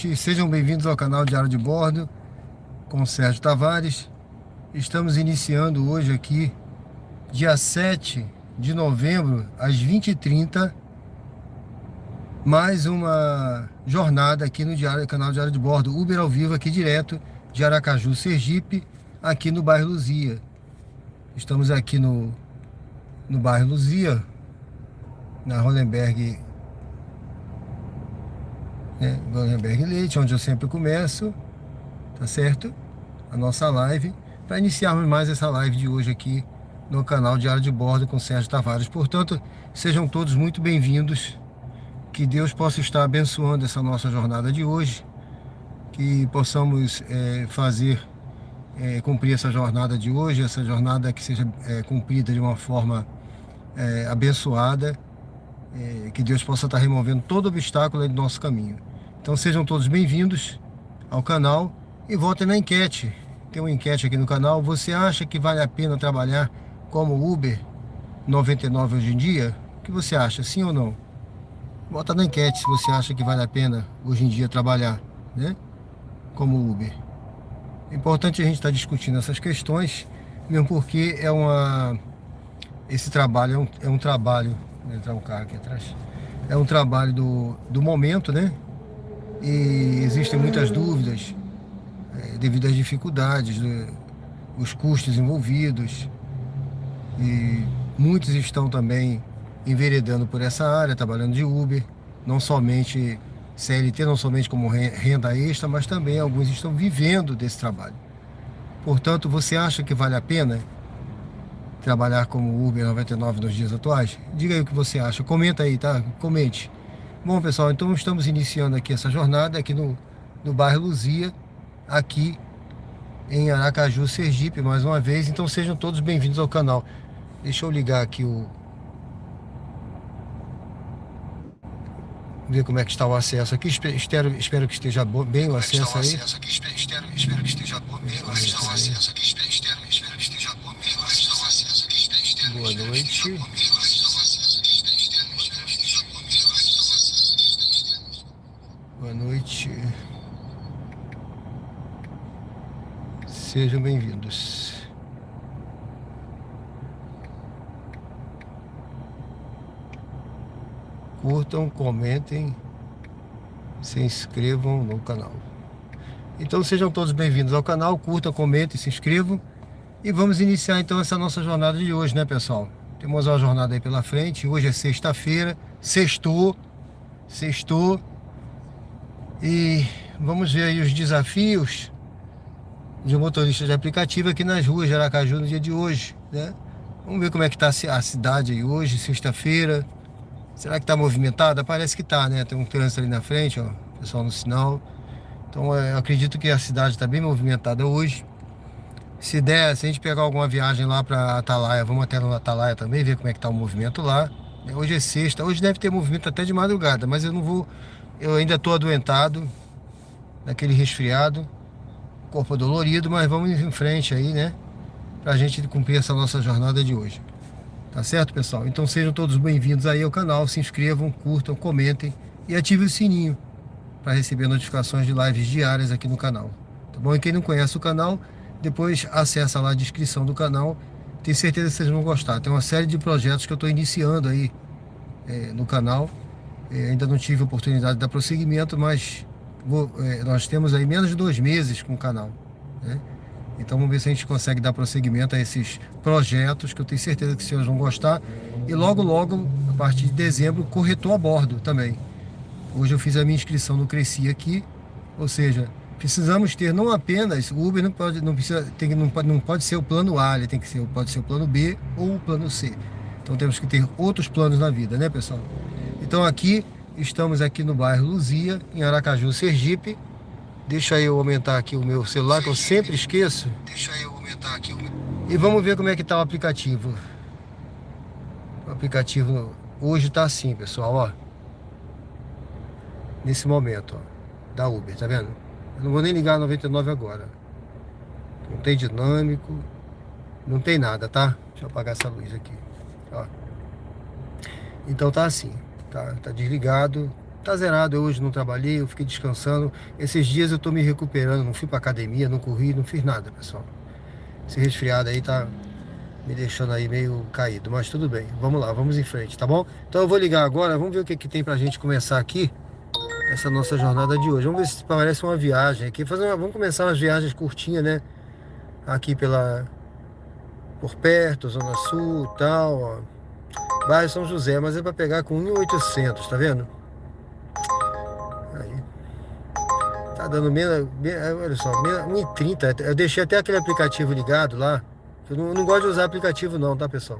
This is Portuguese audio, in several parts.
noite, sejam bem-vindos ao canal Diário de Bordo com o Sérgio Tavares. Estamos iniciando hoje aqui, dia 7 de novembro, às 20h30, mais uma jornada aqui no canal Diário de Bordo, Uber ao vivo, aqui direto de Aracaju, Sergipe, aqui no bairro Luzia. Estamos aqui no bairro Luzia, na Hollenberg Leite, onde eu sempre começo, tá certo? A nossa live, para iniciarmos mais essa live de hoje aqui no canal Diário de Bordo com Sérgio Tavares. Portanto, sejam todos muito bem-vindos, que Deus possa estar abençoando essa nossa jornada de hoje, que possamos cumprir essa jornada de hoje, essa jornada que seja cumprida de uma forma abençoada, que Deus possa estar removendo todo obstáculo aí do nosso caminho. Então sejam todos bem-vindos ao canal e votem na enquete. Tem uma enquete aqui no canal. Você acha que vale a pena trabalhar como Uber 99 hoje em dia? O que você acha, sim ou não? Vota na enquete se você acha que vale a pena hoje em dia trabalhar, né, como Uber. É importante a gente estar discutindo essas questões, mesmo porque esse trabalho é um trabalho. Vou entrar um carro aqui atrás. É um trabalho do momento, né? E existem muitas dúvidas devido às dificuldades, os custos envolvidos. E muitos estão também enveredando por essa área, trabalhando de Uber, não somente CLT, não somente como renda extra, mas também alguns estão vivendo desse trabalho. Portanto, você acha que vale a pena trabalhar como Uber 99 nos dias atuais? Diga aí o que você acha, comenta aí, tá? Comente. Bom, pessoal, então estamos iniciando aqui essa jornada aqui no bairro Luzia, aqui em Aracaju, Sergipe, mais uma vez. Então sejam todos bem-vindos ao canal. Deixa eu ligar aqui ver como é que está o acesso aqui. Espero que esteja bem o acesso aí. Espero que esteja bem o acesso aqui. Boa noite. Boa noite. Sejam bem-vindos. Curtam, comentem, se inscrevam no canal. Então sejam todos bem-vindos ao canal, curtam, comentem, se inscrevam. E vamos iniciar então essa nossa jornada de hoje, né, pessoal? Temos uma jornada aí pela frente. Hoje é sexta-feira, sextou. E vamos ver aí os desafios de um motorista de aplicativo aqui nas ruas de Aracaju no dia de hoje, né? Vamos ver como é que tá a cidade aí hoje, sexta-feira. Será que tá movimentada? Parece que tá, né? Tem um trânsito ali na frente, ó, pessoal no sinal. Então eu acredito que a cidade está bem movimentada hoje. Se a gente pegar alguma viagem lá para Atalaia, vamos até no Atalaia também, ver como é que tá o movimento lá. Hoje é sexta, hoje deve ter movimento até de madrugada, mas eu ainda tô adoentado, daquele resfriado, corpo dolorido, mas vamos em frente aí, né, pra gente cumprir essa nossa jornada de hoje. Tá certo, pessoal? Então sejam todos bem-vindos aí ao canal, se inscrevam, curtam, comentem e ativem o sininho para receber notificações de lives diárias aqui no canal, tá bom? E quem não conhece o canal, depois acessa lá a descrição do canal. Tenho certeza que vocês vão gostar. Tem uma série de projetos que eu estou iniciando aí no canal. Ainda não tive oportunidade de dar prosseguimento, mas nós temos aí menos de 2 meses com o canal, né? Então vamos ver se a gente consegue dar prosseguimento a esses projetos, que eu tenho certeza que os senhores vão gostar. E logo, a partir de dezembro, corretor a bordo também. Hoje eu fiz a minha inscrição no Cresci aqui, ou seja, precisamos ter não apenas o Uber, não pode ser o plano A, ele pode ser o plano B ou o plano C. Então temos que ter outros planos na vida, né, pessoal? Então estamos aqui no bairro Luzia, em Aracaju, Sergipe. Deixa eu aumentar aqui o meu celular, que eu sempre esqueço. E vamos ver como é que tá o aplicativo. O aplicativo hoje tá assim, pessoal, ó. Nesse momento, ó, da Uber, tá vendo? Eu não vou nem ligar a 99 agora. Não tem dinâmico, não tem nada, tá? Deixa eu apagar essa luz aqui, ó. Então tá assim, tá desligado, Tá zerado. Eu hoje não trabalhei, eu fiquei descansando. Esses dias eu tô me recuperando, não fui pra academia, não corri, não fiz nada, pessoal. Esse resfriado aí tá me deixando aí meio caído, mas tudo bem. Vamos lá, vamos em frente, tá bom? Então eu vou ligar agora, vamos ver o que que tem pra gente começar aqui, essa nossa jornada de hoje. Vamos ver se parece uma viagem aqui. Vamos começar umas viagens curtinhas, né? Aqui por perto, Zona Sul, tal, ó. Bairro São José, mas é pra pegar com 1.800, tá vendo? Aí. Tá dando menos, olha só, 1,30. Eu deixei até aquele aplicativo ligado lá. Eu não gosto de usar aplicativo não, tá, pessoal?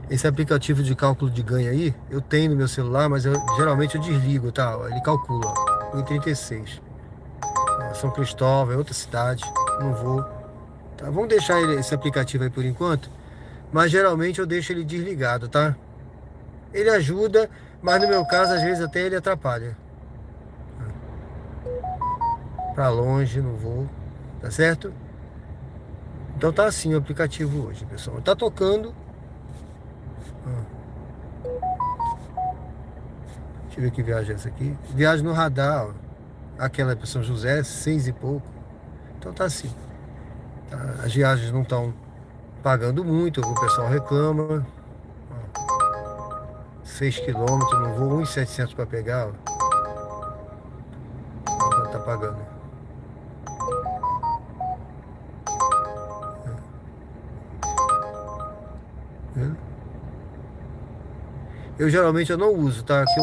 Esse aplicativo de cálculo de ganho aí, eu tenho no meu celular, mas geralmente eu desligo, tá? Ele calcula, ó, 1,36. São Cristóvão, é outra cidade, não vou. Tá, vamos deixar esse aplicativo aí por enquanto, mas geralmente eu deixo ele desligado, tá? Ele ajuda, mas no meu caso, às vezes até ele atrapalha. Pra longe, não vou, tá certo? Então tá assim o aplicativo hoje, pessoal. Tá tocando. Deixa eu ver que viagem é essa aqui. Viagem no radar, ó. Aquela é para São José, 6 e pouco. Então tá assim. Tá? As viagens não estão pagando muito, o pessoal reclama. Ó, 6 quilômetros, não vou 1.700 para pegar, ó. Não tá pagando. Eu geralmente eu não uso, tá? Que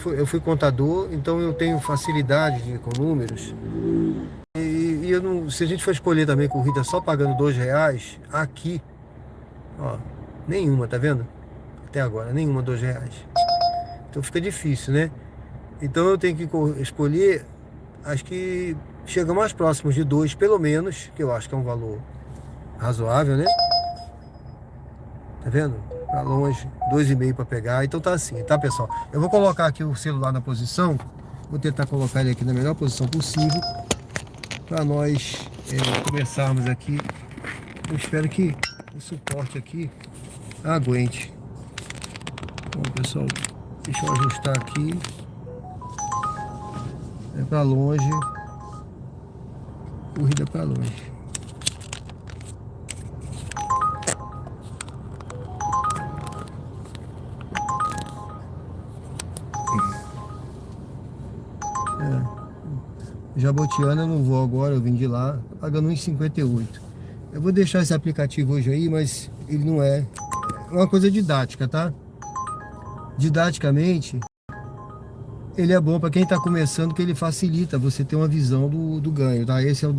eu fui contador, então eu tenho facilidade com números. E eu não, se a gente for escolher também corrida só pagando R$ 2, aqui, ó, nenhuma, tá vendo? Até agora, nenhuma R$ 2. Então fica difícil, né? Então eu tenho que escolher, acho que chega mais próximo de 2, pelo menos, que eu acho que é um valor razoável, né? Tá vendo? Pra longe, 2,5 para pegar. Então tá assim, tá, pessoal? Eu vou colocar aqui o celular na posição. Vou tentar colocar ele aqui na melhor posição possível para nós começarmos aqui. Eu espero que o suporte aqui aguente. Bom, pessoal, deixa eu ajustar aqui. É para longe. Corrida para longe. Jabotiana eu não vou agora, eu vim de lá, pagando 1,58. Eu vou deixar esse aplicativo hoje aí, mas ele não é uma coisa didática, tá? Didaticamente, ele é bom para quem está começando, que ele facilita você ter uma visão do ganho, tá? Esse é o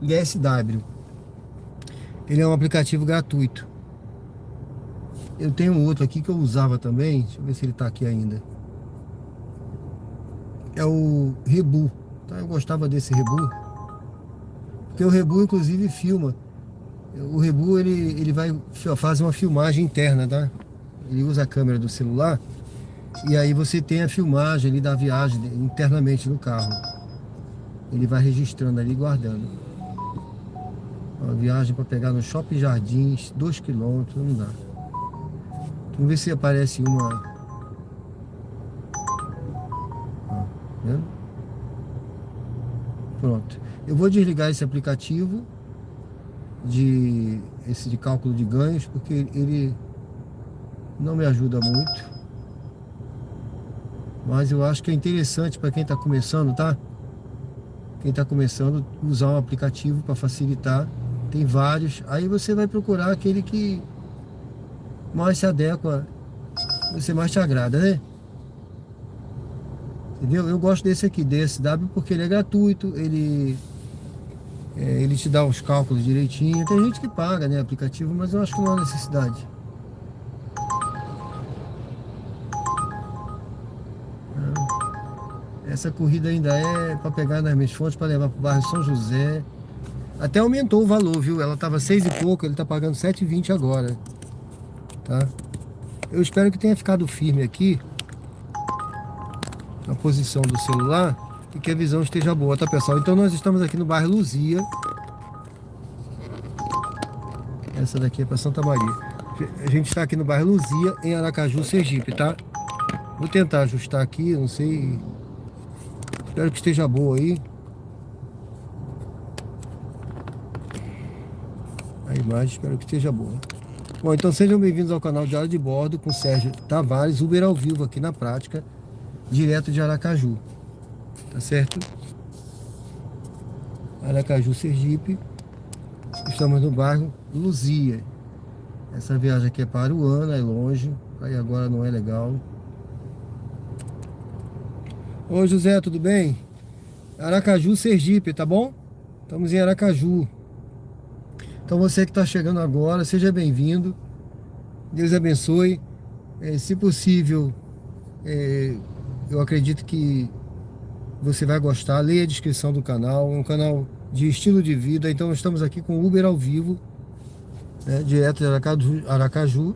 DSW. Ele é um aplicativo gratuito. Eu tenho um outro aqui que eu usava também, deixa eu ver se ele está aqui ainda. É o Rebu, tá? Eu gostava desse Rebu, porque o Rebu inclusive filma. O Rebu ele faz uma filmagem interna, tá? Ele usa a câmera do celular e aí você tem a filmagem ali da viagem internamente no carro. Ele vai registrando ali, guardando. Uma viagem para pegar no Shopping Jardins, 2 quilômetros, não dá. Vamos ver se aparece uma. Vendo? Pronto. Eu vou desligar esse aplicativo de cálculo de ganhos, porque ele não me ajuda muito. Mas eu acho que é interessante para quem está começando, tá? Quem está começando, usar um aplicativo para facilitar. Tem vários. Aí você vai procurar aquele que mais se adequa, você mais te agrada, né? Entendeu? Eu gosto desse aqui, DSW, porque ele é gratuito, ele te dá os cálculos direitinho. Tem gente que paga, né, aplicativo, mas eu acho que não há necessidade. Essa corrida ainda é para pegar nas minhas fontes, para levar para o bairro São José. Até aumentou o valor, viu? Ela estava 6 e pouco, ele está pagando 7,20 agora, tá? Eu espero que tenha ficado firme aqui na posição do celular e que a visão esteja boa, tá, pessoal? Então nós estamos aqui no bairro Luzia. Essa daqui é para Santa Maria. A gente está aqui no bairro Luzia, em Aracaju, Sergipe, tá? Vou tentar ajustar aqui, não sei. Espero que esteja boa aí. A imagem, espero que esteja boa. Bom, então sejam bem-vindos ao canal Diário de Bordo com Sérgio Tavares, Uber ao vivo aqui na prática, direto de Aracaju. Tá certo? Aracaju, Sergipe. Estamos no bairro Luzia. Essa viagem aqui é para Aruana, é longe. Aí agora não é legal. Oi, José, tudo bem? Aracaju, Sergipe, tá bom? Estamos em Aracaju. Então você que está chegando agora, seja bem-vindo. Deus abençoe. Se possível, eu acredito que você vai gostar. Leia a descrição do canal. É um canal de estilo de vida. Então estamos aqui com o Uber ao vivo, né, direto de Aracaju,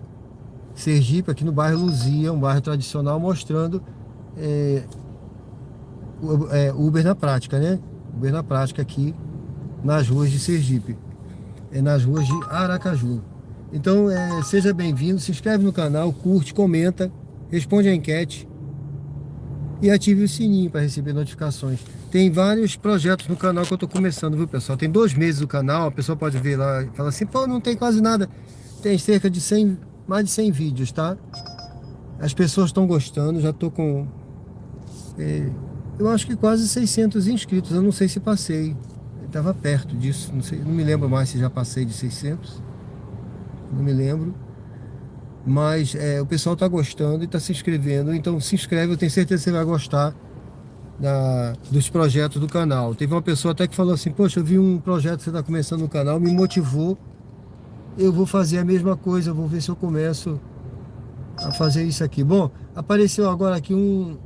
Sergipe, aqui no bairro Luzia, um bairro tradicional, mostrando Uber na prática, né? Uber na prática aqui nas ruas de Sergipe, nas ruas de Aracaju. Então seja bem-vindo, se inscreve no canal, curte, comenta, responde a enquete e ative o sininho para receber notificações. Tem vários projetos no canal que eu estou começando, viu, pessoal? Tem 2 meses o canal, a pessoa pode ver lá e falar assim, pô, não tem quase nada. Tem cerca de 100, mais de 100 vídeos, tá? As pessoas estão gostando, já estou com eu acho que quase 600 inscritos. Eu não sei se passei, estava perto disso, não sei, não me lembro mais se já passei de 600, não me lembro. Mas o pessoal está gostando e está se inscrevendo. Então se inscreve, eu tenho certeza que você vai gostar dos projetos do canal. Teve uma pessoa até que falou assim, poxa, eu vi um projeto que você está começando no canal, me motivou. Eu vou fazer a mesma coisa, eu vou ver se eu começo a fazer isso aqui. Bom, apareceu agora aqui um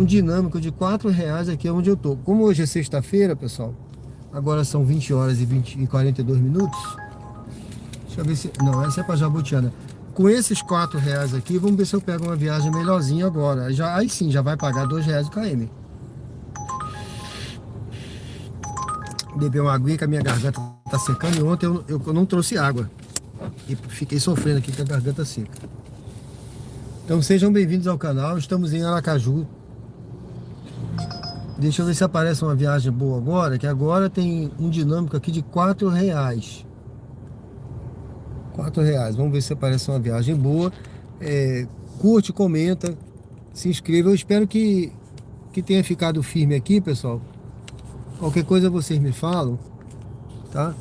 dinâmico de R$ 4 aqui onde eu tô. Como hoje é sexta-feira, pessoal, agora são 20 horas e 42 minutos. Deixa eu ver se... Não, essa é para Jabutiana. Com esses R$ 4 aqui, vamos ver se eu pego uma viagem melhorzinha agora. Aí sim, já vai pagar R$ 2 o km. Beber uma aguinha que a minha garganta tá secando. E ontem eu não trouxe água. E fiquei sofrendo aqui com a garganta seca. Então sejam bem-vindos ao canal. Estamos em Aracaju. Deixa eu ver se aparece uma viagem boa agora. Que agora tem um dinâmico aqui de R$ 4. R$ 4. Vamos ver se aparece uma viagem boa. Curte, comenta, se inscreva. Eu espero que tenha ficado firme aqui, pessoal. Qualquer coisa vocês me falam, tá?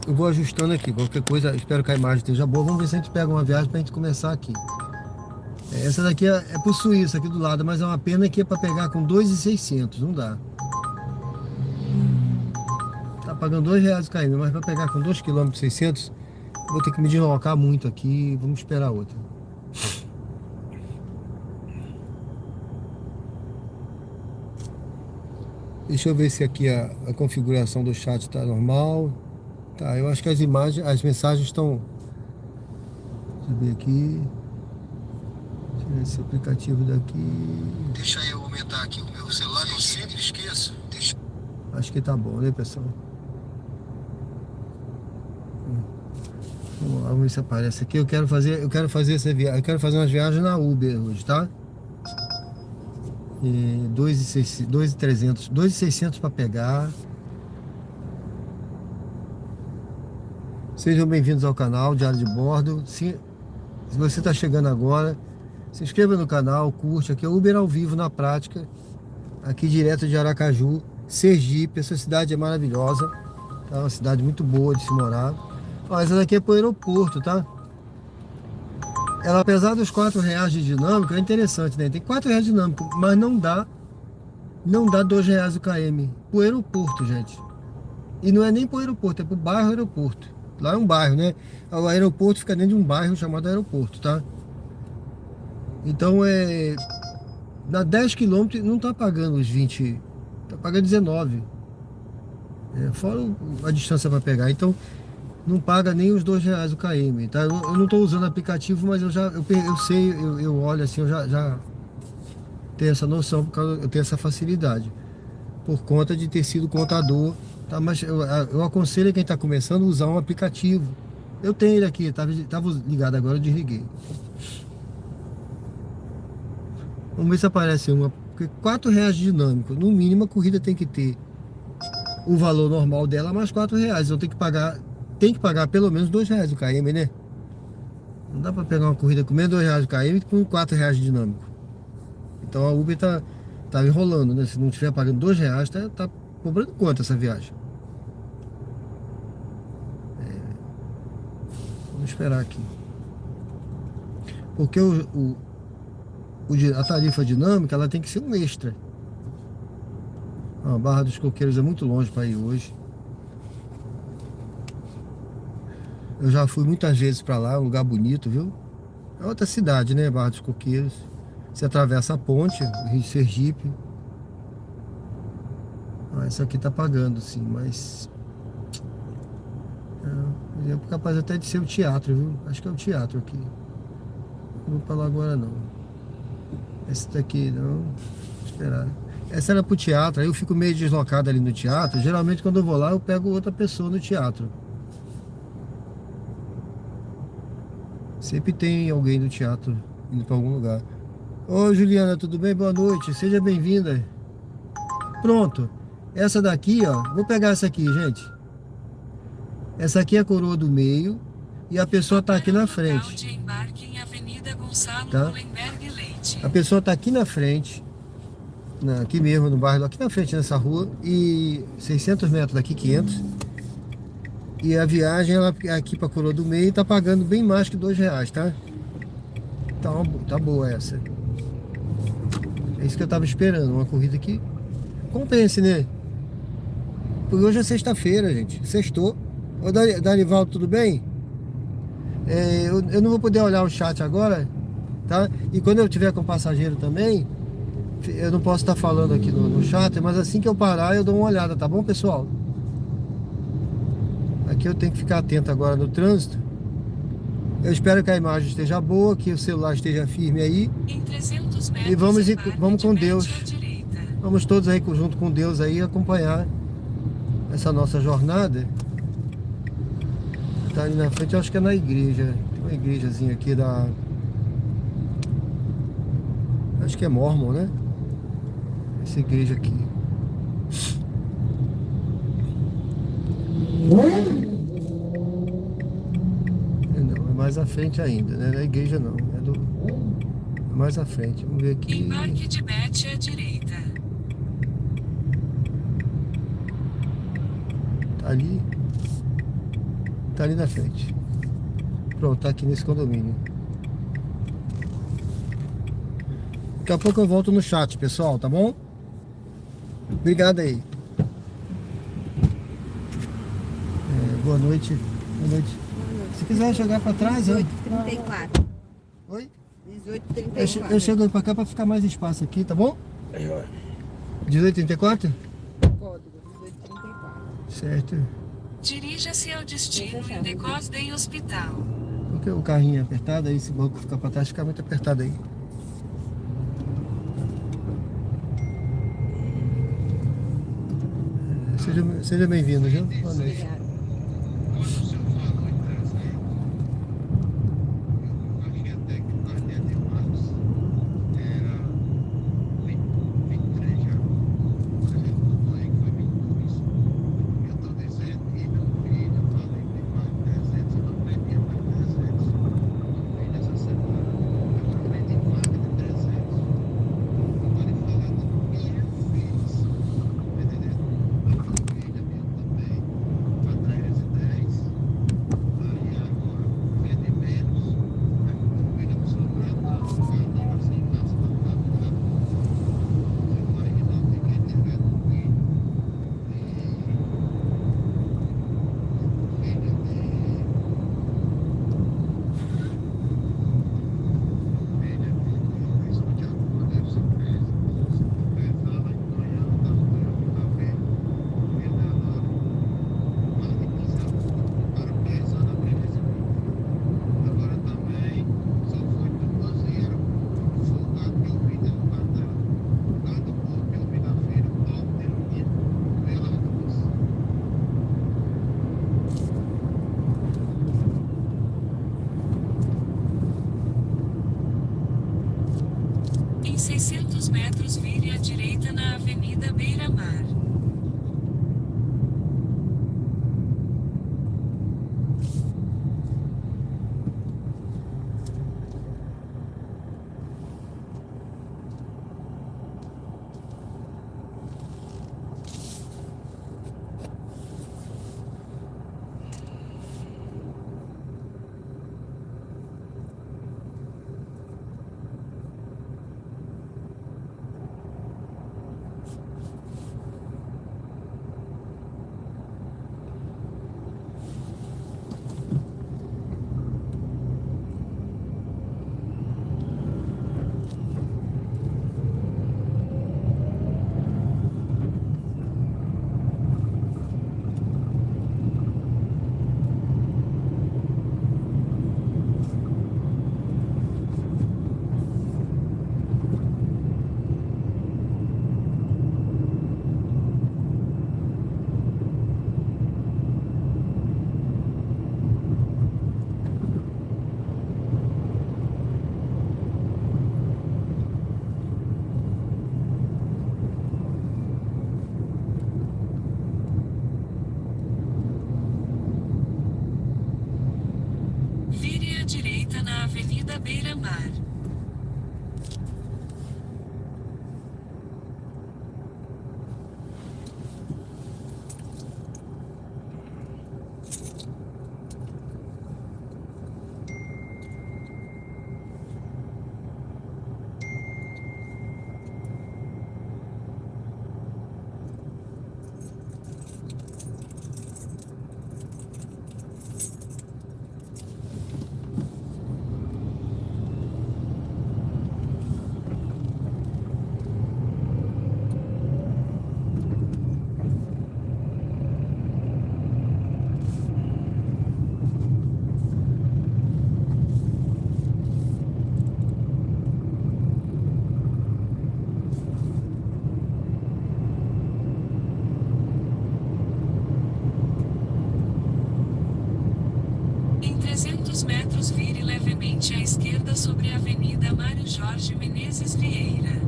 Eu vou ajustando aqui. Qualquer coisa, espero que a imagem esteja boa. Vamos ver se a gente pega uma viagem pra gente começar aqui. Essa daqui é pro Suíça, aqui do lado, mas é uma pena que é para pegar com 2.600, não dá. Tá pagando R$ 2 o km, mas para pegar com 2 km 600, vou ter que me deslocar muito aqui. Vamos esperar outra. Deixa eu ver se aqui a configuração do chat está normal. Tá, eu acho que as mensagens estão... Deixa eu ver aqui. Deixa eu ver esse aplicativo daqui. Deixa eu aumentar aqui o meu celular, que eu sempre esqueço. Acho que tá bom, né, pessoal? Vamos ver se aparece aqui. Eu quero fazer essa viagem. Eu quero fazer umas viagens na Uber hoje, tá? 2.300, 2.600 para pegar. Sejam bem-vindos ao canal Diário de Bordo. Se você está chegando agora, se inscreva no canal, curte. Aqui é Uber ao vivo na prática, aqui direto de Aracaju, Sergipe. Essa cidade é maravilhosa, tá? Uma cidade muito boa de se morar. Ó, essa daqui é para o aeroporto, tá? Ela, apesar dos R$ 4 de dinâmico, é interessante, né? Tem R$ 4 de dinâmico, mas não dá R$ 2 o km pro aeroporto, gente. E não é nem pro aeroporto, é pro bairro aeroporto. Lá é um bairro, né? O aeroporto fica dentro de um bairro chamado aeroporto, tá? Então dá 10 km, não tá pagando os 20, tá pagando 19. Fora a distância para pegar. Então não paga nem os R$ 2 o km, tá? Eu não tô usando aplicativo, mas eu sei, eu olho assim, eu já tenho essa noção, porque eu tenho essa facilidade por conta de ter sido contador, tá? Mas eu aconselho quem está começando a usar um aplicativo, Eu tenho ele aqui, tava ligado agora, eu desliguei. Vamos ver se aparece uma. Porque R$ 4 de dinâmico. No mínimo a corrida tem que ter o valor normal dela mais R$ 4. Então tem que pagar pelo menos R$ 2 o KM, né? Não dá pra pegar uma corrida com menos R$ 2 o KM e com R$ 4 de dinâmico. Então a Uber tá enrolando, né? Se não estiver pagando R$ 2, tá cobrando quanto essa viagem? Vamos esperar aqui. Porque a tarifa dinâmica, ela tem que ser um extra. A Barra dos Coqueiros é muito longe para ir hoje. Eu já fui muitas vezes para lá, um lugar bonito, viu? É outra cidade, né? Barra dos Coqueiros. Você atravessa a ponte, Rio de Sergipe. Isso aqui tá pagando, sim, mas... É capaz até de ser o teatro, viu? Acho que é o teatro aqui. Não vou pra lá agora, não. Esse daqui, não. Vou esperar. Essa era pro teatro, aí eu fico meio deslocado ali no teatro. Geralmente quando eu vou lá, eu pego outra pessoa no teatro. Sempre tem alguém no teatro indo pra algum lugar. Ô Juliana, tudo bem? Boa noite, seja bem-vinda. Pronto, essa daqui, ó. Vou pegar essa aqui, gente. Essa aqui é a coroa do meio e a pessoa tá aqui na frente. Tá? A pessoa tá aqui na frente, aqui mesmo no bairro, aqui na frente nessa rua, e 600 metros daqui, 500. E a viagem ela aqui pra coroa do meio tá pagando bem mais que R$ 2, tá? Então, tá boa essa. É isso que eu tava esperando, uma corrida que compense, né? Porque hoje é sexta-feira, gente. Sextou. Ô Danival, tudo bem? Eu não vou poder olhar o chat agora, tá? E quando eu tiver com passageiro também, eu não posso estar falando aqui no chat, mas assim que eu parar eu dou uma olhada, tá bom, pessoal? Aqui eu tenho que ficar atento agora no trânsito. Eu espero que a imagem esteja boa, que o celular esteja firme aí. Em 300 metros, e vamos com Deus. Vamos todos aí junto com Deus aí acompanhar essa nossa jornada. Tá ali na frente, eu acho que é na igreja. Tem uma igrejazinha aqui da... Acho que é Mormon, né? Essa igreja aqui. Não, é mais à frente ainda, né? Não é igreja não. É mais à frente. Vamos ver aqui. Embarque de Bete à direita. Tá ali. Tá ali na frente. Pronto, tá aqui nesse condomínio. Daqui a pouco eu volto no chat, pessoal, tá bom? Obrigado aí. Boa noite. Boa noite. Se quiser chegar pra trás, 18h34. Oi? 18h34. Eu chego pra cá pra ficar mais espaço aqui, tá bom? 18h34? Código 18h34. Certo. Dirija-se ao destino e decoste em hospital. Porque o carrinho é apertado, aí esse banco fica pra trás, fica muito apertado aí. Seja bem-vindo, viu? Boa noite. Obrigada. 600 metros vire à direita na Avenida Beira-Mar. Vire à direita na Avenida Beira-Mar. Em 300 metros vire levemente à esquerda sobre a Avenida Mário Jorge Menezes Vieira.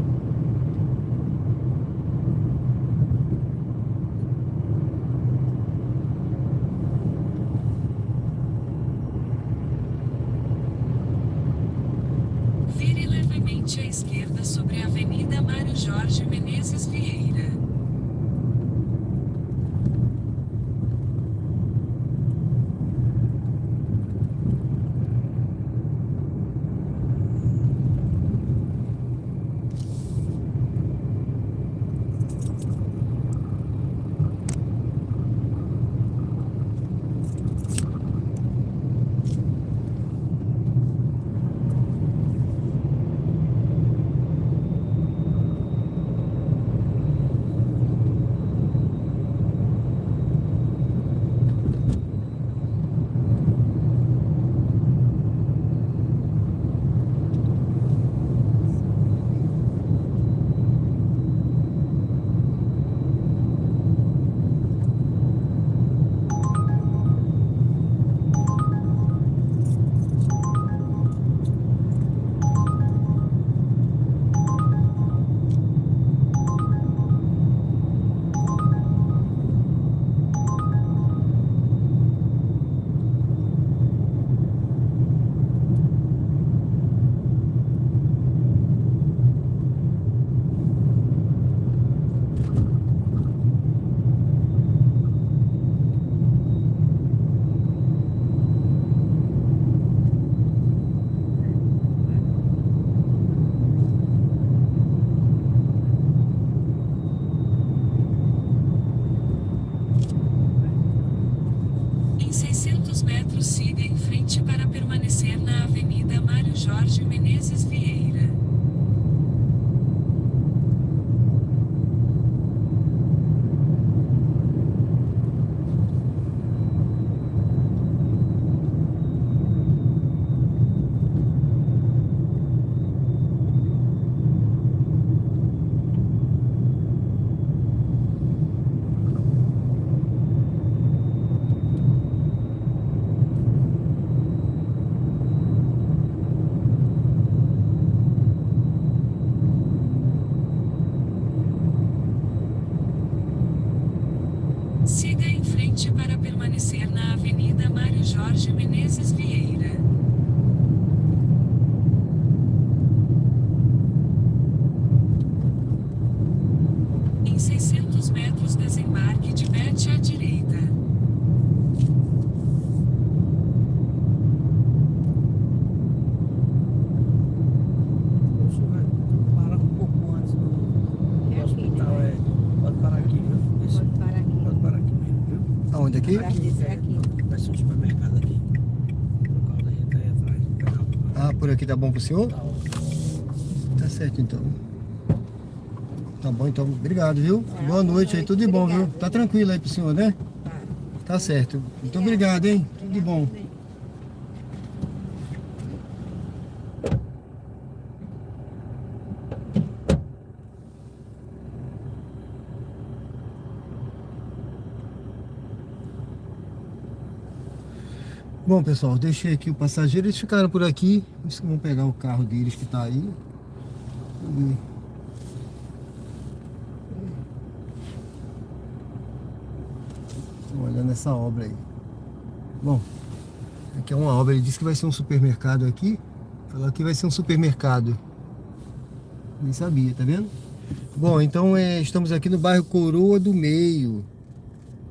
Vire levemente à esquerda sobre a Avenida Mário Jorge Menezes Vieira. aqui? Vai descer aqui. Vai ser um supermercado aqui. O carro da gente aí atrás. Pegar o carro. Ah, por aqui tá bom pro senhor? Tá ótimo. Tá certo então. Tá bom então, obrigado, viu? Tá, Boa noite aí, tudo de bom, viu? obrigada. Tá tranquilo aí pro senhor, né? Tá. Tá certo. Muito obrigado, hein? Tudo de bom. Bom, pessoal, deixei aqui o passageiro, eles ficaram por aqui. Eles vão pegar o carro deles que tá aí. E... Estão olhando essa obra aí. Bom, aqui é uma obra, ele disse que vai ser um supermercado aqui. Falou que vai ser um supermercado. Nem sabia, tá vendo? Bom, então estamos aqui no bairro Coroa do Meio.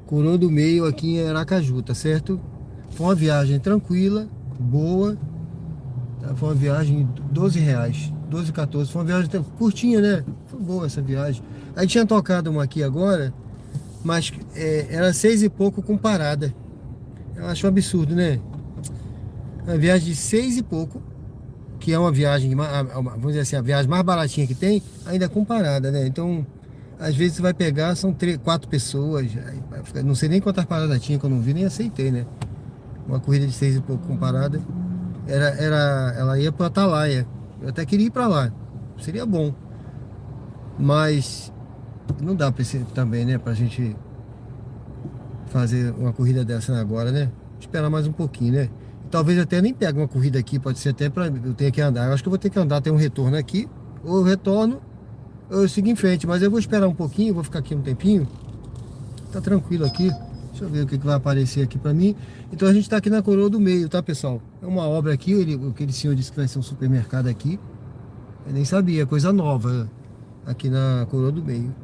Coroa do Meio aqui em Aracaju, tá certo? Foi uma viagem tranquila, boa. Tá? Foi uma viagem de R$12, 12, 14. Foi uma viagem curtinha, né? Foi boa essa viagem. A gente tinha tocado uma aqui agora, mas era 6 e pouco com parada. Eu acho um absurdo, né? Uma viagem de 6 e pouco, que é uma viagem, vamos dizer assim, a viagem mais baratinha que tem, ainda com parada, né? Então, às vezes você vai pegar, são 4 pessoas. Não sei nem quantas paradas tinha, que eu não vi, nem aceitei, né? Uma corrida de 6 e pouco com parada. Ela ia para Atalaia. Eu até queria ir para lá. Seria bom. Mas não dá para também, né? Pra gente fazer uma corrida dessa agora, né? Esperar mais um pouquinho, né? Talvez até nem pegue uma corrida aqui. Pode ser até para eu ter que andar. Eu acho que eu vou ter que andar, ter um retorno aqui. Ou eu retorno, ou eu sigo em frente. Mas eu vou esperar um pouquinho. Vou ficar aqui um tempinho. Tá tranquilo aqui. Deixa eu ver o que vai aparecer aqui pra mim. Então a gente tá aqui na Coroa do Meio, tá, pessoal? É uma obra aqui, aquele senhor disse que vai ser um supermercado aqui. Eu nem sabia, coisa nova aqui na Coroa do Meio.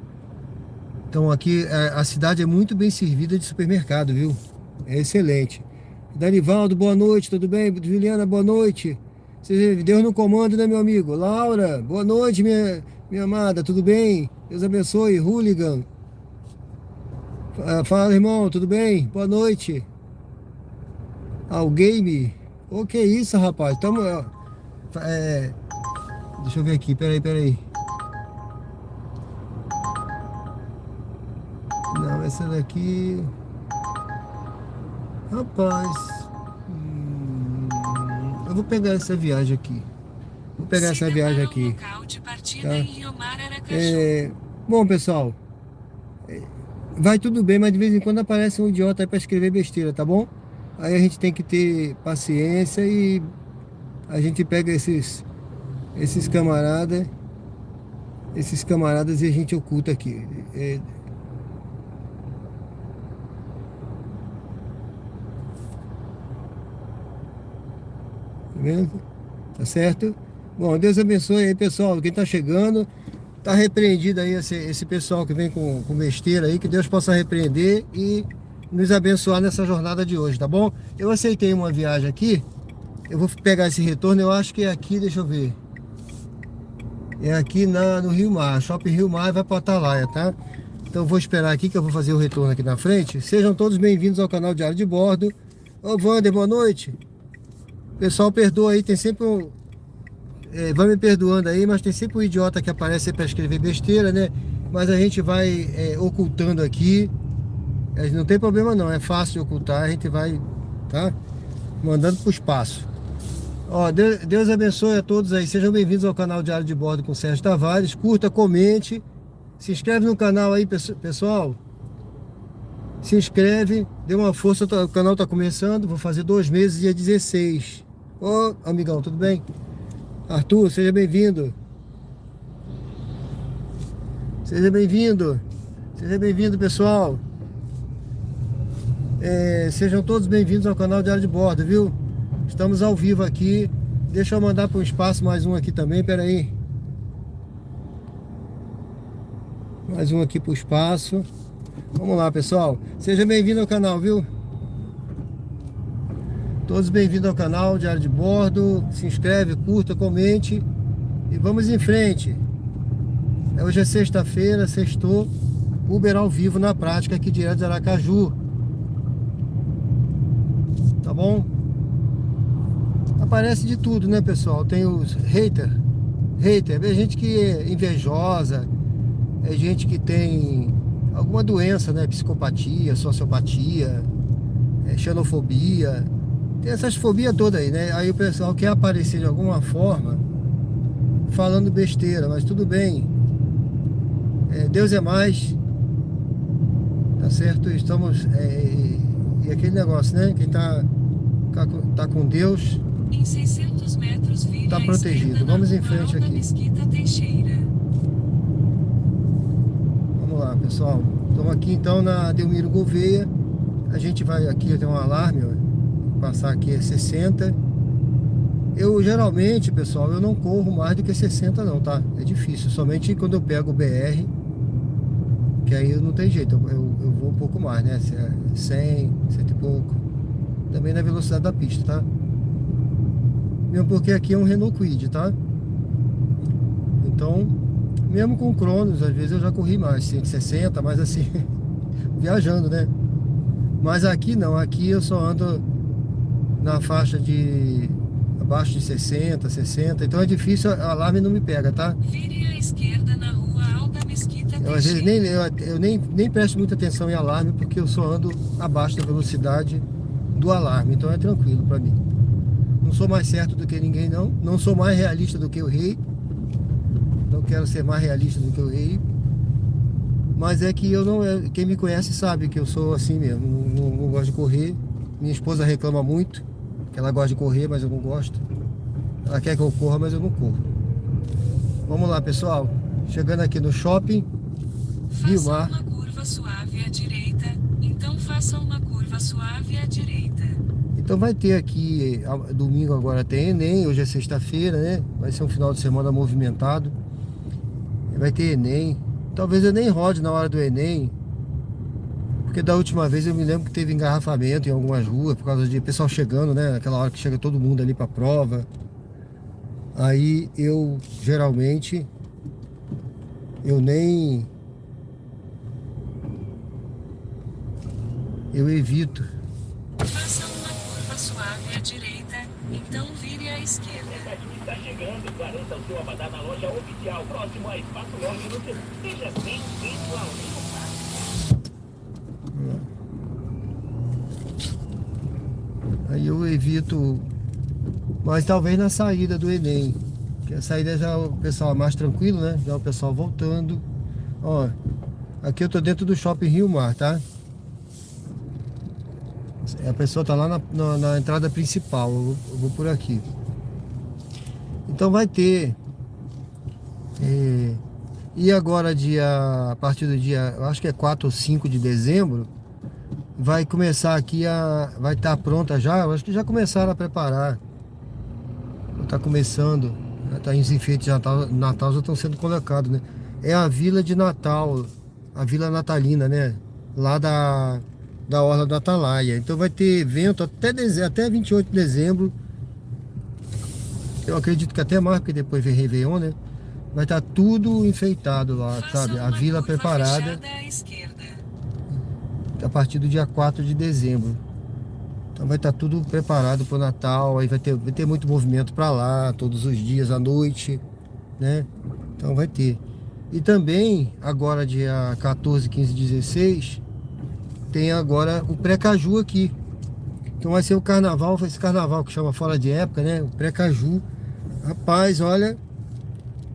Então aqui a cidade é muito bem servida de supermercado, viu? É excelente. Danivaldo, boa noite, tudo bem? Juliana, boa noite. Deus no comando, né, meu amigo? Laura, boa noite, minha amada, tudo bem? Deus abençoe. Hooligan. Fala, irmão, tudo bem? Boa noite. O game. O que é isso, rapaz? Tamo, deixa eu ver aqui, peraí. Não, essa daqui... Rapaz... eu vou pegar essa viagem aqui. Local de partida Tá? em Riomar, Aracaju. Bom, pessoal... vai tudo bem, mas de vez em quando aparece um idiota aí pra escrever besteira, tá bom? Aí a gente tem que ter paciência e a gente pega esses camaradas e a gente oculta aqui. Tá vendo? Tá certo? Bom, Deus abençoe aí, pessoal. Quem tá chegando, tá repreendido aí esse pessoal que vem com besteira aí. Que Deus possa repreender e nos abençoar nessa jornada de hoje, tá bom? Eu aceitei uma viagem aqui. Eu vou pegar esse retorno, eu acho que é aqui, deixa eu ver. É aqui no Rio Mar, Shopping Rio Mar, vai para Atalaia, tá? Então eu vou esperar aqui que eu vou fazer o retorno aqui na frente. Sejam todos bem-vindos ao canal Diário de Bordo. Ô Wander, boa noite. Pessoal, perdoa aí, tem sempre um... vai me perdoando aí, mas tem sempre um idiota que aparece para escrever besteira, né? Mas a gente vai ocultando aqui. Não tem problema não, é fácil de ocultar. A gente vai, tá? Mandando pro espaço. Ó, Deus abençoe a todos aí. Sejam bem-vindos ao canal Diário de Bordo com Sérgio Tavares. Curta, comente. Se inscreve no canal aí, pessoal. Se inscreve, dê uma força. O canal tá começando. Vou fazer 2 meses, dia 16. Ô, amigão, tudo bem? Arthur, seja bem-vindo. Seja bem-vindo. Seja bem-vindo, pessoal. Sejam todos bem-vindos ao canal Diário de Bordo, viu? Estamos ao vivo aqui. Deixa eu mandar para o espaço mais um aqui também, pera aí. Mais um aqui para o espaço. Vamos lá, pessoal. Seja bem-vindo ao canal, viu? Todos bem-vindos ao canal Diário de Bordo. Se inscreve, curta, comente. E vamos em frente. Hoje é sexta-feira, sextou. Uber ao vivo na prática aqui direto de Aracaju. bom? Aparece de tudo, né, pessoal? Tem os hater, é gente que é invejosa, é gente que tem alguma doença, né? Psicopatia, sociopatia, xenofobia, tem essas fobias todas aí, né? Aí o pessoal quer aparecer de alguma forma falando besteira, mas tudo bem. Deus é mais, tá certo? Estamos e aquele negócio, né? Quem tá com Deus Em 600 metros, vire tá à protegido. esquerda na Vamos em rua frente Alta aqui. Mesquita Teixeira. Vamos lá, pessoal. Estamos aqui então na Delmiro Gouveia. A gente vai aqui, tem um alarme, ó. Passar aqui é 60. Eu geralmente, pessoal, eu não corro mais do que 60 não, tá? É difícil, somente quando eu pego o BR, que aí não tem jeito, eu vou um pouco mais, né? 100, 100 e pouco. Também na velocidade da pista, tá? Mesmo porque aqui é um Renault Kwid, tá? Então, mesmo com o Cronos, às vezes eu já corri mais, 160, mas assim, viajando, né? Mas aqui não, aqui eu só ando na faixa de abaixo de 60, 60, então é difícil, o alarme não me pega, tá? Vire à esquerda na rua Alta Mesquita Eu às vezes Teixeira. eu nem presto muita atenção em alarme, porque eu só ando abaixo da velocidade do alarme, então é tranquilo pra mim. Não sou mais certo do que ninguém, não. Não sou mais realista do que o rei. Não quero ser mais realista do que o rei. Mas é que eu não. Quem me conhece sabe que eu sou assim mesmo. Não gosto de correr. Minha esposa reclama muito que ela gosta de correr, mas eu não gosto. Ela quer que eu corra, mas eu não corro. Vamos lá, pessoal. Chegando aqui no shopping Rio Faça Mar. uma curva suave à direita. Então faça uma curva suave à direita. Então vai ter aqui, domingo agora tem Enem, hoje é sexta-feira, né? Vai ser um final de semana movimentado. Vai ter Enem. Talvez eu nem rode na hora do Enem, porque da última vez eu me lembro que teve engarrafamento em algumas ruas, por causa de pessoal chegando, né? Aquela hora que chega todo mundo ali pra prova. Aí eu, geralmente, eu evito. Faça uma curva suave à direita. Então vire à esquerda. Está chegando, garanta o seu abadá na loja oficial, próximo a Espaço Loja no centro. Seja bem-vindo ao Aí eu evito, mas talvez na saída do Enem, que a saída já o pessoal é mais tranquilo, né? Já o pessoal voltando. Ó, aqui eu tô dentro do Shopping Rio Mar, tá? A pessoa tá lá na entrada principal, eu vou por aqui. Então vai ter. E agora a partir do dia, eu acho que é 4 ou 5 de dezembro, vai começar aqui vai estar pronta já, eu acho que já começaram a preparar. Tá começando, tá os enfeites de Natal já estão sendo colocados, né? É a Vila de Natal, a Vila Natalina, né? Lá da Orla do Atalaia. Então vai ter evento até 28 de dezembro. Eu acredito que até mais, porque depois vem Réveillon, né? Vai estar tudo enfeitado lá, Faça sabe? A uma vila curva preparada fechada à esquerda. a partir do dia 4 de dezembro. Então vai estar tudo preparado para o Natal. Aí vai ter muito movimento para lá, todos os dias, à noite, né? Então vai ter. E também, agora dia 14, 15, 16, tem agora o pré-caju aqui. Então vai ser o carnaval, esse carnaval que chama Fora de Época, né? O pré-caju. Rapaz, olha,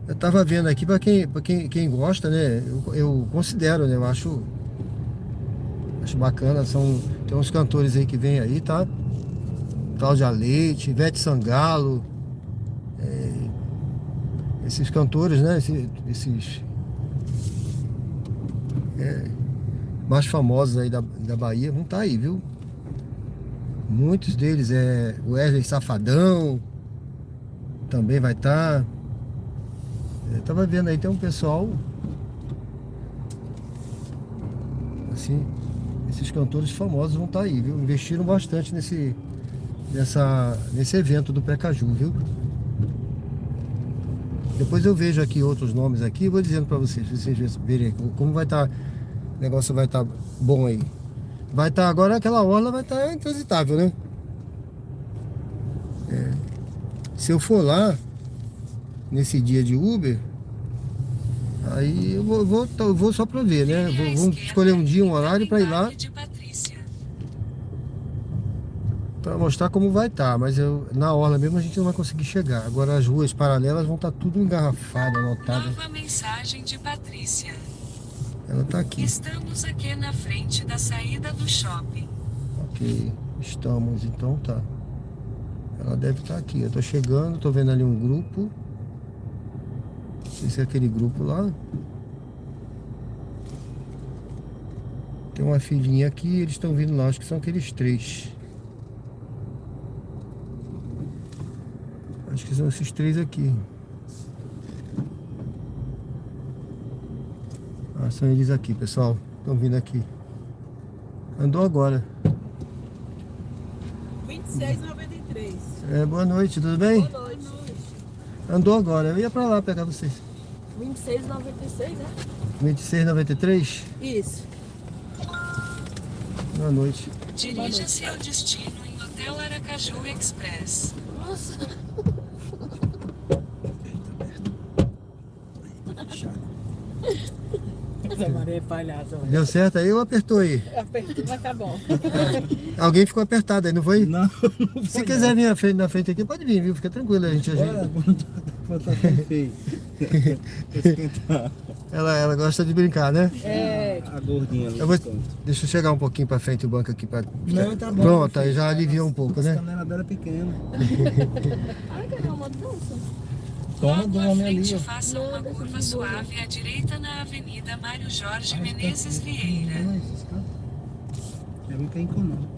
eu tava vendo aqui, para quem gosta, né? Eu considero, né? Eu acho bacana. Tem uns cantores aí que vem aí, tá? Cláudia Leite, Ivete Sangalo, esses cantores, né? Esses mais famosos aí da Bahia vão estar aí, viu? Muitos deles o Wesley Safadão também vai estar. Eu tava vendo aí, tem um pessoal assim, esses cantores famosos vão estar aí, viu? Investiram bastante nesse evento do Pré-Caju, viu? Depois eu vejo aqui outros nomes aqui e vou dizendo pra vocês verem como vai estar. O negócio vai estar bom aí. Vai estar agora, aquela orla vai estar intransitável, né? Se eu for lá, nesse dia de Uber, aí eu vou só pra ver, né? Vamos escolher um dia, um horário pra ir lá, De Patrícia. pra mostrar como vai estar. Mas na orla mesmo a gente não vai conseguir chegar. Agora as ruas paralelas vão estar tudo engarrafadas, lotadas. Nova mensagem de Patrícia. Ela tá aqui. Estamos aqui na frente da saída do shopping. Ok, estamos, então tá. Ela deve estar aqui. Eu tô chegando, tô vendo ali um grupo. Não sei se é aquele grupo lá. Tem uma filhinha aqui, eles estão vindo lá, acho que são aqueles 3. Acho que são esses 3 aqui. Ah, são eles aqui, pessoal. Estão vindo aqui. Andou agora. 26,93. Boa noite, tudo bem? Boa noite. Andou agora. Eu ia pra lá pegar vocês. 26,96, né? 26,93? Isso. Boa noite. Dirija-se ao destino em Hotel Aracaju Express. Nossa. Essa Maria é palhaça. Deu certo aí ou apertou aí? Apertou, mas tá bom. Alguém ficou apertado aí, não foi? Não, Se quiser vir na frente aqui, pode vir, viu? Fica tranquilo, a gente ajeita. Tá feio. Esquentar. Ela gosta de brincar, né? É. A gordinha ali. Eu vou- no canto. Deixa eu chegar um pouquinho pra frente o banco aqui pra... Não, tá bom. Pronto, aí já aliviou um pouco, A né? canela dela é pequena. Ai, que é uma dança. Toma Logo do à homem ali, frente, ó. faça uma curva suave à direita na Avenida Mário Jorge Menezes Vieira. É bom que é econômico.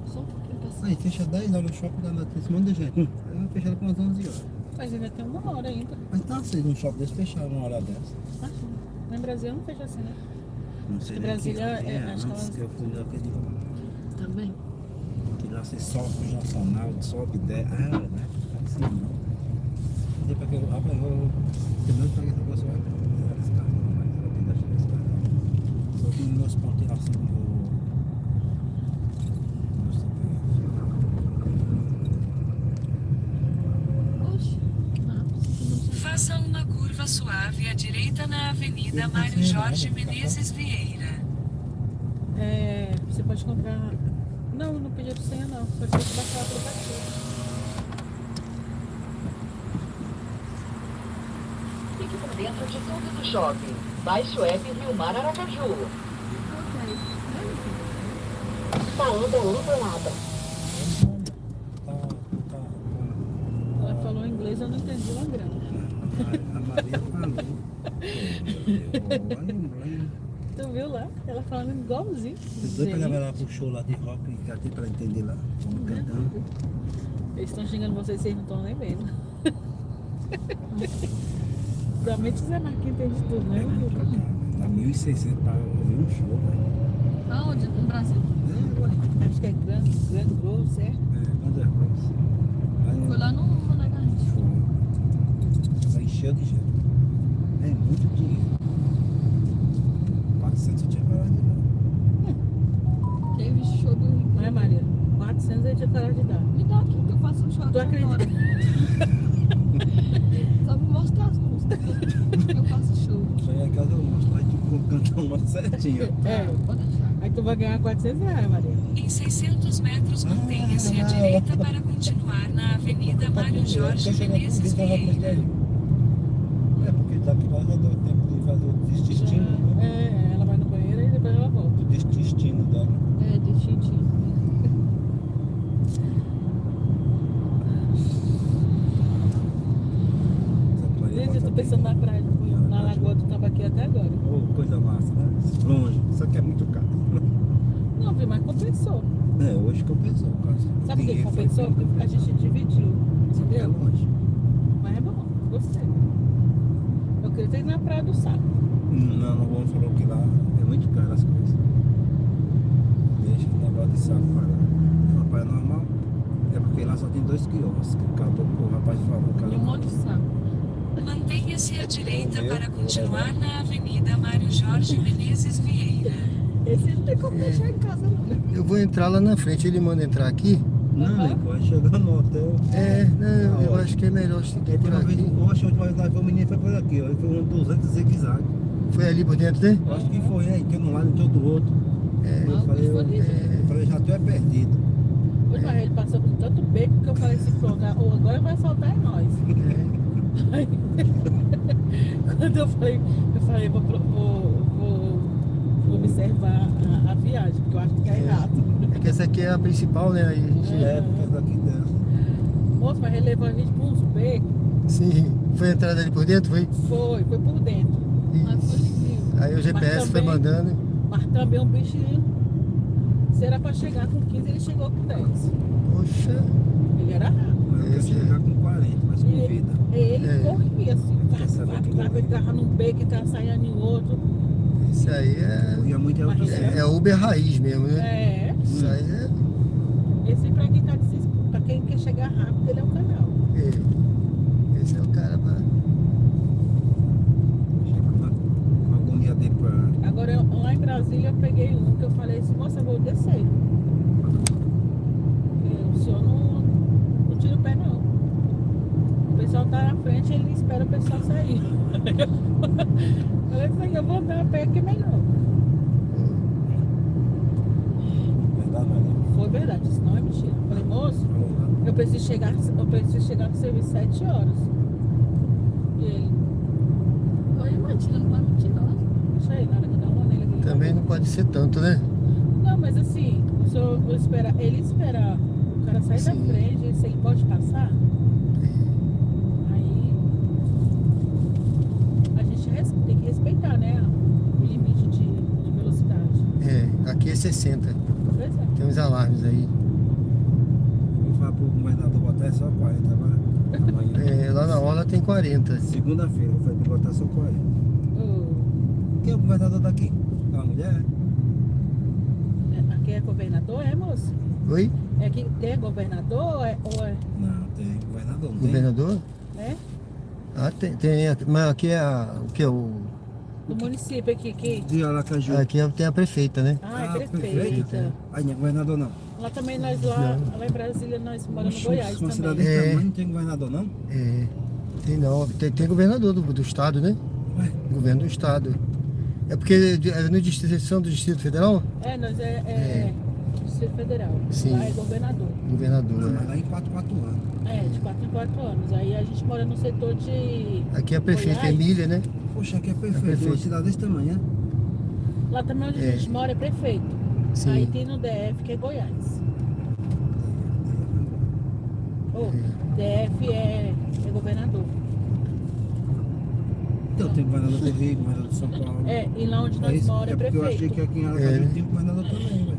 Só um pouquinho pra Aí fecha 10 horas o shopping, dá esse monte de gente. Aí vai fechar com umas 11 horas. Mas ainda tem 1 hora ainda. Mas tá assim, um shopping desse fechar uma hora dessa. Acho. Lá em Brasília não fecha assim, né? Não sei Que nem Brasília que é- é, acho que antes ela- que eu fui naquele... Também. Que lá você sobe o Nacional, sobe e desce. Ah, né? Assim não. E pra que eu abro, eu não paguei essa pessoa. Esse carro não, mas eu tenho que deixar esse carro. Só que meus pontos lá assim do Oxe. Faça uma curva suave à direita na Avenida Mário Jorge Menezes Vieira. É, você pode comprar. Não, não pediu senha não. Você tem que baixar o aplicativo. Fique por dentro de tudo do shopping. Baixe o app Rio Mar Aracaju. Saída liberada. Ela falou inglês, eu não entendi uma grana. A Maria falou. Tu viu lá? Ela falando igualzinho. Dois pra levar lá pro show lá de rock, que até pra entender lá. Vamos cantando. Eles estão xingando vocês, vocês não estão nem vendo. Somente Zé Marquinhos entende tudo, né? Dá 1.600 pra ouvir um show, velho. Aonde? No Brasil? Acho que é grande grosso, certo? Quando é coisa? Foi lá no Legalmente. Vai encher de gente. É muito dinheiro. 400 eu tinha parado de dar. Teve show do Rio. Não é, Maria? 400 eu tinha parado de dar. Me dá aqui que eu faço um show. Tu acredita? Só me mostra as músicas. Eu faço show. Chegar em casa eu mostro lá e tu canta uma certinha. É, pode deixar. Aí tu vai ganhar R$400, Maria. Em 600 metros, mantenha-se à direita para continuar na Avenida Mário Jorge Menezes Vieira. É, porque daqui lá já deu tempo de fazer o destino, né? É, ela vai no banheiro e depois ela volta. O destino dela. É, distintinho. Gente, eu tô pensando na praia, na Lagoa do Tambaqui até agora. Oh, coisa massa, né? Longe, só que é muito caro. Não, vi, mas compensou. É, hoje compensou. Sabe o que compensou? Porque a gente dividiu, É entendeu? longe. Mas é bom, gostei. Eu queria ter ido na Praia do Saco. Não, o homem falou que lá é muito caro as coisas. Deixa o negócio de saco para lá. Na praia normal, é porque lá só tem 2 quiosques. O rapaz falou que E um monte de saco. Mantenha-se à direita para continuar na Avenida Mário Jorge Menezes Vieira. Esse não tem como deixar em casa, não. Eu vou entrar lá na frente, ele manda entrar aqui. Não, Aham. amigo, aí chegando no hotel. Não, eu acho que é melhor seguir por Uma vez, aqui. eu acho que a última vez que nós fomos, o menino foi por aqui, ó. Ele foi um 200 zigue-zague. Foi ali por dentro, né? Eu acho que foi, né? Entrou num lado, entrou do outro. Eu falei, já tu é perdido. Pois, mas ele passou com tanto beco que eu falei assim, pronto, agora vai faltar em nós. Aí, quando eu falei, vou observar a viagem, porque eu acho que tá errado. É que essa aqui é a principal, né? Aí a gente. É, porque essa daqui dessa. Moço, mas ele levou a gente por uns becos. Sim. Foi a entrada ali por dentro, foi? Foi por dentro. Mas foi lindo. Aí o GPS Mas foi também- mandando. Mas também um bichinho. Se era pra chegar com 15, ele chegou com 10. Poxa. Ele era rápido. Mas eu quero chegar com 40, mas com vida. Ele É. corria assim, Essa daqui ele entrava num beco e tava saindo em outro. Isso aí Eu ia muito Mas outro ele é Uber raiz mesmo, né? É. Isso aí Esse pra quem tá pra quem quer chegar rápido, ele é o canal. Esse é o cara pra. Chega com a agonia dele pra. Agora lá em Brasília eu peguei um que eu falei assim, moça, eu vou descer. Porque o senhor não tira o pé não. O pessoal tá na frente, ele espera o pessoal sair. Falei assim, eu vou andar a pé que é melhor. Verdade, mas Foi verdade, isso não é mentira. Falei, moço, eu preciso chegar no serviço 7 horas. E ele, Oi, Matilda, não pode mentir, não. deixa aí, na hora que eu dar uma nele aqui. Também não pode ser tanto, né? Não, mas assim, se eu esperar, ele esperar o cara sair da Sim. frente, se ele pode passar, aí a gente tem que respeitar, né? O limite de velocidade. Aqui é 60. Pois é. Tem uns alarmes aí. eu vou falar pro governador botar só 40 agora. Amanhã. Lá na orla tem 40. Segunda-feira, eu falei pra botar só 40. Quem é o governador daqui? É uma mulher? Aqui é governador, é, moço? Oi? É aqui tem governador ou é? Não, tem governador, não tem? Governador? É? Ah, tem. Mas aqui é o que? Do município aqui, que. De Aracaju. Aqui tem a prefeita, né? Ah, é prefeita. Aí não é governador não. Lá também nós lá em Brasília nós moramos no Goiás Uma cidade também. desse tamanho não tem governador não? Tem não. Tem governador do estado, né? Ué? Governo do estado. É porque é no distribuição do Distrito Federal? É, nós é Distrito Federal. Sim. Lá é governador. Governador. Não, mas né? lá em 4 anos. É, de 4 em 4 anos. Aí a gente mora no setor de. Aqui é a prefeita Goiás. Emília, né? Poxa, aqui é prefeito. perfeito. Uma cidade desse tamanho, né? Lá também onde a gente mora é prefeito. Sim. Aí tem no DF que é Goiás. DF é governador. Então tem governador do Rio, governador de São Paulo. É, e lá onde nós isso, moramos é porque eu achei prefeito. que aqui em Aracaju né? tinha governador também, velho.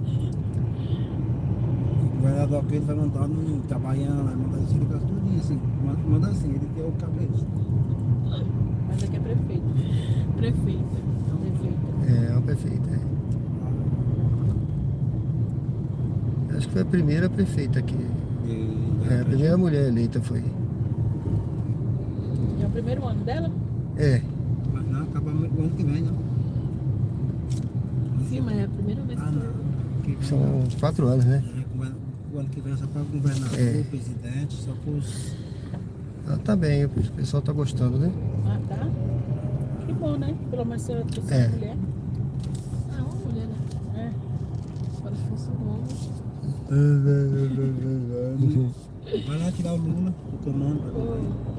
O governador aqui ele vai mandar no Itabaiana, vai mandar esse lugar tudinho assim. Manda assim, ele que é o cabeça. Mas aqui é prefeito. Prefeita. É a prefeita. Acho que foi a primeira prefeita aqui. A primeira mulher eleita foi. É o primeiro ano dela? Mas não, acaba o ano que vem, não. Sim, mas é a primeira vez que Ah, não. Que vem, São 4 anos, né? O ano que vem é só para governador, presidente, só para os... Ah, tá bem, o pessoal tá gostando, né? Ah, tá. Que bom, né? Pelo menos você é mulher. Ah, uma mulher, né? É. Agora se fosse um homem. Vai lá tirar o Lula do comando.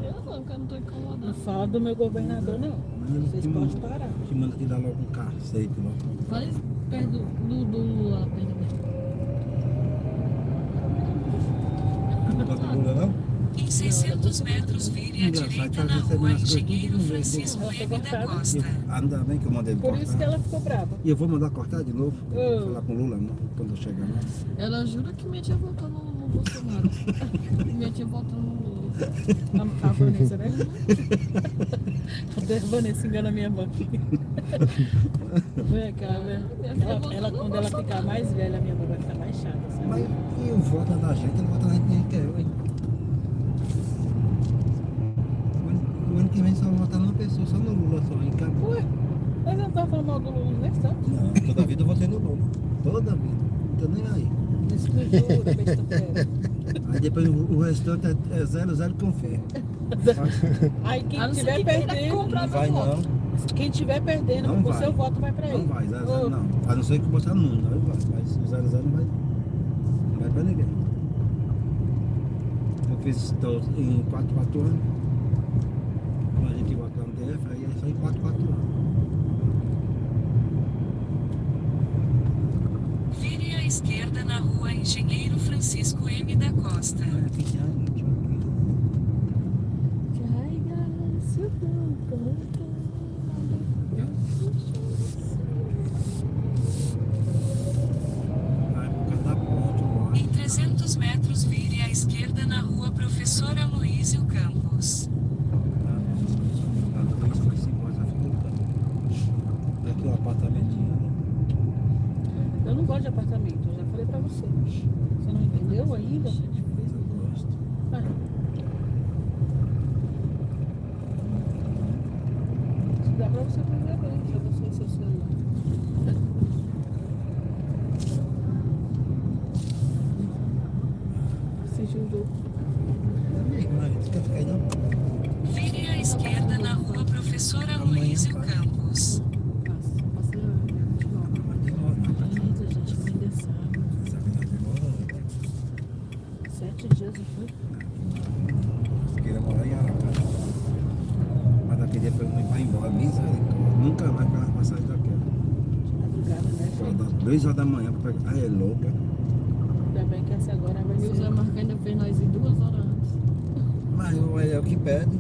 Eu não, porque eu não tô incomodando. Não fala do meu governador, não. Vocês podem parar. Que manda tirar logo um cacete logo. Faz perto do Lula, perto dele. Não gosta do Lula, não? Em 600 metros, vire à direita na rua Engenheiro Francisco M. da Costa. Ainda bem que eu mandei ele Por isso que cortar. ela ficou brava. E eu vou mandar cortar de novo. Falar com o Lula não, quando eu chegar lá. Ela jura que minha tia votou no Bolsonaro. Minha tia votou no Lula. A Vanessa, né? A Vanessa engana minha mãe. Vem cá, velho. Ela, quando ela ficar mais velha, a minha mãe vai ficar mais chata, sabe? Mas e o voto da gente? Não vota na gente nem quer, ué. O ano que vem só votar numa pessoa, só no Lula só. E acabou. Ué, mas eu não tava falando mal do Lula nesse tanto. Não, toda vida eu votei no Lula. Toda vida. Não tô nem aí. Desculpa, besta fera. depois o restante é 0 com fé. Aí quem A não ser tiver que queira perdendo, comprar Não meu vai voto. não. quem tiver perdendo, Não o vai. seu voto vai pra ele. Não vai, 0 Ô, não. A não ser que botar Nuno, aí vai. Mas o 0 não vai. Não vai pra ninguém. Eu fiz em 4 anos. Quando a gente votar no DF, aí é só em 4 anos. Vire à esquerda na rua Engenheiro Francisco M. da Costa. É 20 anos, tio. Vai por causa da ponte, eu acho. Em 300 metros, vire à esquerda na rua Professor Aloísio Campos. Foi 5 horas, fica aqui um apartamentinho, né? Eu não gosto de apartamento, eu já falei pra você. Você não entendeu ainda? Eu gosto. Ah. Se dá pra você fazer bem, pra você e seu celular. Assistir um jogo. Mas a gente quer ficar aí não. Vire à esquerda na rua Professor Aloísio Campos. Passa, passa de novo. Mas demora, né? Eita, gente, que ainda sabe. Sabe que demora, né? 7 dias, não foi? Se queira morar em Aracaju. Mas daquele dia foi muito vai embora, misericórdia. Nunca mais para passar daquela. De madrugada, né? Só das 2 horas da manhã para pegar. Ah, é louca. Ainda bem que essa agora vai E o Zé ser. Marco ainda fez nós ir 2 horas antes. Mas é o que pede.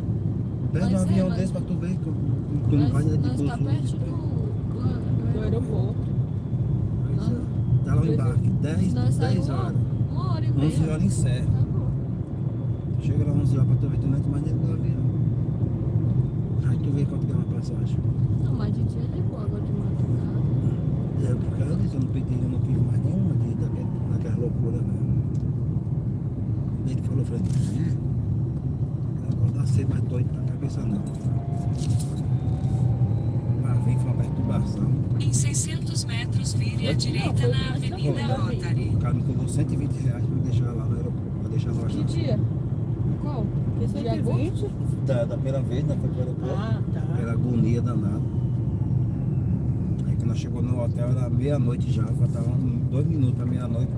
Pede Mas um é, avião mas- desse para tu ver que tu não vai de Nós bolso. tá perto Do do aeroporto. Tá lá o embarque, 10 Nós saímos horas. 1h30. 11 horas em Serra. Tá bom. Chega lá 11 horas para tu ver, tu não entra mais dentro do avião. Aí tu vê quanto que é uma passagem. Não, mas de dia é de boa, agora de madrugada. É por causa disso, eu não tive mais nenhuma daquela loucura mesmo. Ele falou, falei, agora dá cedo, mas doido na cabeça não. Mas vem foi uma perturbação. Em 600 metros, vire à direita na Avenida Rotary. O cara me cobrou R$120 para me deixar lá no aeroporto, para deixar nós Que lá. dia? Qual? Que De dia agosto? 20? Da primeira vez, né? Foi pro aeroporto. Ah, tá. Pela agonia danada. Aí quando nós chegou no hotel era meia-noite já, faltavam 2 minutos para meia-noite.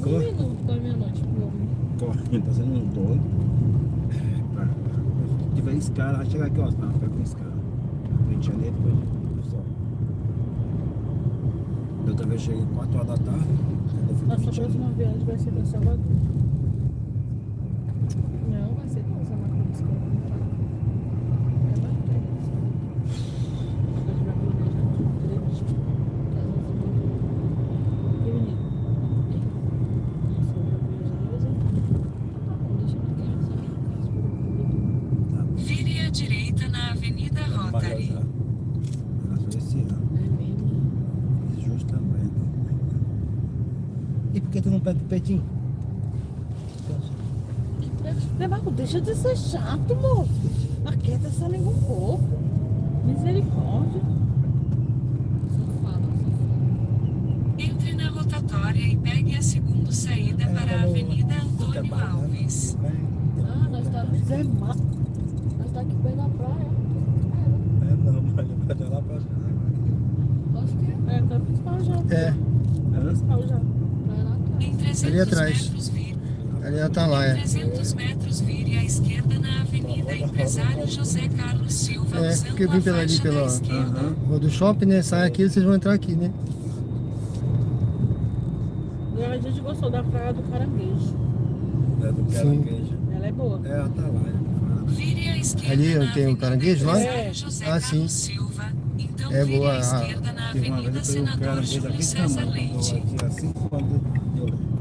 1 minuto da meia-noite, meu amor. Correndo, tá sendo um doido. Se tiver escala, vai chegar aqui, ó, tá, pega com escala. Rio de Janeiro, depois do sol. Da outra vez cheguei 4 horas da tarde. Eu fui pro Nossa Rio de Janeiro. próxima viagem vai ser pra Salvador. Não, vai ser pra Salvador. É mais perto. A gente vai planejar tudo direitinho. E menino? Sobre a beleza. Tá bom, deixa eu ver quem Vire à direita na Avenida Rotary. Era só esse ano, É mesmo. justamente. E por que tu não pede o peitinho? Marco, deixa de ser chato, moço. Aquieta essa língua um pouco. Misericórdia. safada. Entre na rotatória e pegue a segunda saída para a Avenida Antônio Alves. Ah, nós tá Zé Marco. Nós tá aqui perto da praia. É, não, mas eu quero lá pra cá. Acho que é. É, tá principal já. É, Tá principal já. Praia lá atrás. Em 300 Ali atrás. metros, vire. ali já tá lá, Em é. 300 metros, vire à esquerda na Avenida Empresário José Carlos Silva, É, usando porque eu a vim pela ali, faixa da pela- esquerda. Vou do shopping, né? Sai aqui, vocês vão entrar aqui, né? E a gente gostou da praia do Caranguejo. É do caranguejo. Ela é boa. É, ela tá lá. Vire à esquerda Ali na onde tem o Avenida caranguejo lá? Empresário José Ah, sim. Carlos Silva. Então É vire boa, à ah, esquerda na Tem uma Avenida vez eu peguei um Senador caranguejo Júlio aqui César tamanho, Leite. quando eu tinha 5 quando eu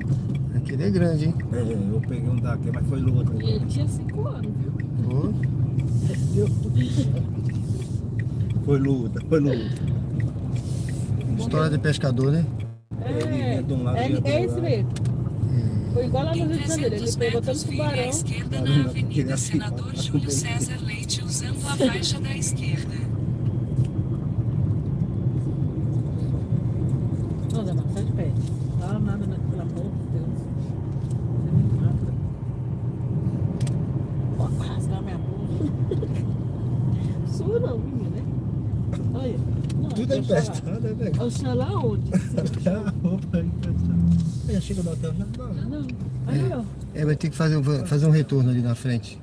Aquele é grande, hein? eu peguei um daqui, mas foi luta. E ele tinha 5 anos, viu? Ô, Foi luta. história de pescador, né? Ele ia de um lado, ia do É esse lado. mesmo. Foi igual lá no Em Rio de Janeiro. Ele 300 pegou metros, tanto vire à tubarão. esquerda Ah, na não, Avenida queria Senador ficar Júlio com César Leite, usando a faixa da esquerda. Não, Zé Marco, sai de perto. Fala nada, né? Pelo amor de Deus. Tudo é emprestado, né, velho? O senhor lá onde? Até a roupa é emprestada. Já chega no hotel, já dá. Não. Aí, ó. Vai ter que fazer um retorno ali na frente.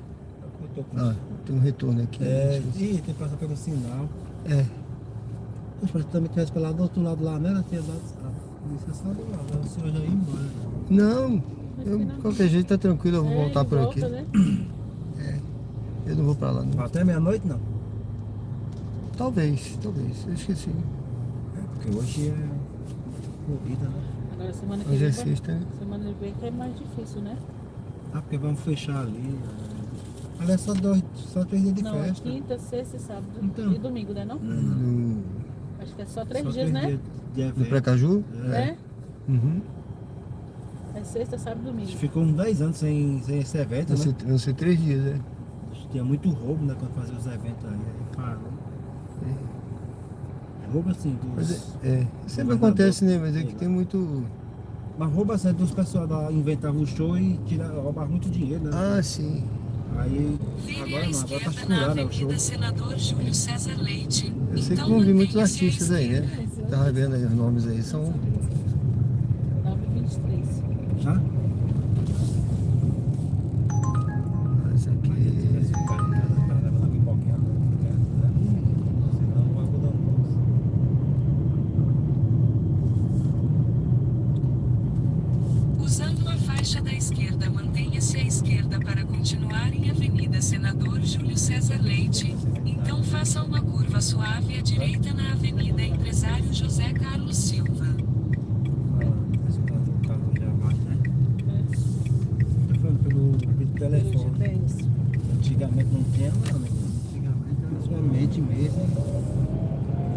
Eu tô com- Ó, tem um retorno aqui. É, tem que passar pelo sinal. É. Se também tivesse pelo lado do outro lado lá, né? Ela tinha dado. Isso é só do lado. O senhor já ia embora. Não, de qualquer jeito tá tranquilo, eu vou voltar por aqui. Volta, né? Eu não vou pra lá, não. Até meia-noite não. Talvez, eu esqueci. É, porque hoje é corrida, né? Agora semana que Hoje é vem. sexta, né? Semana que vem que é mais difícil, né? Ah, porque vamos fechar ali. Aliás, só 3 dias de Não, é festa. quinta, sexta e sábado. Então. E domingo, né? Não? No, Acho que é só 3 Só dias, né? de no evento. Precaju? É? Uhum. É sexta, sábado e A domingo. gente ficou uns 10 anos sem esse evento, né? Vão ser 3 dias, né? Tinha muito roubo, né? Quando fazia os eventos aí parou. Roubo assim Mas dos. sempre acontece, né? Mas é que tem muito. Mas roubo assim dos pessoal lá inventavam o show e roubavam muito dinheiro, né? Ah, sim. Aí Vire agora à não, agora tá esquerda na segurando, né, o show. Avenida Senador Júlio César Leite. Eu sei que Então vão vir muitos mantenha-se à artistas aí, né? esquerda. Tava vendo aí os nomes aí, são. 9h23. Já? Esse aqui. Esse cara em casa tá levando a pipoquinha, né? Senão não vai mudar o bolso. Usando a faixa da esquerda, mantenha-se à esquerda para continuar em Avenida Senador Júlio César Leite. Então faça uma curva suave à direita na Avenida Empresário José Carlos Silva. Esse carro já vai, né? Tô falando pelo telefone. GPS. Antigamente não tinha não, né? Antigamente era sua mente mesmo.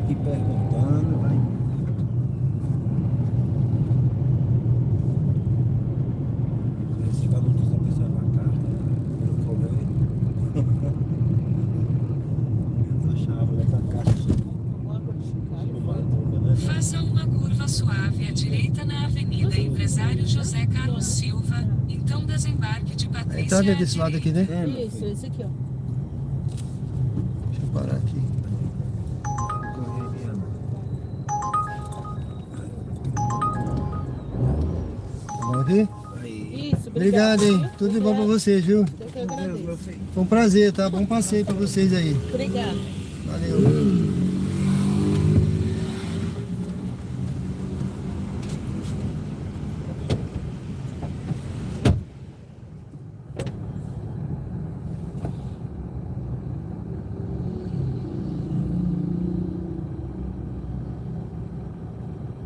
Te perguntando, vai. Esse garoto da pessoa na carta, pelo correio. Eu achava, né? Com a caixa né? Faça uma curva suave à direita na Avenida Empresário José Carlos Silva. Então desembarque de A Patrícia entrada é à desse lado aqui, direita. né? Isso, esse aqui, ó. Deixa eu parar aqui. Tá bom aqui? Aí. Isso, Obrigado, hein? Tudo de bom pra vocês, viu? Eu que agradeço. Foi um prazer, tá? Bom passeio pra vocês aí. Obrigada. Valeu.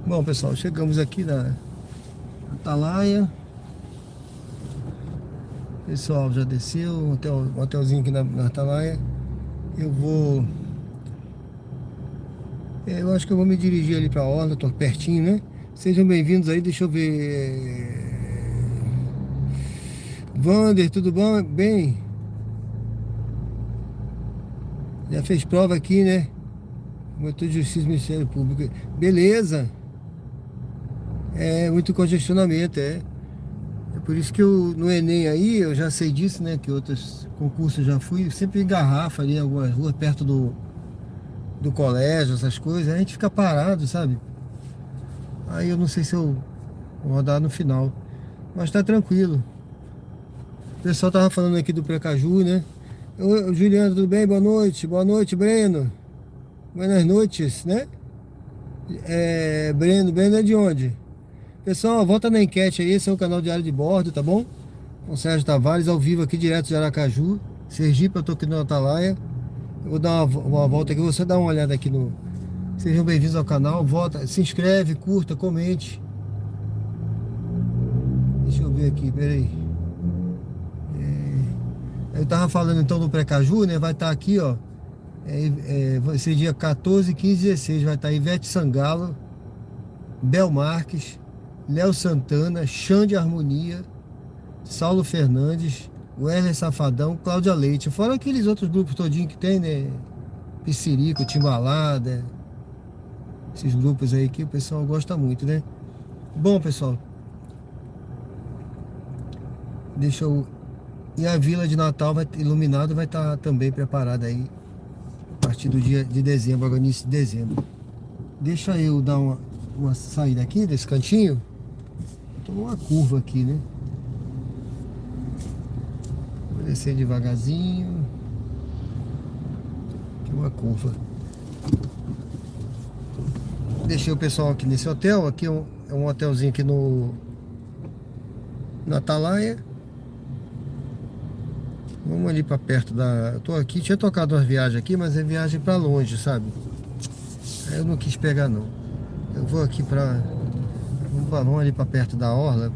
Bom, pessoal, chegamos aqui na Atalaia. O pessoal já desceu, um hotelzinho aqui na Atalaia. Eu acho que eu vou me dirigir ali pra Orla, tô pertinho, né? Sejam bem-vindos aí, deixa eu ver. Vander, tudo bom? Bem? Já fez prova aqui, né? Promotor de Justiça do Ministério Público. Beleza. É muito congestionamento, é. É por isso que no Enem aí, eu já sei disso, né? Que outros concursos eu já fui, sempre engarrafa ali em algumas ruas perto do colégio, essas coisas. A gente fica parado, sabe? Aí eu não sei se eu vou rodar no final. Mas tá tranquilo. O pessoal tava falando aqui do Precaju, né? Juliano, tudo bem? Boa noite. Boa noite, Breno. Buenas noites, né? Breno é de onde? Pessoal, volta na enquete aí, esse é o canal Diário de Bordo, tá bom? Com Sérgio Tavares, ao vivo aqui, direto de Aracaju, Sergipe, eu tô aqui no Atalaia. Eu vou dar uma volta aqui, você dá uma olhada aqui no... Sejam bem-vindos ao canal, vota, se inscreve, curta, comente. Deixa eu ver aqui, peraí. Eu tava falando então do Precaju, né? Vai estar aqui, ó. Vai ser dia 14, 15 e 16. Vai estar Ivete Sangalo, Bel Marques, Léo Santana, Xande Harmonia, Saulo Fernandes, Wesley Safadão, Cláudia Leite. Fora aqueles outros grupos todinhos que tem, né? Pissirico, Timbalada. Esses grupos aí que o pessoal gosta muito, né? Bom, pessoal. Deixa eu... E a Vila de Natal iluminado vai estar também preparada aí a partir do dia de dezembro, agora início de dezembro. Deixa eu dar uma saída aqui desse cantinho. Tomar uma curva aqui, né? Vou descer devagarzinho. Aqui uma curva. Deixei o pessoal aqui nesse hotel. Aqui é um hotelzinho aqui na Atalaia. Vamos ali pra perto da... Eu tô aqui, tinha tocado umas viagens aqui, mas é viagem pra longe, sabe? Aí eu não quis pegar não. Eu vou aqui vamos ali pra perto da orla.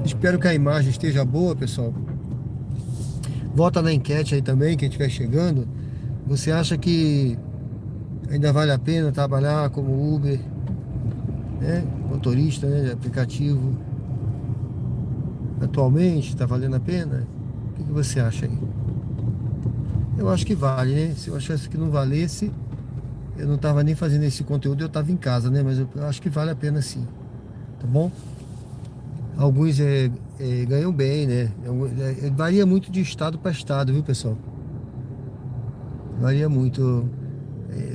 Espero que a imagem esteja boa, pessoal. Vota na enquete aí também, quem estiver chegando. Você acha que ainda vale a pena trabalhar como Uber, né? Motorista, né? De aplicativo. Atualmente, tá valendo a pena? O que você acha aí? Eu acho que vale, né? Se eu achasse que não valesse, eu não tava nem fazendo esse conteúdo, eu tava em casa, né? Mas eu acho que vale a pena sim. Tá bom? Alguns ganham bem, né? Varia muito de estado para estado, viu, pessoal? Varia muito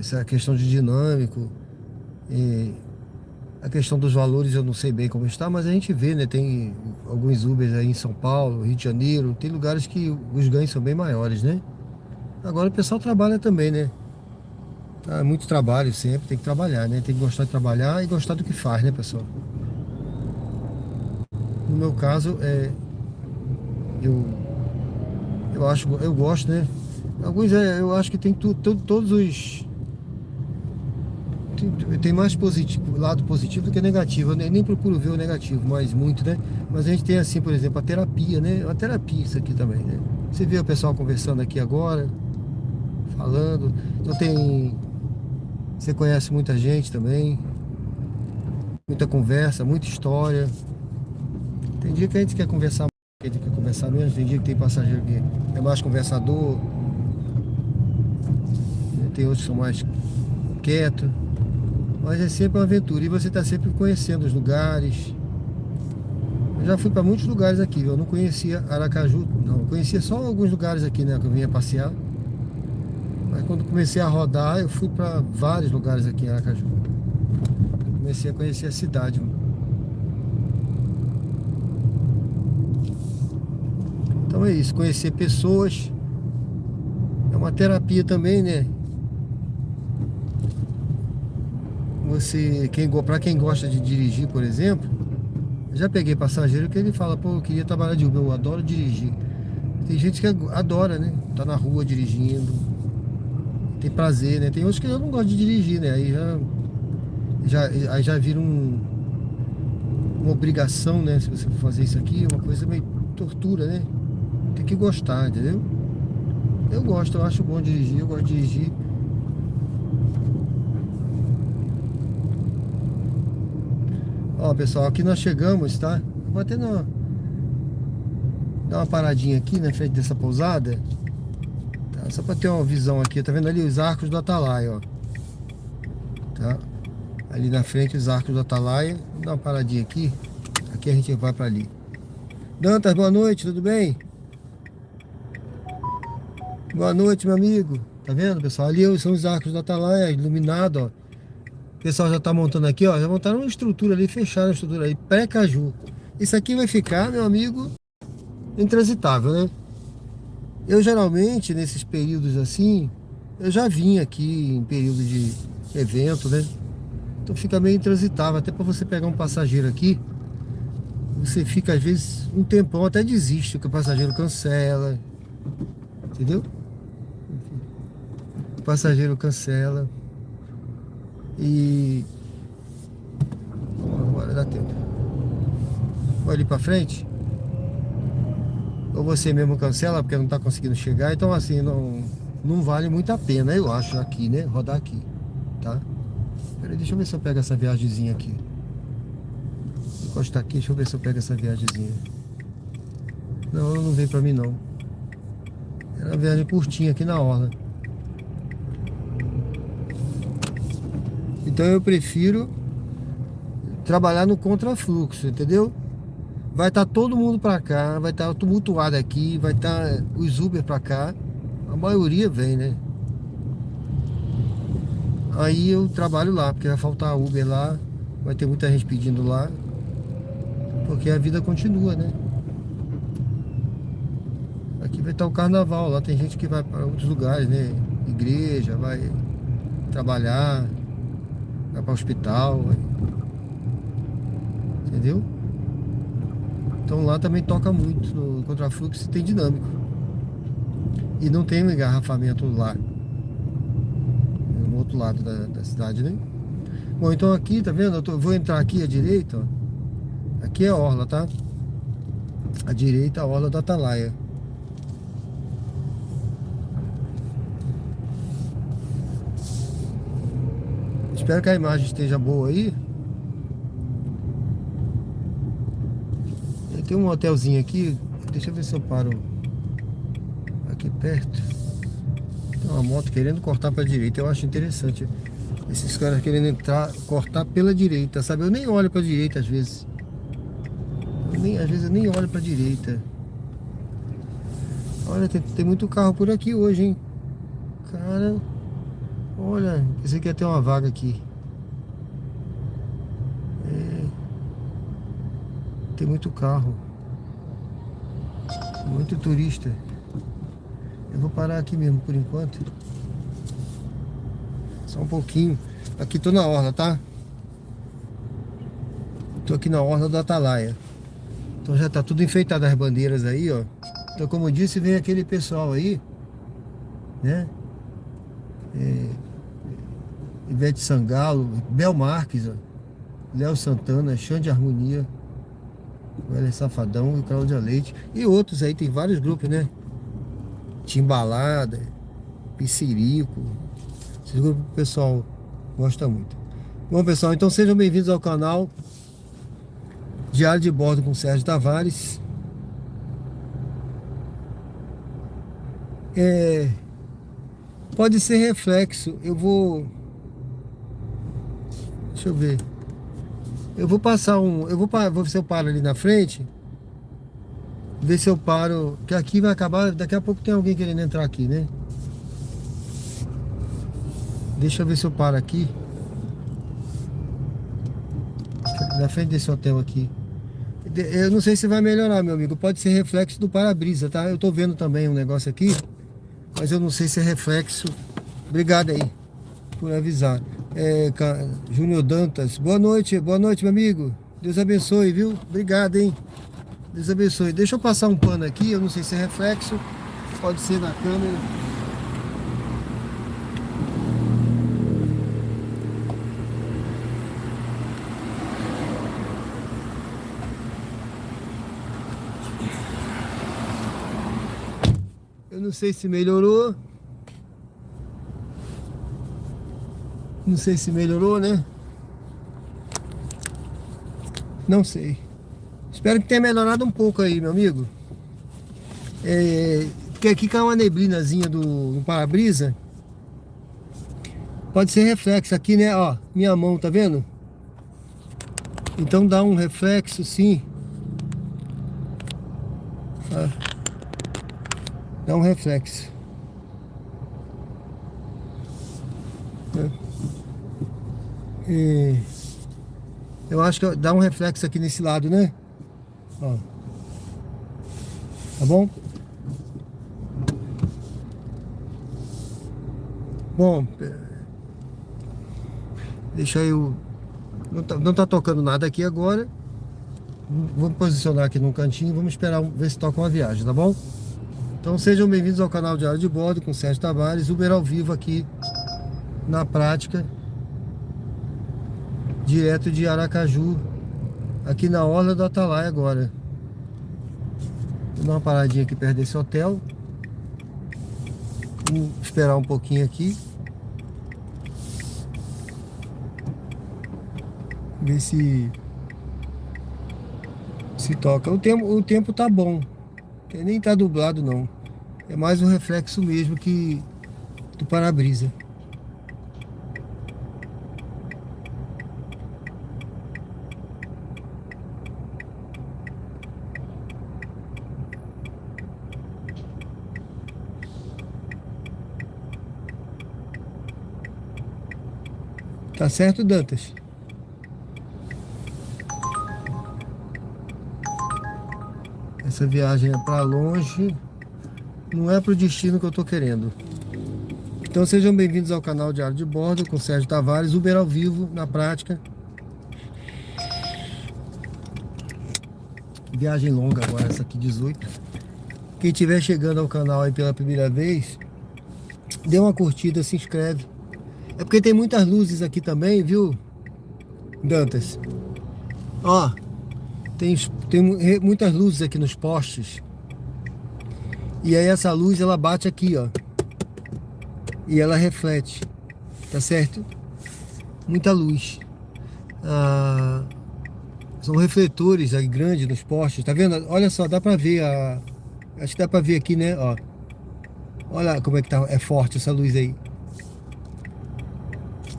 essa questão de dinâmico. A questão dos valores eu não sei bem como está, mas a gente vê, né? Tem alguns Ubers aí em São Paulo, Rio de Janeiro. Tem lugares que os ganhos são bem maiores, né? Agora o pessoal trabalha também, né? Tá, muito trabalho sempre, tem que trabalhar, né? Tem que gostar de trabalhar e gostar do que faz, né, pessoal? No meu caso, eu gosto, né? Alguns eu acho que tem todos os... Tem mais lado positivo do que negativo. Eu nem procuro ver o negativo, mas muito, né? Mas a gente tem assim, por exemplo, a terapia, né? Uma terapia isso aqui também, né? Você vê o pessoal conversando aqui agora, falando. Então você conhece muita gente também. Muita conversa, muita história. Tem dia que a gente quer conversar, que a gente quer conversar menos. Tem dia que tem passageiro que é mais conversador. Tem outros que são mais quietos. Mas é sempre uma aventura e você está sempre conhecendo os lugares. Eu já fui para muitos lugares aqui, eu não conhecia Aracaju, não. Eu conhecia só alguns lugares aqui, né, que eu vinha passear. Mas quando comecei a rodar, eu fui para vários lugares aqui em Aracaju. Comecei a conhecer a cidade. Então é isso, conhecer pessoas. É uma terapia também, né? Para quem gosta de dirigir, por exemplo, eu já peguei passageiro que ele fala, pô, eu queria trabalhar de Uber, eu adoro dirigir. Tem gente que adora, né? Tá na rua dirigindo, tem prazer, né? Tem outros que eu não gosto de dirigir, né? Aí já vira uma obrigação, né? Se você for fazer isso aqui, uma coisa meio tortura, né? Tem que gostar, entendeu? Eu acho bom dirigir, eu gosto de dirigir. Ó, pessoal, aqui nós chegamos, tá? Vou até dar uma paradinha aqui na frente dessa pousada, tá? Só pra ter uma visão aqui. Tá vendo ali os arcos do Atalaia, ó? Tá? Ali na frente os arcos do Atalaia. Vou dar uma paradinha aqui. Aqui a gente vai pra ali. Dantas, boa noite, tudo bem? Boa noite, meu amigo. Tá vendo, pessoal? Ali são os arcos do Atalaia, iluminado, ó. O pessoal já tá montando aqui, ó. Já montaram uma estrutura ali, fecharam a estrutura aí, pré-Caju. Isso aqui vai ficar, meu amigo, intransitável, né? Eu geralmente, nesses períodos assim, eu já vim aqui em período de evento, né? Então fica meio intransitável. Até para você pegar um passageiro aqui, você fica às vezes um tempão, até desiste, que o passageiro cancela. Entendeu? O passageiro cancela. E agora dá tempo. Vou ali pra frente. Ou você mesmo cancela porque não tá conseguindo chegar. Então assim, não vale muito a pena, eu acho, aqui, né? Rodar aqui, tá? Peraí, deixa eu ver se eu pego essa viagemzinha aqui. Vou encostar aqui, deixa eu ver se eu pego essa viagemzinha. Não, não vem pra mim não. Era uma viagem curtinha aqui na orla. Então eu prefiro trabalhar no contrafluxo, entendeu? Vai estar todo mundo pra cá, vai estar tumultuado aqui, vai estar os Uber pra cá. A maioria vem, né? aí eu trabalho lá, porque vai faltar Uber lá, vai ter muita gente pedindo lá, porque a vida continua, né? Aqui vai estar o carnaval, lá tem gente que vai para outros lugares, né? Igreja, vai trabalhar, vai para o hospital, entendeu? Então lá também toca muito, no contrafluxo tem dinâmico. E não tem um engarrafamento lá, no outro lado da cidade, né? Bom, então aqui, tá vendo? Vou entrar aqui à direita, ó. Aqui é a orla, tá? À direita, a orla do Atalaia. Espero que a imagem esteja boa aí. Tem um hotelzinho aqui. Deixa eu ver se eu paro aqui perto. Tem uma moto querendo cortar para a direita. Eu acho interessante esses caras querendo entrar, cortar pela direita, sabe? Eu nem olho para a direita às vezes. Às vezes eu nem olho para a direita. Olha, tem muito carro por aqui hoje, hein? Cara, olha, pensei que ia ter uma vaga aqui. Tem muito carro, muito turista. Eu vou parar aqui mesmo por enquanto. Só um pouquinho. Aqui tô na orla, tá? Tô aqui na orla do Atalaia. Então já tá tudo enfeitado as bandeiras aí, ó. Então, como eu disse, vem aquele pessoal aí, né? Ivete Sangalo, Bel Marques, ó. Léo Santana, Xande Harmonia, Weller Safadão e Cláudia Leite. E outros aí, tem vários grupos, né? Timbalada, Piscirico. Esse grupo o pessoal gosta muito. Bom, pessoal, então sejam bem-vindos ao canal Diário de Bordo com Sérgio Tavares. Pode ser reflexo. Deixa eu ver. Eu vou passar vou ver se eu paro ali na frente. Ver se eu paro. Que aqui vai acabar. Daqui a pouco tem alguém querendo entrar aqui, né? Deixa eu ver se eu paro aqui. Na frente desse hotel aqui. Eu não sei se vai melhorar, meu amigo. Pode ser reflexo do para-brisa, tá? Eu tô vendo também um negócio aqui, mas eu não sei se é reflexo. Obrigado aí por avisar. Júnior Dantas, boa noite, meu amigo. Deus abençoe, viu? Obrigado, hein? Deus abençoe. Deixa eu passar um pano aqui, eu não sei se é reflexo, pode ser na câmera. Eu não sei se melhorou. Não sei se melhorou, né? Não sei. Espero que tenha melhorado um pouco aí, meu amigo. Porque aqui cai uma neblinazinha do para-brisa. Pode ser reflexo aqui, né? Ó, minha mão, tá vendo? Então dá um reflexo, sim. Dá um reflexo. Eu acho que dá um reflexo aqui nesse lado, né? Ó. Tá bom? Bom, deixa eu... Não tá tocando nada aqui agora. Vou me posicionar aqui num cantinho. Vamos esperar ver se toca uma viagem, tá bom? Então sejam bem-vindos ao canal Diário de Bordo com Sérgio Tavares, Uber ao vivo aqui na prática, direto de Aracaju, aqui na orla do Atalaia agora. Vou dar uma paradinha aqui perto desse hotel. Vamos esperar um pouquinho aqui. Ver se toca. O tempo tá bom. Nem tá dublado não. É mais um reflexo mesmo que do para-brisa. Tá certo, Dantas? Essa viagem é para longe, não é para o destino que eu tô querendo. Então sejam bem-vindos ao canal Diário de Bordo com Sérgio Tavares, Uber ao vivo, na prática. Viagem longa agora, essa aqui 18. Quem estiver chegando ao canal aí pela primeira vez, dê uma curtida, se inscreve. É porque tem muitas luzes aqui também, viu, Dantas? Ó, tem muitas luzes aqui nos postes. E aí essa luz, ela bate aqui, ó. E ela reflete, tá certo? Muita luz. São refletores aí grandes nos postes, tá vendo? Olha só, dá pra ver acho que dá pra ver aqui, né? Ó. Olha como é que tá, é forte essa luz aí.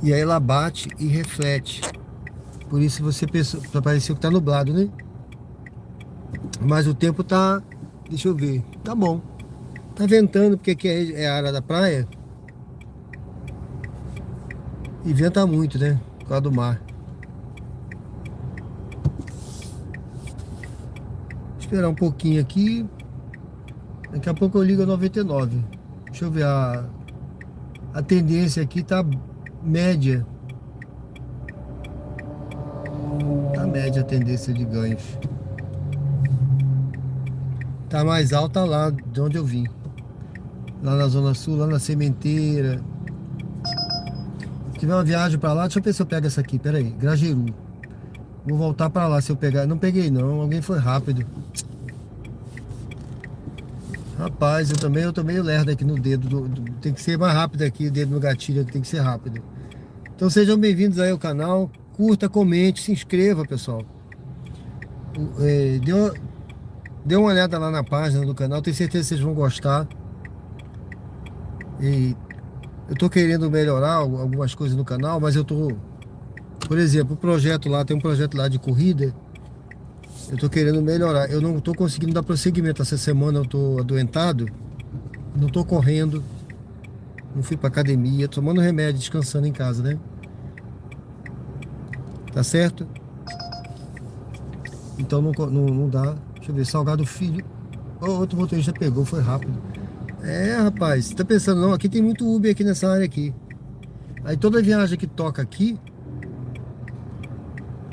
E aí ela bate e reflete. Por isso você pensou, pareceu que tá nublado, né? Mas o tempo tá, deixa eu ver, tá bom. Tá ventando porque aqui é a área da praia. E venta muito, né? Por causa do mar. Esperar um pouquinho aqui. Daqui a pouco eu ligo a 99. Deixa eu ver, a tendência aqui tá média. Tá média a tendência de ganhos. Tá mais alta lá de onde eu vim. Lá na Zona Sul, lá na Sementeira. Se tiver uma viagem pra lá, deixa eu ver se eu pego essa aqui, pera aí, Grajeru. Vou voltar pra lá se eu pegar. Não peguei não, alguém foi rápido. Rapaz, eu tô meio lerdo aqui no dedo. Tem que ser mais rápido aqui, o dedo no gatilho tem que ser rápido. Então sejam bem-vindos aí ao canal. Curta, comente, se inscreva, pessoal. Dê uma olhada lá na página do canal, tenho certeza que vocês vão gostar. E eu tô querendo melhorar algumas coisas no canal, mas eu tô... Por exemplo, o projeto lá, tem um projeto lá de corrida. Eu tô querendo melhorar. Eu não tô conseguindo dar prosseguimento. Essa semana eu tô adoentado. Não tô correndo. Não fui pra academia. Tô tomando remédio, descansando em casa, né? Tá certo? Então não dá. Deixa eu ver, Salgado Filho. Outro motorista pegou, foi rápido. É, rapaz, você tá pensando, não, aqui tem muito Uber aqui nessa área aqui. Aí toda viagem que toca aqui,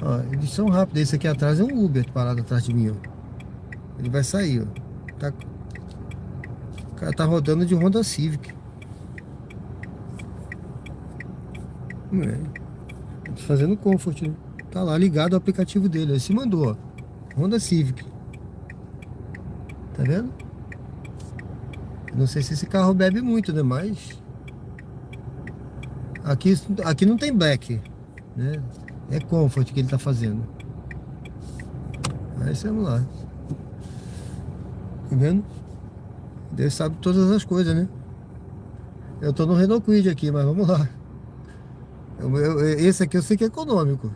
ó, eles são rápidos. Esse aqui atrás é um Uber parado atrás de mim, ó. Ele vai sair, ó. O cara tá rodando de Honda Civic. Tá fazendo Comfort, né? Tá lá ligado ao aplicativo dele. Ele se mandou, ó. Honda Civic. Tá vendo? Não sei se esse carro bebe muito, né? Mas aqui não tem black, né? É Comfort que ele tá fazendo. Aí vamos lá. Tá vendo? Deus sabe todas as coisas, né? Eu tô no Renault Kwid aqui, mas vamos lá. Esse aqui eu sei que é econômico.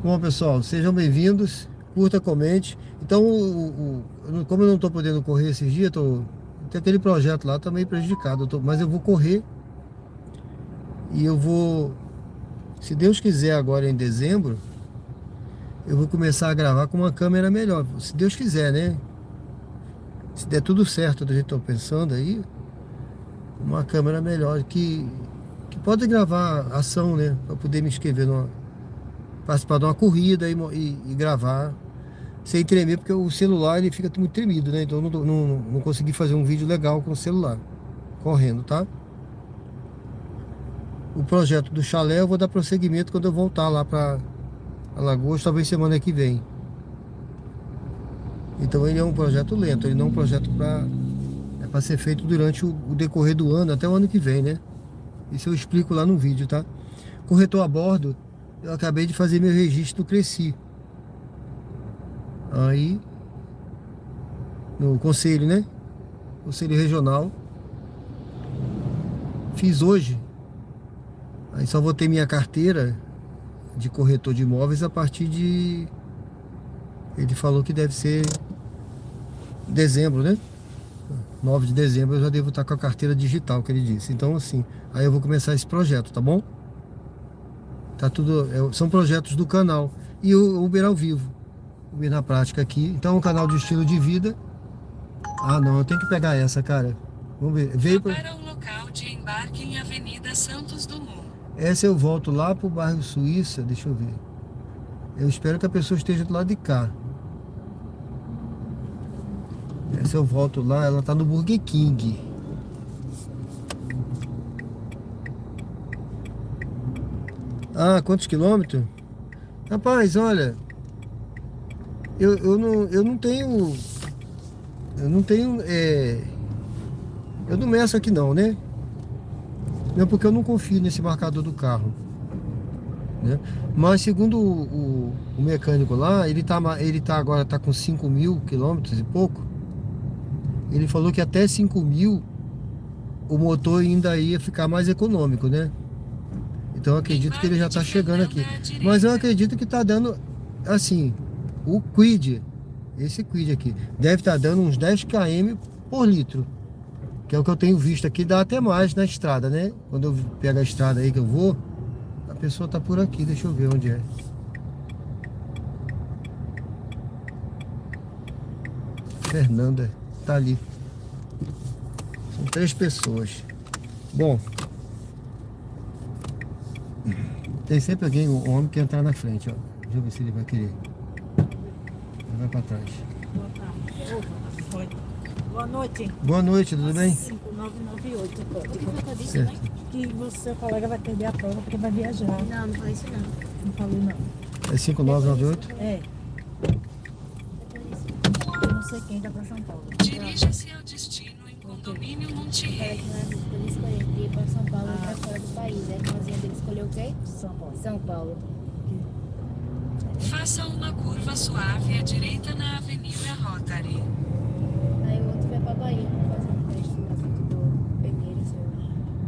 Bom, pessoal, sejam bem-vindos. Curta, comente. Então, como eu não estou podendo correr esses dias, tem aquele projeto lá, tá meio prejudicado. Mas eu vou correr. E eu vou, se Deus quiser, agora em dezembro, eu vou começar a gravar com uma câmera melhor. Se Deus quiser, né? Se der tudo certo do jeito que eu tô pensando aí, uma câmera melhor que pode gravar ação, né? Para poder me inscrever participar de uma corrida e gravar sem tremer, porque o celular ele fica muito tremido, né? Então eu não consegui fazer um vídeo legal com o celular correndo, tá? O projeto do chalé eu vou dar prosseguimento quando eu voltar lá para Alagoas, talvez semana que vem. Então ele é um projeto lento, ele não é um projeto para ser feito durante o decorrer do ano, até o ano que vem, né? Isso eu explico lá no vídeo, tá? Corretor a bordo, eu acabei de fazer meu registro do Cresci. Aí, no conselho, né? Conselho regional. Fiz hoje. Aí só vou ter minha carteira de corretor de imóveis a partir de... Ele falou que deve ser dezembro, né? 9 de dezembro eu já devo estar com a carteira digital que ele disse. Então assim, aí eu vou começar esse projeto, tá bom? Tá tudo, são projetos do canal. E o Uber ao vivo, Uber na prática aqui. Então é um canal de estilo de vida. Ah não, eu tenho que pegar essa, cara. Vamos ver. Veio Vá pra... para o local de embarque em Avenida Santos Dumont. Essa eu volto lá pro bairro Suíça, deixa eu ver. Eu espero que a pessoa esteja do lado de cá. Essa eu volto lá, ela tá no Burger King. Ah, quantos quilômetros? Rapaz, olha, eu não tenho, eu não meço aqui não, né? Não, porque eu não confio nesse marcador do carro, né? Mas segundo o mecânico lá, ele tá agora tá com 5.000 quilômetros e pouco. Ele falou que até 5.000 o motor ainda ia ficar mais econômico, né? Então eu acredito que ele já tá chegando aqui. Mas eu acredito que tá dando, assim, o Kwid, esse Kwid aqui, deve estar dando uns 10 km por litro. Que é o que eu tenho visto aqui, dá até mais na estrada, né? Quando eu pego a estrada aí que eu vou, a pessoa tá por aqui, deixa eu ver onde é. Fernanda, tá ali. São 3 pessoas. Bom, tem sempre alguém, um homem que entrar na frente, ó. Deixa eu ver se ele vai querer. Ele vai pra trás. Boa tarde. Oi. Boa noite. Boa noite, tudo bem? 5998, código. O que foi que eu disse, Certo. né? Que você, seu colega vai perder a prova porque vai viajar. Não, não falei isso não. Não falou não. É 5998? É. Eu não sei quem dá pra São Paulo. Dirija-se ao destino em condomínio Monte Cara, Rei. que não é muito pra ele escolher entre ir pra São Paulo ou pra fora do país. A irmãzinha dele escolheu o quê? São Paulo. São Paulo. Faça uma curva suave à direita na Avenida Rotary. Aí o outro vai pra Bahia pra fazer um teste lá do Pegueira, sei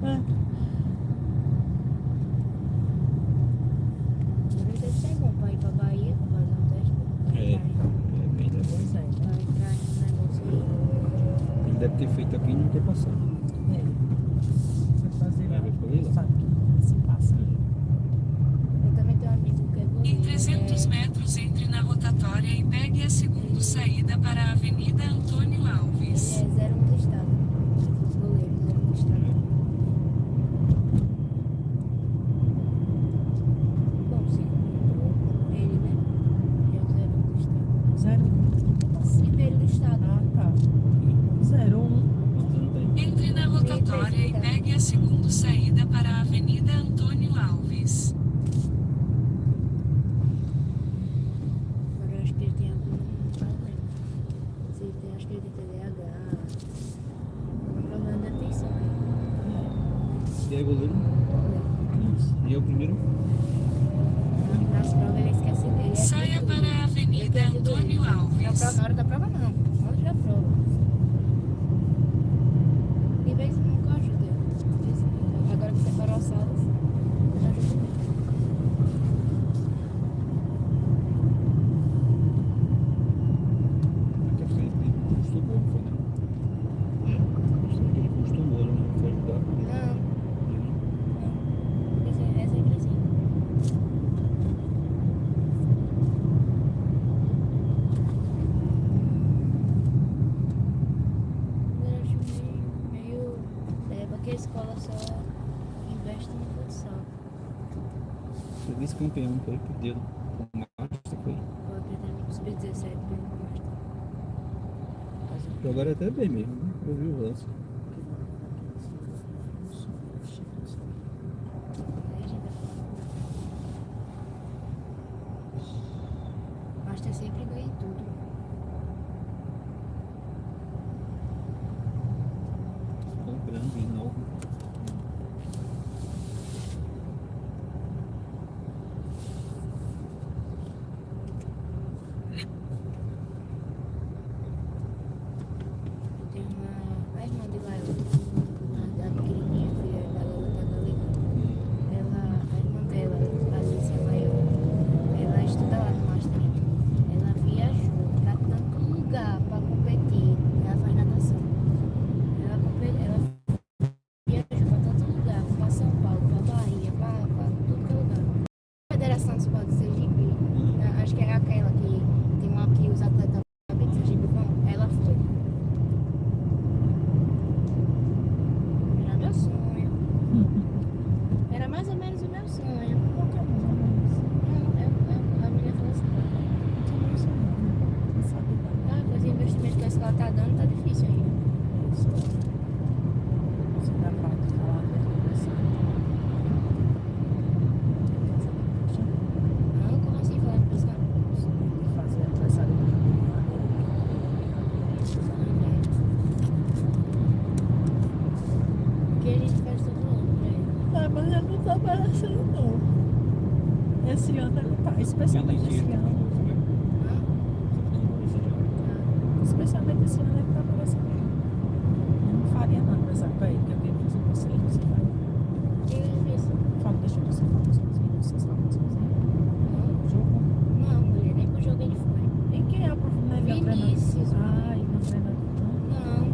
lá. É. Mas deve ser bom pra ir pra Bahia pra fazer um teste. Bem legal. Pois é. Pra entrar em um negócio aí. Ele deve ter feito aqui e não ter passado. É. Vai fazer lá. Vai fazer lá. Sabe que se passa. Eu também tenho um amigo que é Em goleiro. 300 metros, entre na rotatória e pegue a segunda saída para a Avenida Antônio Ele Alves. é 01 do estado. Goleiro, 01 do estado. Bom, segundo ele, né? Ele é o 01 do estado. 01. Primeiro do estado. Ah, tá. 01. Entre na rotatória e pegue a segunda saída para a Avenida Antônio Alves. Agora eu acho que ele tem algum problema. Se ele tem, acho que ele tem TDAH. Um problema de atenção aí. E é goleiro? E é o primeiro? Nas provas ele esquece dele. Saia para a Avenida Antônio Alves. Na hora da prova não. Na hora da prova. E vez nunca ajuda. Agora que separou as salas, ajuda muito. A questão é que ele costumou, não foi, né? A questão é que ele costumou, né? Não foi ajudar. Não. É sempre assim. Eu acho meio leva que a escola só investe no futsal. Foi vice-campeão, foi, perdeu. O Master foi. Ou pretende sub-17 pelo Master. Jogaram até bem mesmo, né? Eu vi o lance. Aí a gente vai falar. Master sempre ganha tudo. Ficou grande, enorme. Eu tenho uma. A irmã dele tá aparecendo não. Esse ano ele tá, especialmente esse ano. Especialmente esse ano ele tá aparecendo. Eu não faria não, mas aí que eu quero fazer com você vai. Fala, deixa eu ver se eu falo sozinho, vocês falam sozinho. Jogo? Não, mulher, nem pro jogo ele foi. E quem é a professora? Vinícius. Ah, e não treina não?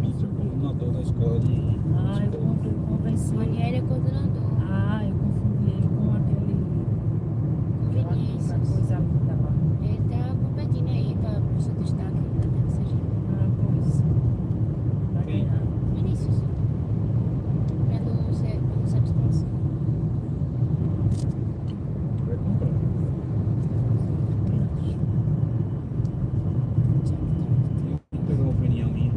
Isso é o coordenador da escola de. Ah, eu convenci. O Ranieri é coordenador. Ah, eu confundi ele com aquele. Vinícius. Coisa linda lá. Ele tá competindo aí pra professor do estado da TCG. Ah, pois. Vai Quem? ganhar. Vinícius. Pelo CEP Expansão. Vai comprar. Vou pegar uma opinião minha.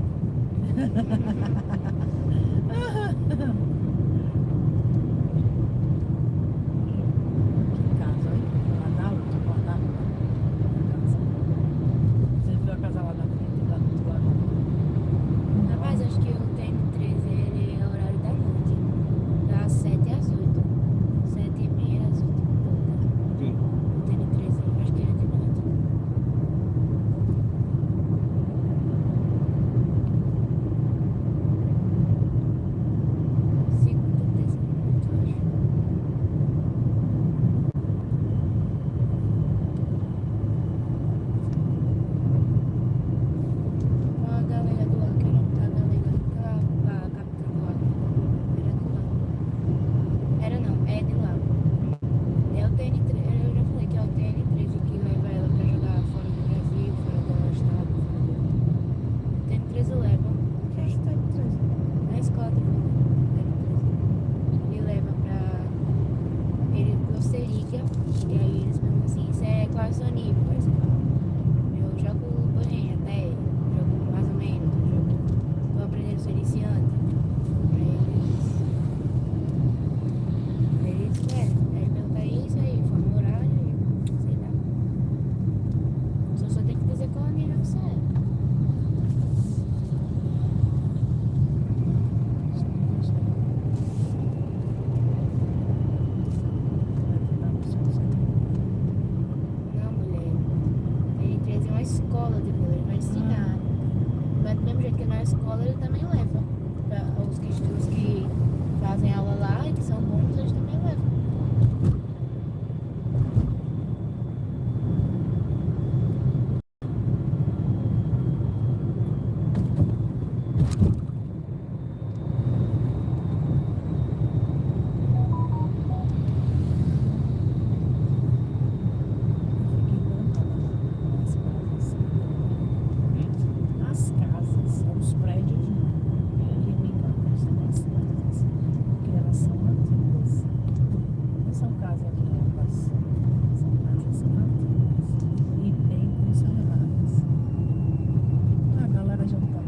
Que casa aí? Lá na outra, lá na casa. Você viu a casa lá na frente, lá do outro lado? Rapaz, acho que o TN13 ele é horário da noite. Das 7 às 8. 7h30 às 8. Quem? O TN13, acho que ele é de noite. Segunda, terça, noite, eu acho. Uma galera do ar, que era a galera, aquela capitã do ar, era de lá. Era não, é de lá. É o TN13, eu já falei que é o TN13 que leva ela pra jogar fora do Brasil, fora do estado, fora do... O TN13 leva Que é esse TN13? na escola de vôlei, TN13. Ele leva pra... Você liga, e aí eles perguntam assim, você é qual é o seu nível? Aí você fala, eu jogo bem até, jogo mais ou menos, tô aprendendo, sou iniciante. Aí pergunta isso aí, forma o horário, sei lá. Só tem que dizer qual nível você é. Não, mulher. Ele traz uma escola de vôlei, ele vai ensinar. Mas do mesmo jeito que na escola ele também leva. Os que fazem aula lá e que são bons, eles também levam. As casas, os prédios, que me encantam nas cidades, porque elas são antigas. Não são casas novas, são casas antigas e bem conservadas. A galera já não tá aí.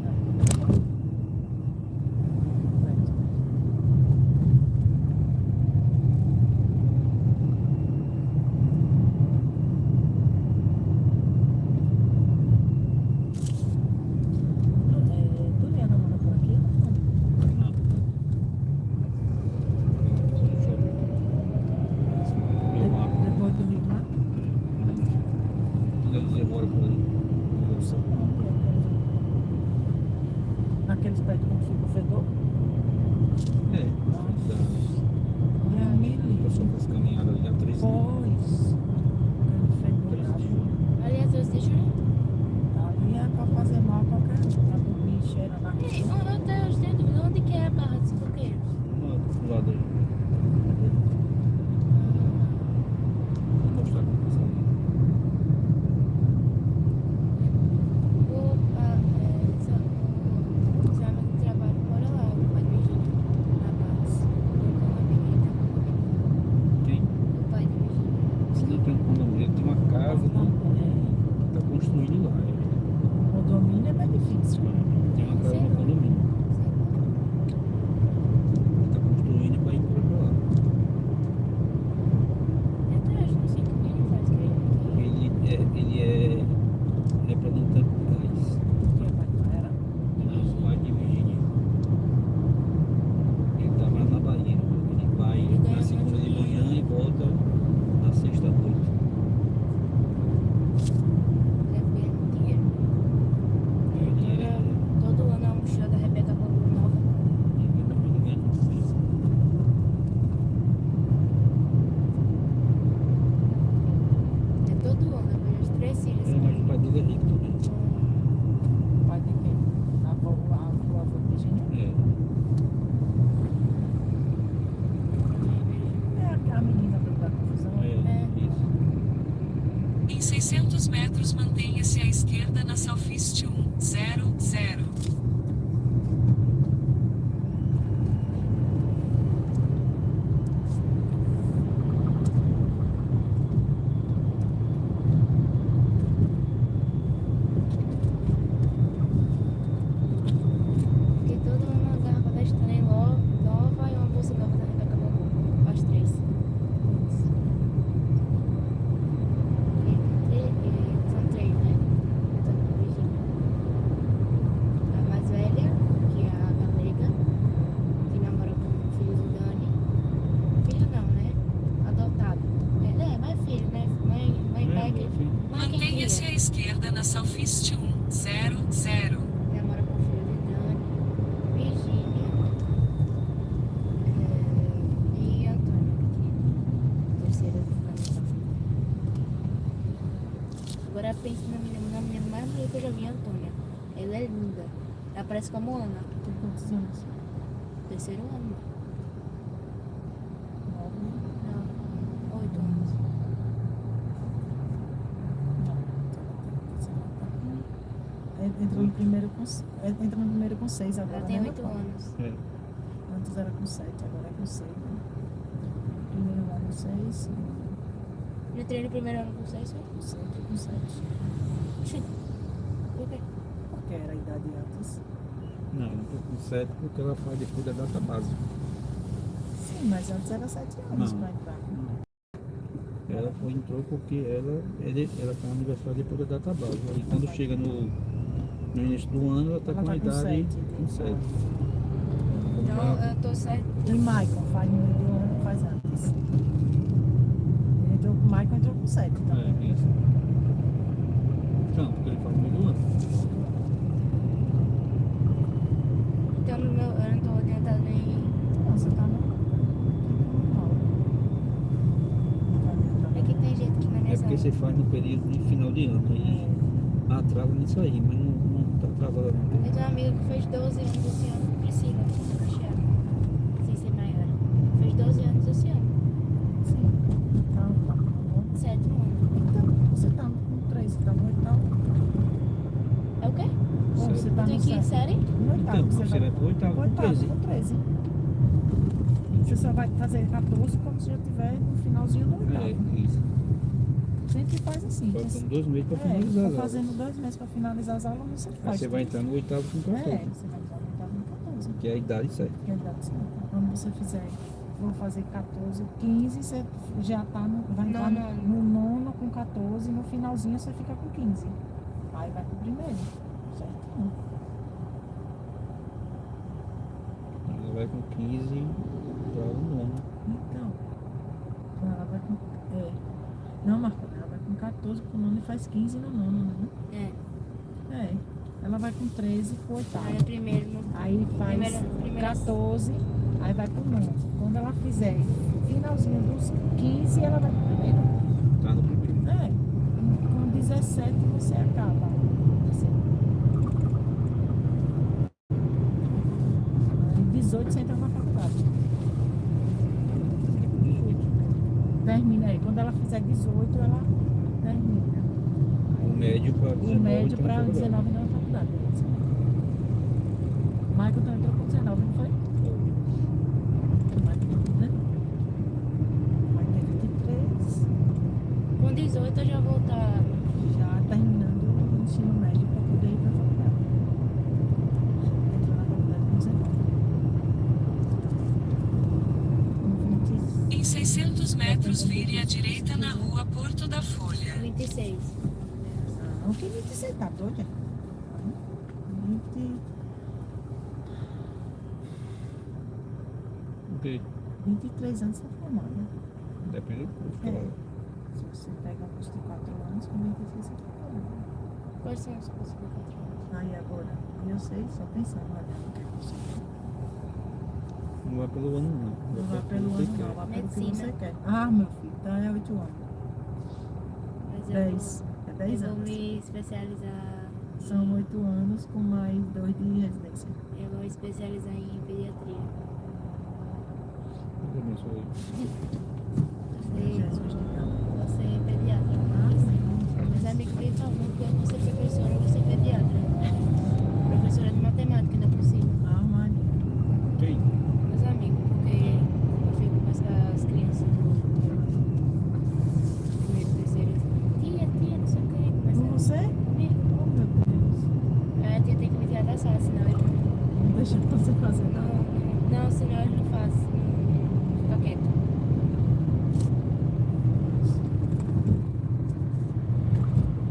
Juliana mora por aqui? Não. Meu mapa. Depois do Rio Mar? Você mora por ali? Eu sei não. Naqueles prédios onde fica o fedor? É. É a Mili. Eu sou com as caminhadas ali há 3 anos. Pois. Aquele fedor acho. Aliás, você deixa eu... Ali é pra fazer mal a qualquer um. Pra dormir cheira na Ei, rua. onde eu tenho dúvida, onde que é a Barra dos Coqueiros? Do lado aí. Vou mostrar pra você. Seu amigo de trabalho mora lá, o pai de Virgínia, na base. Quem? O pai de Virgínia. Você não tem um condomínio, ele tem uma casa, né? Tá construindo lá. O condomínio é mais difícil. Tem uma casa no condomínio. Sei lá. aparece como Ana. Tem quantos anos? Terceiro ano. 9? Não, 8 anos. Entrou no primeiro com, entra no primeiro com 6 agora. Ela tem né, 8 meu pai? anos. É. Antes era com 7, agora é com 6. Né? Primeiro ano 6, Eu entrei no primeiro ano com 6, foi? com 7 e com 7. Por quê? Porque era a idade antes. Não, eu tô com 7 porque ela faz depois da data base. Sim, mas antes era 7 anos Não. para entrar. Ela entrou porque ela tem um aniversário depois da data base. E quando chega no início do ano, ela tá Ela com tá a com idade 7. com 7. Então eu tô certo. E Michael faz no meio do ano, faz antes. Ele entrou com o Michael, entrou com 7 também. É, isso. Então, porque ele faz no meio do ano. Então no meu, eu não tô adiantado nem. Não, você tá no. É que tem gente que na É minha porque você faz no período de final de ano. E atrasa nisso aí, mas não tá atrasada não. Eu tenho uma amiga que fez 12 anos esse ano, Priscila, da Caxiara. Sem ser Maiara. Fez 12 anos esse ano. Sim. Então, tá bom. Sétimo ano. Então, você tá com 3, você tá no 8. É o quê? Ou você tá Eu tenho no que ir 7. série? No 8, Então, você vai pro oitavo com 13. com 13. Você só vai fazer 14 quando você já estiver no finalzinho do 8. É, isso. Sempre faz assim. Faltam 2 meses pra finalizar tá as aulas. fazendo 2 meses para finalizar as aulas, você Aí faz. você vai entrar no oitavo com 14, É, você vai entrar no oitavo com 14. que é a idade certa. Que é a idade certa. Quando você fizer, vou fazer 14, 15, você já tá no, vai entrar Nono. no nono com 14, no finalzinho você fica com 15. Aí vai pro primeiro. Certinho. Ela vai com 15 para o nono. Então, ela vai com. É. Não, Marco, ela vai com 14 pro nono e faz 15 no nono, né? É. É. Ela vai com 13 pro oitavo. Aí é primeiro. Aí faz Primeira- 14, aí vai pro nono. Quando ela fizer finalzinho dos 15, ela vai pro primeiro. Tá no primeiro. É. Com 17 você acaba. Aí 18 você entra na faculdade. 18. Termina aí. Quando ela fizer 18, ela termina. O médio para 19. O médio tá na para faculdade. 19 na faculdade. Michael também entrou com 19, não foi? Michael, né? Michael tem 23, Com 18 eu já vou estar. já terminando o ensino médio para poder ir para a faculdade. Entrou na faculdade com 19. Com 20. Em 600 metros vire à direita na rua Porto da Folha. 26. Não, que 26, tá doida? 20, Ok. 23 anos você formado, né? Depende do curso. É. Claro. Se você pega um curso de 4 anos, com 23 você tá formado. Quais são os cursos de 4 anos? Aí agora, eu sei, só pensando, olha, não quero curso. Não vai pelo ano, não. Não vai pelo que ano, você não, quer. vai pelo que Medicina. você quer. Ah, meu filho, então é 8 anos. Mas eu 10. É 10 vou anos. me especializar. São 8 anos com mais 2 de residência. Eu vou me especializar em pediatria. Eu também sou Jesus de Deus. Vou ser pediatra. Mas amigos me falam que eu vou ser professora, eu vou ser pediatra. Professora de matemática ainda por cima. Ah, Maria. Quem? Meus amigos, porque eu fico mais com as crianças do primeiro, terceiro. Tia, não sei o que. Com você? Comigo. Oh, meu Deus. Aí a tia tem que me tirar da sala, senão ele Não deixa você fazer nada. não, senão ele não faz. Fica quieto.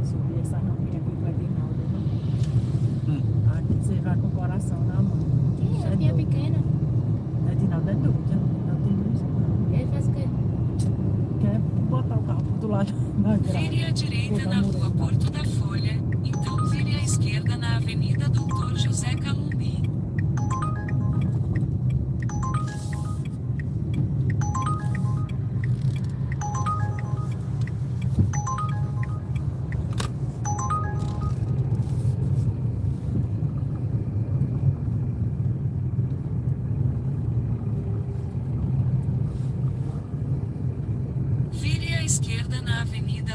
Subir essa rampinha aqui pra Guinaldo. Hum. Aqui você vai com o coração na mão. Sim, É a tia é doido. pequena. Edinaldo é doido, não tem luz não. Ele faz o quê? Quer botar o carro pro outro lado da grade. Vire à direita na rua Porto da Folha, então vire à esquerda na Avenida Doutor José Calumbi.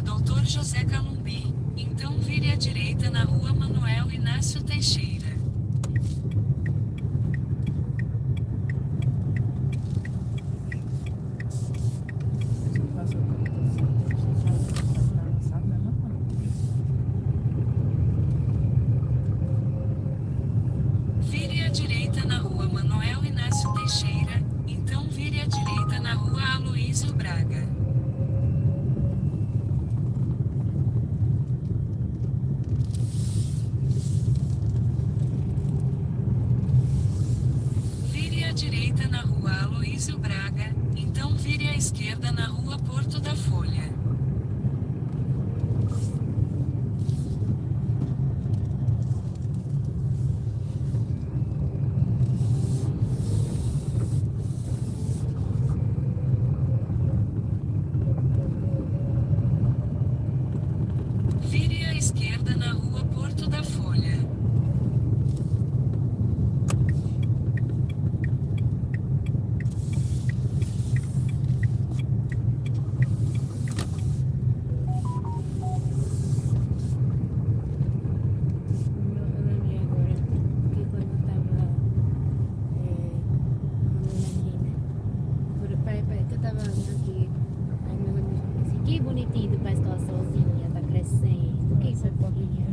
Doutor José Calumbi, então vire à direita na rua Manuel Inácio Teixeira. Vire à direita na rua Manuel Inácio Teixeira, então vire à direita na rua Aloísio Braga. Vire à direita na rua Aloísio Braga, então vire à esquerda na rua Porto da Folha. Vire à esquerda na rua Porto da Folha. Eu lembrei agora que quando eu tava andando aqui, né? Peraí, que eu tava andando aqui. Aí meu amigo falou assim, que bonitinho pra escola sozinha, tá crescendo. Que isso é pobrinha?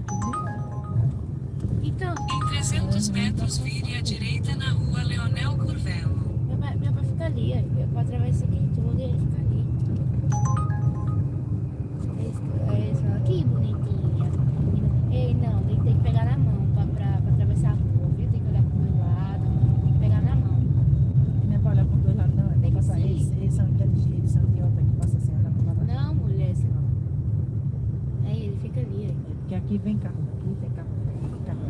Então, Em 300 metros vire à direita na rua Leonel Curvelo. meu pai fica ali, aí eu atravessar aqui tudo e ele fica ali. Aí eles falam, que bonitinha. Ei, não, tem que pegar na mão pra atravessar a rua, viu? Tem que olhar pro meu lado, tem que pegar na mão. Não é pra olhar por dois lados, não. Tem que passar. Sim. Eles são inteligentes, eles são idiotas que passam assim, olhar pro lado. Não, mulher, você não. Aí ele fica ali. Aí. Porque aqui vem carro, aqui tem carro.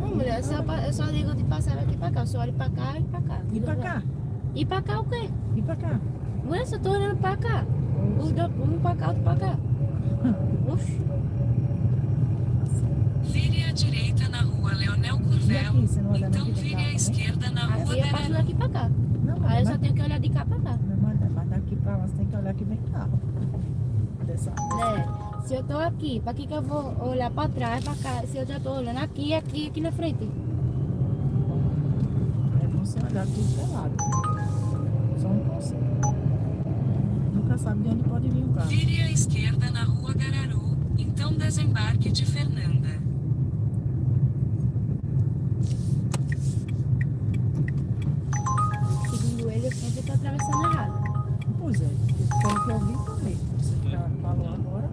Não, mulher, eu só ligo de passar daqui pra cá. Eu só olho pra cá e pra cá. E pra cá? E pra cá o quê? E pra cá? Mulher, só tô olhando pra cá. Um pra cá, outro pra cá. Oxi. Vire à direita na rua Leonel E Curvelo, aqui, você não olha então aqui, tem vire carro à também? esquerda na rua Aqui eu passo daqui pra cá. Não, Aí eu só mas, tenho que olhar de cá pra cá. mas daqui pra lá você tem que olhar que vem carro. Dessa. É, se eu tô aqui, pra que eu vou olhar pra trás, pra cá? Se eu já tô olhando aqui, aqui na frente. É você olhar tudo pelado. Só um conselho. Nunca sabe de onde pode vir o carro. Vire à esquerda na rua Gararu, então desembarque de Fernanda. Segundo ele, eu sempre tô atravessando errado. Pois é, pelo que eu vi também. Você já falou agora.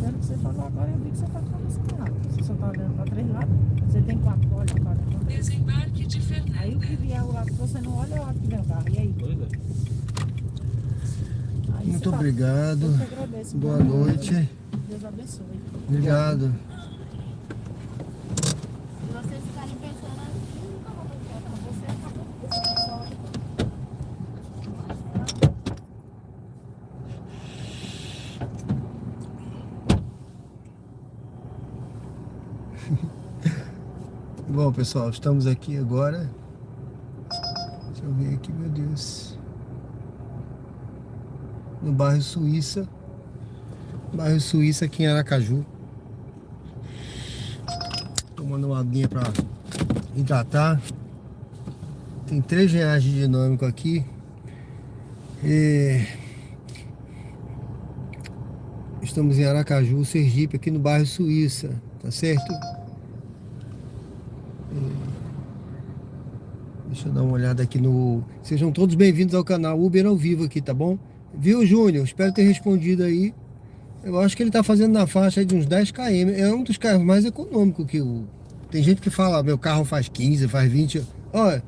Pelo que você falou agora, eu vi que você está atravessando errado. Você só está olhando para três lados. Você tem quatro olhos para olhar para três. Desembarque de Aí o que Fernanda. vier o lado que você não olha é o lado que vem o carro. E aí? Pois é. Aí Muito você tá- obrigado. Eu que agradeço. Boa noite. Deus abençoe. Obrigado. Se vocês ficarem pensando assim, nunca vou pensar pra você, acabou com esse pessoal. Bom, pessoal, estamos aqui agora. Deixa eu ver aqui, meu Deus. No bairro Suíça. Bairro Suíça aqui em Aracaju. Tomando uma aguinha para hidratar. Tem 3 reais de dinâmico aqui. Estamos em Aracaju, Sergipe, aqui no bairro Suíça, tá certo? Deixa eu dar uma olhada aqui no... Sejam todos bem-vindos ao canal Uber ao vivo aqui, tá bom? Viu, Júnior? Espero ter respondido aí. Eu acho que ele tá fazendo na faixa aí de uns 10 km. É um dos carros mais econômicos que o... Tem gente que fala, meu carro faz 15, faz 20. Olha,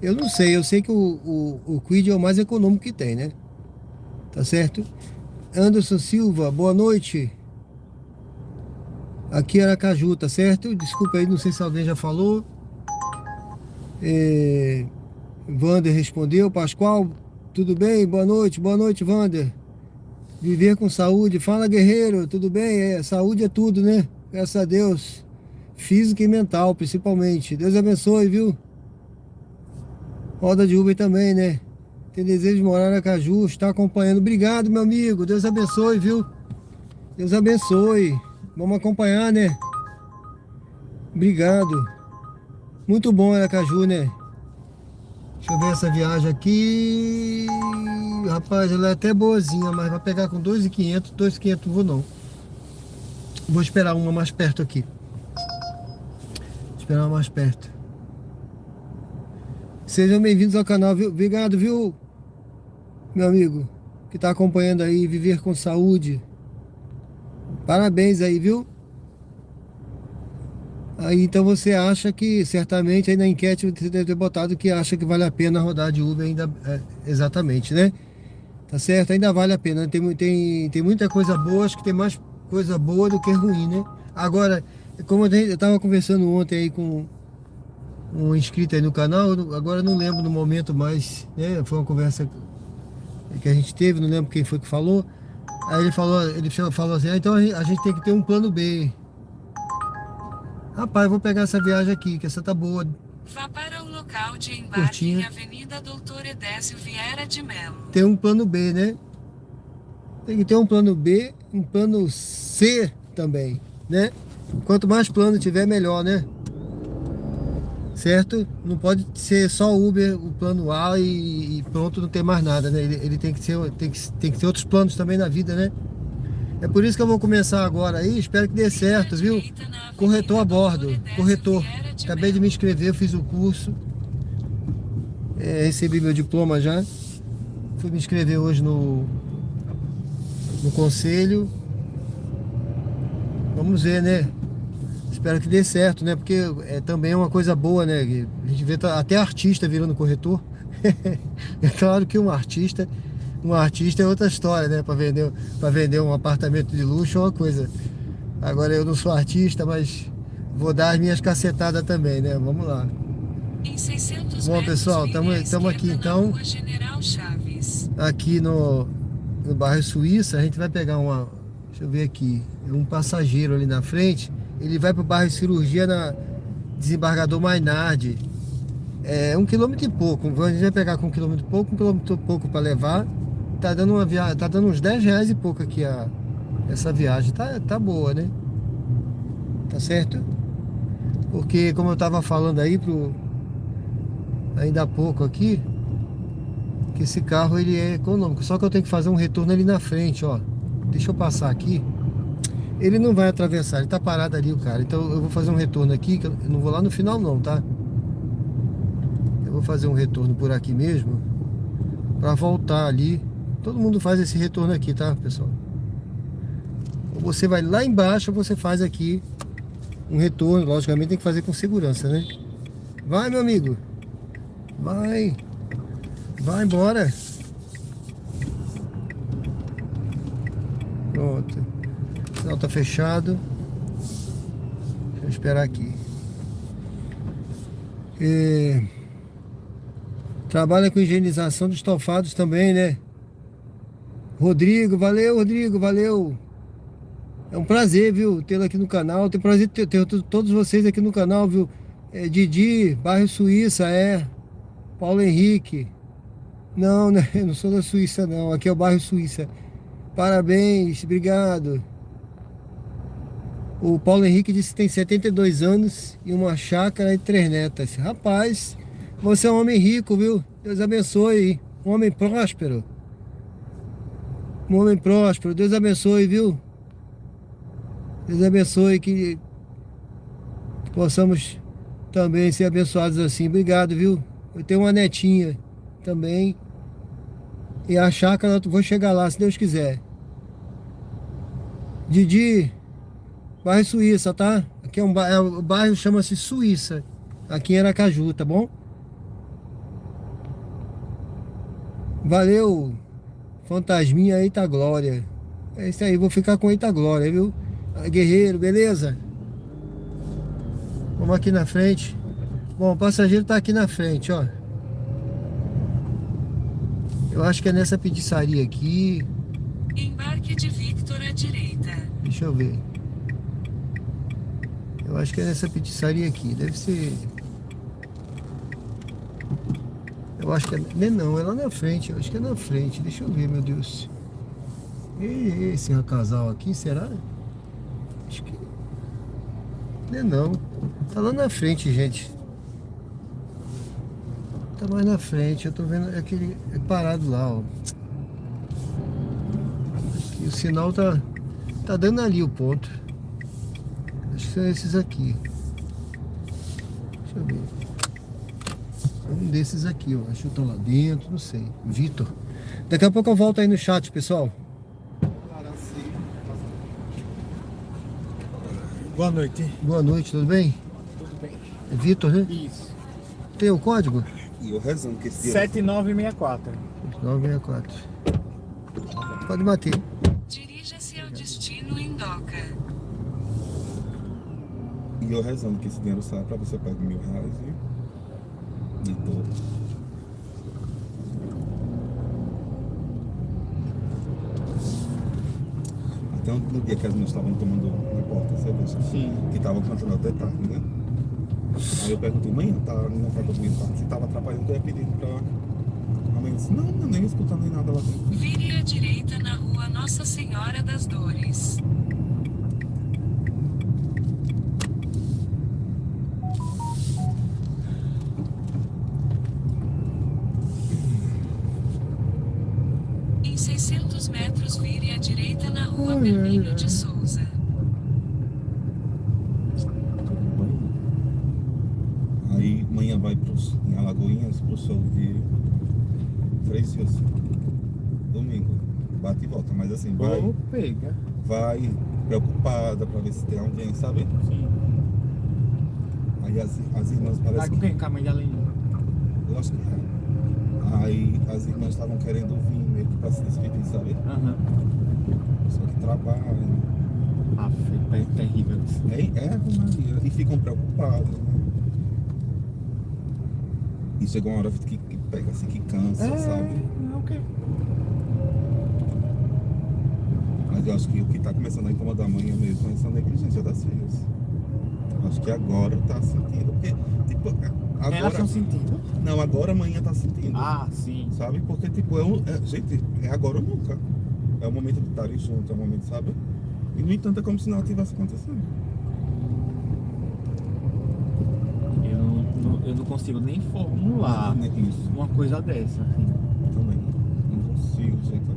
eu não sei. Eu sei que o Kwid é o mais econômico que tem, né? Tá certo? Anderson Silva, boa noite. Aqui é Aracaju, tá certo? Desculpa aí, não sei se alguém já falou. Wander respondeu. Pascoal, tudo bem? Boa noite, Wander. Viver com saúde. Fala, guerreiro, tudo bem? Saúde é tudo, né? Graças a Deus. Física e mental, principalmente. Deus abençoe, viu? Roda de Uber também, né? Tem desejo de morar na Aracaju, está acompanhando. Obrigado, meu amigo. Deus abençoe, viu? Deus abençoe. Vamos acompanhar, né? Obrigado. Muito bom, Aracaju, né? Deixa eu ver essa viagem aqui. Rapaz, ela é até boazinha, mas vai pegar com 2.500. 2.500 não vou não. Vou esperar uma mais perto aqui. Esperar uma mais perto. Sejam bem-vindos ao canal, viu? Obrigado, viu, meu amigo, que tá acompanhando aí, Viver com Saúde. Parabéns aí, viu? Aí então você acha que, certamente, aí na enquete você deve ter botado que acha que vale a pena rodar de Uber ainda, exatamente, né? Tá certo? Ainda vale a pena. Tem muita coisa boa, acho que tem mais coisa boa do que ruim, né? Agora, como eu tava conversando ontem aí com um inscrito aí no canal, agora eu não lembro no momento mais, né? Foi uma conversa que a gente teve, não lembro quem foi que falou. Aí ele falou assim, então a gente tem que ter um plano B. Rapaz, eu vou pegar essa viagem aqui, que essa tá boa. Vá para o local de embarque Curtinha. em Avenida Doutor Edésio Vieira de Mello. Tem um plano B, né? Tem que ter um plano B, um plano C também, né? Quanto mais plano tiver, melhor, né? Certo? Não pode ser só Uber, o plano A e pronto, não tem mais nada, né? Ele tem que ter outros planos também na vida, né? É por isso que eu vou começar agora aí, espero que dê certo, viu? Corretor a bordo, corretor. Acabei de me inscrever, fiz o curso. Recebi meu diploma já. Fui me inscrever hoje no conselho. Vamos ver, né? Espero que dê certo, né? Porque também é uma coisa boa, né? A gente vê até artista virando corretor. É claro que um artista é outra história, né? Para vender um apartamento de luxo é uma coisa. Agora eu não sou artista, mas vou dar as minhas cacetadas também, né? Vamos lá. Em 600 Bom, pessoal, metros, estamos aqui vire à esquerda então. na Rua General Chaves. Aqui no bairro Suíça, a gente vai pegar deixa eu ver aqui, um passageiro ali na frente. Ele vai para o bairro Cirurgia na Desembargador Mainardi. É 1 quilômetro e pouco. A gente vai pegar com 1 quilômetro e pouco para levar. Tá dando tá dando uns R$10 e pouco aqui essa viagem. Tá boa, né? Tá certo? Porque como eu tava falando aí ainda há pouco aqui, que esse carro ele é econômico. Só que eu tenho que fazer um retorno ali na frente, ó. Deixa eu passar aqui. Ele não vai atravessar, ele tá parado ali o cara. Então eu vou fazer um retorno aqui, que eu não vou lá no final não, tá? Eu vou fazer um retorno por aqui mesmo, pra voltar ali. Todo mundo faz esse retorno aqui, tá, pessoal? Ou você vai lá embaixo, ou você faz aqui um retorno. Logicamente tem que fazer com segurança, né? Vai, meu amigo. Vai embora. Pronto. O sinal tá fechado. Deixa eu esperar aqui. Trabalha com higienização dos estofados também, né? Rodrigo, valeu. É um prazer, viu, tê-lo aqui no canal. Tem prazer ter todos vocês aqui no canal, viu? Didi, bairro Suíça, Paulo Henrique. Não, né? Eu não sou da Suíça, não. Aqui é o bairro Suíça. Parabéns, obrigado. O Paulo Henrique disse que tem 72 anos e uma chácara e 3 netas. Rapaz, você é um homem rico, viu? Deus abençoe. Um homem próspero. Deus abençoe, viu? Deus abençoe que possamos também ser abençoados assim. Obrigado, viu? Eu tenho uma netinha também. E a chácara, eu vou chegar lá, se Deus quiser. Didi, bairro Suíça, tá? Aqui o bairro chama-se Suíça. Aqui em Aracaju, tá bom? Valeu, Fantasminha Eita Glória. É isso aí, vou ficar com Eita Glória, viu? Guerreiro, beleza? Vamos aqui na frente. Bom, o passageiro tá aqui na frente, ó. Eu acho que é nessa pizzaria aqui. Embarque de Victor à direita. Deixa eu ver. Eu acho que é nessa pizzaria aqui. Deve ser. Eu acho que é. Não, é lá na frente. Eu acho que é na frente. Deixa eu ver, meu Deus. E esse é um casal aqui, será? Acho que... Não é não. Tá lá na frente, gente. Tá mais na frente. Eu tô vendo aquele... É parado lá, ó. Aqui, o sinal tá dando ali o ponto. Acho que são esses aqui. Deixa eu ver. Um desses aqui, eu acho que tá lá dentro, não sei. Vitor. Daqui a pouco eu volto aí no chat, pessoal. Boa noite. Boa noite, tudo bem? Tudo bem? É Vitor, né? Isso. Tem o código? E eu rezando que esse dia... 7964. 964. Pode bater. Dirija-se ao destino em Doca. E eu rezando que esse dinheiro saia pra você pagar R$1.000 e dou. Até no dia que as meninas estavam tomando na porta cerveja, Sim. que estavam cantando até tarde, né? Aí eu perguntei, mãe, não tá dormindo, se tava atrapalhando, eu ia pedir pra... A mãe disse, não, nem escutando nem nada lá dentro. Vire à direita na rua Nossa Senhora das Dores. Em 600 metros, vire à direita na rua Permínio de Souza. Aí amanhã vai em Alagoinhas pro show de Três Rios. Domingo. Bate e volta, mas assim, Vou pegar. vai preocupada pra ver se tem alguém, sabe? Sim. Aí as irmãs Vai parecem com quem? Com a mãe da Aline? eu acho que é. Aí as irmãs estavam querendo vir meio que pra se despedir, sabe? Aham. Só que trabalham. Ah, foi terrível isso. Maria. E ficam preocupados, né? E chega uma hora que pega assim, que cansa, sabe? Não, o quê? Mas eu acho que o que tá começando a incomodar a mãe é mesmo essa negligência das filhas. Acho que agora tá sentindo. Porque, tipo, Elas agora. estão sentindo? Não, agora amanhã tá sentindo. Ah, sim. Sabe? Porque, tipo, gente, é agora ou nunca. É o momento de estarem juntos, é o momento, sabe? E no entanto é como se nada tivesse acontecendo. Eu não consigo nem formular Isso uma coisa dessa. Assim. também. Não consigo, gente.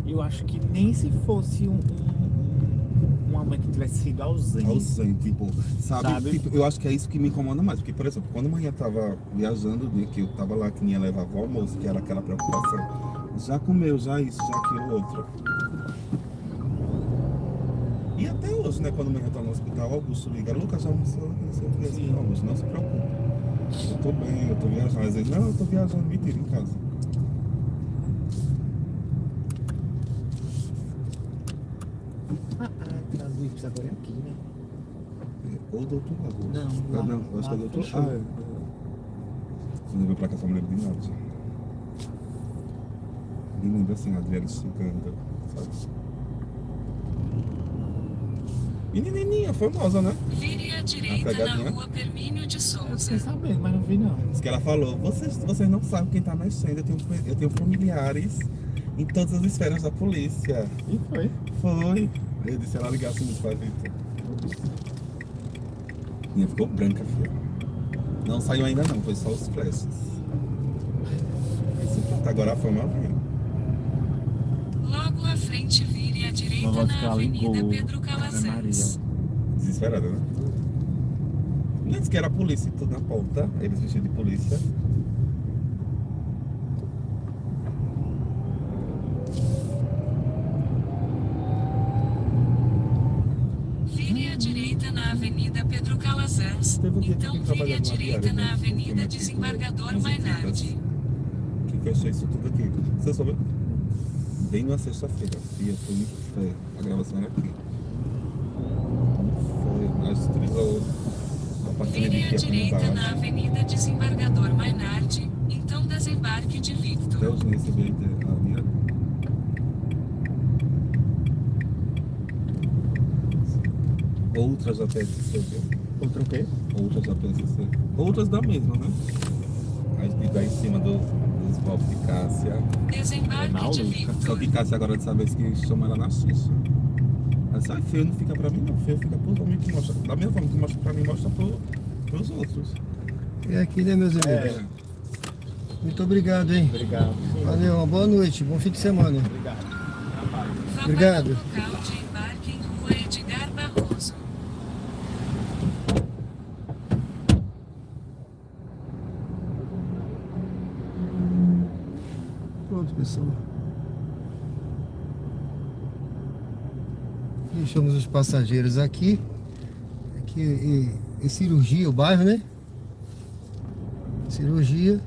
Eu acho que nem se fosse uma mãe que tivesse sido ausente. Tipo, sabe? Sabe? Tipo, eu acho que é isso que me incomoda mais. Porque, por exemplo, quando a manhã tava viajando, o dia que eu tava lá, que ia levar o almoço, que era aquela preocupação. Já comeu, já isso, já aquilo, outro. E até hoje, né, quando a manhã tá no hospital, o Augusto liga, Lucas, já almoçou, não sei o que, assim, não, Augusto, não se preocupe. Eu tô bem, eu tô viajando. Às vezes, não, eu tô viajando, mentira, em casa. As VIPs agora é aqui, né? Ou do outro lado. Não, lá- não, eu acho que é do lá outro fechou. lado. Quando eu vim pra cá, só me lembro de nada. Me lembro assim, a Adriana chegando, sabe? Menininha, famosa, né? Vire à direita na pegadinha. rua Permínio de Eu Souza. fiquei sabendo, mas não vi não. Diz que ela falou, vocês não sabem quem tá mexendo, eu tenho familiares em todas as esferas da polícia. E foi. Foi. Eu disse, ela ligasse muito pra Vitor. Minha ficou branca, filha. Não saiu ainda não, foi só os flashes. Agora a fama vem. Logo à frente, vire à direita Vovó na que ela Avenida ligou. Pedro Ave Calazans. Desesperada, né? Não disse que era a polícia e tudo na porta, eles vestidos de polícia. Vire à direita na Avenida Pedro Calazans. Teve um dia que Então quem vire trabalhava à na direita diária, na né, Avenida ultimamente, Desembargador nas Mainardi. Que fechou isso tudo aqui. Você soube? Bem numa sexta-feira. E eu fui muito fé. A gravação era aqui. Foi, nós destruímos a plaquinha de Vire à que ia direita pra na baixo. Avenida Desembargador Mainardi. Então desembarque de Até Victor. hoje nem recebi a minha. Outras até PSC, viu? Outro o quê? Outras da PSC. Outras da mesma, né? Aí fica em cima do Volta de Cássia. Desembarque de Maluca. Só Victor. que Cássia agora dessa vez que chama ela na Xuxa. Ela disse, feio não fica pra mim não, feio fica pro homem que mostra. Da mesma forma que mostra pra mim, mostra pros outros. É aqui, né, meus amigos? É. Muito obrigado, hein? Obrigado. Valeu, uma boa noite, bom fim de semana. Obrigado. Vá Obrigado. para o local de embarque em Rua Edgar Barroso. Pronto, pessoal. Deixamos os passageiros aqui. Aqui é cirurgia, o bairro, né? Cirurgia.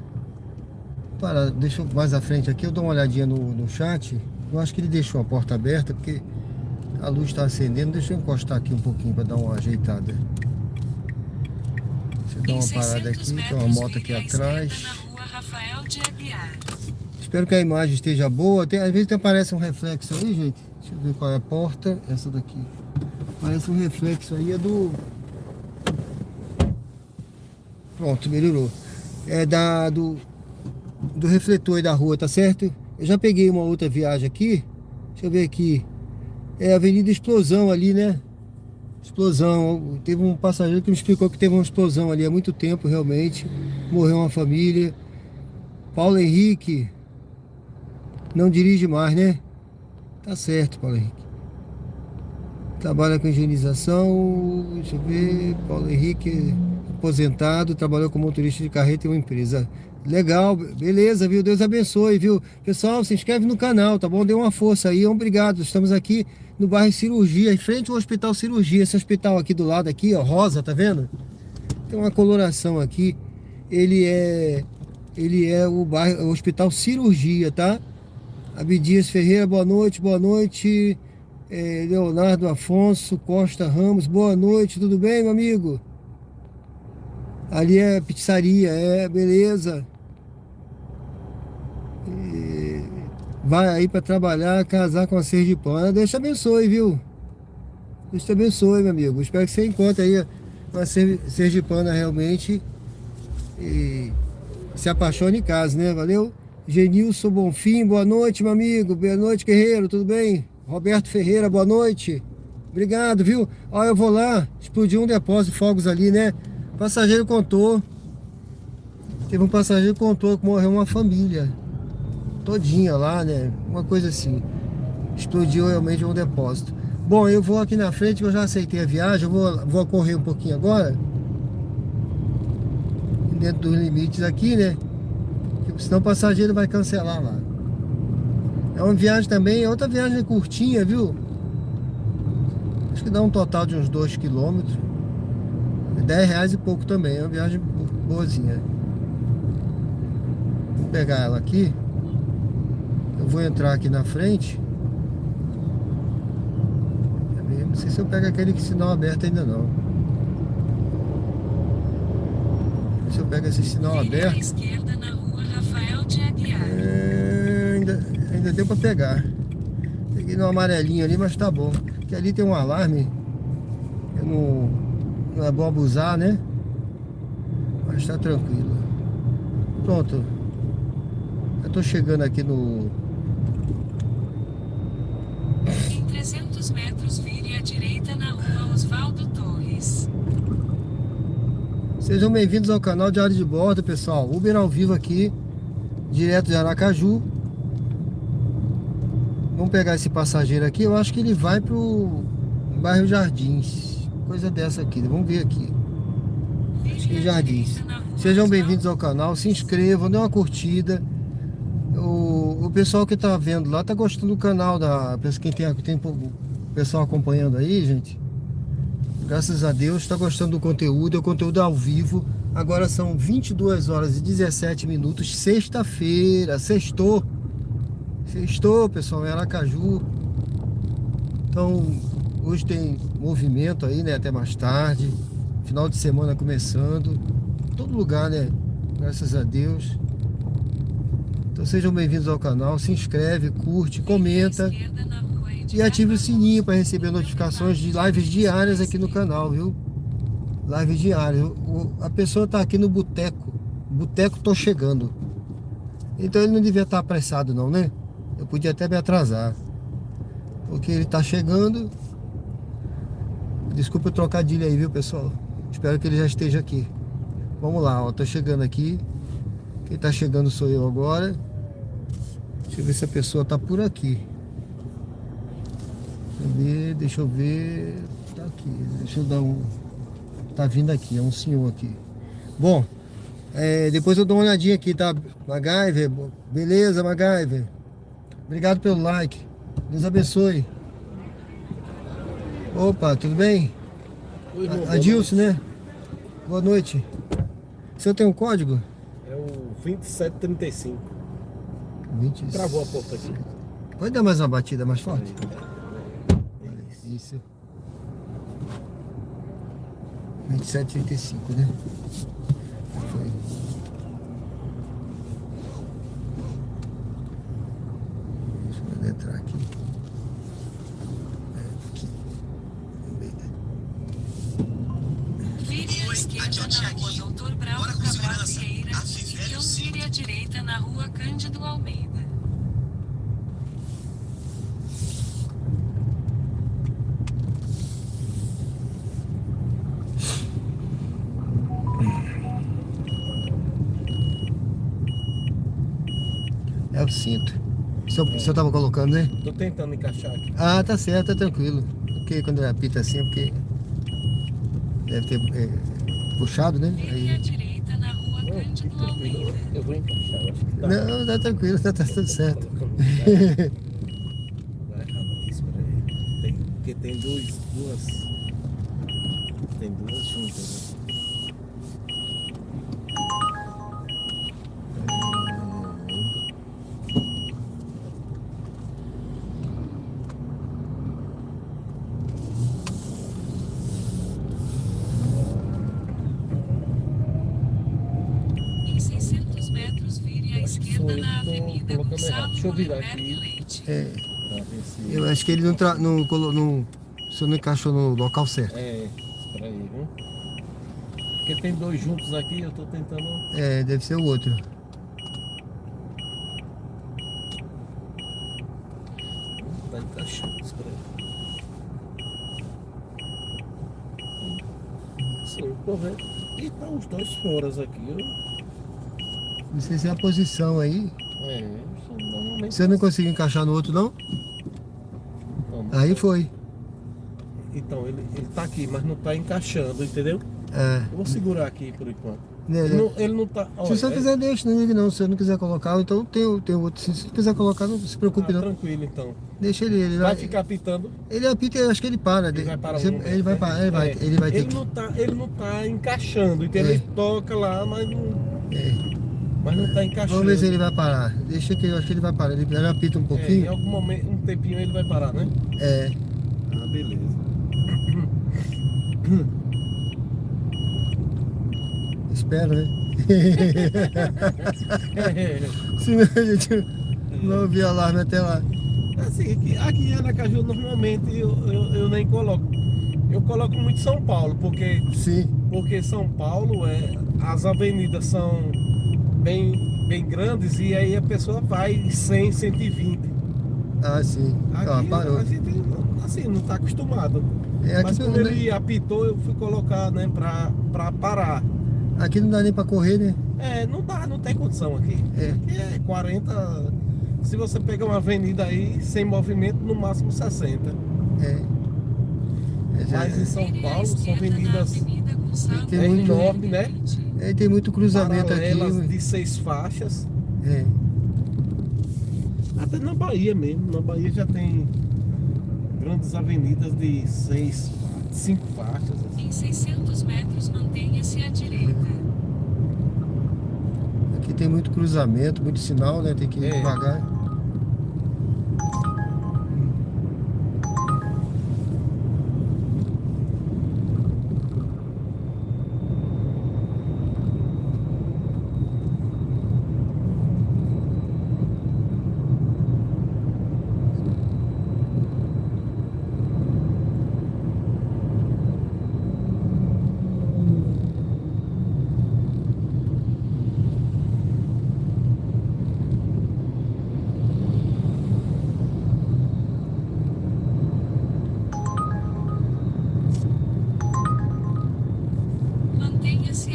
Deixa eu mais à frente aqui, eu dou uma olhadinha no chat. Eu acho que ele deixou a porta aberta porque a luz está acendendo. Deixa eu encostar aqui um pouquinho para dar uma ajeitada. Deixa eu dar Em uma parada 600 aqui, tem metros, uma moto aqui vire à esquerda atrás. na Rua Rafael de Aguiar. Espero que a imagem esteja boa. Às vezes aparece um reflexo aí, gente. Deixa eu ver qual é a porta. Essa daqui. Parece um reflexo aí, é do... Pronto, melhorou. É do refletor aí da rua, tá certo? Eu já peguei uma outra viagem aqui. Deixa eu ver aqui. É a Avenida Explosão ali, né? Explosão. Teve um passageiro que me explicou que teve uma explosão ali há muito tempo, realmente. Morreu uma família. Paulo Henrique não dirige mais, né? Tá certo, Paulo Henrique. Trabalha com higienização. Deixa eu ver. Paulo Henrique, aposentado, trabalhou como motorista de carreta em uma empresa. Legal, beleza, viu? Deus abençoe, viu? Pessoal, se inscreve no canal, tá bom? Dê uma força aí, obrigado. Estamos aqui no bairro Cirurgia, em frente ao Hospital Cirurgia. Esse hospital aqui do lado, aqui, ó, rosa, tá vendo? Tem uma coloração aqui. Ele é o Hospital Cirurgia, tá? Abdias Ferreira, boa noite, boa noite. Leonardo Afonso Costa Ramos, boa noite, tudo bem, meu amigo? Ali é pizzaria, beleza. Vai aí para trabalhar, casar com a sergipana. Deus te abençoe, viu? Deus te abençoe, meu amigo. Espero que você encontre aí uma sergipana realmente e se apaixone em casa, né? Valeu? Genilson Bonfim, boa noite, meu amigo. Boa noite, guerreiro, tudo bem? Roberto Ferreira, boa noite. Obrigado, viu? Ó, eu vou lá, explodiu um depósito de fogos ali, né? O passageiro contou. Teve um passageiro que contou que morreu uma família todinha lá, né? Uma coisa assim. Explodiu realmente um depósito. Bom, eu vou aqui na frente, eu já aceitei a viagem. Eu vou correr um pouquinho agora. Dentro dos limites aqui, né? Porque senão o passageiro vai cancelar lá. É uma viagem também, é outra viagem curtinha, viu? Acho que dá um total de uns 2 km. R$10 e pouco também, é uma viagem boazinha. Vou pegar ela aqui. Eu vou entrar aqui na frente. Não sei se eu pego aquele sinal aberto ainda não. Se eu pego esse sinal Vire à aberto. esquerda na Rua Rafael de Aguiar. Ainda deu pra pegar. Peguei no amarelinho ali, mas tá bom. Porque ali tem um alarme. Não é bom abusar, né? Mas tá tranquilo. Pronto. Eu tô chegando aqui no... Em 300 metros, vire à direita na Rua Oswaldo Torres. Sejam bem-vindos ao canal Diário de Bordo, pessoal. Uber ao vivo aqui, direto de Aracaju. Vamos pegar esse passageiro aqui. Eu acho que ele vai pro bairro Jardins. Coisa dessa aqui, vamos ver aqui. Acho que é Jardins. Sejam bem-vindos ao canal, se inscrevam, dê uma curtida. O pessoal que tá vendo lá tá gostando do canal, quem tem pessoal acompanhando aí, gente. Graças a Deus tá gostando do conteúdo, é o conteúdo ao vivo. Agora são 22 horas e 17 minutos, sexta-feira, sextou. Sextou, pessoal, em Aracaju. Então, hoje tem movimento aí, né? Até mais tarde. Final de semana começando. Todo lugar, né? Graças a Deus. Então sejam bem-vindos ao canal. Se inscreve, curte, comenta. E ative o sininho para receber notificações de lives diárias aqui no canal, viu? Lives diárias. A pessoa tá aqui no boteco. Boteco Tô Chegando. Então ele não devia estar apressado não, né? Eu podia até me atrasar. Porque ele tá chegando. Desculpa o trocadilho aí, viu, pessoal? Espero que ele já esteja aqui. Vamos lá, ó. Tô chegando aqui. Quem tá chegando sou eu agora. Deixa eu ver se a pessoa tá por aqui. Deixa eu ver. Tá aqui. Deixa eu dar um. Tá vindo aqui, é um senhor aqui. Bom, depois eu dou uma olhadinha aqui, tá? MacGyver, beleza, MacGyver? Obrigado pelo like. Deus abençoe. Opa, tudo bem? Oi, irmão, Adilson, né? Boa noite. O senhor tem um código? é o 2735. 20... Travou a porta aqui. Pode dar mais uma batida mais forte? Isso. 27,35, né? Foi. Deixa eu entrar aqui. Aqui. Vire à esquerda na rua Doutor Bravo Cabral Vieira, então vire à direita na rua Cândido Almeida. É o cinto. O senhor tava colocando, né? Tô tentando encaixar aqui. Ah, tá certo, tá tranquilo. Porque quando ele apita assim, é porque deve ter puxado, né? Vire à Aí... direita na rua Cândido Almeida. Eu vou encaixar, eu acho que tá. Não, tá tranquilo, tá tudo certo. Colocando no lugar. Vai errado aqui, espera aí. Porque tem duas. Tem duas juntas, né? Em 600 metros, vire à esquerda na Avenida colocando errado. Gonçalo Deixa eu virar Oliveira aqui. Leite. É, Pra ver se. eu acho que ele o senhor não encaixou no local certo. Espera aí, viu? Porque tem dois juntos aqui, eu tô tentando. É, deve ser o outro. Tá encaixando, espera aí. Sim, correto. E tá os dois foras aqui, Não sei se é a posição aí. normalmente. Você não conseguiu encaixar no outro, não? Vamos. Aí foi. Então, ele tá aqui, mas não tá encaixando, entendeu? É. Eu vou segurar aqui por enquanto. Né, Ele não tá. Se você quiser, deixa, não liga não. Se você não quiser colocar, então tem outro. Se você quiser colocar, não se preocupe não. Tranquilo então. Deixa ele Vai ficar apitando. Ele apita, eu acho que ele para. Ele vai parar Você- um momento, ele vai né? parar, ele vai ter Ele que. não tá encaixando, entendeu? É. Ele toca lá, mas não É. tá encaixando. Vamos ver se ele vai parar. Deixa que eu acho que ele vai parar. Ele apita um Em pouquinho. algum momento, um tempinho ele vai parar, né? É. Ah, beleza. Espero, né? Senão a gente não ouvir alarme até lá. Assim, aqui em Aracaju normalmente eu nem coloco. Eu coloco muito São Paulo, Sim. porque São Paulo as avenidas são bem grandes e aí a pessoa vai 100, 120. Ah, sim. Ó, Aqui parou. a gente assim, não está acostumado. É, Mas aqui, quando ele apitou, eu fui colocar, né, pra parar. aqui não dá nem pra correr, né? Não tem condição aqui. É. Aqui é 40. Se você pegar uma avenida aí sem movimento, no máximo 60. É. Mas em São Vire à Paulo são esquerda na avenidas Avenida Gonçalo Tem muito- Oliveira enorme, né? Leite. Tem muito cruzamento aqui. paralelas de 6 faixas. É. Até na Bahia mesmo. Na Bahia já tem grandes avenidas de 5 faixas. Assim. Em 600 metros, mantenha-se à direita. Aqui tem muito cruzamento, muito sinal, né? Tem que ir É. devagar.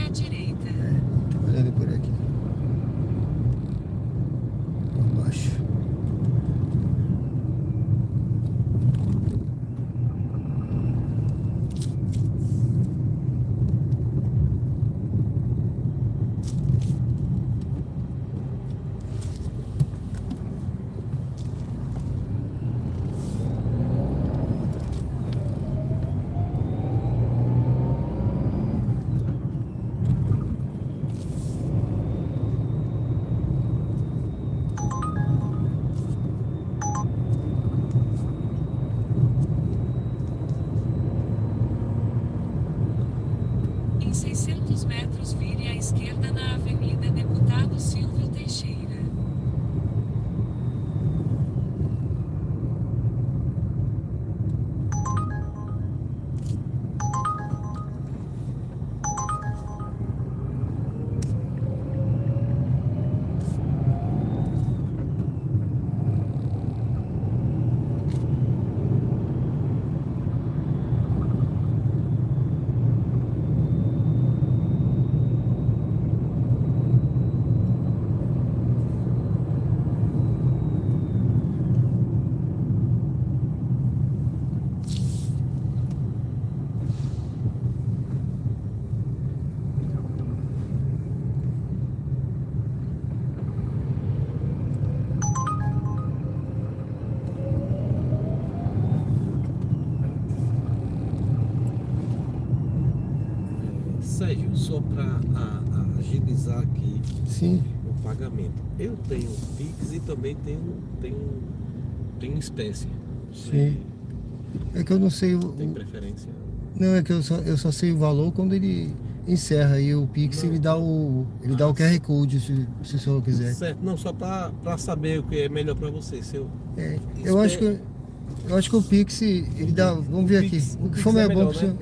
à direita. Tô olhando por aqui. Por baixo. Em 600 metros vire à esquerda na Avenida Deputado Silvio Teixeira. Sérgio, só para agilizar aqui Sim, o pagamento. Eu tenho Pix e também tenho espécie. sim. É que eu não sei Tem preferência? Não, é que eu só sei o valor quando ele encerra aí o Pix, Não. ele dá o QR Code se o senhor quiser. Certo, não, só para saber o que é melhor para você. Se eu, É, eu acho que o Pix, ele dá, vamos ver aqui, o que for mais bom pro senhor,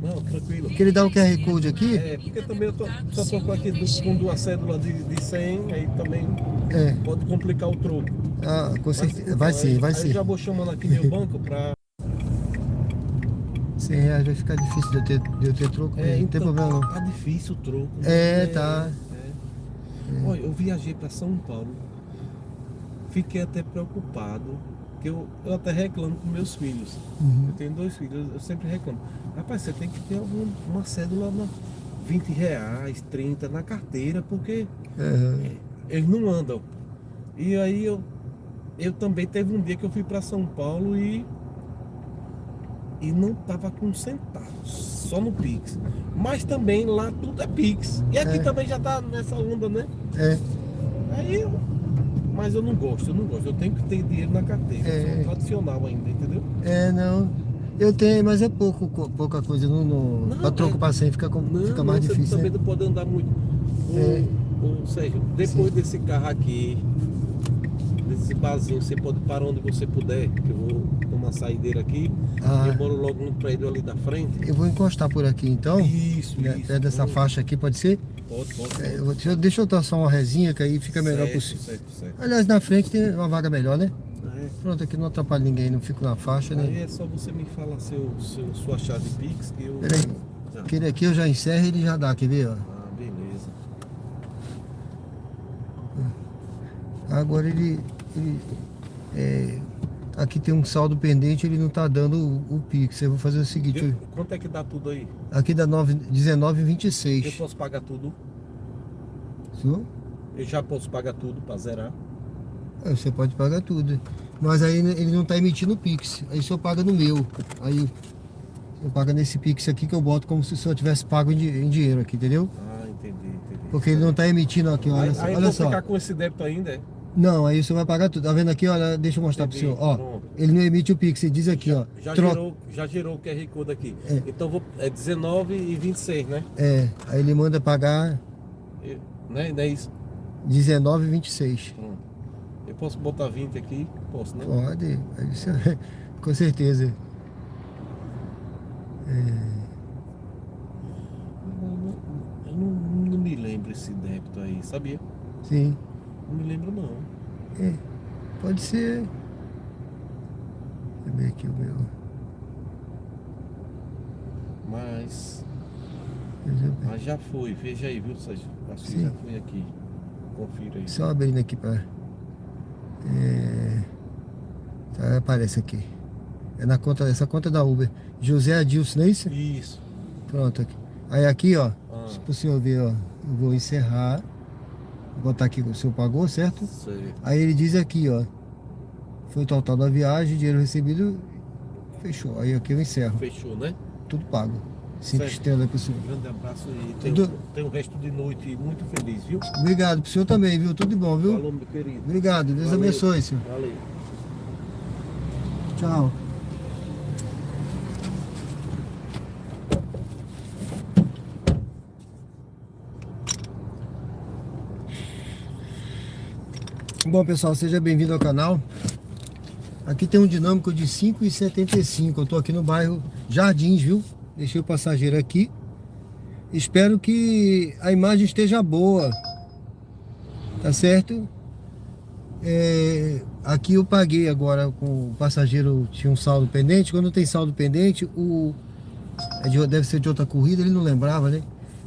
Não, tranquilo. que ele dá o QR Code aqui, É, porque também eu só tô aqui com duas cédulas de 100, aí também é, pode complicar o troco. com certeza, Então, vai ser, vai aí ser. já vou chamando aqui meu banco para... R$100 vai ficar difícil de eu ter troco, não tem problema não. Tá difícil o troco. Tá. Olha, eu viajei para São Paulo, fiquei até preocupado, que eu até reclamo com meus filhos. Uhum. Eu tenho 2 filhos, eu sempre reclamo. Rapaz, você tem que ter uma cédula R$20, 30 na carteira, porque eles não andam. E aí eu também teve um dia que eu fui para São Paulo e não tava com centavos, só no Pix. Mas também lá tudo é Pix. E aqui também já tá nessa onda, né? Aí mas eu não gosto. Eu tenho que ter dinheiro na carteira. Eu sou tradicional ainda, entendeu? Não. Eu tenho, mas é pouca coisa. Pra troco pra 100 fica mais Você difícil. também não pode andar muito. Ô, Sérgio, depois desse carro aqui, desse barzinho, você pode parar onde você puder, que eu vou tomar saideira aqui. Eu moro logo no prédio ali da frente. Eu vou encostar por aqui então. Isso. Perto dessa faixa aqui, pode ser? Pode. Deixa eu traçar uma resinha que aí fica melhor possível. Certo. Aliás, na frente tem uma vaga melhor, né? Pronto, aqui não atrapalha ninguém, não fico na faixa, né? Aí é só você me falar sua chave Pix que eu... Peraí, aquele aqui eu já encerro e ele já dá, quer ver? Ó. Beleza. Agora aqui tem um saldo pendente, ele não tá dando o Pix. Eu vou fazer o seguinte. Quanto é que dá tudo aí? Aqui dá 19,26. Eu posso pagar tudo? Senhor? Eu já posso pagar tudo para zerar? Você pode pagar tudo. Mas aí ele não tá emitindo o Pix. Aí o senhor paga no meu. Aí eu pago nesse Pix aqui que eu boto como se o senhor tivesse pago em dinheiro aqui, entendeu? Entendi. Porque ele não tá emitindo aqui, olha só. Aí Olha vou só. ficar com esse débito ainda, é? Não, aí o senhor vai pagar tudo. Tá vendo aqui, olha, deixa eu mostrar pro senhor. Ó, Pronto. ele não emite o Pix, ele diz aqui, ó. Já gerou o QR Code aqui. Então é 19,26, né? Aí ele manda pagar Né? Não é isso? 19,26. Pronto. Eu posso botar 20 aqui? Posso, né? Pode, aí o senhor, com certeza. Eu não me lembro esse débito aí, sabia? Sim. Não me lembro não. Pode ser. Deixa eu ver aqui o meu. Mas Mas já foi, veja aí, viu, Sérgio? Acho que Sim. já foi aqui. Confira aí. Só abrindo aqui pra... Tá, aparece aqui. É na conta, essa conta da Uber. José Adilson, não é isso? Isso. Pronto, aqui. Aí aqui, ó, Ah. pro senhor ver, ó, eu vou encerrar. Vou botar aqui que o senhor pagou, certo? Sei. Aí ele diz aqui, ó, foi o total da viagem, dinheiro recebido, fechou. Aí aqui eu encerro. Fechou, né? Tudo pago. 5 Certo. estrelas pro senhor. Um grande abraço e Tudo- tem um resto de noite muito feliz, viu? Obrigado pro senhor também, viu? Tudo de bom, viu? Falou, meu querido. Obrigado, Deus Valeu. abençoe, senhor. Valeu. Tchau. Bom, pessoal, seja bem-vindo ao canal. Aqui tem um dinâmico de 5,75. Eu tô aqui no bairro Jardins, viu? Deixei o passageiro aqui. Espero que a imagem esteja boa. Tá certo? Aqui eu paguei agora com o passageiro, tinha um saldo pendente. Quando tem saldo pendente, deve ser de outra corrida, ele não lembrava, né?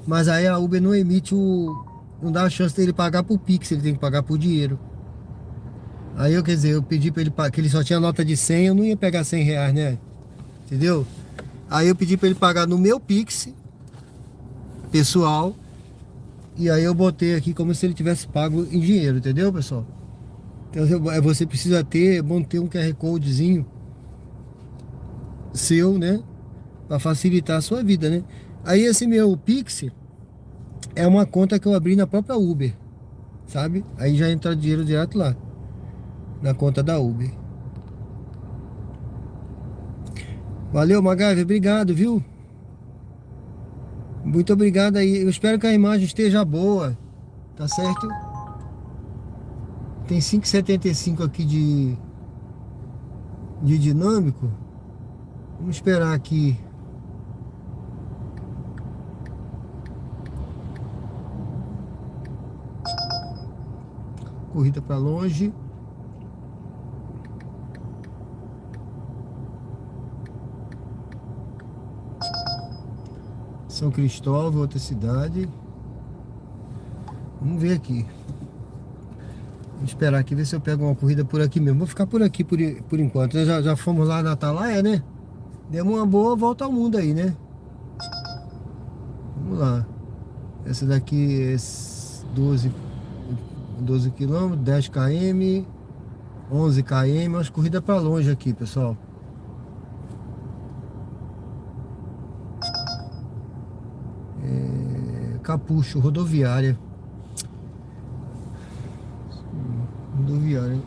Mas aí a Uber não emite não dá a chance dele pagar por Pix, ele tem que pagar por dinheiro. Aí eu, quer dizer, eu pedi pra ele, que ele só tinha nota de 100, eu não ia pegar 100 reais, né? Entendeu? Aí eu pedi pra ele pagar no meu Pix pessoal. E aí eu botei aqui como se ele tivesse pago em dinheiro, entendeu, pessoal? Então você precisa ter, é bom ter um QR Codezinho seu, né? Pra facilitar a sua vida, né? Aí esse meu Pix é uma conta que eu abri na própria Uber, sabe? Aí já entra dinheiro direto lá, na conta da Uber. Valeu, MacGyver, obrigado, viu? Muito obrigado aí. Eu espero que a imagem esteja boa, tá certo? Tem 5,75 aqui de dinâmico. Vamos esperar aqui. Corrida para longe. São Cristóvão, outra cidade. Vamos ver aqui. Vou esperar aqui, ver se eu pego uma corrida por aqui mesmo. Vou ficar por aqui por enquanto. Já fomos lá na Atalaia, né? Demos uma boa volta ao mundo aí, né? Vamos lá. Essa daqui é 12 km, 10 km, 11 km. Umas corridas para longe aqui, pessoal. Capucho, rodoviária. Rodoviária.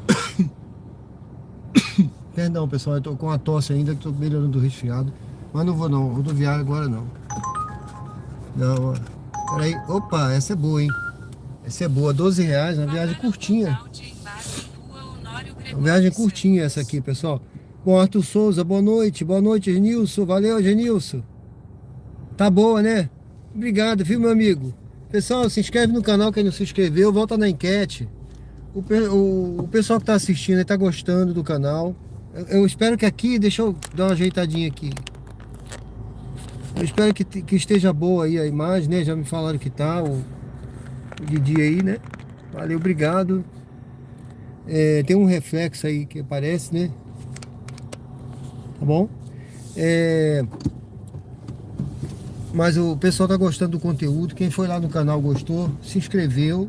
Perdão, pessoal, eu tô com a tosse ainda, que tô melhorando do resfriado. Mas não vou não, rodoviária agora não. Não, ó. Peraí. Opa, essa é boa, hein? Essa é boa, 12 reais, uma viagem curtinha. Uma viagem curtinha essa aqui, pessoal. Bom, Arthur Souza, boa noite, Genilson. Valeu, Genilson. Tá boa, né? Obrigado, viu, meu amigo? Pessoal, se inscreve no canal quem não se inscreveu, volta na enquete. O pessoal que tá assistindo tá gostando do canal. Eu espero que aqui, deixa eu dar uma ajeitadinha aqui. Eu espero que esteja boa aí a imagem, né? Já me falaram que tá, o Didi aí, né? Valeu, obrigado. Tem um reflexo aí que aparece, né? Tá bom? Mas o pessoal tá gostando do conteúdo. Quem foi lá no canal gostou, se inscreveu.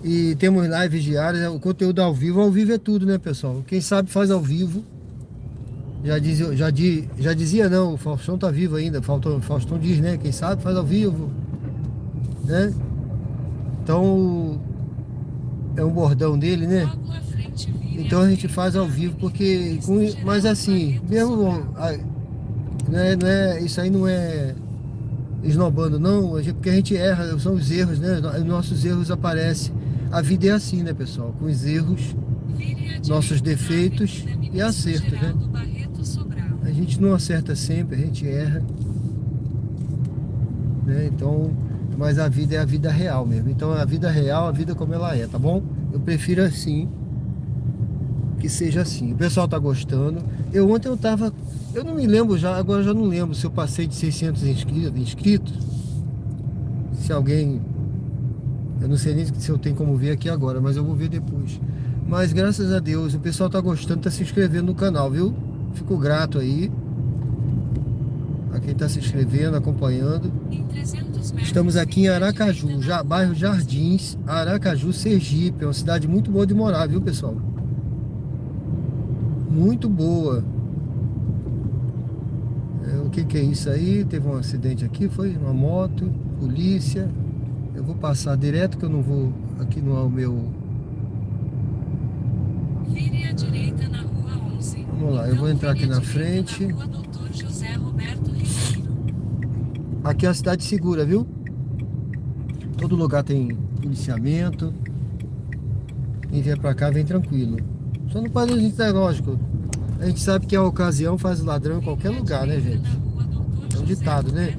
E temos lives diárias, o conteúdo ao vivo é tudo, né, pessoal? Quem sabe faz ao vivo. Já dizia não, o Faustão tá vivo ainda. Faustão diz, né? Quem sabe faz ao vivo, né? Então é um bordão dele, né? Então a gente faz ao vivo porque, mas assim, mesmo isso aí não é esnobando, não, porque a gente erra, são os erros, né? Nossos erros aparecem. A vida é assim, né, pessoal? Com os erros, nossos defeitos e acertos, né? A gente não acerta sempre, a gente erra, né? Então, mas a vida é a vida real mesmo. Então a vida real, a vida como ela é, tá bom? Eu prefiro assim, que seja assim. O pessoal tá gostando. Ontem eu tava, eu não me lembro já, agora eu já não lembro se eu passei de 600 inscritos. Se alguém, eu não sei nem se eu tenho como ver aqui agora, mas eu vou ver depois. Mas graças a Deus, o pessoal tá gostando, tá se inscrevendo no canal, viu? Fico grato aí a quem tá se inscrevendo, acompanhando. Estamos aqui em Aracaju, bairro Jardins, Aracaju, Sergipe. É uma cidade muito boa de morar, viu, pessoal? Muito boa. O que é isso aí? Teve um acidente aqui, foi uma moto, polícia. Eu vou passar direto, que eu não vou, aqui não é o meu... Vire à direita na rua 11. Vamos lá, eu vou entrar aqui na frente. Na rua Dr. José Roberto Ribeiro. Aqui é uma cidade segura, viu? Todo lugar tem policiamento. Quem vier pra cá vem tranquilo. Só não pode, a gente, é lógico. A gente sabe que a ocasião faz o ladrão em qualquer lugar, né, gente? É um ditado, né?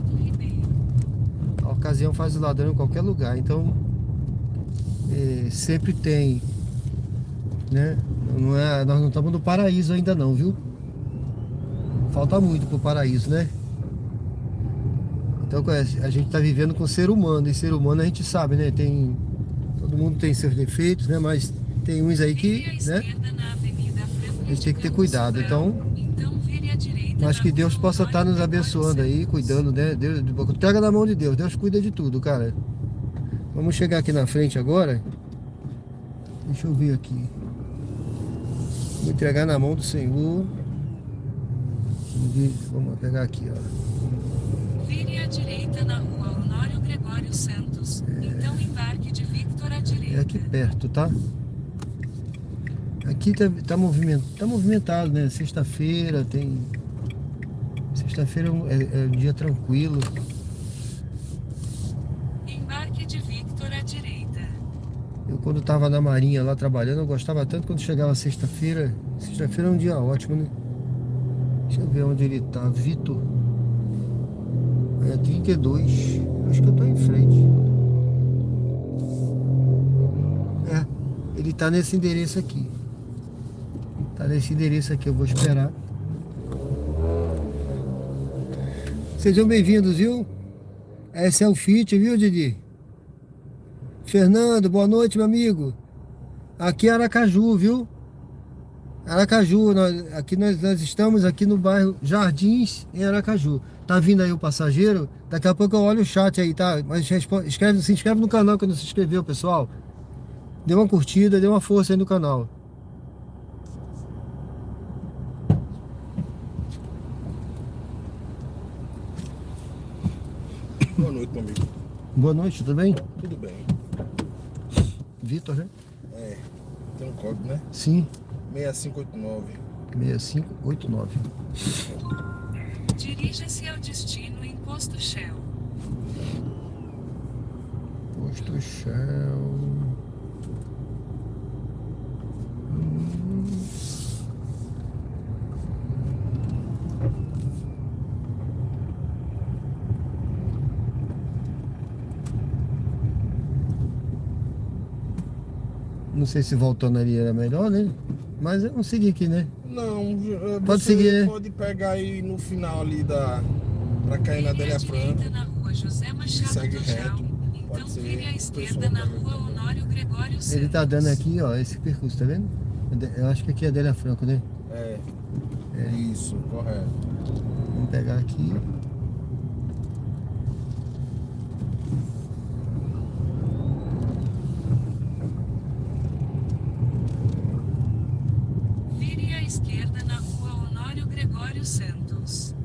A ocasião faz o ladrão em qualquer lugar. Então, sempre tem, né? Não é, nós não estamos no paraíso ainda não, viu? Falta muito pro paraíso, né? Então a gente tá vivendo com ser humano. E ser humano a gente sabe, né? Todo mundo tem seus defeitos, né? Mas tem uns aí que, né? A gente tem que ter cuidado. Então, acho que Deus possa estar nos abençoando aí, cuidando, né? Deus, entrega na mão de Deus. Deus cuida de tudo, cara. Vamos chegar aqui na frente agora. Deixa eu ver aqui. Vou entregar na mão do Senhor. Vamos pegar aqui, ó. Vire à direita na rua Honório Gregório Santos. Então embarque de Victor à direita. É aqui perto, tá? Aqui tá movimentado, né? Sexta-feira tem... Sexta-feira é um dia tranquilo. Embarque de Victor à direita. Eu quando tava na Marinha lá trabalhando, eu gostava tanto quando chegava sexta-feira. Sexta-feira é um dia ótimo, né? Deixa eu ver onde ele tá. Vitor. É 32. Acho que eu tô em frente. Ele tá nesse endereço aqui. Tá nesse endereço aqui, eu vou esperar. Sejam bem-vindos, viu? Esse é o Fit, viu, Didi? Fernando, boa noite, meu amigo. Aqui é Aracaju, viu? Aracaju, aqui nós estamos aqui no bairro Jardins, em Aracaju. Tá vindo aí o passageiro? Daqui a pouco eu olho o chat aí, tá? Mas se inscreve no canal que não se inscreveu, pessoal. Dê uma curtida, dê uma força aí no canal. Boa noite, meu amigo. Boa noite, tudo bem? Tudo bem. Vitor, né? Tem um código, né? Sim. 6589. 6589. Dirija-se ao destino em Posto Shell. Posto Shell. Não sei se voltando ali era melhor, né? Mas eu não segui aqui, né? Não, Pode você seguir, né? pode pegar aí no final ali pra cair na Vire à Adélia Franco. direita na rua José Machado Segue Tujal. reto. Então Pode ser. vire à esquerda na rua Honório Gregório Santos. Ele tá dando aqui, ó, esse percurso, tá vendo? Eu acho que aqui é Adélia Franco, né? É. Isso, correto. Vamos pegar aqui. Vire à esquerda na rua Honório Gregório Santos.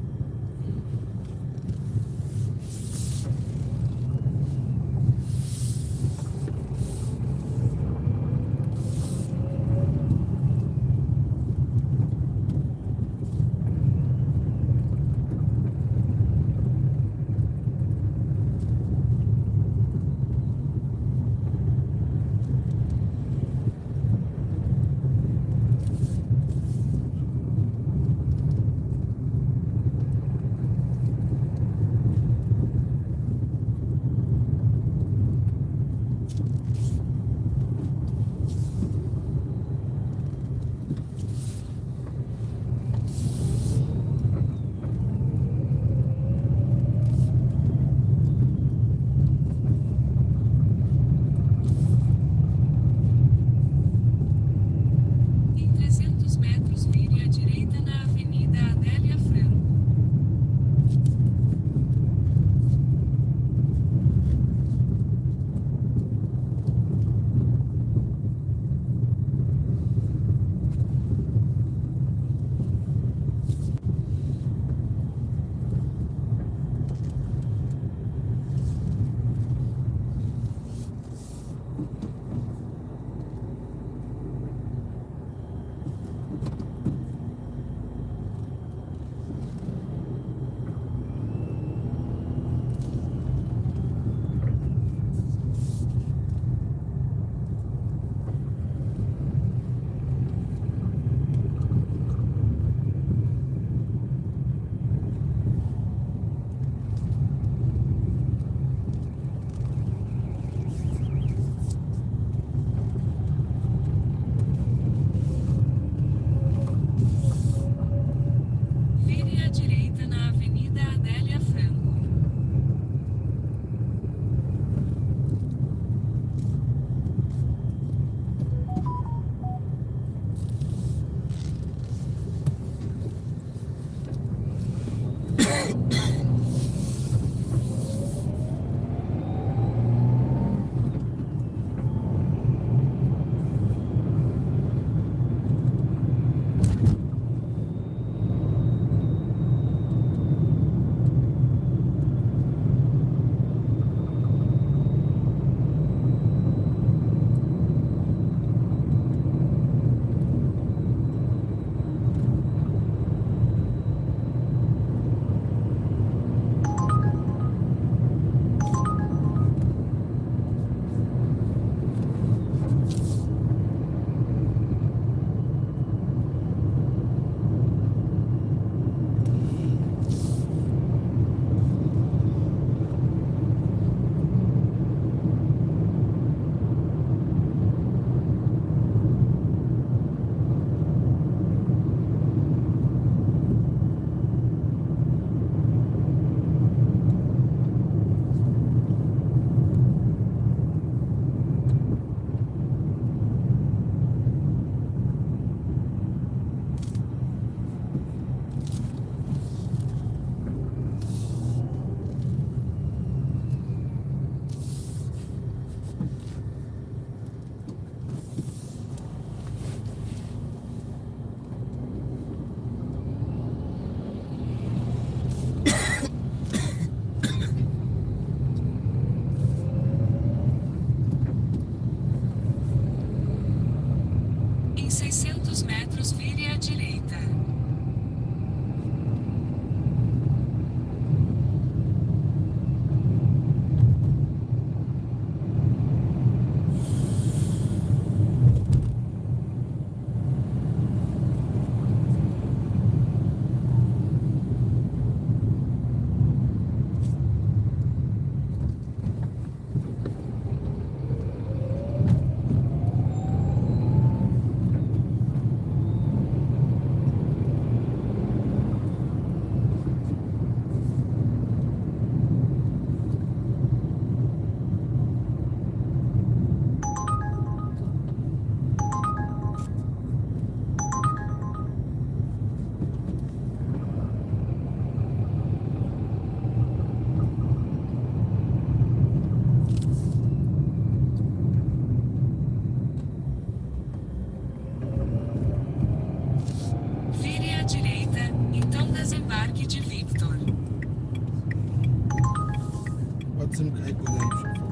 Pode ser um carregador aí, por favor.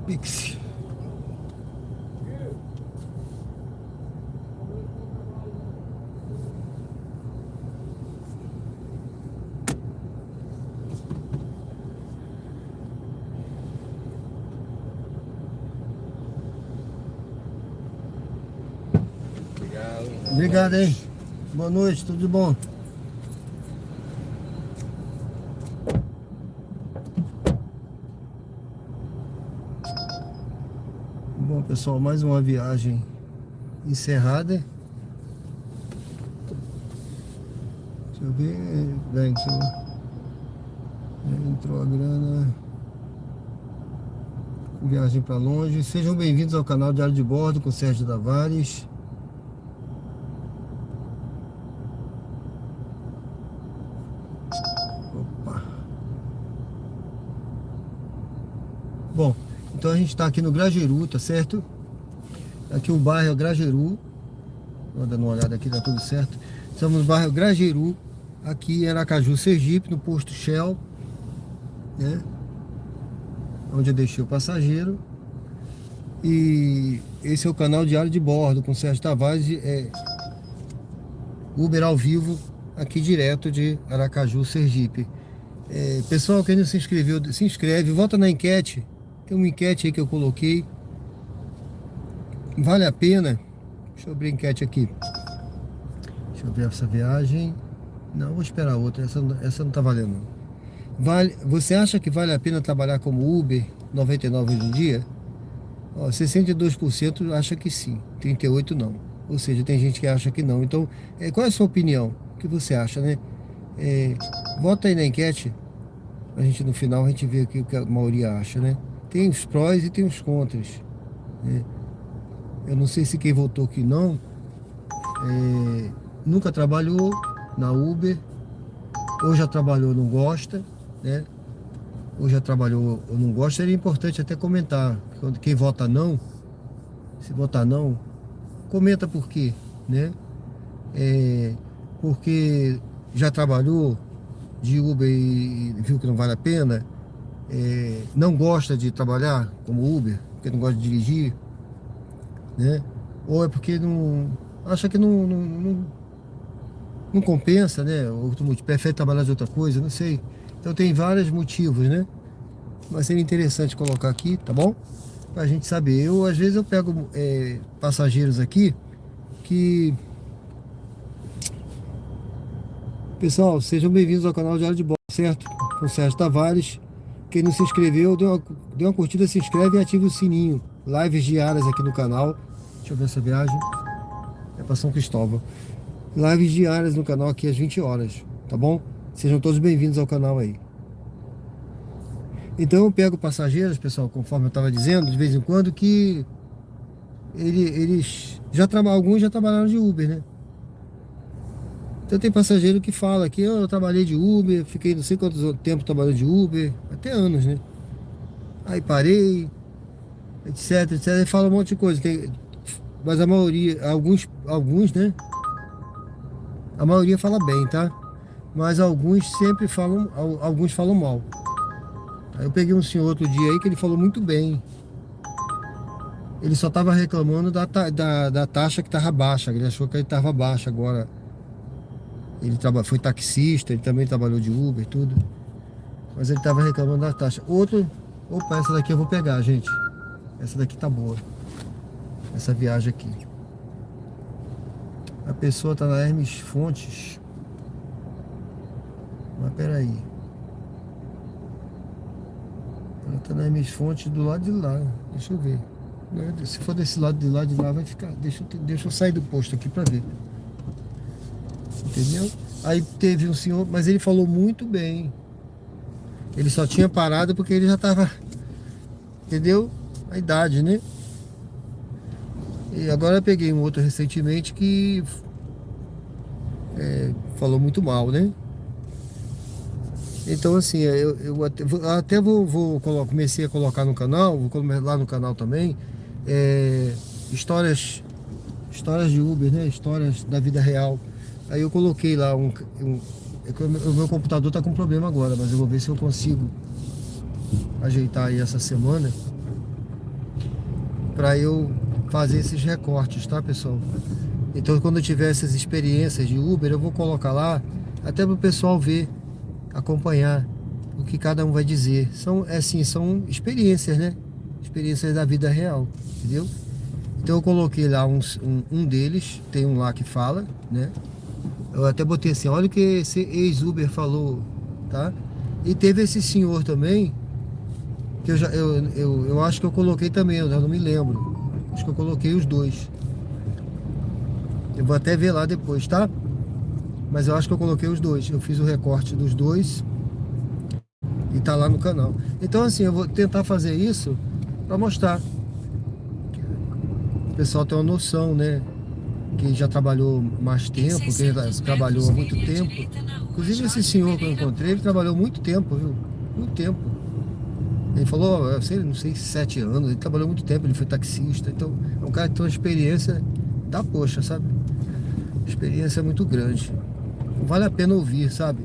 Pix. Obrigado, hein? Boa noite, tudo de bom? Bom, pessoal, mais uma viagem encerrada. Deixa eu ver. Vem, entrou a grana. Viagem para longe. Sejam bem-vindos ao canal Diário de Bordo com Sérgio Tavares. Opa. Bom, então a gente está aqui no Grajeru, tá certo? Aqui o bairro é Grajeru. Vou dando uma olhada aqui, tá tudo certo. Estamos no bairro Grajeru, aqui em Aracaju, Sergipe, no posto Shell, né? Onde eu deixei o passageiro. E esse é o canal Diário de Bordo com Sérgio Tavares, Uber ao vivo, aqui direto de Aracaju, Sergipe. Pessoal, quem não se inscreveu, se inscreve, vota na enquete. Tem uma enquete aí que eu coloquei. Vale a pena? Deixa eu abrir a enquete aqui. Deixa eu ver essa viagem. Não, vou esperar outra. Essa não tá valendo. Você acha que vale a pena trabalhar como Uber 99 hoje em dia? Ó, 62% acha que sim, 38% não. Ou seja, tem gente que acha que não. Então, qual é a sua opinião? O que você acha, né? Vota aí na enquete. A gente no final a gente vê aqui o que a maioria acha, né? Tem os prós e tem os contras, né? Eu não sei se quem votou que não nunca trabalhou na Uber, ou já trabalhou não gosta, né? Ou já trabalhou ou não gosta. Seria importante até comentar. Quem vota não, se votar não, comenta por quê, né? Porque já trabalhou de Uber e viu que não vale a pena, não gosta de trabalhar como Uber, porque não gosta de dirigir, né? Ou é porque não acha que não compensa, né? Ou prefere trabalhar de outra coisa, não sei. Então tem vários motivos, né? Mas seria interessante colocar aqui, tá bom? Pra gente saber. Às vezes eu pego passageiros aqui que... Pessoal, sejam bem-vindos ao canal Diário de Bordo, certo? Com o Sérgio Tavares. Quem não se inscreveu, dê uma curtida, se inscreve e ativa o sininho. Lives diárias aqui no canal. Deixa eu ver essa viagem. É para São Cristóvão. Lives diárias no canal aqui às 20 horas, tá bom? Sejam todos bem-vindos ao canal aí. Então eu pego passageiros, pessoal, conforme eu estava dizendo, de vez em quando, que eles alguns já trabalharam de Uber, né? Então tem passageiro que fala que eu trabalhei de Uber, fiquei não sei quanto tempo trabalhando de Uber, até anos, né? Aí parei, etc, etc, e fala um monte de coisa. Mas a maioria, alguns, né? A maioria fala bem, tá? Mas alguns sempre falam, alguns falam mal. Aí eu peguei um senhor outro dia aí que ele falou muito bem. Ele só tava reclamando da taxa que tava baixa. Ele achou que ele tava baixa agora. Ele foi taxista, ele também trabalhou de Uber, tudo. Mas ele tava reclamando da taxa. Opa, essa daqui eu vou pegar, gente. Essa daqui tá boa. Essa viagem aqui. A pessoa tá na Hermes Fontes. Mas peraí. Ela tá na Hermes Fontes do lado de lá. Deixa eu ver. Se for desse lado de lá vai ficar. Deixa eu sair do posto aqui pra ver. Entendeu? Aí teve um senhor, mas ele falou muito bem. Ele só tinha parado porque ele já tava, entendeu? A idade, né? E agora eu peguei um outro recentemente que falou muito mal, né? Então assim, eu até comecei a colocar no canal, vou começar lá no canal também, histórias de Uber, né? Histórias da vida real. Aí eu coloquei lá o meu computador tá com problema agora, mas eu vou ver se eu consigo ajeitar aí essa semana para eu fazer esses recortes, tá, pessoal? Então quando eu tiver essas experiências de Uber, eu vou colocar lá até para o pessoal ver, acompanhar o que cada um vai dizer. São experiências, né? Experiências da vida real, entendeu? Então eu coloquei lá um deles, tem um lá que fala, né? Eu até botei assim, olha o que esse ex-Uber falou, tá? E teve esse senhor também, que eu acho que eu coloquei também, eu não me lembro. Acho que eu coloquei os dois. Eu vou até ver lá depois, tá? Mas eu acho que eu coloquei os dois. Eu fiz o recorte dos dois e tá lá no canal. Então assim, eu vou tentar fazer isso para mostrar. O pessoal tem uma noção, né? Quem já trabalhou mais tempo, quem já trabalhou há muito tempo. Inclusive esse senhor que eu encontrei, ele trabalhou muito tempo, viu? Muito tempo. Ele falou, não sei, 7 anos, ele trabalhou muito tempo, ele foi taxista. Então, é um cara que tem uma experiência da poxa, sabe? Experiência muito grande. Vale a pena ouvir, sabe?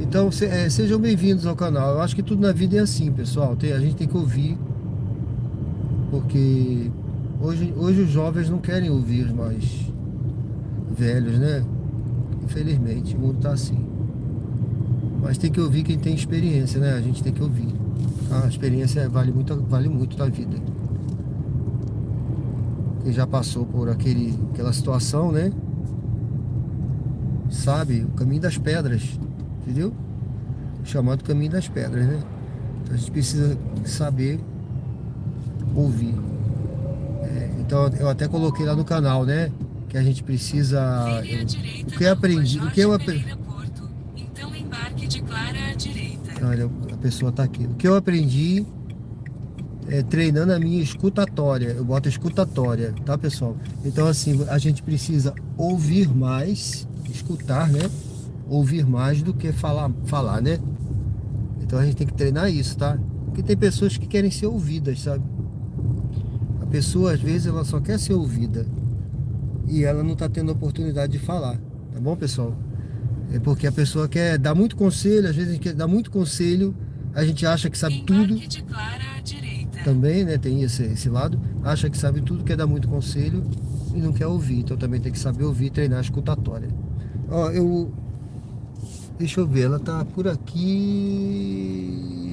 Então, sejam bem-vindos ao canal. Eu acho que tudo na vida é assim, pessoal. A gente tem que ouvir. Porque hoje os jovens não querem ouvir os mais velhos, né? Infelizmente, o mundo tá assim. Mas tem que ouvir quem tem experiência, né? A gente tem que ouvir. A experiência vale muito da vida. Quem já passou por aquela situação, né? Sabe, o caminho das pedras, entendeu? Chamado caminho das pedras, né? Então a gente precisa saber ouvir. Então eu até coloquei lá no canal, né? Que a gente precisa. O que eu aprendi. Então embarque de Clara à direita. Olha, a pessoa tá aqui. O que eu aprendi treinando a minha escutatória. Eu boto escutatória, tá, pessoal? Então assim, a gente precisa ouvir mais, escutar, né? Ouvir mais do que falar, né? Então a gente tem que treinar isso, tá? Porque tem pessoas que querem ser ouvidas, sabe? A pessoa, às vezes, ela só quer ser ouvida e ela não tá tendo a oportunidade de falar, tá bom, pessoal? É porque a pessoa quer dar muito conselho, às vezes a gente quer dar muito conselho, a gente acha que sabe tudo. De Clara à direita. Também, né, tem esse lado, acha que sabe tudo, quer dar muito conselho e não quer ouvir, então também tem que saber ouvir e treinar a escutatória. Ó, deixa eu ver, ela tá por aqui,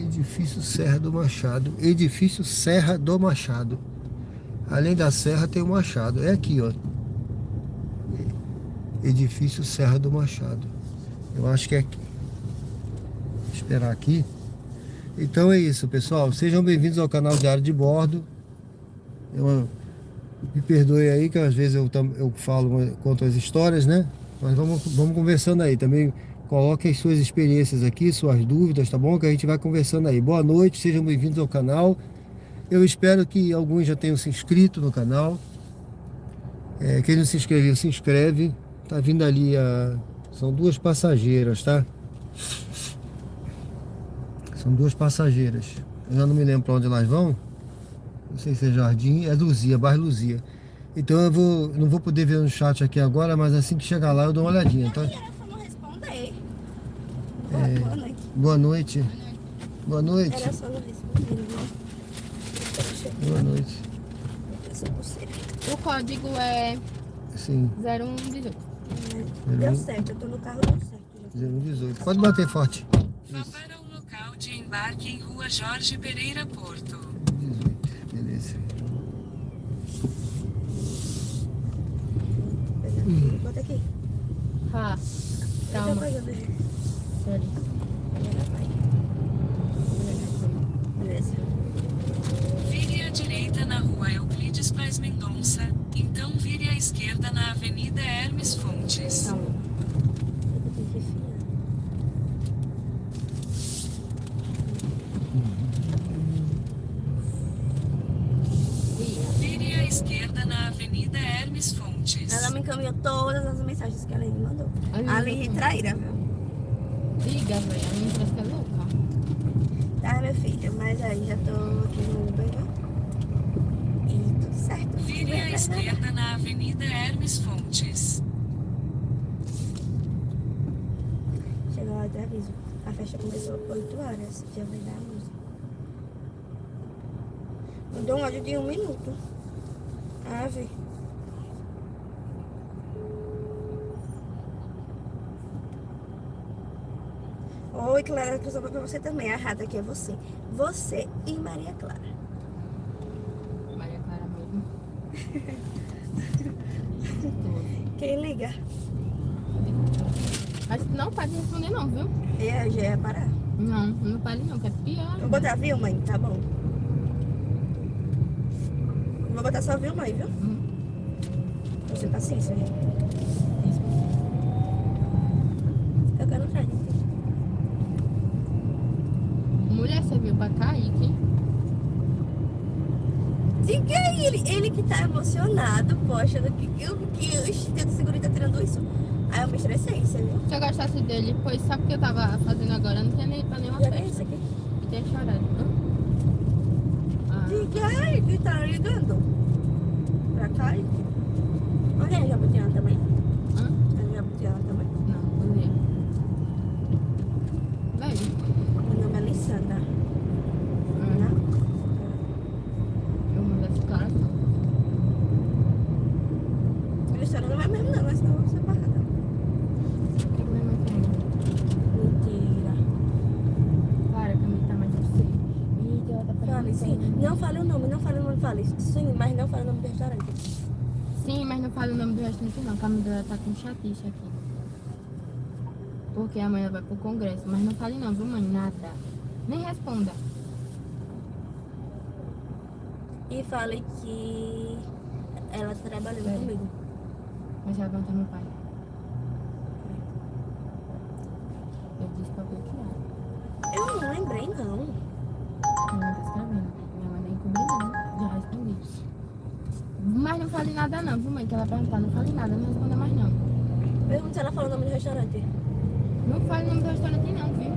Edifício Serra do Machado, Edifício Serra do Machado. Além da serra tem o Machado, é aqui, ó. Edifício Serra do Machado. Eu acho que é aqui. Vou esperar aqui. Então é isso, pessoal. Sejam bem-vindos ao canal Diário de Bordo. Me perdoe aí que às vezes eu falo, conto as histórias, né? Mas vamos conversando aí. Também coloquem as suas experiências aqui, suas dúvidas, tá bom? Que a gente vai conversando aí. Boa noite, sejam bem-vindos ao canal. Eu espero que alguns já tenham se inscrito no canal. Quem não se inscreveu, se inscreve. Tá vindo ali são 2 passageiras, tá? São 2 passageiras. Eu já não me lembro para onde elas vão. Não sei se é Jardim, é Luzia, bairro Luzia. Então eu não vou poder ver no chat aqui agora, mas assim que chegar lá eu dou uma olhadinha, tá? Era só não responder. Boa noite. Boa noite. Boa noite. Era só não responder. Boa noite. O código é Sim. 0118. Deu certo, eu tô no carro, deu certo. 018. Pode bater forte. Vá para o local de embarque em Rua Jorge Pereira, Porto. 18, beleza. Bota aqui. Calma. Beleza. Vire à direita na Rua Euclides Paz Mendonça, então vire à esquerda na Avenida Hermes Fontes. Vire à esquerda na Avenida Hermes Fontes. Ela me encaminhou todas as mensagens que ela me mandou. Ai, Ali, traíra, viu? Liga, velho. A minha parece que é louca. Tá, meu filho, mas aí já tô aqui no Uber, né? E tudo certo. Vire à esquerda na Avenida Hermes Fontes. Chegou lá de aviso. A festa começou 8 horas. Já vai dar a música. Eu dou um áudio de 1 minuto. Ave. Oi, Clara, que eu sou pra você também. A errada aqui é você. Você e Maria Clara. Maria Clara mesmo. Quem liga? Mas não pode responder não, viu? Eu já ia parar. Não pode não, que é pior. Vou botar viu, mãe? Tá bom. Vou botar só viu, mãe, viu? Tô sem paciência, gente. Eu quero atrás. Mulher, você viu pra Kaique? Diga aí, ele que tá emocionado, poxa, do que o Instituto de Segurança tá tirando isso. Aí eu me estressei, você viu? Se eu gostasse dele, pois sabe o que eu tava fazendo agora? Eu não tinha nem ido pra nenhuma Já é isso festa. aqui. E tinha chorado. Ah, Diga aí, que tá ligando. Pra cá. Olha a Jabutiana também. hã? A Jabutiana também. Não, não vi. Velho, Meu nome é Alessandra. Né? eu mando esse cara. Alessandra não é mesmo não, mas não vou ser parada. Que problema tem? Mentira. Para, que a minha tá mais de você. Ih, ela tá Fale sim. perguntando. Não fale o nome, não fale o nome, fale. Sim, mas não fale o nome do restaurante. Sim, mas não fala o nome do restaurante não, que a mulher tá com chatice aqui. Porque amanhã vai pro congresso, mas não fale não, viu mãe? Nada. Nem responda. E fale que ela tá trabalhando Sério? comigo. Mas ela perguntou meu pai. Eu disse pra bloquear. Eu não lembrei, não. Minha mãe tá escrevendo. Minha mãe nem cobriu não. Já respondi. Mas não fale nada não, viu mãe? Que ela perguntar, não fale nada, não responda mais não. Pergunta se ela falou o nome do restaurante. Não fale o nome do restaurante não, viu?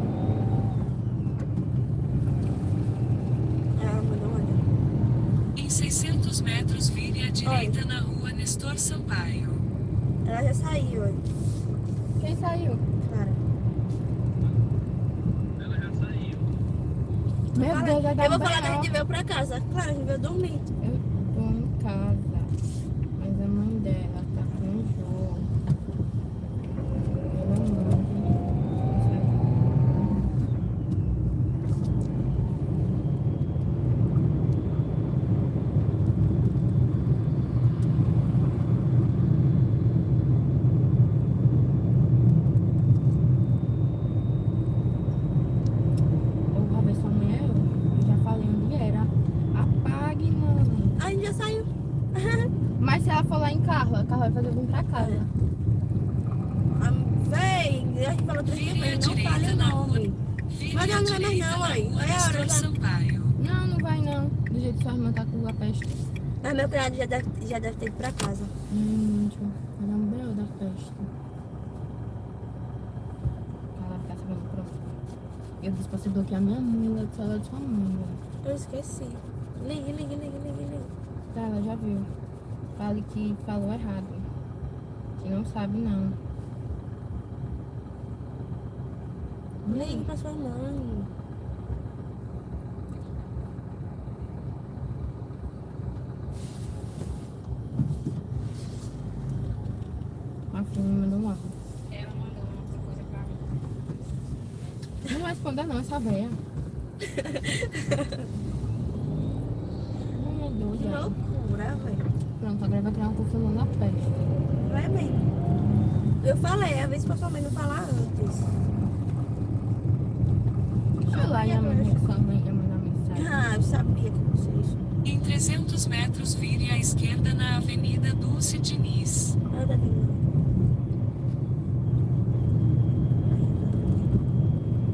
Ela mandou onde? Em 600 metros, vire à direita na rua Nestor Sampaio. Ela já saiu, oi. Quem saiu? Clara. Meu Deus, vai dar Eu vou um falar que a B.O. gente veio pra casa. Claro, a gente veio dormir. Eu tô em casa, mas a mãe dela tá com um jogo. Ela não eu vou ver sua mãe é eu já falei onde era. Apague, mãe. A gente já saiu. Mas se ela for lá em Carla, a Carla vai fazer eu vir pra casa. Véi, a gente falou outro dia, Vire à mas não fale direita o na rua. nome. Vire Mas à não vai mais direita não, na mãe. rua É a hora Nestor já. Sampaio. Não, não vai não. Do jeito que sua irmã tá com a peste. Mas meu cunhado já deve ter ido pra casa. Gente, vai dar um B.O. da peste. Ela vai ficar sabendo pronto. Eu disse pra você bloquear minha mãe, ela disse ela de sua mãe, velho. Eu esqueci. Ligue. Tá, ela já viu. Fale que falou errado. Que não sabe não. Ligue pra sua mãe. A filha me mandou um áudio. Não responda não, essa véia. Ai, meu Deus, Que velho. loucura, velho. Pronto, agora vai criar um confusão da peste. Vai mesmo. Eu falei, às vezes pra sua mãe não falar antes. Deixa eu lá e a mãe que sua mãe ia mandar mensagem. Ah, eu sabia que fosse isso. Em 300 metros, vire à esquerda na Avenida Dulce Diniz. Ela tá terminando.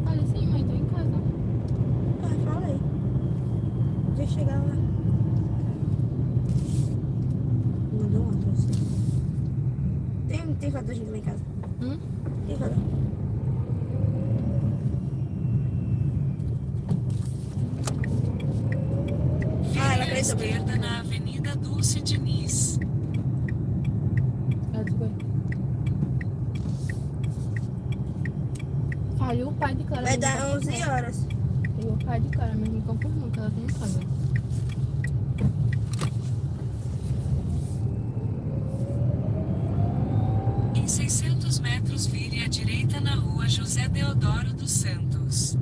Olha, sim, mãe, tô em casa. Ah, falei. Deixa eu chegar lá. Mandou um outro assim. tem foto da gente lá em casa? Hum? Tem foto? Vire ela à cresceu. esquerda na Avenida Dulce Diniz. Ah, desculpa. Falhou o pai de Clara. Vai mas dar não 11 confirmou. horas. Falhou o pai de Clara, mas me confirmou que ela tem em casa. Em 600 metros, vire à direita na rua José Deodoro dos Santos.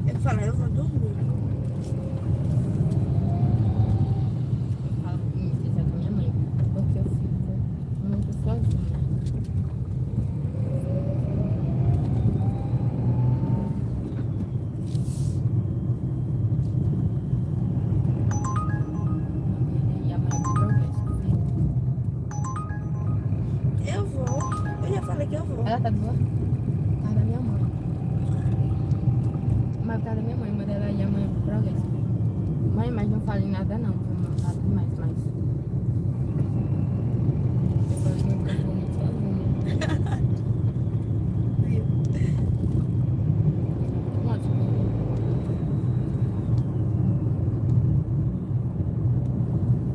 Eu falo, eu vou dormir. Eu falo que me fizer com a minha mãe, porque eu fico muito sozinha. E a mãe do progresso. Eu vou. Eu já falei que eu vou. Ela tá boa? Tá da minha mãe. Mas tá da minha mãe, mas ela e a mãe é pro progresso. Mãe, mas não fale nada não, não fale demais, mas. Eu falei que eu vou muito sozinha. Ótimo.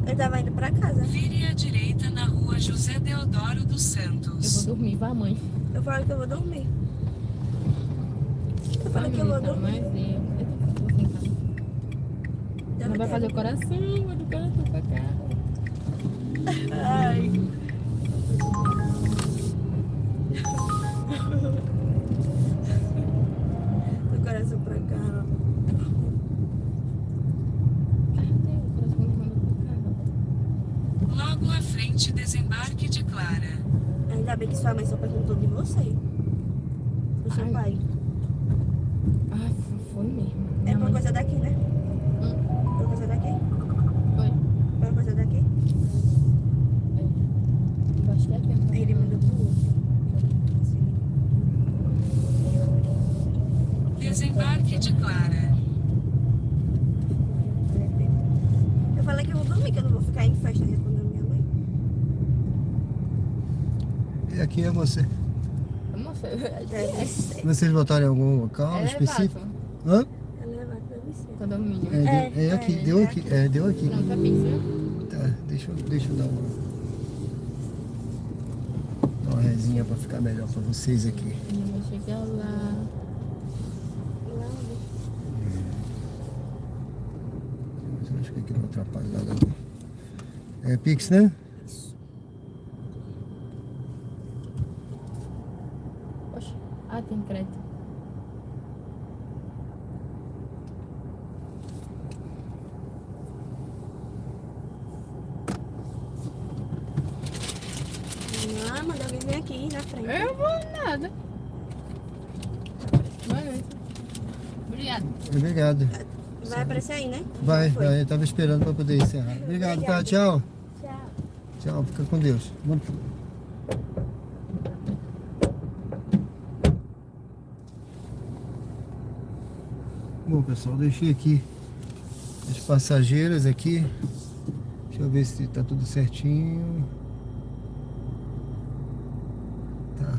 Eu tava indo pra casa. Vire à direita na rua José Deodoro dos Eu Santos. vou dormir, vai mãe. Eu falei que eu vou dormir. Eu falei que eu vou dormir. Mas eu tenho que ficar em casa. Eu Ela vai fazer o coração, do canto pra cá. Ai. Do coração pra cá. Cadê o coração do canto pra cá? Logo à frente, desembarque de Clara. Ainda bem que sua mãe só perguntou de você. Do seu Ai. pai. Ah, foi mesmo. É Minha uma mãe- coisa daqui, né? Uma coisa daqui? Foi. É uma coisa daqui? Eu acho que é aqui. Aí ele mandou pro outro. Desembarque de Clara. Eu falei que eu vou dormir, que eu não vou ficar em festa respondendo minha mãe. E aqui é você. Nossa, Deve ser. Vocês botaram em algum local específico? Hã? É levado, deve ser. Condomínio. É aqui, deu aqui. É, deu aqui. Pronto, tá pensando? Tá, deixa eu dar uma resinha pra ficar melhor pra vocês aqui. Eu vou chegar lá. Lá onde? Mas eu acho que aqui não atrapalha nada não. É Pix, né? Poxa. Ah, tem crédito. Ah, manda alguém vir aqui na frente. Eu vou nada. Boa noite. Obrigada. Obrigado. Vai aparecer aí, né? Vai, Foi. vai, eu tava esperando pra poder encerrar. Obrigado, tá? Obrigada. Tchau. Tchau. Tchau, fica com Deus. Bom, pessoal, deixei aqui as passageiras aqui. Deixa eu ver se tá tudo certinho. Tá.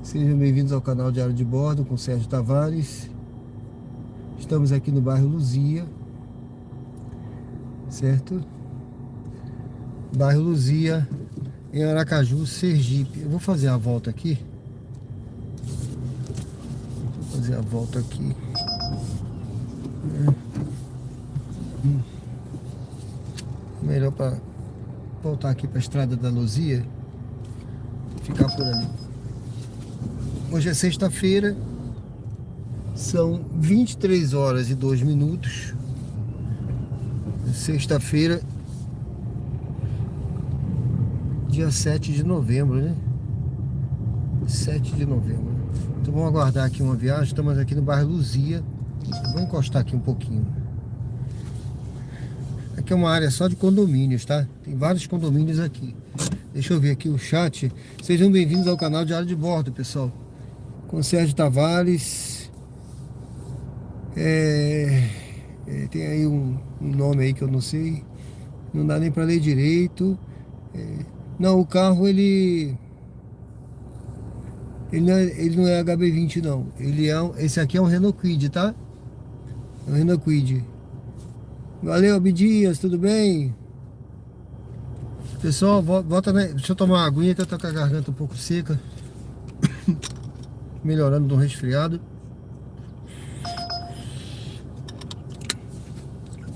Sejam bem-vindos ao canal Diário de Bordo com Sérgio Tavares. Estamos aqui no bairro Luzia, certo? Bairro Luzia, em Aracaju, Sergipe. Eu vou fazer a volta aqui. Vou fazer a volta aqui. Melhor para voltar aqui para a estrada da Luzia. Ficar por ali. Hoje é sexta-feira. São 23 horas e 2 minutos. Sexta-feira, dia 7 de novembro, né? 7 de novembro. Então vamos aguardar aqui uma viagem. Estamos aqui no bairro Luzia. Vou encostar aqui um pouquinho. Aqui é uma área só de condomínios, tá? Tem vários condomínios aqui. Deixa eu ver aqui o chat. Sejam bem-vindos ao canal Diário de Bordo, pessoal. com Sérgio Tavares. Tem aí um nome aí que eu não sei. Não dá nem para ler direito. Não, o carro ele não é HB20 não. Esse aqui é um Renault Kwid, tá? É um Renault Kwid. Valeu, Abdias, tudo bem? Pessoal, volta, né? Deixa eu tomar uma aguinha que eu tô com a garganta um pouco seca. Melhorando do resfriado.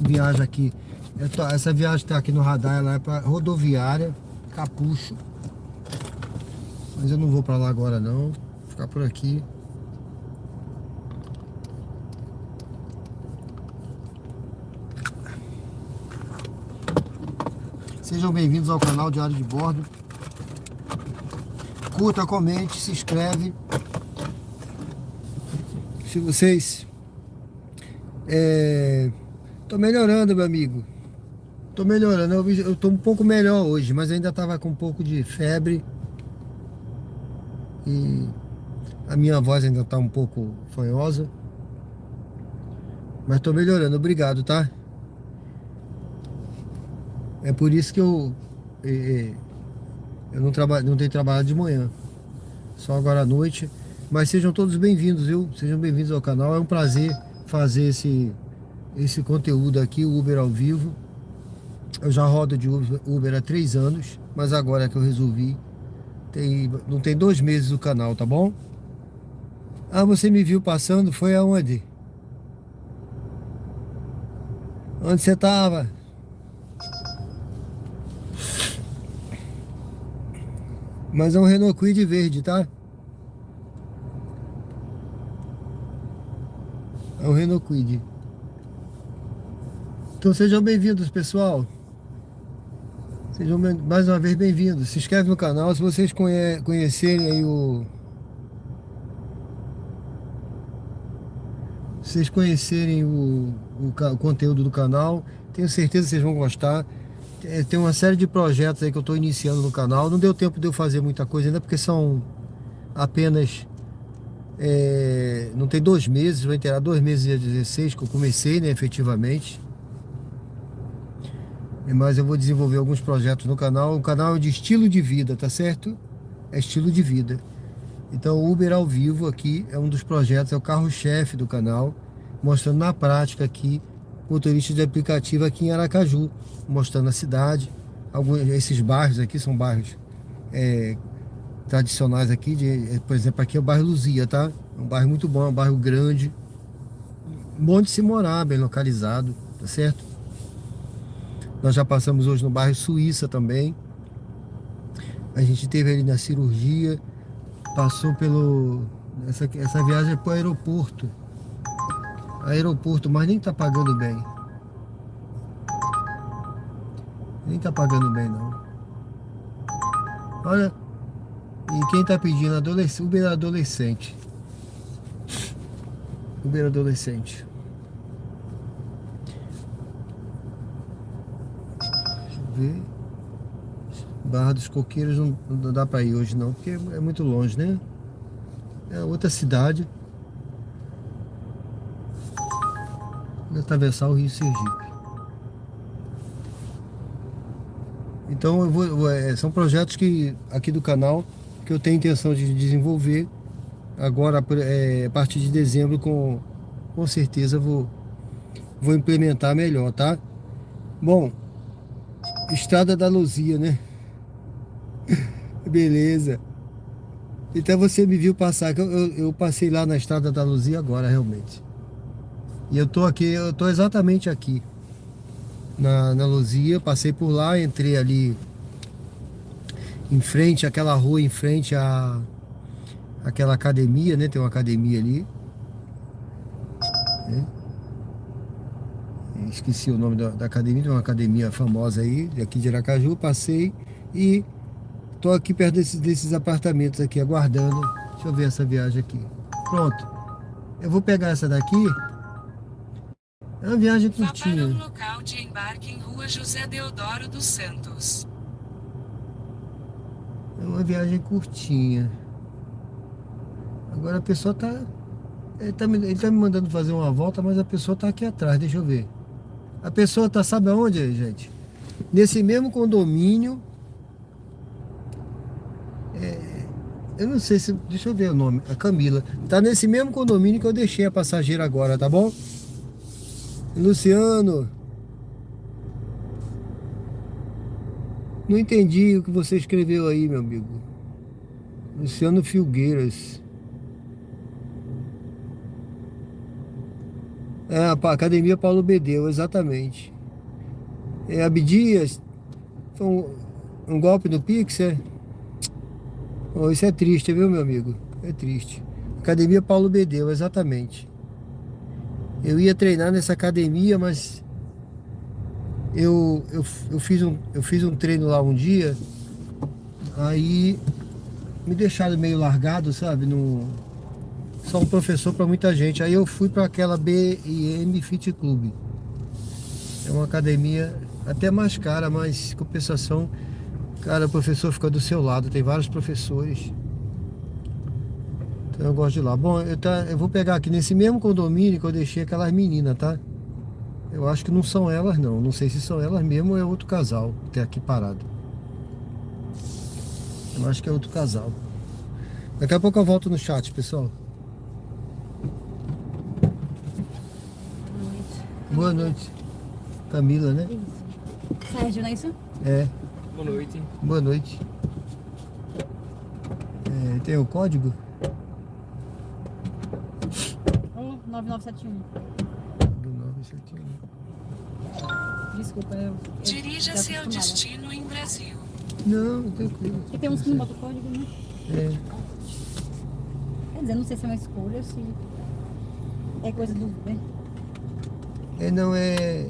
Viagem aqui. Essa viagem tá aqui no radar, ela é para rodoviária, Capucho. Mas eu não vou para lá agora não. Vou ficar por aqui. Sejam bem-vindos ao canal Diário de Bordo. Curta, comente, se inscreve. Se vocês... Tô melhorando, meu amigo. Tô melhorando. Eu tô um pouco melhor hoje, mas ainda tava com um pouco de febre. E a minha voz ainda tá um pouco fanhosa. Mas tô melhorando. Obrigado, tá? É por isso que eu não tenho trabalhado de manhã. Só agora à noite. Mas sejam todos bem-vindos, viu? Sejam bem-vindos ao canal. É um prazer fazer esse conteúdo aqui, o Uber ao vivo. Eu já rodo de Uber há 3 anos, mas agora é que eu resolvi. Não tem 2 meses o canal, tá bom? Ah, você me viu passando? Foi aonde? Onde você tava? Mas é um Renault Kwid verde, tá? É um Renault Kwid. Então sejam bem-vindos, pessoal. Sejam mais uma vez bem-vindos. Se inscreve no canal. Se vocês conhecerem aí Se vocês conhecerem o conteúdo do canal, tenho certeza que vocês vão gostar. Tem uma série de projetos aí que eu estou iniciando no canal. Não deu tempo de eu fazer muita coisa ainda, porque são apenas... não tem 2 meses, vai ter 2 meses dia 16 que eu comecei, né, efetivamente. Mas eu vou desenvolver alguns projetos no canal. O canal é de estilo de vida, tá certo? É estilo de vida. Então o Uber ao vivo aqui é um dos projetos, é o carro-chefe do canal, mostrando na prática aqui motorista de aplicativo aqui em Aracaju, mostrando a cidade. Esses bairros aqui são bairros tradicionais aqui, por exemplo, aqui é o bairro Luzia, tá? É um bairro muito bom, é um bairro grande, bom de se morar, bem localizado, tá certo? Nós já passamos hoje no bairro Suíça também. A gente teve ali na cirurgia, passou pelo... Essa viagem é para o aeroporto. Mas nem tá pagando bem. Nem tá pagando bem, não. Olha, e quem tá pedindo Uber adolescente. Uber adolescente. Deixa eu ver. Barra dos Coqueiros não dá pra ir hoje não, porque é muito longe, né? É outra cidade. Vou atravessar o Rio Sergipe. Então são projetos aqui do canal que eu tenho intenção de desenvolver. Agora, a partir de dezembro, com certeza vou implementar melhor, tá? Bom, Estrada da Luzia, né? Beleza. Então você me viu passar, que eu passei lá na Estrada da Luzia agora, realmente. E eu tô exatamente aqui na Luzia, passei por lá, entrei ali em frente, aquela rua em frente àquela academia, né? Tem uma academia ali. Né? Esqueci o nome da academia, tem uma academia famosa aí, aqui de Aracaju, passei e tô aqui perto desses apartamentos aqui, aguardando. Deixa eu ver essa viagem aqui. Pronto. Eu vou pegar essa daqui. É uma viagem curtinha. Vá para o local de embarque em Rua José Deodoro dos Santos. É uma viagem curtinha. Agora a pessoa tá... Ele tá me mandando fazer uma volta, mas a pessoa tá aqui atrás, deixa eu ver. A pessoa tá, sabe aonde, gente? Nesse mesmo condomínio. Eu não sei se... Deixa eu ver o nome. A Camila. Tá nesse mesmo condomínio que eu deixei a passageira agora, tá bom? Luciano. Não entendi o que você escreveu aí, meu amigo. Luciano Filgueiras. Academia Paulo Bedeu, exatamente. Abdias. Foi um golpe no Pix, é? Oh, isso é triste, viu, meu amigo? É triste. Academia Paulo Bedeu, exatamente. Eu ia treinar nessa academia, mas eu fiz um treino lá um dia, aí me deixaram meio largado, sabe? Só um professor para muita gente. Aí eu fui para aquela BIM Fit Club. É uma academia até mais cara, mas compensação. Cara, o professor fica do seu lado, tem vários professores. Então eu gosto de ir lá. Bom, eu vou pegar aqui nesse mesmo condomínio que eu deixei aquelas meninas, tá? Eu acho que não são elas, não. Não sei se são elas mesmo ou é outro casal que tem aqui parado. Eu acho que é outro casal. Daqui a pouco eu volto no chat, pessoal. Boa noite. Camila, né? Isso. Sérgio, não é isso? É. Boa noite. Boa noite. Tem o código? 9971. Do 971. Desculpa, eu Dirija-se ao acostumada. destino em Brasil. Não, tranquilo. Porque tem uns que não botam o código, né? É. Quer dizer, não sei se é uma escolha ou se é coisa do Uber. Não é.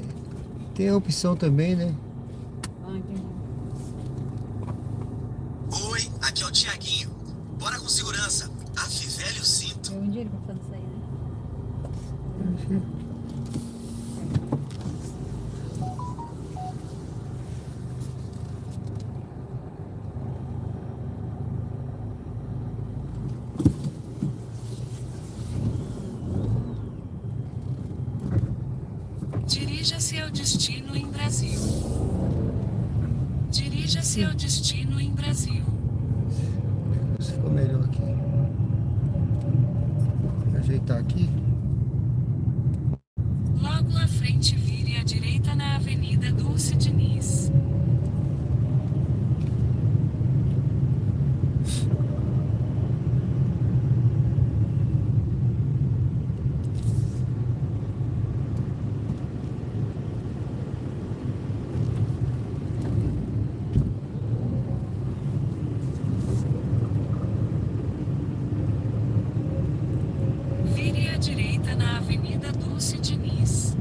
Tem a opção também, né? Ah, entendi. Oi, aqui é o Tiaguinho. Bora com segurança. Afivele o cinto. Eu um dinheiro pra fazer isso aí, né? Dirija-se ao destino em Brasil. Dirija-se ao destino em Brasil. Se ficou melhor aqui. Vou ajeitar aqui. Logo à frente, vire à direita na Avenida Dulce Diniz. Vire à direita na Avenida Dulce Diniz.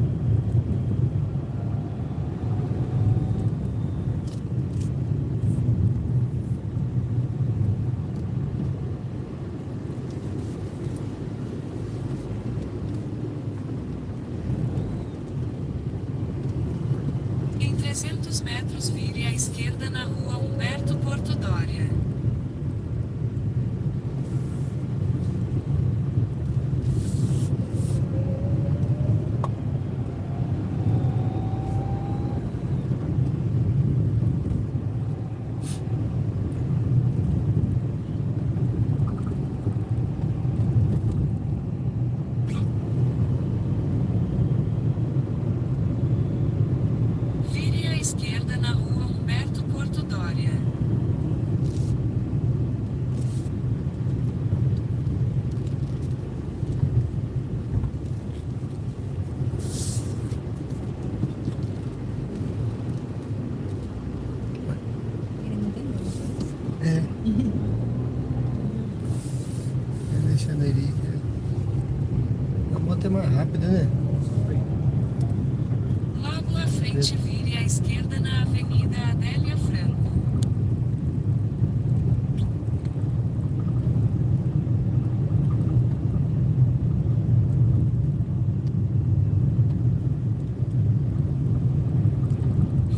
Em 300 metros, vire à esquerda na rua Humberto Porto Dória. Vire à esquerda na rua Humberto Porto Dória. Ele não tem nome. É. Deixando ele ir. A moto é mais rápida, né? Logo à frente, vire à esquerda na Avenida Adélia Franco.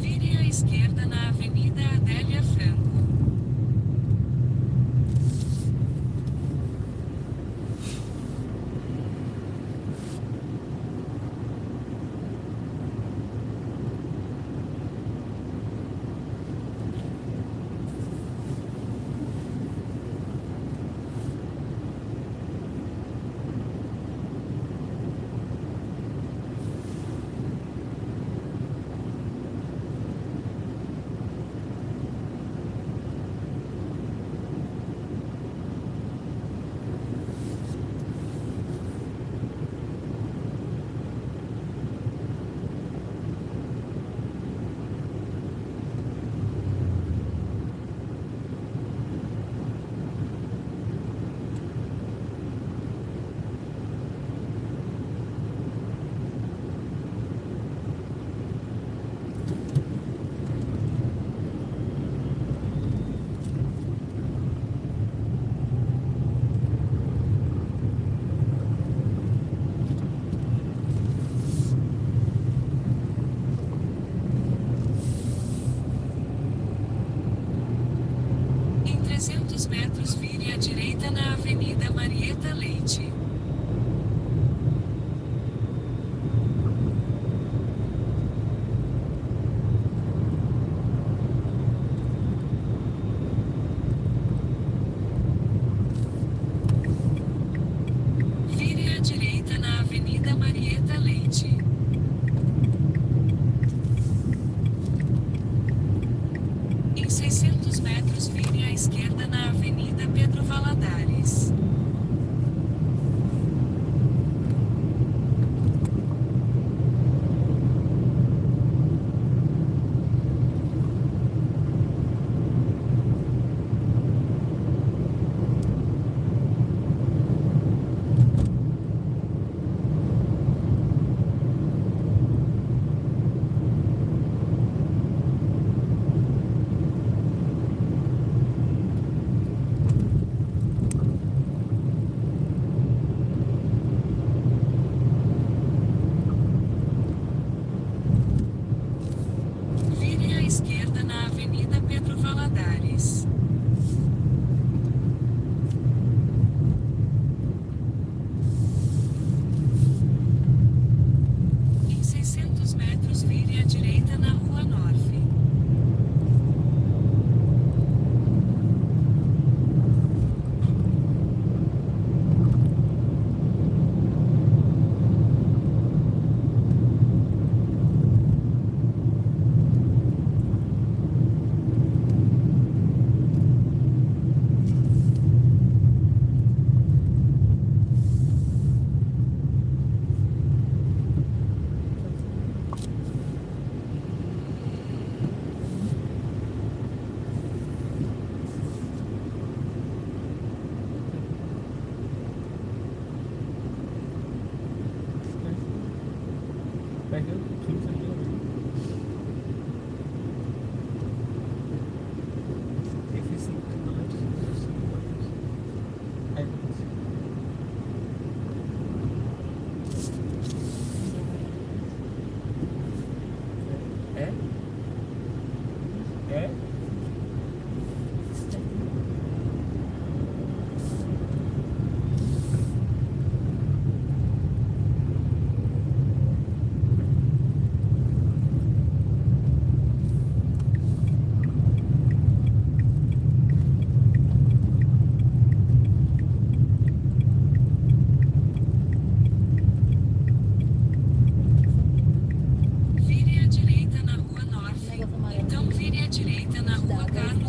Vire à esquerda na Avenida Adélia Franco.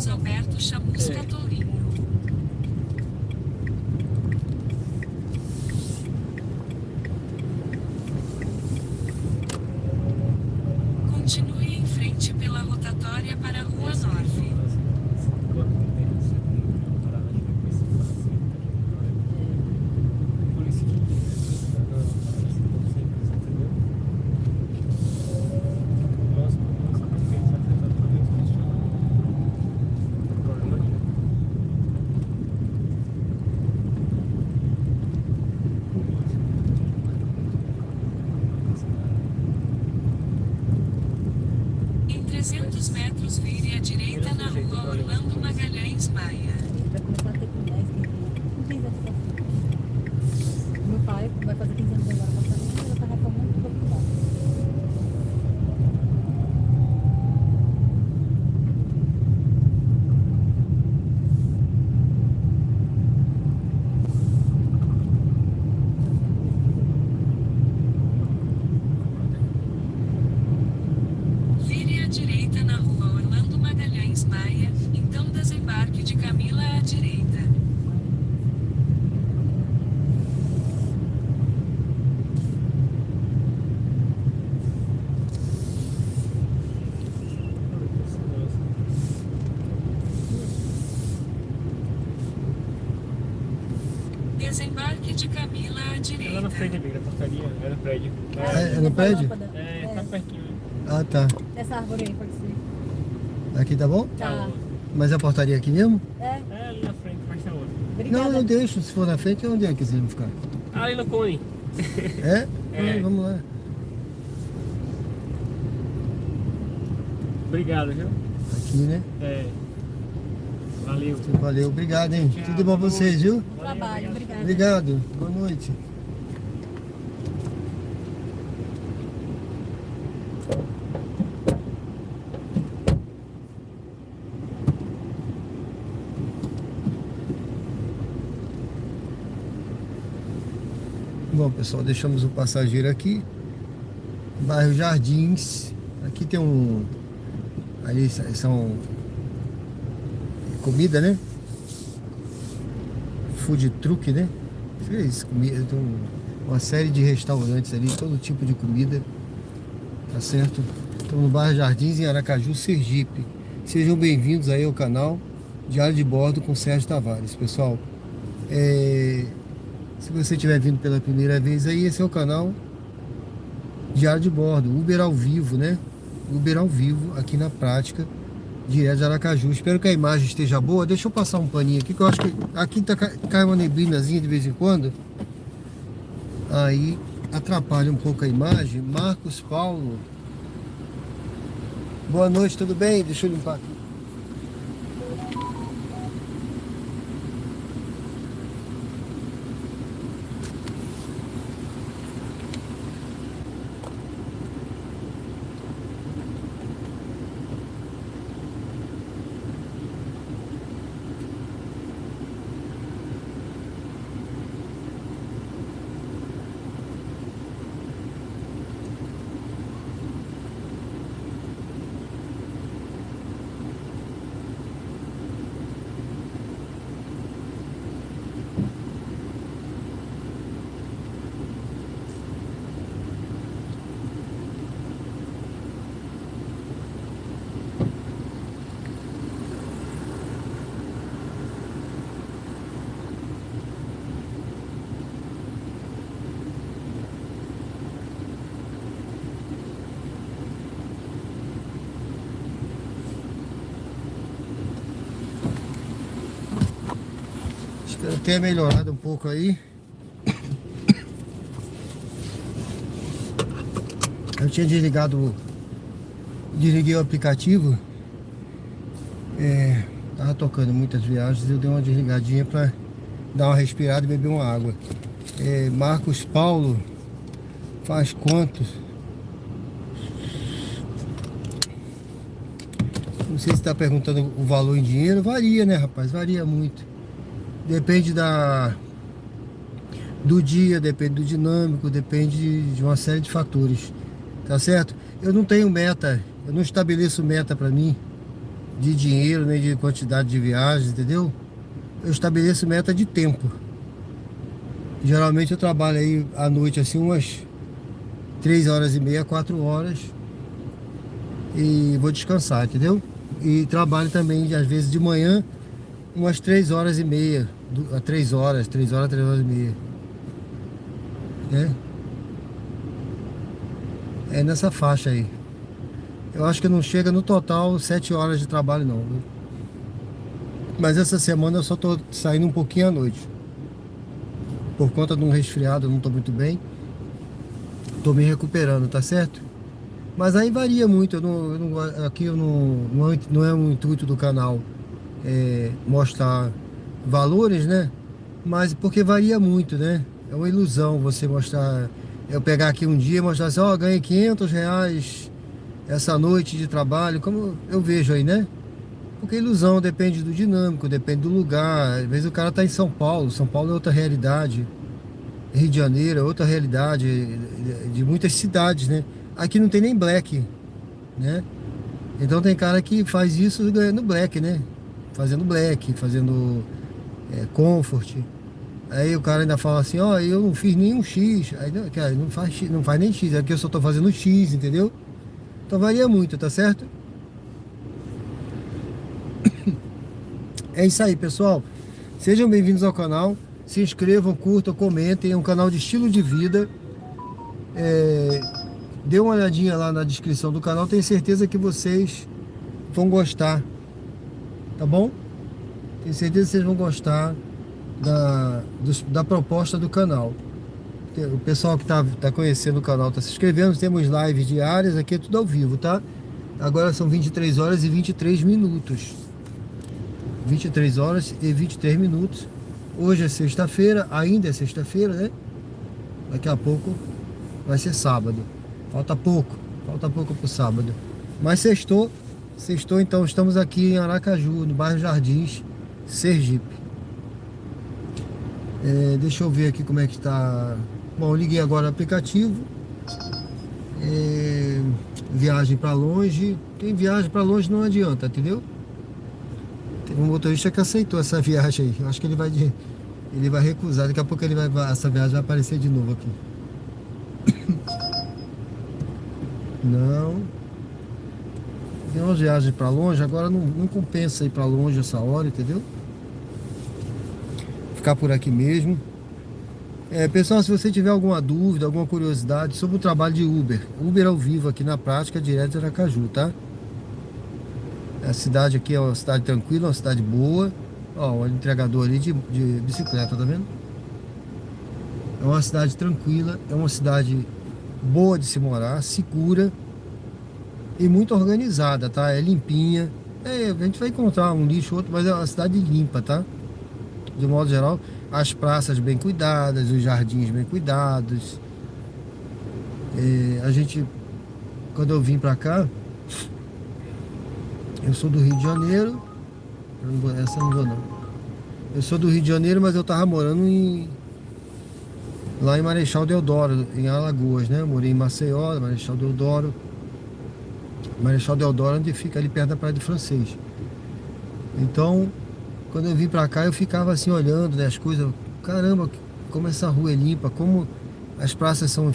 Carlos Alberto Chamusca Tourinho. Continue em frente pela rotatória para a Rua Norte. Por isso que Em 300 metros vire à direita na Rua Orlando Magalhães Maia. Vai começar a ter com 10, 15 anos. Meu pai vai fazer 15 anos agora, mas também já tá reformando tudo aqui lá. Vire à direita na Rua Orlando Magalhães Maia, então desembarque de Camila à direita. Desembarque de Camila à direita. lá na frente ali, na portaria, é no prédio. É no prédio? É, tá pertinho. Ah, tá. Essa árvore aí, pode ser. Aqui tá bom? Tá. Mas a portaria aqui mesmo? É, É ali na frente, mas tem outra. obrigada. Não, eu deixo. Se for na frente, onde é que vocês vão ficar? Ali no cone. É? É. Vamos lá. Obrigado, viu? Aqui, né? É. Valeu. Valeu, obrigado, hein? Tchau, Tudo bom pra vocês, viu? Trabalho, obrigada. Obrigado. Boa noite. Bom, pessoal, deixamos o passageiro aqui. Bairro Jardins. Aqui tem um... Ali são... comida, né? Food truck, né? Fez comida, tem uma série de restaurantes ali, todo tipo de comida. Tá certo? Estamos no bairro Jardins, em Aracaju, Sergipe. Sejam bem-vindos aí ao canal Diário de Bordo com Sérgio Tavares. Pessoal, se você estiver vindo pela primeira vez aí, esse é o canal Diário de Bordo, Uber ao vivo, né? Uber ao vivo, aqui na prática, direto de Aracaju. Espero que a imagem esteja boa. Deixa eu passar um paninho aqui, que eu acho que aqui cai uma neblinazinha de vez em quando. Aí atrapalha um pouco a imagem. Marcos Paulo. Boa noite, tudo bem? Deixa eu limpar aqui. Espero ter melhorado um pouco aí. Eu tinha desliguei o aplicativo. Tava tocando muitas viagens, eu dei uma desligadinha para dar uma respirada e beber uma água. Marcos Paulo faz quantos? Não sei se está perguntando o valor em dinheiro. Varia, né, rapaz? Varia muito. Depende do dia, depende do dinâmico, depende de uma série de fatores. Tá certo? Eu não tenho meta, eu não estabeleço meta para mim. de dinheiro, nem de quantidade de viagens, entendeu? Eu estabeleço meta de tempo. Geralmente eu trabalho aí à noite assim umas 3 horas e meia, 4 horas e vou descansar, entendeu? E trabalho também às vezes de manhã umas 3 horas e meia, 3 horas e meia, né? É nessa faixa aí. Eu acho que não chega no total 7 horas de trabalho não, viu? Mas essa semana eu só tô saindo um pouquinho à noite. Por conta de um resfriado, eu não tô muito bem. Tô me recuperando, tá certo? Mas aí varia muito. Aqui não é um intuito do canal mostrar valores, né? Mas porque varia muito, né? É uma ilusão você mostrar. Eu pegar aqui um dia e mostrar assim, ó, ganhei R$500 essa noite de trabalho, como eu vejo aí, né? Porque ilusão depende do dinâmico, depende do lugar. Às vezes o cara tá em São Paulo é outra realidade. Rio de Janeiro é outra realidade de muitas cidades, né? Aqui não tem nem black, né? Então tem cara que faz isso ganhando black, né? Fazendo black, fazendo comfort. Aí o cara ainda fala assim, ó, eu não fiz nenhum X. Aí cara, não faz nem X, é porque eu só tô fazendo X, entendeu? Então varia muito, tá certo? É isso aí, pessoal. Sejam bem-vindos ao canal. Se inscrevam, curtam, comentem. É um canal de estilo de vida. Dê uma olhadinha lá na descrição do canal. Tenho certeza que vocês vão gostar. Tá bom? Tenho certeza que vocês vão gostar da proposta do canal. O pessoal que tá conhecendo o canal tá se inscrevendo. Temos lives diárias. Aqui é tudo ao vivo, tá? Agora são 23 horas e 23 minutos. 23 horas e 23 minutos. Hoje é sexta-feira, ainda é sexta-feira, né? Daqui a pouco vai ser sábado. Falta pouco pro sábado. Mas sextou, então estamos aqui em Aracaju, no bairro Jardins, Sergipe. Deixa eu ver aqui como é que tá. Bom, eu liguei agora o aplicativo. Viagem para longe. Tem viagem para longe, não adianta, entendeu? Teve um motorista que aceitou essa viagem aí. Eu acho que ele vai recusar. Daqui a pouco essa viagem vai aparecer de novo aqui. Não. Tem umas viagens para longe. Agora não compensa ir para longe essa hora, entendeu? Ficar por aqui mesmo. Pessoal, se você tiver alguma dúvida, alguma curiosidade sobre o trabalho de Uber ao vivo aqui na prática, direto de Aracaju, tá? A cidade aqui é uma cidade tranquila, uma cidade boa. Ó, o entregador ali de bicicleta, tá vendo? É uma cidade tranquila, é uma cidade boa de se morar, segura e muito organizada, tá? É limpinha. A gente vai encontrar um lixo ou outro, mas é uma cidade limpa, tá? De modo geral, as praças bem cuidadas, os jardins bem cuidados. Quando eu vim pra cá, eu sou do Rio de Janeiro. Essa eu não vou não. Eu sou do Rio de Janeiro, mas eu tava morando lá em Marechal Deodoro, em Alagoas, né? Eu morei em Maceió, Marechal Deodoro. Marechal Deodoro, onde fica ali perto da Praia do Francês. Então, quando eu vim pra cá, eu ficava assim olhando, né, as coisas. Caramba, como essa rua é limpa, como as praças são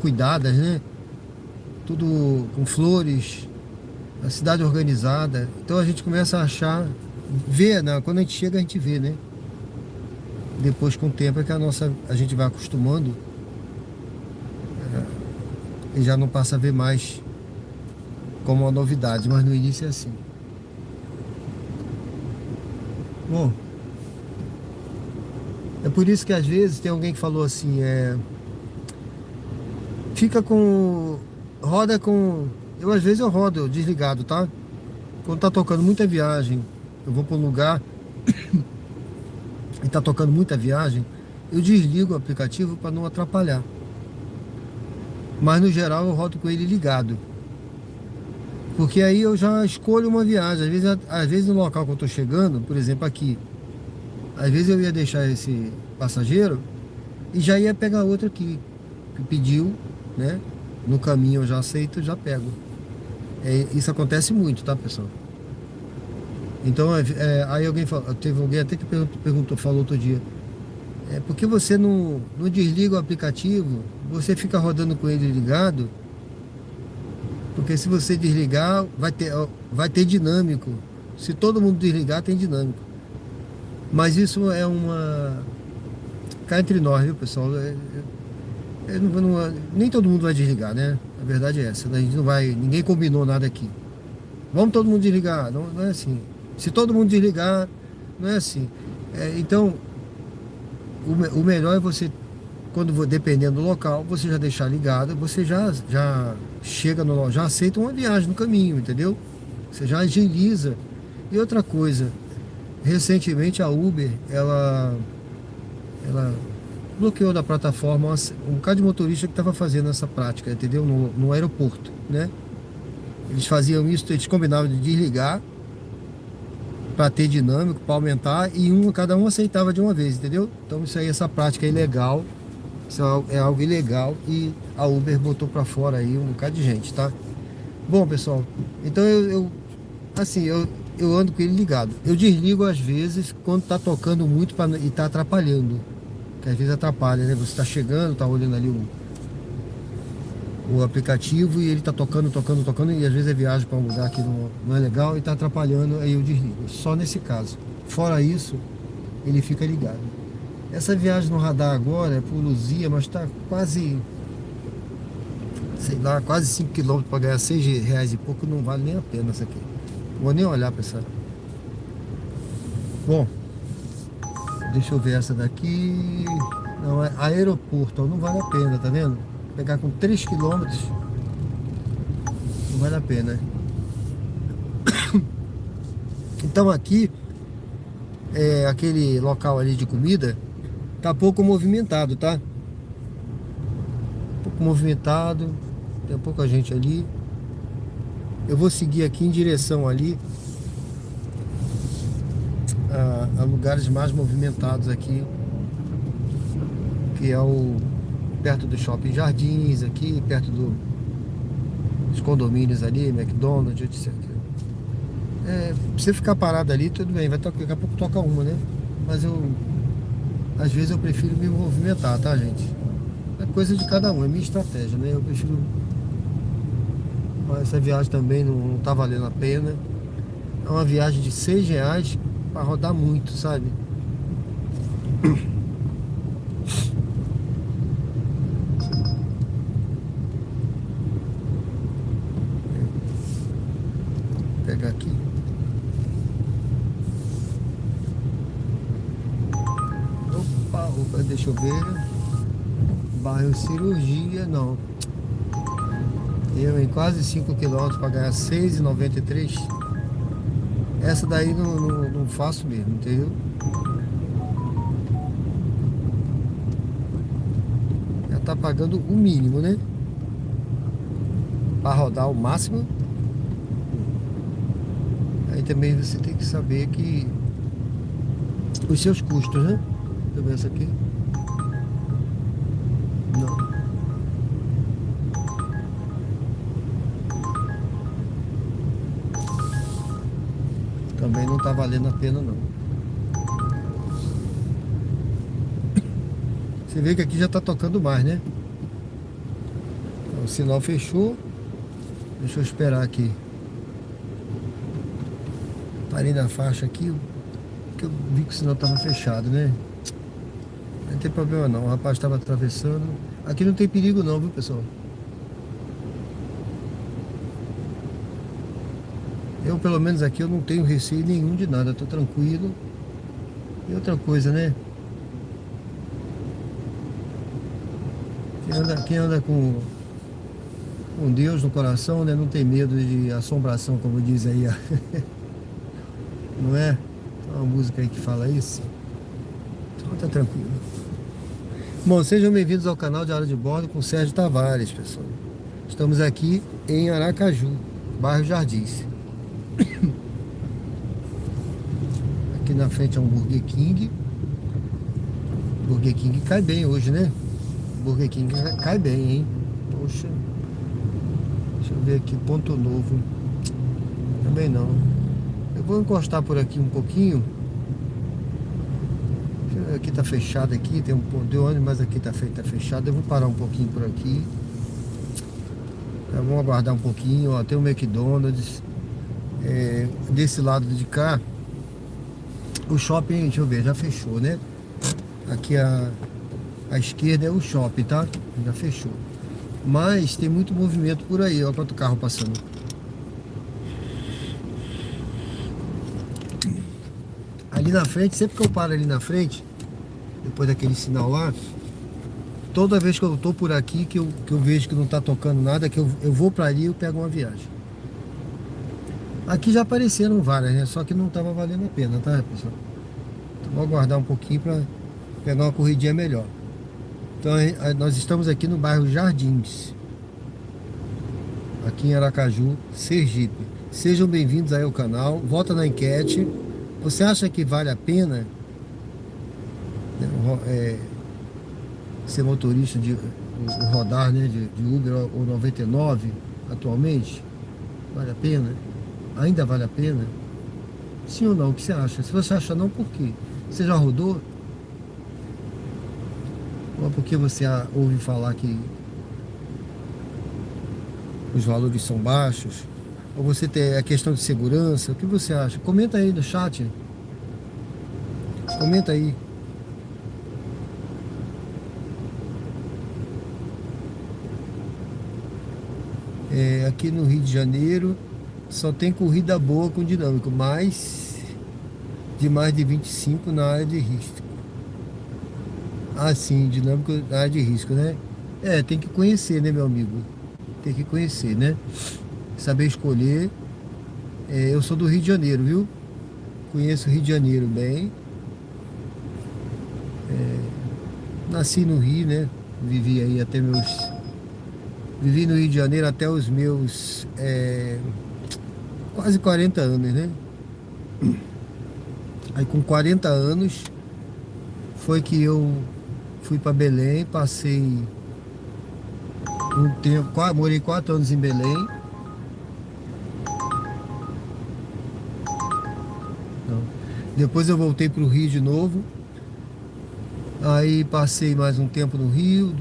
cuidadas, né? Tudo com flores. A cidade organizada. Então a gente começa a achar, ver, né? Quando a gente chega a gente vê, né? Depois com o tempo é que a gente vai acostumando e já não passa a ver mais como uma novidade, mas no início é assim. Bom, é por isso que às vezes tem alguém que falou assim, roda com... Às vezes eu rodo desligado, tá? Quando tá tocando muita viagem, eu vou para um lugar e tá tocando muita viagem, eu desligo o aplicativo para não atrapalhar. Mas no geral eu rodo com ele ligado. Porque aí eu já escolho uma viagem. Às vezes no local que eu tô chegando, por exemplo aqui, às vezes eu ia deixar esse passageiro e já ia pegar outro aqui, que pediu, né? No caminho eu já aceito, já pego. Isso acontece muito, tá, pessoal? Então, aí alguém falou, teve alguém até que perguntou, falou outro dia, por que você não desliga o aplicativo, você fica rodando com ele ligado, porque se você desligar, vai ter dinâmico. Se todo mundo desligar, tem dinâmico. Mas isso é uma... Cá entre nós, viu, pessoal? Nem todo mundo vai desligar, né? A verdade é essa. A gente não vai... Ninguém combinou nada aqui. Vamos todo mundo desligar. Não é assim. Se todo mundo desligar, não é assim. Então, o melhor é você, dependendo do local, você já deixar ligado, você já chega no... Já aceita uma viagem no caminho, entendeu? Você já agiliza. E outra coisa, recentemente a Uber, ela bloqueou da plataforma um bocado de motorista que estava fazendo essa prática, entendeu? No aeroporto, né? Eles faziam isso, eles combinavam de desligar para ter dinâmico, para aumentar, e cada um aceitava de uma vez, entendeu? Então isso aí, essa prática é ilegal, isso é algo ilegal, e a Uber botou para fora aí um bocado de gente, tá? Bom, pessoal, então eu ando com ele ligado. Eu desligo às vezes quando tá tocando muito e tá atrapalhando. Que às vezes atrapalha, né? Você tá chegando, tá olhando ali o aplicativo e ele tá tocando, e às vezes é viagem para um lugar que não é legal e tá atrapalhando, aí eu desligo. Só nesse caso. Fora isso, ele fica ligado. Essa viagem no radar agora é por Luzia, mas tá quase, sei lá, quase 5 km para ganhar R$6 e pouco, não vale nem a pena isso aqui. Não vou nem olhar para essa. Bom, deixa eu ver essa daqui. Não, é aeroporto, não vale a pena, tá vendo? Pegar com 3 km não vale a pena. Então aqui aquele local ali de comida tá pouco movimentado, tá? Pouco movimentado, tem pouca gente ali. Eu vou seguir aqui em direção ali a lugares mais movimentados aqui, que é perto do Shopping Jardins aqui, perto dos condomínios ali, McDonald's, etc. Você ficar parado ali, tudo bem, daqui a pouco toca uma, né? Mas às vezes eu prefiro me movimentar, tá, gente? É coisa de cada um, é minha estratégia, né? Eu prefiro... Essa viagem também não tá valendo a pena. É uma viagem de R$6 para rodar muito, sabe? Vou pegar aqui. Opa, deixa eu ver. Bairro Cirurgia, não. Eu em quase 5 km para ganhar R$6,93. Essa daí não faço mesmo, entendeu? Já tá pagando o mínimo, né? Para rodar o máximo. Aí também você tem que saber que os seus custos, né? Deixa eu ver essa aqui. Não. Também não tá valendo a pena, não. Você vê que aqui já tá tocando mais, né? O sinal fechou. Deixa eu esperar aqui. Parei na faixa aqui, porque eu vi que o sinal tava fechado, né? Não tem problema não, o rapaz estava atravessando. Aqui não tem perigo não, viu, pessoal? Eu, pelo menos aqui, eu não tenho receio nenhum de nada, tô tranquilo. E outra coisa, né? Quem anda com Deus no coração, né? Não tem medo de assombração, como diz aí. Não é? Tem uma música aí que fala isso. Então tá tranquilo. Bom, sejam bem-vindos ao canal Diário de Bordo com Sérgio Tavares, pessoal. Estamos aqui em Aracaju, bairro Jardins. Aqui na frente é um Burger King. Burger King cai bem hoje, né? Burger King cai bem, hein? Poxa. Deixa eu eu ver aqui, Ponto Novo. Também não. Eu vou encostar por aqui um pouquinho. Aqui tá fechado aqui, tem um ponto de ônibus, mas aqui tá fechado. Eu vou parar um pouquinho por aqui. Vamos aguardar um pouquinho, ó, tem o McDonald's. Desse lado de cá, o shopping, deixa eu ver, já fechou, né? Aqui à esquerda é o shopping, tá? Já fechou. Mas tem muito movimento por aí, ó, quanto carro passando. Ali na frente, sempre que eu paro ali na frente, depois daquele sinal lá, toda vez que eu tô por aqui, que eu vejo que não tá tocando nada, que eu vou pra ali, eu pego uma viagem. Aqui já apareceram várias, né? Só que não tava valendo a pena, tá, pessoal? Então vou aguardar um pouquinho pra pegar uma corridinha melhor. Então nós estamos aqui no bairro Jardins, aqui em Aracaju, Sergipe. Sejam bem-vindos aí ao canal. Vota na enquete. Você acha que vale a pena ser motorista de rodar, né, de Uber ou 99 atualmente? Vale a pena? Ainda vale a pena? Sim ou não? O que você acha? Se você acha não, por quê? Você já rodou? Ou porque você ouve falar que os valores são baixos? Ou você tem a questão de segurança? O que você acha? Comenta aí no chat. Comenta aí. Aqui no Rio de Janeiro só tem corrida boa com dinâmico, mais de 25 na área de risco. Ah, sim, dinâmico na área de risco, né? Tem que conhecer, né, meu amigo? Tem que conhecer, né? Saber escolher. Eu sou do Rio de Janeiro, viu? Conheço o Rio de Janeiro bem. Nasci no Rio, né? Vivi aí até Vivi no Rio de Janeiro até os meus quase 40 anos, né? Aí com 40 anos foi que eu fui para Belém, passei um tempo, morei 4 anos em Belém. Depois eu voltei para o Rio de novo. Aí passei mais um tempo no Rio,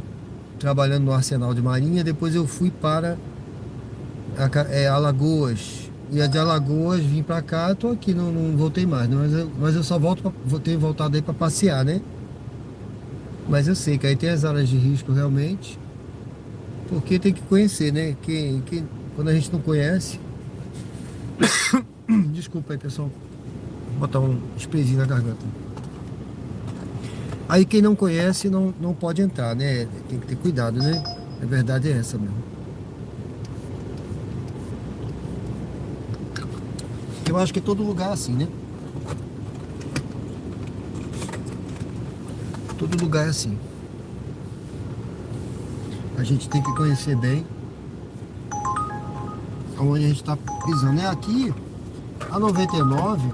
trabalhando no Arsenal de Marinha. Depois eu fui para Alagoas. E a de Alagoas vim para cá, tô aqui, não voltei mais, né? Mas eu só vou ter voltado aí para passear, né? Mas eu sei que aí tem as áreas de risco realmente, porque tem que conhecer, né? Quando a gente não conhece. Desculpa aí, pessoal. Vou botar um sprayzinho na garganta. Aí quem não conhece não pode entrar, né? Tem que ter cuidado, né? A verdade é essa mesmo. Eu acho que é todo lugar assim, né? Todo lugar é assim. A gente tem que conhecer bem onde a gente está pisando. Aqui, a 99,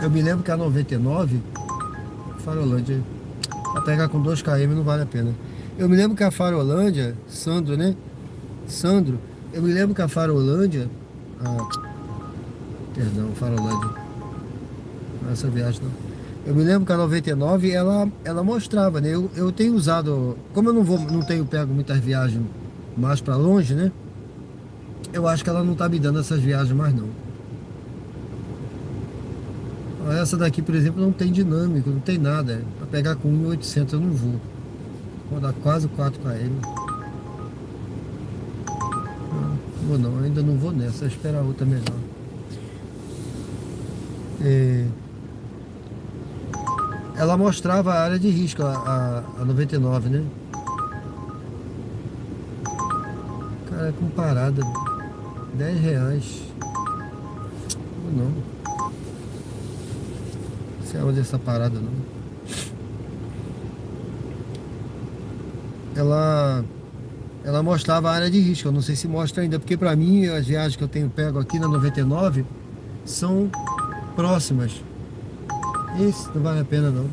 eu me lembro que a 99, Farolândia, pra pegar com 2 km não vale a pena. Eu me lembro que a Farolândia, Sandro, né? Sandro, eu me lembro que a Farolândia, perdão, Farolândia, não, essa viagem não. Eu me lembro que a 99 ela mostrava, né? Eu tenho usado, como eu não tenho pego muitas viagens mais para longe, né? Eu acho que ela não tá me dando essas viagens mais não. Essa daqui, por exemplo, não tem dinâmico, não tem nada. Para pegar com 1.800 eu não vou. Vou dar quase 4 km. Não, ainda não vou nessa, espera a outra melhor. Ela mostrava a área de risco, a 99, né? Cara, com parada, R$10. Não. Não sei onde é essa parada, não. Ela mostrava a área de risco, eu não sei se mostra ainda, porque pra mim as viagens que eu tenho pego aqui na 99 são próximas. Isso não vale a pena não.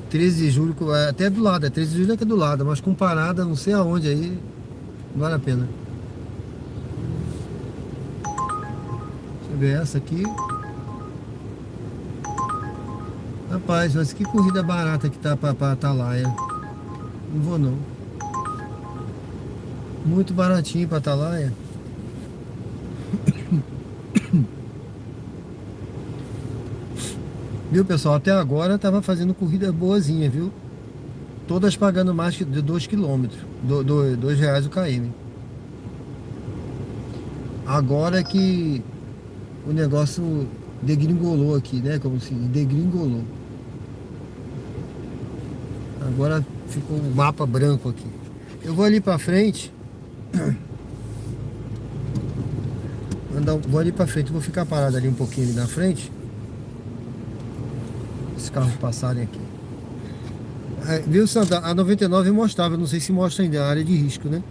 13 de julho, até do lado, 13 de julho é que é do lado, mas com parada não sei aonde aí, não vale a pena. eu ver essa aqui. Rapaz, mas que corrida barata que tá pra Atalaia. Não vou não. Muito baratinho pra Atalaia. Viu, pessoal? Até agora tava fazendo corrida boazinha, viu? Todas pagando mais de 2 km. R$ 2 o km. Agora é que o negócio degringolou aqui, né? Como se degringolou. Agora ficou um mapa branco aqui. Eu vou ali pra frente. Vou ali pra frente. Vou ficar parado ali um pouquinho ali na frente. Os carros passarem aqui. Viu, Santa? A 99 mostrava. Não sei se mostra ainda a área de risco, né?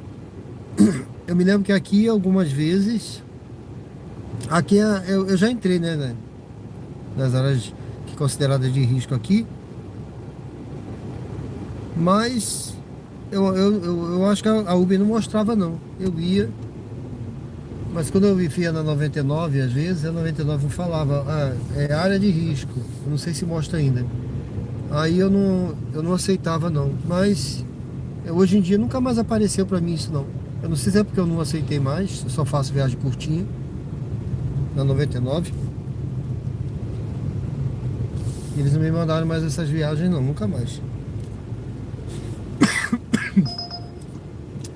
Eu me lembro que aqui algumas vezes. Aqui eu já entrei, né? Nas áreas que consideradas de risco aqui. Mas eu acho que a Uber não mostrava não. Eu ia. Mas quando eu via na 99, às vezes, a 99 falava, é área de risco. Eu não sei se mostra ainda. Aí eu não aceitava não. Mas hoje em dia nunca mais apareceu pra mim isso não. Eu não sei se é porque eu não aceitei mais. Eu só faço viagem curtinha. Na 99. E eles não me mandaram mais essas viagens não, nunca mais.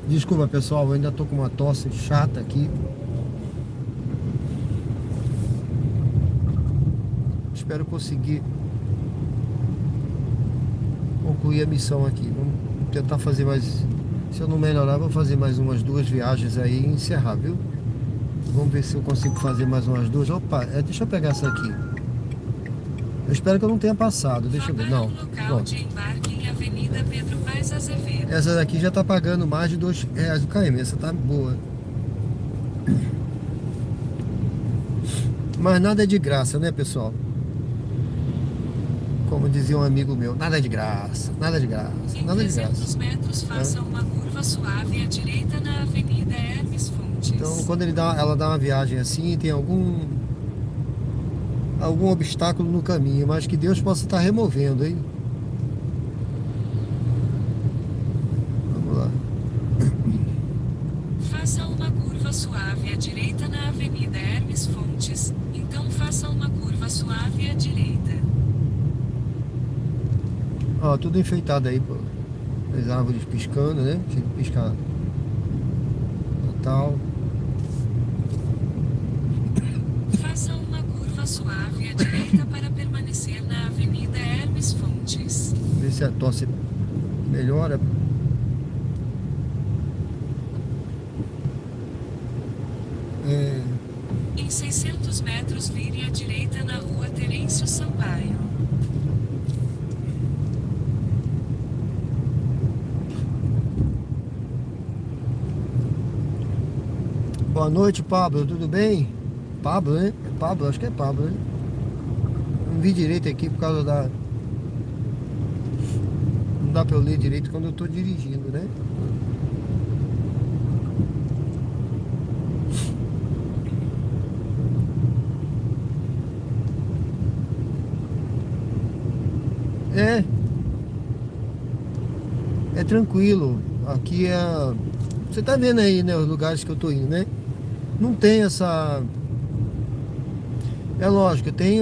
Desculpa, pessoal, eu ainda tô com uma tosse chata aqui. Espero conseguir concluir a missão aqui. Vamos tentar fazer mais. Se eu não melhorar, vou fazer mais umas 2 viagens aí e encerrar, viu? Vamos ver se eu consigo fazer mais umas 2. Opa, deixa eu pegar essa aqui. Eu espero que eu não tenha passado. Deixa eu ver. Não. Pronto. Essa daqui já tá pagando mais de R$ 2 o km. Essa tá boa. Mas nada é de graça, né, pessoal? Como dizia um amigo meu, nada é de graça, nada de graça, nada de graça. Em 300 metros, faça uma curva suave à direita na Avenida Hermes Fontes. Então, quando ela dá uma viagem assim, tem algum obstáculo no caminho, mas que Deus possa estar removendo, hein? Vamos lá. Faça uma curva suave à direita na Avenida Hermes Fontes. Então faça uma curva suave à direita. Ó, tudo enfeitado aí, pô. As árvores piscando, né? Tinha que piscar. Natal. Faça uma curva suave à direita para permanecer na Avenida Hermes Fontes. Ver se a tosse melhora. Em 600 metros, vire à direita na Rua Terêncio Sampaio. Boa noite, Pablo, tudo bem? Pablo, né? É Pablo, acho que é Pablo, né? Não vi direito aqui por causa da... Não dá pra eu ler direito quando eu tô dirigindo, né? É tranquilo. Aqui é... Você tá vendo aí, né, os lugares que eu tô indo, né? Não tem essa... É lógico, tem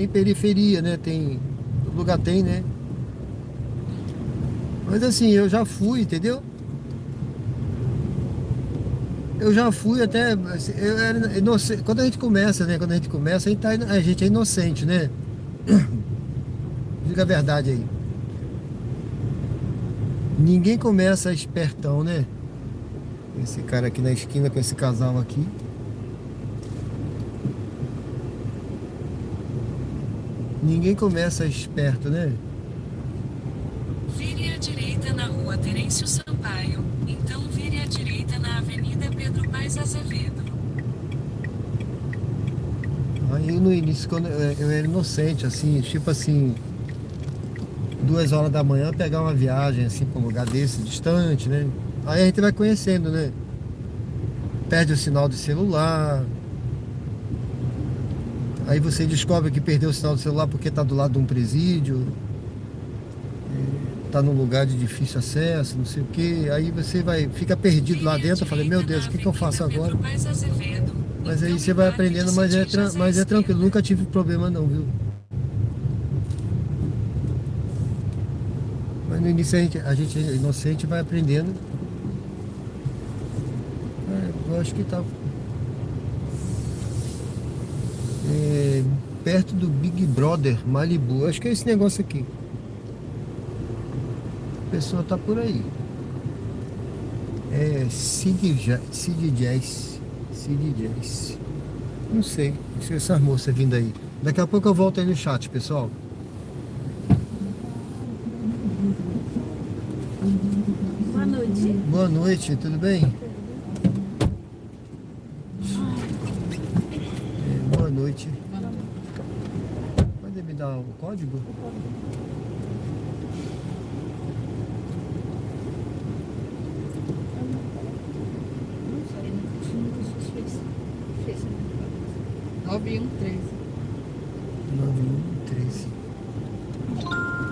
periferia, né? Tem... O lugar tem, né? Mas assim, eu já fui, entendeu? Eu já fui até... Eu era inocente. Quando a gente começa, né? Quando a gente é inocente, né? Diga a verdade aí. Ninguém começa espertão, né? Esse cara aqui na esquina com esse casal aqui. Ninguém começa esperto, né? Vire à direita na Rua Terêncio Sampaio. Então vire à direita na Avenida Pedro Paes Azevedo. Aí no início, quando eu era inocente, assim, tipo assim, 2 horas da manhã, pegar uma viagem assim para um lugar desse, distante, né? Aí a gente vai conhecendo, né? Perde o sinal de celular. Aí você descobre que perdeu o sinal do celular porque está do lado de um presídio, está num lugar de difícil acesso, não sei o que. Aí você fica perdido lá dentro. Eu falei, meu Deus, o que eu faço agora? Mas aí você vai aprendendo, mas é tranquilo. Nunca tive problema não, viu? Mas no início a gente é inocente, vai aprendendo. Eu acho que tá perto do Big Brother Malibu. Acho que é esse negócio aqui. A pessoa tá por aí. Cid Jazz. Não sei. Acho que é essa moça vindo aí. Daqui a pouco eu volto aí no chat, pessoal. Boa noite. Boa noite, tudo bem? Boa noite. Pode me dar o código? Não sei, não fez. 9113. 9113.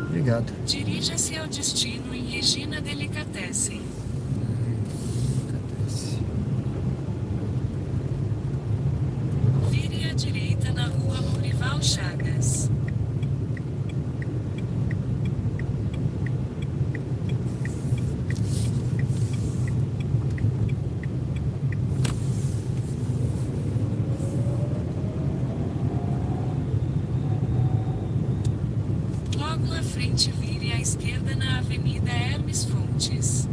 Obrigado. Dirija-se ao destino em Regina Delicatessen. Vire à direita na rua Murival Chagas. Logo à frente, vire à esquerda na Avenida Hermes Fontes.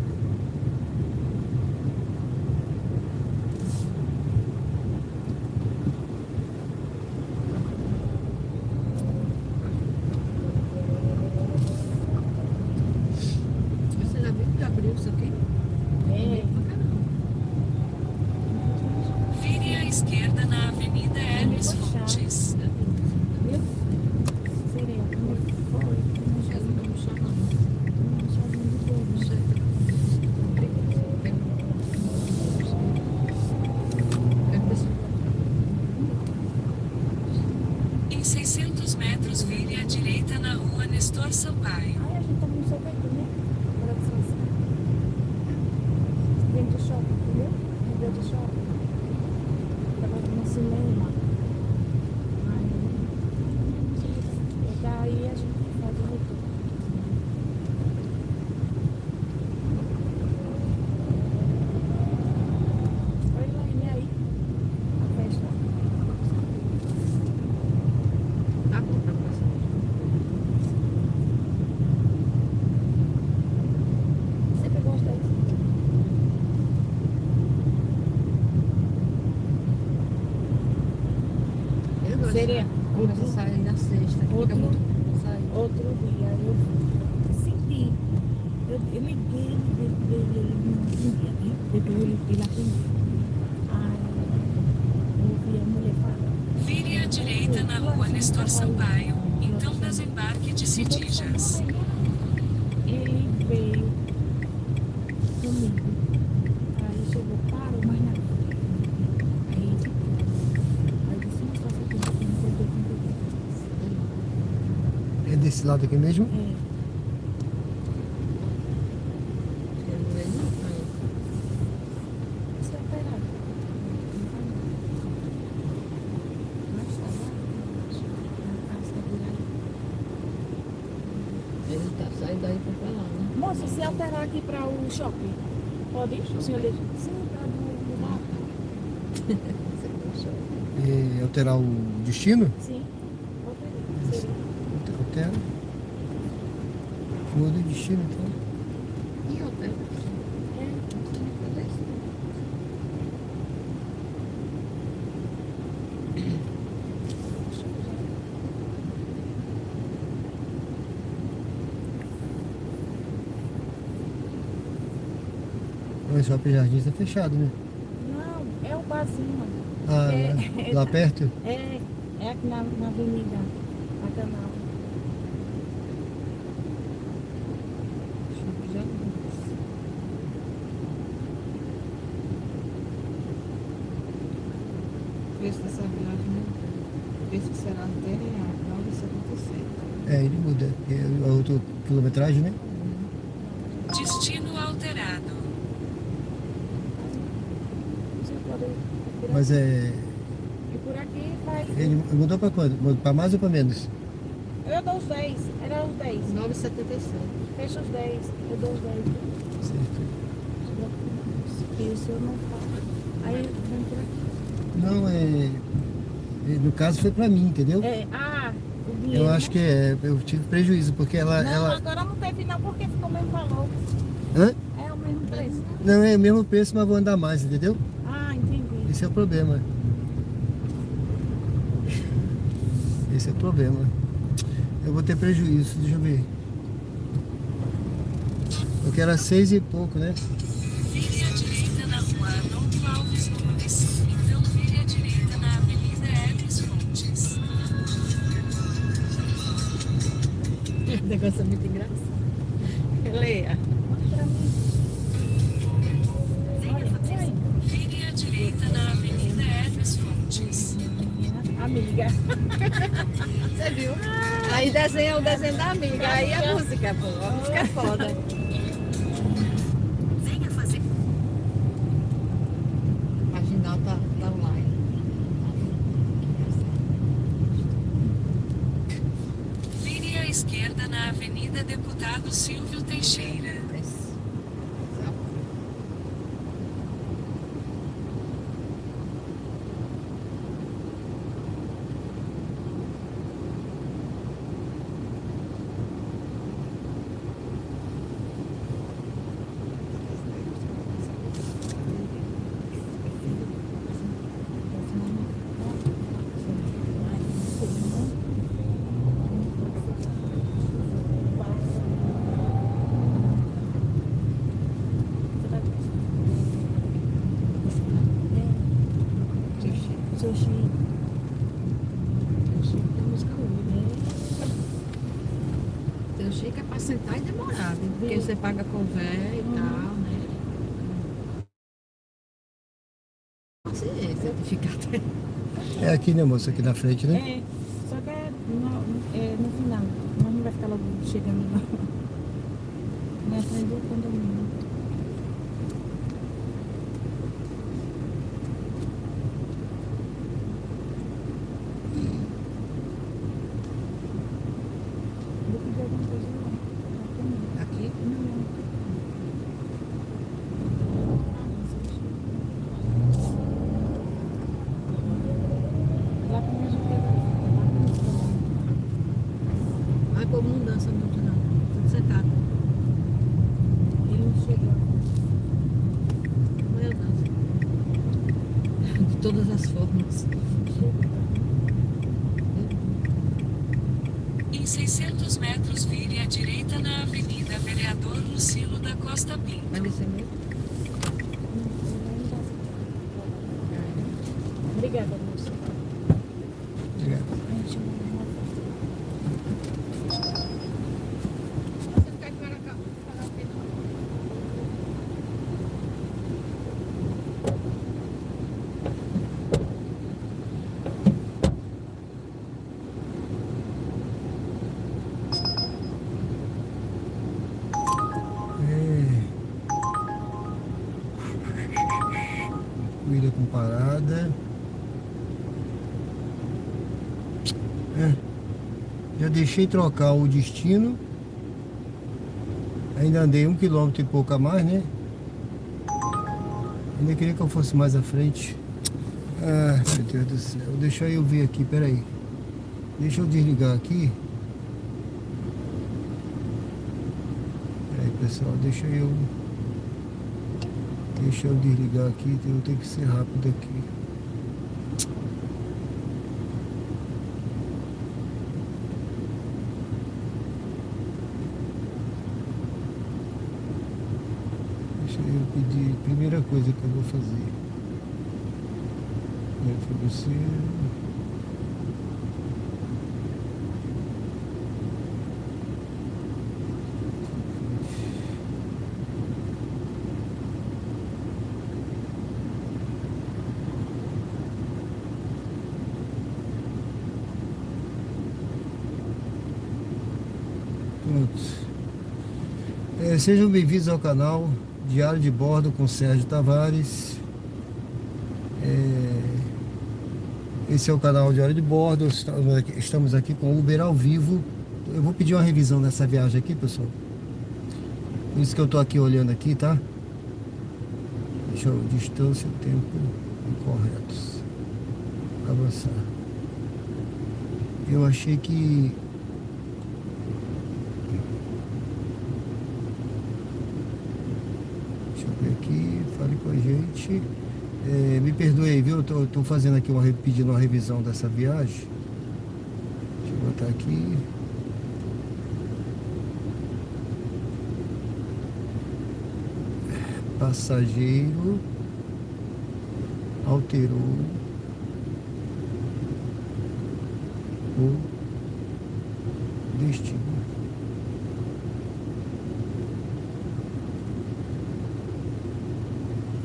Você já viu que abriu isso aqui? Vire à esquerda na Avenida Hermes Fontes. Viu? Seria, como foi? Não sei, não chama. Não chama de boa, não sei. Em 600 metros, vire à direita na rua Nestor Sampaio. Ai, a gente tá no sorvete, né? Agora que você dentro do shopping, entendeu? Dentro do shopping. Tava no cinema. Aí, daí a gente faz o retorno. Olha lá, e aí? A festa. Tá bom pra você. Sempre gosto disso. Eu gosto. Seria Começa a sair na sexta. Fica muito sair. outro dia, eu senti. Eu liguei ele não atendia, né? Depois ele atendia. Aí eu vi a mulher falar. Vire à direita na rua Nestor Sampaio, então desembarque de Cidijas. Ele veio comigo. Aí chegou, parou, mas não. Aí eu disse, mas você tem que entender. É desse lado aqui mesmo? É. Isso é operado. Mas tá lá. Na casa da Buraí. Ele tá saindo daí pra lá, né? Moça, se alterar aqui para o shopping, pode ir? O senhor deixa? Sim, para do lado. Alterar o destino? Sim. Alterei. Seria. Altera. Muda o destino, então. E outra? O Shopping Jardins tá fechado, né? Não, é o barzinho. Ah, lá perto? É aqui na avenida, na canal. Preço dessa viagem, né? Esse será dele é 9,77. É, ele muda. É a outra quilometragem, né? Destino alterado. Você pode por Mas aqui. é. E por aqui faz. Ele mudou pra quanto? Pra mais ou pra menos? Eu dou os 10. Era os 10. 9,77. Fecha os 10. Eu dou os 10. Certo. Isso eu não faço. Aí vem por aqui. Não, no caso foi pra mim, entendeu? O dinheiro. Eu acho que eu tive prejuízo, porque Não, ela. agora não teve não, porque ficou o mesmo valor. Hã? É o mesmo preço. Não, é o mesmo preço, mas vou andar mais, entendeu? Entendi. Esse é o problema. Esse é o problema. Eu vou ter prejuízo, deixa eu ver. Porque era 6 e pouco, né? Vire à direita na rua Adolfo Alves Nunes. Então vire à direita na Avenida Hermes Fontes. O negócio é muito engraçado. Leia. Vire à direita na Avenida Hermes Fontes. Amiga. Você viu? Aí desenha o desenho da amiga. Aí a música, pô. A música é foda. Venha fazer. Marginal tá online. Vire à esquerda na Avenida Deputado Silvio Teixeira. Sushi. Tem música única. Teu chique é pra sentar e demorar, viu? Porque você paga com véio e tal, né? Paciência de ficar até. É aqui, né, moça? Aqui na frente, né? É, só que no final. Mas não vai ficar logo chegando não. Na frente do condomínio. Vou pedir alguma coisa lá. Aqui? Não. Lá também a gente quer lá Vai por mudança muito não. Tudo sentado. ele não chegou. Meu Deus. De todas as formas. Em 600 metros, vire à direita na Avenida Vereador Lucilo da Costa Pinto. Vai descer mesmo? Obrigada, moça. Obrigado. A gente manda uma foto. Você não quer ir para cá? Para aqui não. Cuida com parada. Já deixei trocar o destino. Ainda andei 1 quilômetro e pouco a mais, né? Ainda queria que eu fosse mais à frente. Meu Deus do céu. Deixa eu ver aqui, peraí. Deixa eu desligar aqui. Peraí, pessoal, deixa eu desligar aqui, eu tenho que ser rápido aqui. Deixa eu pedir, primeira coisa que eu vou fazer. Para você. Pronto. Sejam bem-vindos ao canal Diário de Bordo com Sérgio Tavares. Esse é o canal Diário de Bordo. Estamos aqui com o Uber ao vivo. Eu vou pedir uma revisão dessa viagem aqui, pessoal. Por isso que eu tô aqui olhando aqui, tá? Deixa eu... Distância, tempo incorretos. Avançar. Eu achei que... Deixa eu ver aqui. Fale com a gente. Me perdoe aí, viu? Eu tô fazendo aqui pedindo uma revisão dessa viagem. Deixa eu botar aqui. Passageiro alterou o destino.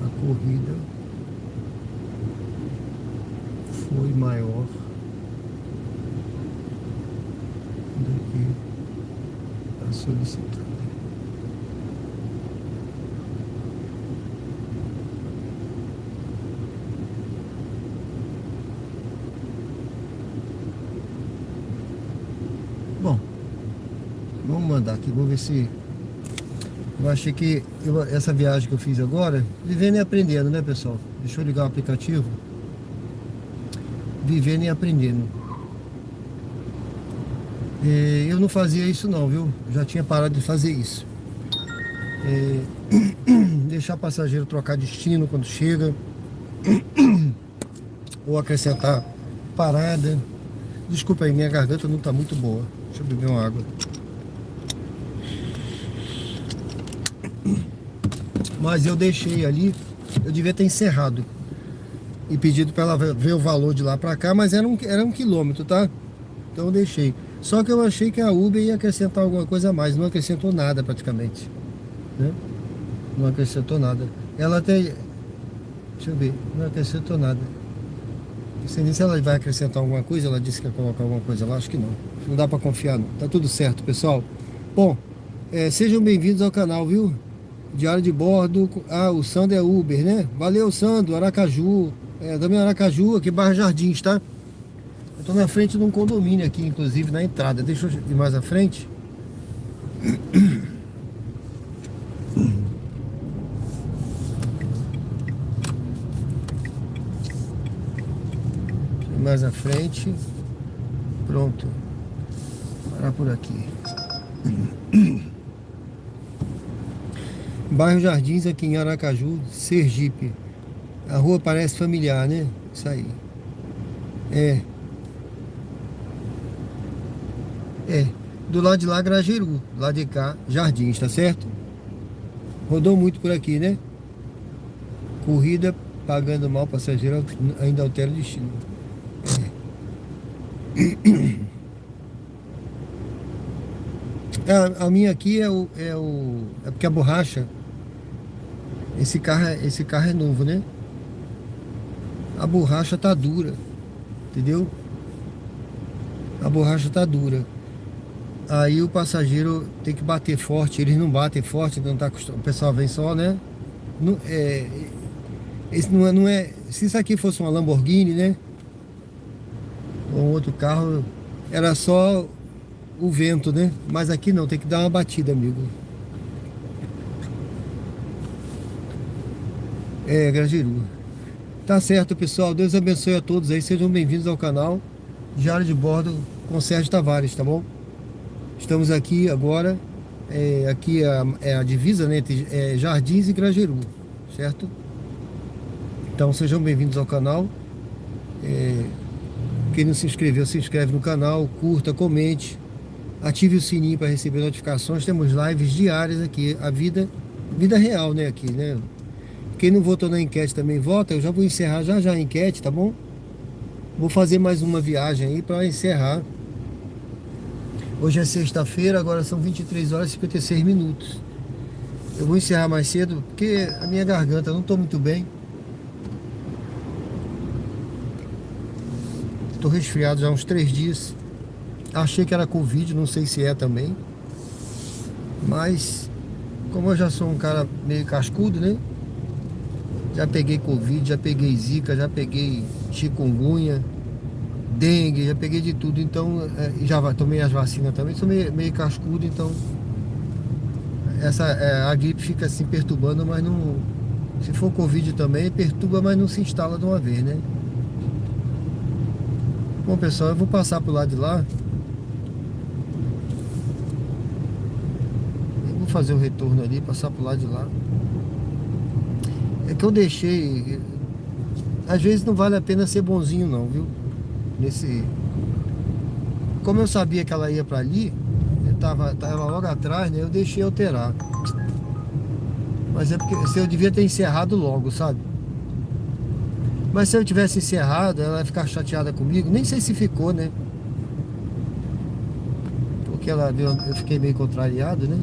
A corrida foi maior do que a solicitada. Bom, vamos mandar aqui, vamos ver se... Eu achei que essa viagem que eu fiz agora, vivendo e aprendendo, né, pessoal? Deixa eu ligar o aplicativo. Vivendo e aprendendo. Eu não fazia isso não, viu? Já tinha parado de fazer isso. Deixar o passageiro trocar destino quando chega. Ou acrescentar parada. Desculpa aí, minha garganta não tá muito boa. Deixa eu beber uma água. Mas eu deixei ali, eu devia ter encerrado e pedido para ela ver o valor de lá para cá, mas era um quilômetro, tá? Então eu deixei. Só que eu achei que a Uber ia acrescentar alguma coisa a mais, não acrescentou nada praticamente, né? Não acrescentou nada. Ela até, deixa eu ver, não acrescentou nada. Não sei nem se ela vai acrescentar alguma coisa, ela disse que ia colocar alguma coisa lá, acho que não. Não dá para confiar não. Tá tudo certo, pessoal. Bom, sejam bem-vindos ao canal, viu? Diário de Bordo. O Sandro é Uber, né? Valeu, Sandro, Aracaju. Também Aracaju, aqui bairro Jardins, tá? Eu tô na frente de um condomínio aqui, inclusive na entrada. Deixa eu ir mais à frente. Mais à frente. Pronto. Parar por aqui. Bairro Jardins, aqui em Aracaju, Sergipe. A rua parece familiar, né? Isso aí. Do lado de lá, Grajeru. Do lado de cá, Jardins, tá certo? Rodou muito por aqui, né? Corrida, pagando mal, passageiro ainda altera o destino. A minha aqui é porque a borracha, esse carro é novo, né? A borracha tá dura, entendeu? A borracha tá dura. Aí o passageiro tem que bater forte, eles não batem forte, não tá acostumado. O pessoal vem só, né? Esse não é. Se isso aqui fosse uma Lamborghini, né? Ou um outro carro, era só o vento, né? Mas aqui não, tem que dar uma batida, amigo. Grajeru. Tá certo, pessoal. Deus abençoe a todos aí. Sejam bem-vindos ao canal Diário de Bordo com Sérgio Tavares, tá bom? Estamos aqui agora. Aqui é a divisa, né? Entre Jardins e Grajeru, certo? Então sejam bem-vindos ao canal. Quem não se inscreveu, se inscreve no canal, curta, comente, ative o sininho para receber notificações. Temos lives diárias aqui, a vida real, né? Aqui, né? Quem não votou na enquete também vota. Eu já vou encerrar já a enquete, tá bom? Vou fazer mais uma viagem aí para encerrar. Hoje é sexta-feira, agora são 23 horas e 56 minutos. Eu vou encerrar mais cedo porque a minha garganta, eu não estou muito bem. Estou resfriado já há uns 3 dias. Achei que era Covid, não sei se é também. Mas, como eu já sou um cara meio cascudo, né? Já peguei Covid, já peguei Zika, já peguei chikungunya, dengue, já peguei de tudo. Então, tomei as vacinas também, sou meio cascudo, então a gripe fica assim perturbando, mas não. Se for Covid também, perturba, mas não se instala de uma vez, né? Bom, pessoal, eu vou passar pro lado de lá. Eu vou fazer o retorno ali, passar pro lado de lá. É que eu deixei. Às vezes não vale a pena ser bonzinho não, viu? Como eu sabia que ela ia pra ali, eu tava logo atrás, né? Eu deixei alterar. Mas é porque se eu devia ter encerrado logo, sabe? Mas se eu tivesse encerrado, ela ia ficar chateada comigo. Nem sei se ficou, né? Porque eu fiquei meio contrariado, né?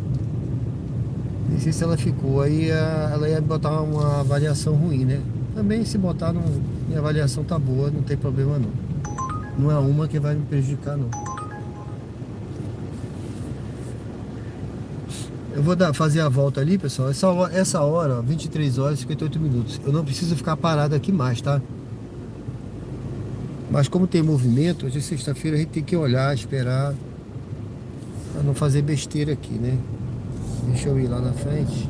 Nem sei se ela ficou. Aí ela ia botar uma avaliação ruim, né? Também se botar, minha avaliação tá boa, não tem problema não. Não é uma que vai me prejudicar não. Eu vou fazer a volta ali, pessoal. Essa hora, ó, 23 horas e 58 minutos. Eu não preciso ficar parado aqui mais, tá? Mas como tem movimento, hoje é sexta-feira, a gente tem que olhar, esperar, pra não fazer besteira aqui, né? Deixa eu ir lá na frente.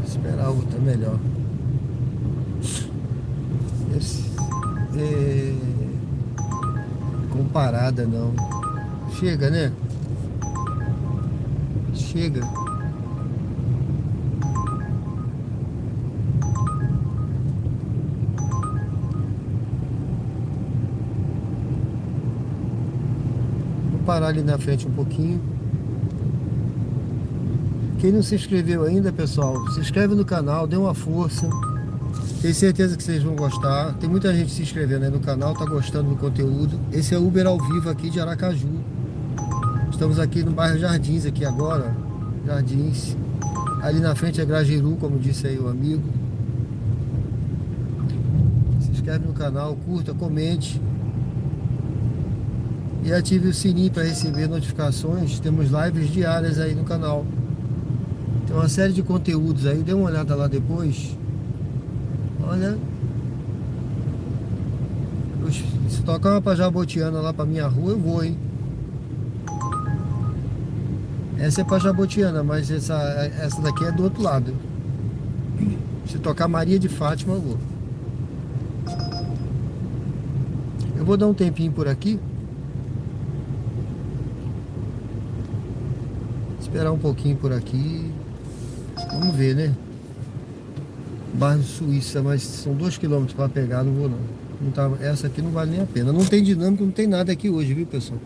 Esperar outra melhor. Comparada não. Chega, né? Chega. Vou parar ali na frente um pouquinho. Quem não se inscreveu ainda, pessoal, se inscreve no canal, dê uma força. Tenho certeza que vocês vão gostar. Tem muita gente se inscrevendo aí no canal, tá gostando do conteúdo. Esse é Uber ao vivo aqui de Aracaju. Estamos aqui no bairro Jardins aqui agora. Jardins. Ali na frente é Grajeru, como disse aí o amigo. Se inscreve no canal, curta, comente. E ative o sininho para receber notificações. Temos lives diárias aí no canal. Tem uma série de conteúdos aí, dê uma olhada lá depois. Olha, se tocar uma pra Jabotiana lá pra minha rua, eu vou, hein? Essa é pra Jabotiana, mas essa daqui é do outro lado. Se tocar Maria de Fátima, eu vou. Eu vou dar um tempinho por aqui. Esperar um pouquinho por aqui. Vamos ver, né? Bairro Suíça, mas são 2 km para pegar, não vou não. Essa aqui não vale nem a pena. Não tem dinâmica, não tem nada aqui hoje, viu, pessoal?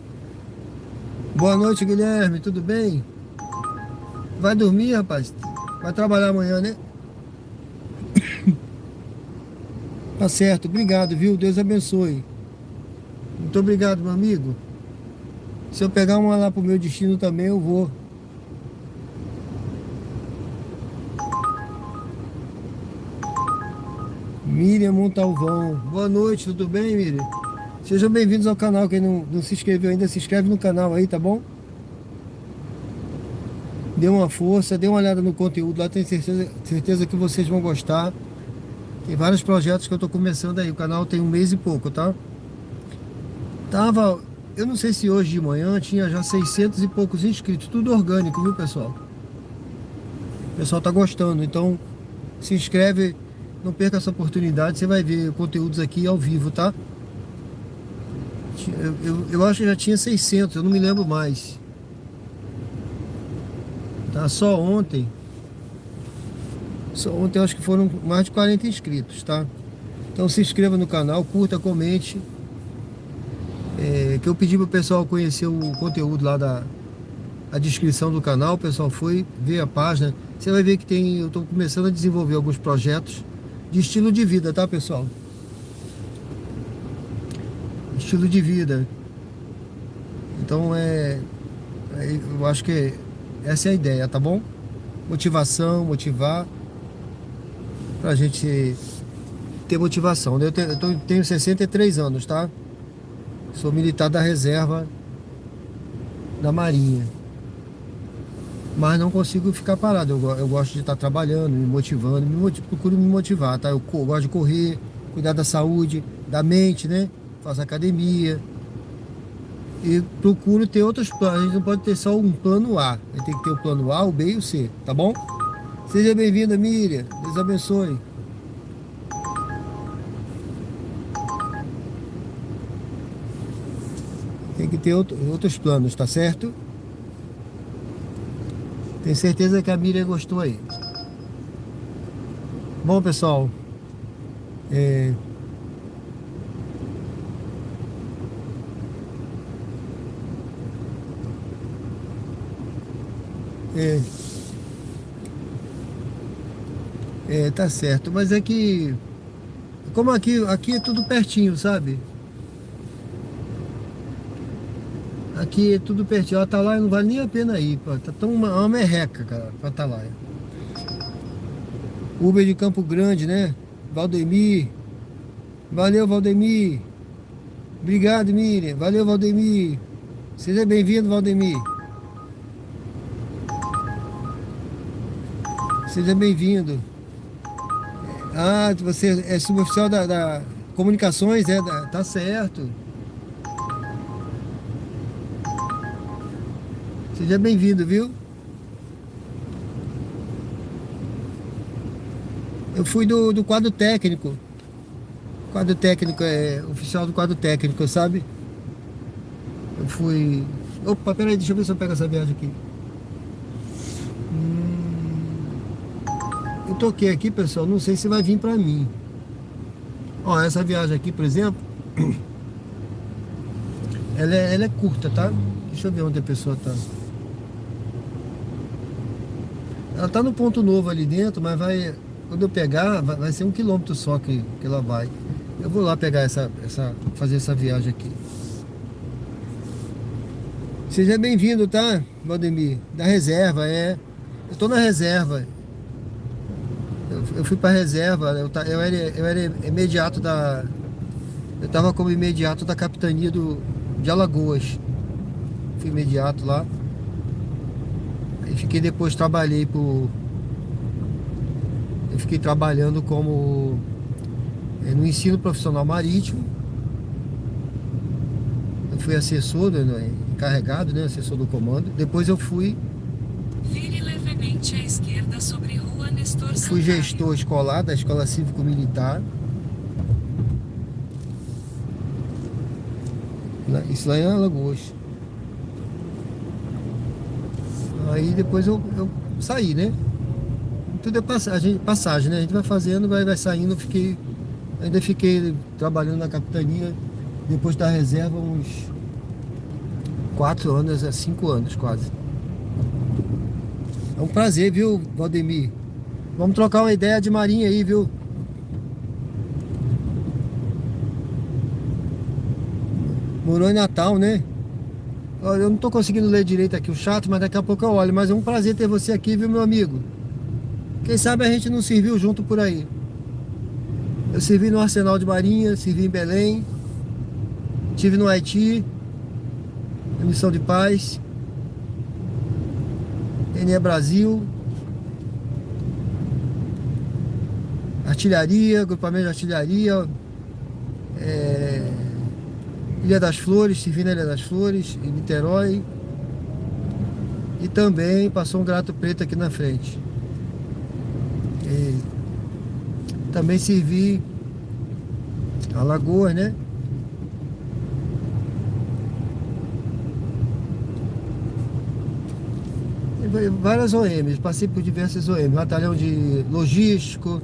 Boa noite, Guilherme, tudo bem? Vai dormir, rapaz? Vai trabalhar amanhã, né? Tá certo, obrigado, viu? Deus abençoe. Muito obrigado, meu amigo. Se eu pegar uma lá pro meu destino também, eu vou. Miriam Montalvão. Boa noite, tudo bem, Miriam? Sejam bem-vindos ao canal. Quem não se inscreveu ainda, se inscreve no canal aí, tá bom? Dê uma força, dê uma olhada no conteúdo lá, tenho certeza que vocês vão gostar. Tem vários projetos que eu tô começando aí. O canal tem 1 mês e pouco, tá? Eu não sei se hoje de manhã tinha já 600 e poucos inscritos. Tudo orgânico, viu, pessoal? O pessoal tá gostando, então se inscreve. Não perca essa oportunidade, você vai ver conteúdos aqui ao vivo, tá? Eu acho que já tinha 600, eu não me lembro mais. Tá? Só ontem eu acho que foram mais de 40 inscritos, tá? Então se inscreva no canal, curta, comente. Que eu pedi pro pessoal conhecer o conteúdo lá a descrição do canal, o pessoal foi ver a página. Você vai ver que eu estou começando a desenvolver alguns projetos de estilo de vida, tá, pessoal? Estilo de vida. Então eu acho que essa é a ideia, tá bom? Motivar pra gente ter motivação. Eu tenho 63 anos, tá? Sou militar da reserva da Marinha. Mas não consigo ficar parado. Eu gosto de estar trabalhando, me motivando, procuro me motivar, tá? Eu gosto de correr, cuidar da saúde, da mente, né? Faço academia. E procuro ter outros planos. A gente não pode ter só um plano A. A gente tem que ter o plano A, o B e o C, tá bom? Seja bem-vinda, Miriam. Deus abençoe. Tem que ter outros planos, tá certo? Tenho certeza que a Miriam gostou aí. Bom, pessoal, tá certo, mas é que como aqui é tudo pertinho, sabe? Aqui é tudo pertinho. A Atalaia não vale nem a pena ir, pô. Tá tão uma merreca, cara, pra Atalaia. Uber de Campo Grande, né? Valdemir. Valeu, Valdemir. Obrigado, Miriam. Valeu, Valdemir. Seja bem-vindo, Valdemir. Seja bem-vindo. Ah, você é suboficial da comunicações, tá certo. Seja bem-vindo, viu? Eu fui do quadro técnico. Quadro técnico oficial do quadro técnico, sabe? Eu fui... Opa, peraí, deixa eu ver se eu pego essa viagem aqui. Eu toquei aqui, pessoal, não sei se vai vir pra mim. Ó, essa viagem aqui, por exemplo, ela é curta, tá? Deixa eu ver onde a pessoa tá. Ela tá no ponto novo ali dentro, mas quando eu pegar, vai ser 1 quilômetro só que ela vai. Eu vou lá pegar fazer essa viagem aqui. Seja bem-vindo, tá, Valdemir? Da reserva, Eu tô na reserva. Eu fui pra reserva, eu era imediato eu tava como imediato da capitania de Alagoas. Fui imediato lá. Aí eu fiquei trabalhando como no ensino profissional marítimo. Eu fui assessor, encarregado, né, assessor do comando. Depois eu fui Vire levemente à esquerda sobre Rua Nestor fui Sampaio. gestor escolar da Escola Cívico-Militar. Isso lá em Alagoas. Aí depois eu saí, né? Tudo é passagem, né? A gente vai fazendo, vai saindo. Ainda fiquei trabalhando na capitania, depois da reserva, uns 4 anos, 5 anos quase. É um prazer, viu, Valdemir? Vamos trocar uma ideia de marinha aí, viu? Morou em Natal, né? Olha, eu não tô conseguindo ler direito aqui o chat, mas daqui a pouco eu olho. Mas é um prazer ter você aqui, viu, meu amigo? Quem sabe a gente não serviu junto por aí. Eu servi no Arsenal de Marinha, servi em Belém, estive no Haiti, na Missão de Paz, ENE Brasil, artilharia, grupamento de artilharia, Ilha das Flores, servi na Ilha das Flores, em Niterói, e também passou um Gato Preto aqui na frente. Também servi Alagoas, né? Várias OMs, passei por diversas OMs, batalhão de logístico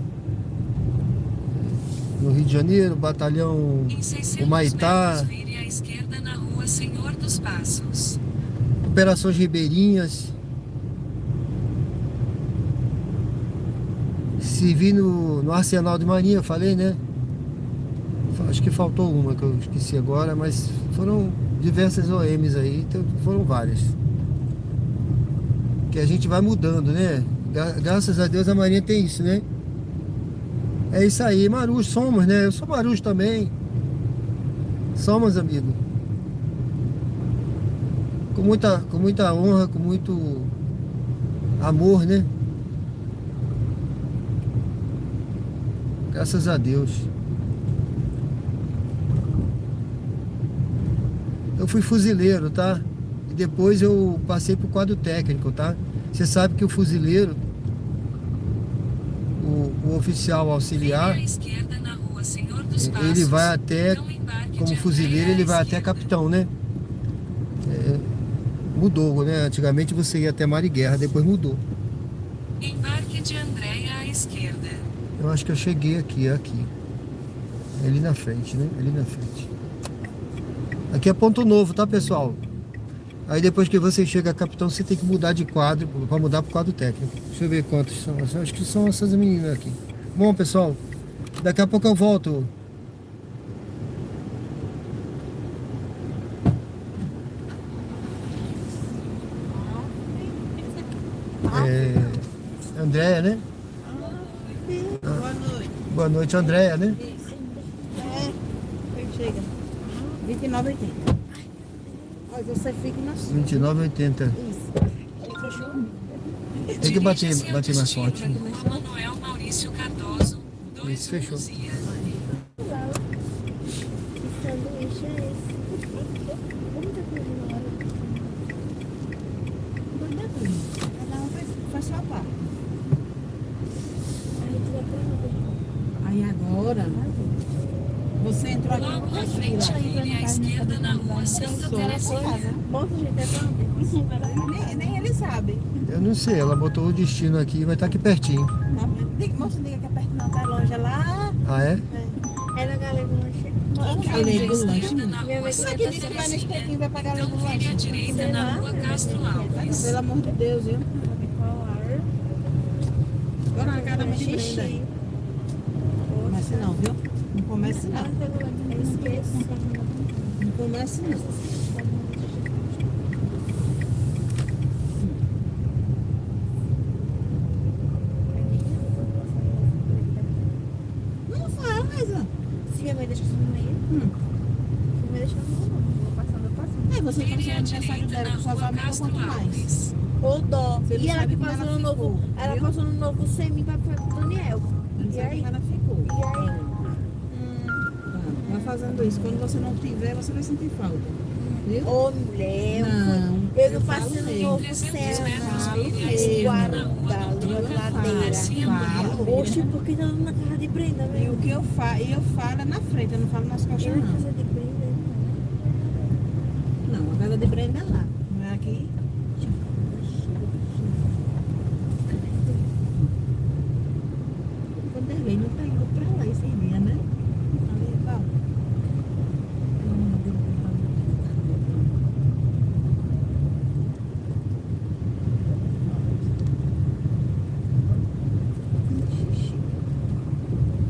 no Rio de Janeiro, batalhão Em 600 Humaitá, metros, vire à esquerda na Rua Senhor dos Passos. Operações Ribeirinhas. Servi no Arsenal de Marinha, eu falei, né? Acho que faltou uma que eu esqueci agora, mas foram diversas OMs aí, então foram várias. Que a gente vai mudando, né? Graças a Deus a Marinha tem isso, né? É isso aí, Marujo, somos, né? Eu sou Marujo também. Somos, amigo. Com muita honra, com muito amor, né? Graças a Deus. Eu fui fuzileiro, tá? E depois eu passei pro quadro técnico, tá? Você sabe que o fuzileiro, o oficial auxiliar, ele vai até, como fuzileiro, ele vai até capitão, né? Mudou, né? Antigamente você ia até mar e guerra, depois mudou. Embarque de Andréia à esquerda. Eu acho que eu cheguei aqui. É ali na frente, né? Ali na frente. Aqui é Ponto Novo, tá, pessoal? Aí depois que você chega a capitão, você tem que mudar de quadro, para mudar pro quadro técnico. Deixa eu ver quantos são. Acho que são essas meninas aqui. Bom, pessoal, daqui a pouco eu volto. Andréia, né? Boa noite. Boa noite, Andréia, né? Chega. 29,80. Mas você fica na sua. 29,80. Fechou? Tem que bater mais forte. Manuel Maurício Cardoso. Isso, fechou. Que sanduíche é esse? Muita coisa na hora. Cada um faz sua parte. A gente vai pra onde? Aí agora, você entrou aqui Logo no à frente, a ilha à esquerda na rua Santa Terezinha. Mostra, gente, é pra onde? Nem ele sabe. Eu não sei, ela botou o destino aqui, vai estar aqui pertinho. Moça, diga que é perto não, tá longe, é lá. Ah, é? É na Galego Lanche. Galego Lanche. Esquerda na Minha rua mãe Como é Santa que diz que vai nesse Terezinha. tequinho vai pagar Galego Então vire à Lanche? direita na rua Castro Alves. Pelo amor de Deus, viu? Colar. Agora na casa da mãe de Brenda. Xixi. Comece não, viu? Não comece não. Eu esqueço. Não comece não. Não fala, mas ó. Se minha mãe deixa isso no meio, minha mãe deixa no meio, não. Vou passando, eu passo. É, você Vire à passou no aniversário direita dela na com suas rua amigas, Castro quanto mais? Alves. Ou dó. Você não E ela sabe que como passou ela no novo. ficou, Ela viu? passou no novo semi pra Daniel. Eu não E sei aí? como ela ficou. E aí? Vai fazendo isso. Quando você não tiver, você vai sentir falta. Viu? Ô, mulher, Não, eu não eu passei falo no mesmo. novo 300 céu, metros, não. vire à esquerda na rua Guarda, Doutor ladeira. Falo. Oxe, por que tá na casa de Brenda, E velho? o que eu falo é na frente, eu não falo nas costas, Eu na não. casa de Brenda. Não, a casa de Brenda é lá. Não é aqui? O Vanderlei não tá indo pra lá esse dia, né? Ali, Val.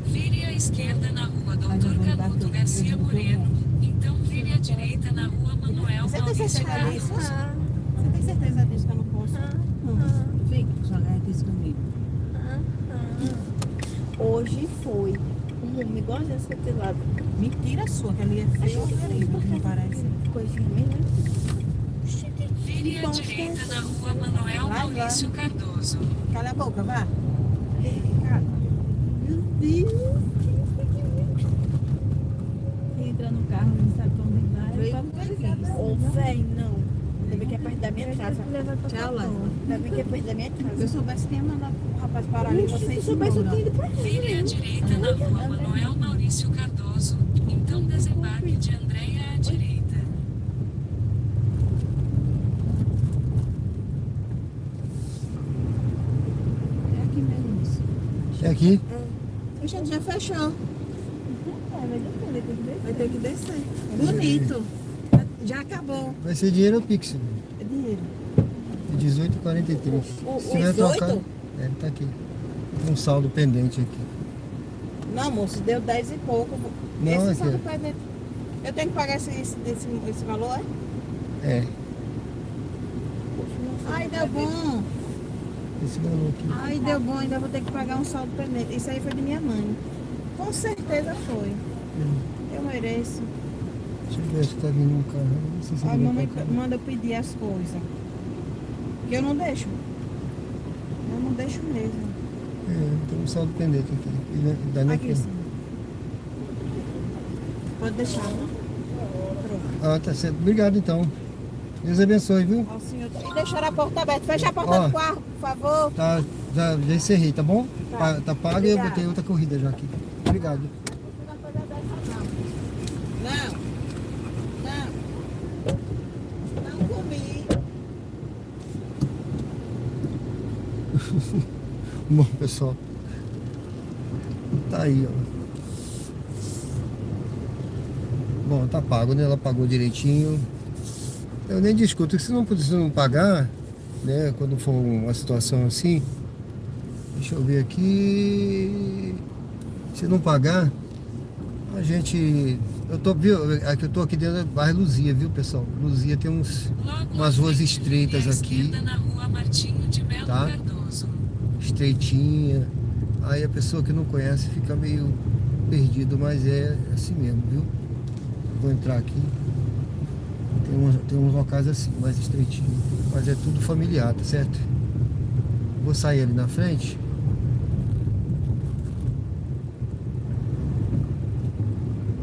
Vire à esquerda na rua Doutor Canuto Garcia Moreno. Então vire à direita na rua Manuel Você tem Maurício certeza disso? Cardoso. Você tem certeza disso que eu não posso? Não. Fique, jogar isso comigo. Hoje foi um homem igualzinho esse aqui lado. Mentira sua, que ali é feio, não parece. Coisinha minha, né? Vire à direita na rua Manuel Maurício Cardoso. Cala a boca, vá. Meu Deus. Entra no carro, não sabe pra onde vai. Veio com preguiça. Ô, velho, não. Ainda bem que é perto da minha casa. Tchau, Lázaro. Ainda bem que é perto da minha Se eu casa. soubesse que ia mandar o rapaz parar ali, Se vocês eu soubesse, eu tinha ido pra Vire à direita na rua Manuel Maurício Cardoso. Então desembarque de Andréia à direita. É aqui mesmo isso. É aqui? A gente já fechou. Vai descer, tem que descer. Vai ter que descer. Bonito. Já acabou. Vai ser dinheiro ou Pix? É dinheiro. 18,43. O Se tiver 18? trocado. É, tá aqui. Tem um saldo pendente aqui. Não, moço, deu 10 e pouco. Não, esse aqui. saldo pendente. Eu tenho que pagar esse valor, é? É, Ai, deu bom. esse valor aqui. Ai, deu bom, ainda vou ter que pagar um saldo pendente. Isso aí foi de minha mãe. Com certeza foi. Eu mereço. Deixa eu ver se tá vindo um carro. Não sei se A vai mamãe pra cá. manda eu pedir as coisas. Que eu não deixo. Eu não deixo mesmo. É, tem um saldo pendente aqui. E dá nem Aqui, aqui. sim. Pode deixar, né? Pronto. Ah, tá certo. Obrigado então. Deus abençoe, viu? Ó, senhor. E deixar a porta aberta. Fecha a porta Ó. do quarto, por favor. Tá, já encerrei, tá bom? Tá. Tá pago e eu Obrigada. botei outra corrida já aqui. Obrigado. Não. Não. Não comi. Bom, pessoal. Tá aí, ó. Bom, tá pago, né? Ela pagou direitinho. Eu nem discuto. Se não pagar, né? Quando for uma situação assim. Deixa eu ver aqui. Se não pagar, a gente. Eu tô aqui dentro do bairro Luzia, viu, pessoal? Luzia tem umas ruas estreitas aqui. Na rua Martinho de Melo Tá? Cardoso. Estreitinha. Aí a pessoa que não conhece fica meio perdido, mas é assim mesmo, viu? Vou entrar aqui. Tem uns locais assim, mais estreitinhos. Mas é tudo familiar, tá certo? Vou sair ali na frente.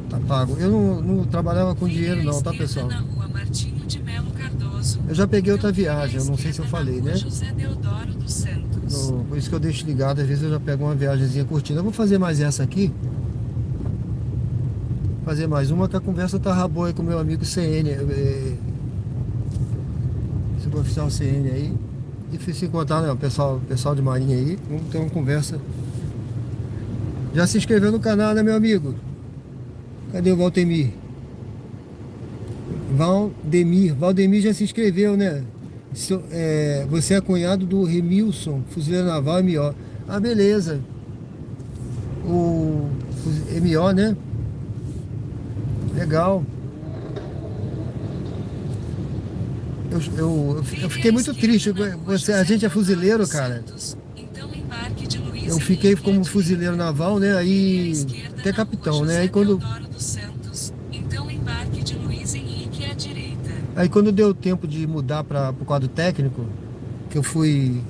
Tá pago. Eu não trabalhava com dinheiro não, tá, pessoal? Na rua Martinho de Melo Cardoso. Eu já peguei outra viagem, eu não sei se eu falei, né? José Deodoro dos Santos. Por isso que eu deixo ligado, às vezes eu já pego uma viagemzinha curtinda. Eu vou fazer mais essa aqui. Fazer mais uma, que a conversa tá boa aí com o meu amigo CN. Suboficial CN aí. Difícil encontrar, né? O pessoal de Marinha aí. Vamos ter uma conversa. Já se inscreveu no canal, né, meu amigo? Cadê o Valdemir? Valdemir já se inscreveu, né? Você é cunhado do Remilson, fuzileiro naval MO. Ah, beleza. O MO, né? Legal. Eu fiquei muito triste. A gente é fuzileiro, cara. Eu fiquei como fuzileiro naval, né? Aí até capitão, né? Aí quando deu tempo de mudar para o quadro técnico, que eu fui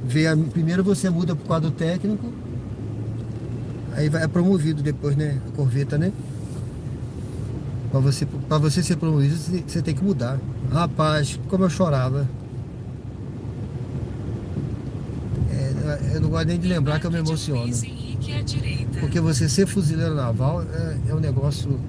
ver, primeiro você muda para o quadro técnico, aí é promovido depois, né? A corveta, né? Para você ser promovido, você tem que mudar. Rapaz, como eu chorava. Eu não gosto nem de lembrar que eu me emociono. Porque você ser fuzileiro naval é um negócio.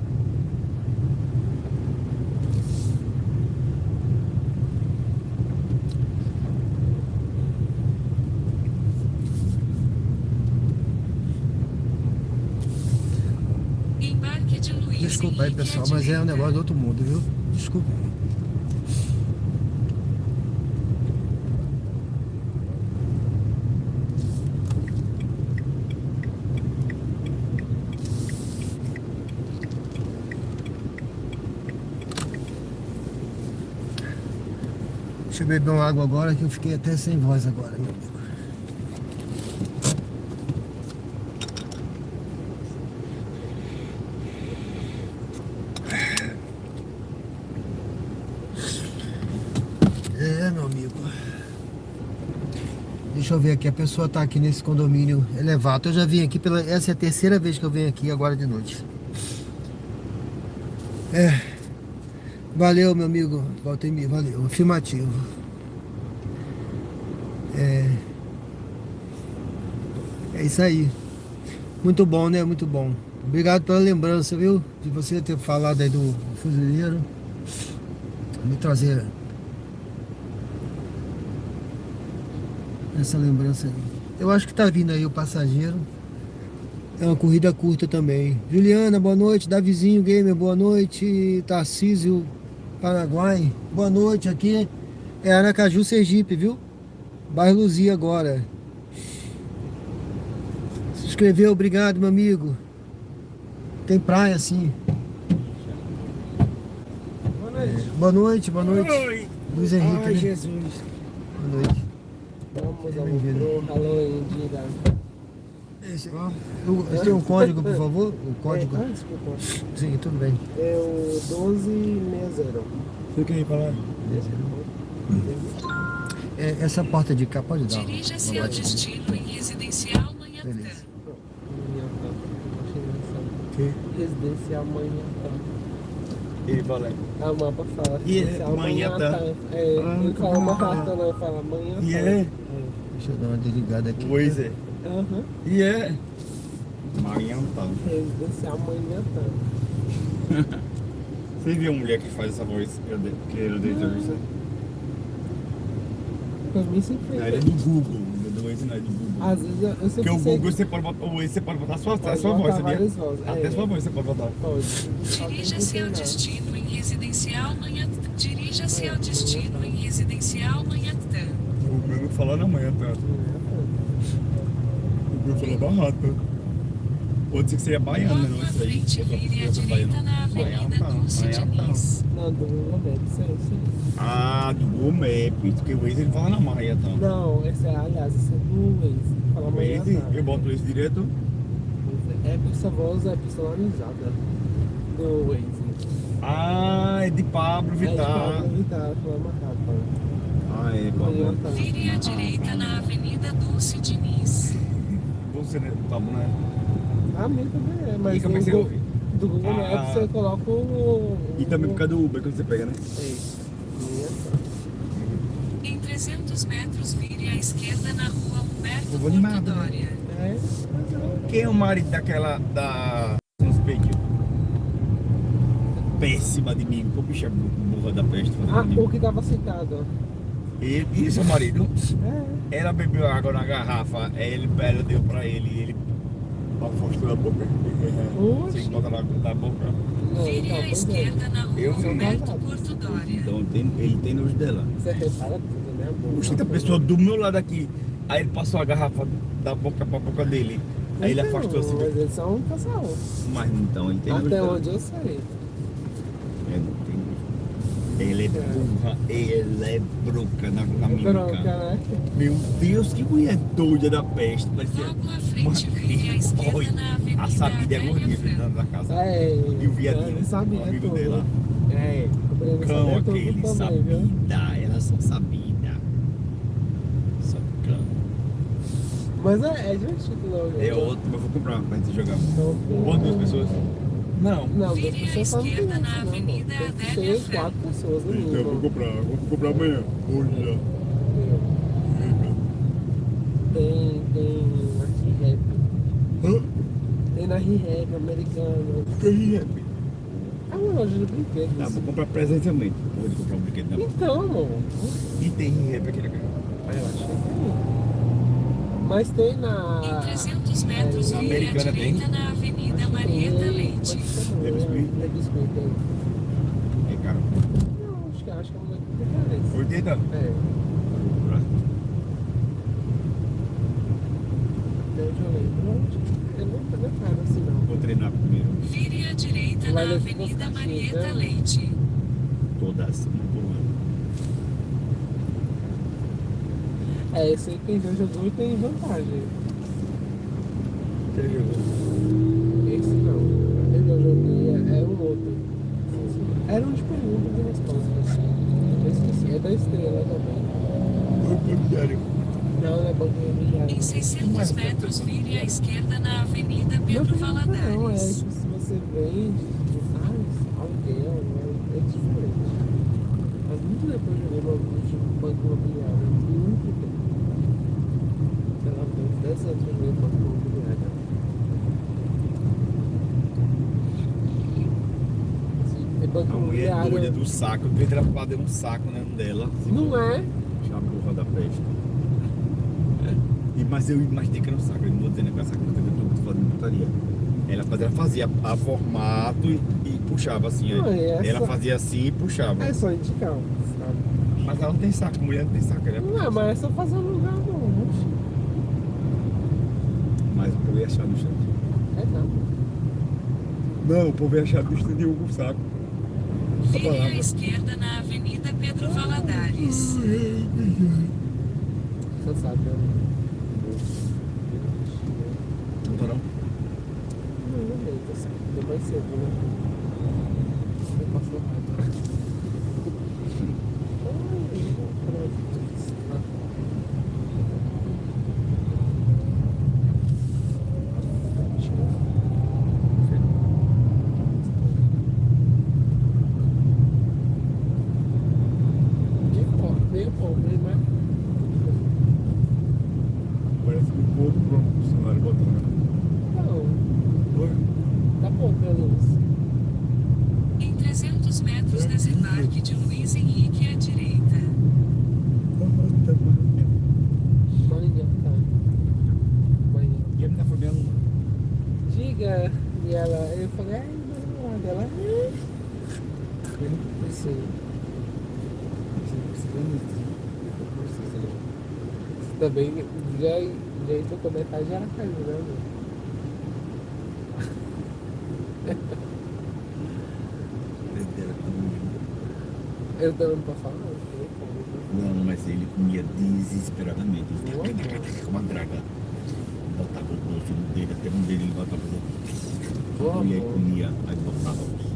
Desculpa aí, pessoal, mas é um negócio do outro mundo, viu? Desculpa. Deixa eu beber uma água agora, que eu fiquei até sem voz agora, meu amigo. Meu amigo. Deixa eu ver aqui, a pessoa tá aqui nesse condomínio elevado. Eu já vim aqui essa é a terceira vez que eu venho aqui agora de noite. Valeu, meu amigo Valtemir, valeu. Afirmativo. É isso aí. Muito bom, né? Muito bom. Obrigado pela lembrança, viu? De você ter falado aí do fuzileiro. Me trazer essa lembrança aí. Eu acho que tá vindo aí o passageiro. É uma corrida curta também. Juliana, boa noite. Davizinho Gamer, boa noite. Tarcísio Paraguai, boa noite aqui. É Aracaju, Sergipe, viu? Bairro Luzia agora. Se inscreveu, obrigado, meu amigo. Tem praia, sim. Boa noite, boa noite. Oi. Luiz Henrique. Ai, né? Jesus. Boa noite. Vamos Bem-vindo. ao Halloween, diga. Você tem um código, por favor? O código? Desculpa. Sim, tudo bem. É o 1260. Você quer ir pra lá? É, essa porta de cá pode dar. Dirija-se uma ao batida. destino em residencial Manhattan. Beleza. Que? Residencial Manhattan. E valeu. A mapa fala E é residencial Manhattan. É, não fala Manhattan, não, fala Manhattan. E é? Deixa eu dar uma desligada aqui. Pois é. Aham. E é? Manhattan. Residencial Manhattan. Você viu a mulher que faz essa voz? Que era de entrevista? Pra mim sempre Ela é do Google. Do Waze não é do Google. Às vezes eu sempre Porque o sei Google você pode botar, o Waze você pode botar a sua Pode voz, botar sabia? várias vozes, Até é. sua voz você pode botar. Pode. Dirija-se ao destino em residencial Manhattan. Dirija-se ao destino em residencial Manhattan. O meu não fala na manhã, tá? O meu fala barrata. Pode ser que seja baiana, Logo não à isso aí. frente, vire à direita na Avenida Dulce Diniz. Não, do Google Maps, sim. Ah, do Google Maps, porque o Waze ele fala na manhã, tá? Não, esse é, aliás, esse é do Waze. Fala O Waze, Manhattan. eu boto esse direto. Essa voz é personalizada do Waze. Ah, é de Pablo Vittar. Vittar, fala Manhattan. Ah, é, Pablo. Manhattan. Vire à direita na Avenida Dulce Diniz. Você, né, Pablo, né? A minha também é, mas E como é que você do, ouve? do Google Maps Ah. você coloca o... E também por causa do Uber que você pega, né? É isso. Manhattan. Em 300 metros, vire à esquerda na rua Humberto Eu vou animado, Porto né? Dória. É. Quem é o marido daquela da... Nos peitos? Péssima de mim, o bicho é burra da peste. Ah, o que tava sentado. E seu marido? É. Ela bebeu água na garrafa, ela deu pra ele afastou a boca. Oxe. Sem botar na boca. Vire à esquerda na rua Eu vi. Humberto Porto Dória. Então ele tem nojo dela. Você repara tudo, né, amor? Puxa, a pessoa do meu lado aqui, aí ele passou a garrafa da boca pra boca dele. Aí ele Então, afastou assim. Mas eles são um casal. Mas então ele tem nojo Até dela. onde eu sei. É, não tem nojo. Ele é burra, ela é broca na mímica. Bronca, né? Meu Deus, que mulher doida da peste. Parecia Logo à frente, vire à esquerda na Avenida a Sabida é Adélia gordinha Franco. dentro da casa. É. E o viadinho, Ele sabia o amigo tudo. dela. É. Ele Cão sabia tudo aquele, também, viu? sabida. Elas são sabida. Só cão. Mas é divertido, não. É outro, eu vou comprar pra gente jogar. Então, Quantas duas pessoas? Não. Não, duas Vire à pessoas só não esquerda tem na isso, não, Avenida amor. Tem que Adélia ser 4 pessoas no Então eu vou mínimo. comprar amanhã. Hoje já. Tem na ReHap. Hã? Tem na ReHap americana. Que rap? É uma loja de brinquedos. Tá, vou comprar presencialmente. Vou comprar um brinquedo da Então, amor. E tem rap aqui na casa. Eu acho que tem. Mas tem na... Em 300 metros, Na vire à Americana tem? direita na Avenida Marieta Leite. É biscoito? É biscoito, tem. É caro. Não, acho que é uma diferença. 80? É. Vou comprar. Deixa eu ver. Eu não é caro assim, não. Vou treinar primeiro. Vire à direita Vai na levar Avenida umas Marieta caixinhas, né? Leite. Toda semana por ano. É, esse aí quem já jogou tem vantagem. Você jogou? Esse não. Esse eu joguei é um outro. Era um de perguntas e respostas. Eu esqueci. É da estrela também. Não, não é banco imobiliário. Em 600 metros, vire à esquerda na Avenida Pedro Não, é Valadares. tipo, se você vende, aluguel, é diferente. Mas muito depois eu joguei no tipo banco imobiliário. Muito tempo. Sei lá, tem uns 10 anos que eu joguei banco imobiliário. É banco A mulher doida imobiliário. do saco, eu ela pra dentro um saco né, dela. Não é? A porra da peste. Mas eu imaginei que era um saco, eu não vou dizer que era saco, eu tô fazendo putaria. Ela fazia a formato e puxava assim. Não, aí. é Ela só- fazia assim e puxava. É só indicar, sabe? Mas ela não tem saco, mulher não tem saco. Não é, mas é só fazer um lugar não. Mas o povo ia achar no instante. É não. Não, o povo ia achar no instante com saco. Vire à esquerda na Avenida Pedro Valadares. Você sabe, né? Não tô não. Não veio, tá certo. Deu mais cedo, né? Eu passo rápido. Meio pobre, né? Parece um pouco pronto pro cenário botando. Não, Oi? tá pouca luz. Em 300 metros desembarque de Luiz Henrique à direita. Maninha, tá. Maninha. E a menina foi bem arrumada. Diga. E ela, eu falei, ai, não, dela. Pensei. Também já entrou comentário, já era caiu, né, meu? Eu também não posso falar, não. Não, mas ele comia desesperadamente. Uma draga. Botava o bolso no dedo, até um dele ele botava o e aí comia, aí botava o bolso.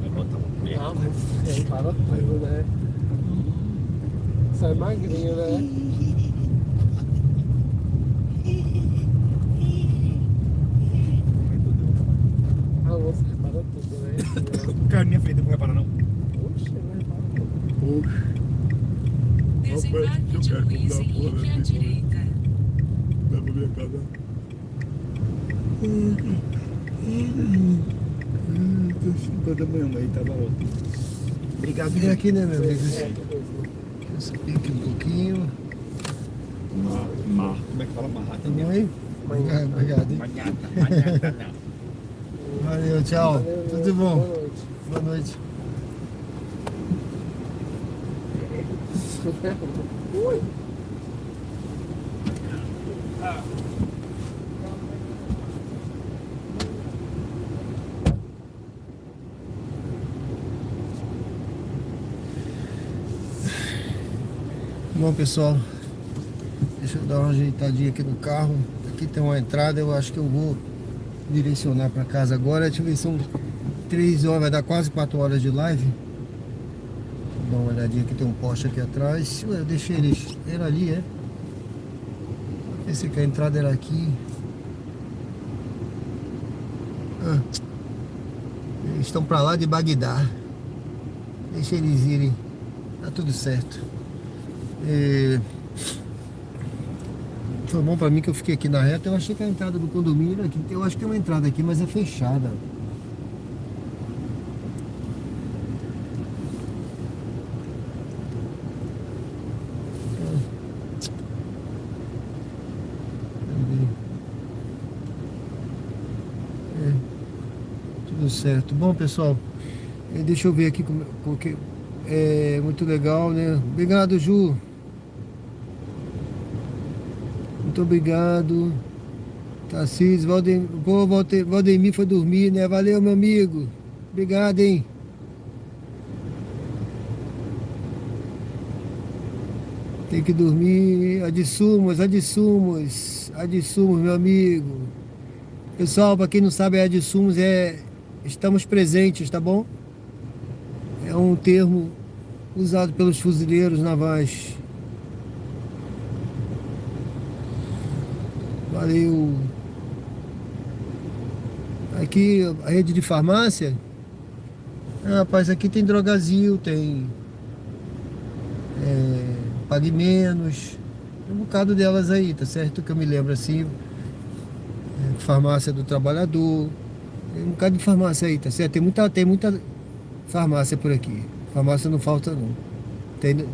Aí botava o pé. Ah, mas aí para tudo, né? Sai magrinho, né? Ah, você repara tudo, né? O cara na minha frente não vai parar não. Oxe, não repara tudo. Desembarque de Luiz Henrique à direita. Dá pra minha casa. Tô 5 da manhã, aí tava ótimo. Obrigado. Vem aqui, né, meu amigo? É, que coisa. Eu subi aqui um pouquinho. Como é que fala marrata? Tá bom aí? Obrigado, hein? Manhata. Valeu, tchau. Valeu, Tudo bom? Boa noite. Boa noite. Ui. Bom, pessoal, deixa eu dar uma ajeitadinha aqui no carro. Aqui tem uma entrada, eu acho que eu vou direcionar para casa agora. Deixa eu ver, são 3 horas, vai dar quase 4 horas de live. Vou dar uma olhadinha aqui, tem um poste aqui atrás. Ué, eu deixei eles, era ali, é? Pensei que a entrada era aqui. Ah, eles estão para lá de Bagdá. Deixa eles irem, tá tudo certo. Foi bom pra mim que eu fiquei aqui na reta. Eu achei que a entrada do condomínio era aqui. Eu acho que tem uma entrada aqui, mas é fechada. Tudo certo. Bom, pessoal, deixa eu ver aqui porque é muito legal, né? Obrigado, Ju. Muito obrigado. Tarcísio, Valdemir foi dormir, né? Valeu, meu amigo. Obrigado, hein? Tem que dormir. Adsumos, meu amigo. Pessoal, para quem não sabe, Adsumos estamos presentes, tá bom? É um termo usado pelos fuzileiros navais. Valeu. Aqui a rede de farmácia. Ah, rapaz, aqui tem Drogazil, tem Pague Menos. Tem um bocado delas aí, tá certo? Que eu me lembro assim. Farmácia do Trabalhador. Tem um bocado de farmácia aí, tá certo? Tem muita farmácia por aqui. Farmácia não falta não. Tem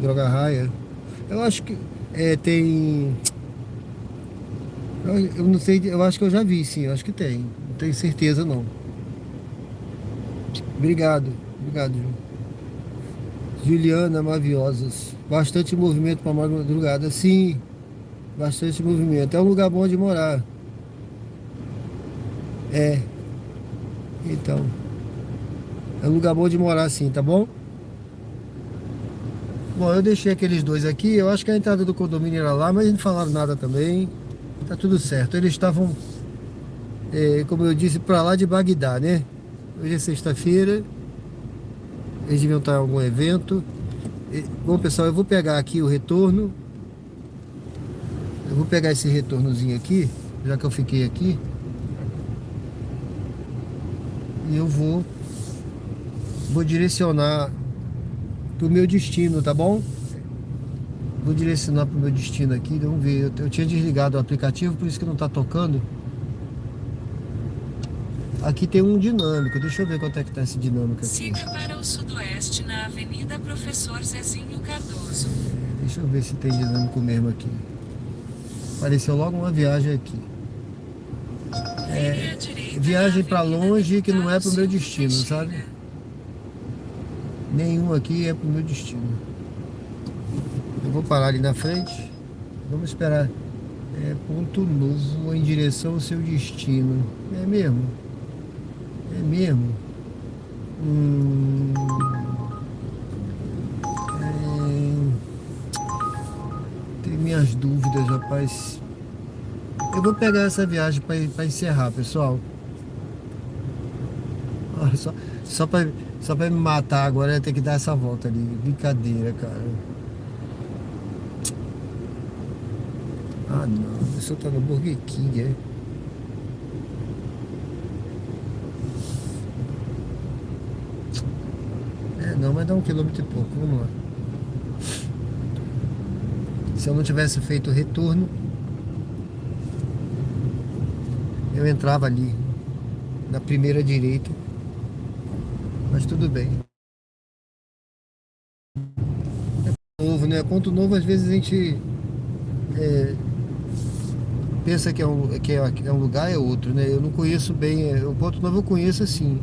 Droga Raia. Eu acho que tem. Eu não sei, eu acho que eu já vi, sim, eu acho que tem. Não tenho certeza não. Obrigado, Ju. Juliana Maviosas. Bastante movimento para madrugada. Sim, bastante movimento. É um lugar bom de morar. É. Então. É um lugar bom de morar sim, tá bom? Bom, eu deixei aqueles dois aqui. Eu acho que a entrada do condomínio era lá, mas eles não falaram nada também. Tá tudo certo. Eles estavam, como eu disse, pra lá de Bagdá, né? Hoje é sexta-feira. Eles deviam estar em algum evento. Bom, pessoal, eu vou pegar aqui o retorno. Eu vou pegar esse retornozinho aqui, já que eu fiquei aqui. E eu vou direcionar pro meu destino, tá bom? Vou direcionar pro meu destino aqui. Vamos ver. Eu tinha desligado o aplicativo, por isso que não tá tocando. Aqui tem um dinâmico. Deixa eu ver quanto é que tá esse dinâmico aqui. Siga para o sudoeste na Avenida Professor Zezinho Cardoso. Deixa eu ver se tem dinâmico mesmo aqui. Apareceu logo uma viagem aqui. Vire à direita na Viagem pra Avenida longe que não é Deputado pro meu Silvio destino, Teixeira. sabe? Nenhum aqui é pro meu destino. Eu vou parar ali na frente. Vamos esperar. Ponto novo em direção ao seu destino. É mesmo? É mesmo? Tem minhas dúvidas, rapaz. Eu vou pegar essa viagem para encerrar, pessoal. Olha, só para me matar agora, eu tenho que dar essa volta ali. Brincadeira, cara. Ah, não. A pessoa tá no Burger King, é? Não, mas dá 1 quilômetro e pouco. Vamos lá. Se eu não tivesse feito o retorno, eu entrava ali na primeira direita. Mas tudo bem. É ponto novo, né? Ponto novo, às vezes a gente pensa que é um lugar, é outro, né? Eu não conheço bem. O Ponto Novo eu conheço assim,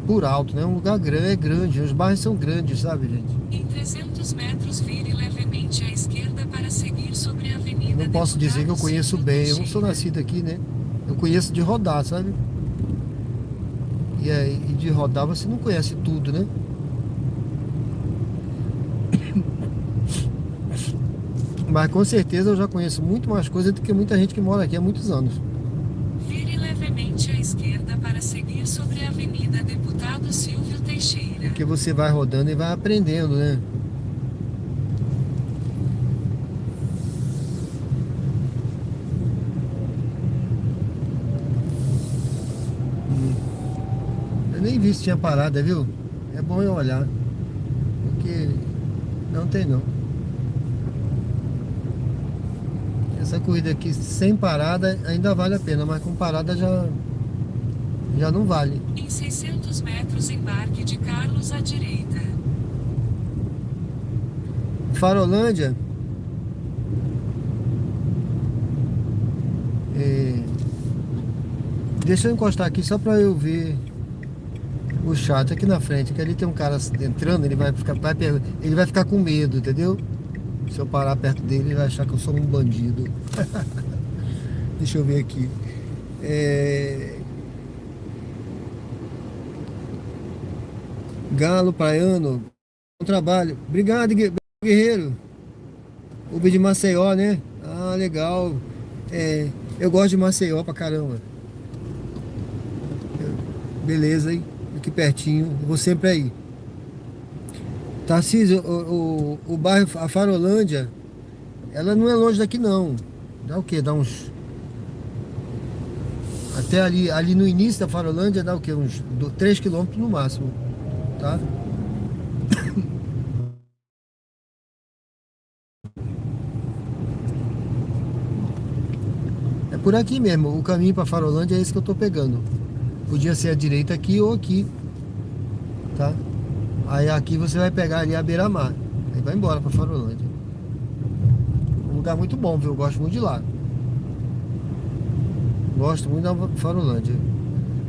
por alto, né? Um lugar grande, é grande. Os bairros são grandes, sabe, gente? Em 300 metros, vire levemente à esquerda para seguir sobre a Avenida Eu não posso dizer que eu Deputado conheço Silvio bem. Eu não sou Teixeira. nascido aqui, né? Eu conheço de rodar, sabe? E de rodar você não conhece tudo, né? Mas com certeza eu já conheço muito mais coisa do que muita gente que mora aqui há muitos anos. Vire levemente à esquerda para seguir sobre a Avenida Deputado Silvio Teixeira. Porque você vai rodando e vai aprendendo, né? Eu nem vi se tinha parada, viu? É bom eu olhar. Porque não tem não. Essa corrida aqui sem parada ainda vale a pena, mas com parada já não vale. Em 600 metros, embarque de Carlos à direita. Farolândia. Deixa eu encostar aqui só pra eu ver o chat aqui na frente, que ali tem um cara entrando, ele vai ficar com medo, entendeu? Se eu parar perto dele, ele vai achar que eu sou um bandido. Deixa eu ver aqui. Galo Praiano, bom trabalho. Obrigado, guerreiro. Uber de Maceió, né? Ah, legal. Eu gosto de Maceió pra caramba. Beleza, hein? Aqui pertinho. Eu vou sempre aí. Tarcísio, o bairro, a Farolândia, ela não é longe daqui não. Dá o quê? Dá uns... Até ali no início da Farolândia dá o quê? Uns 3 quilômetros no máximo, tá? É por aqui mesmo, o caminho para Farolândia é esse que eu tô pegando. Podia ser a direita aqui ou aqui, tá? Aí aqui você vai pegar ali a beira-mar. Aí vai embora pra Farolândia. Um lugar muito bom, viu? Eu gosto muito de lá. Gosto muito da Farolândia.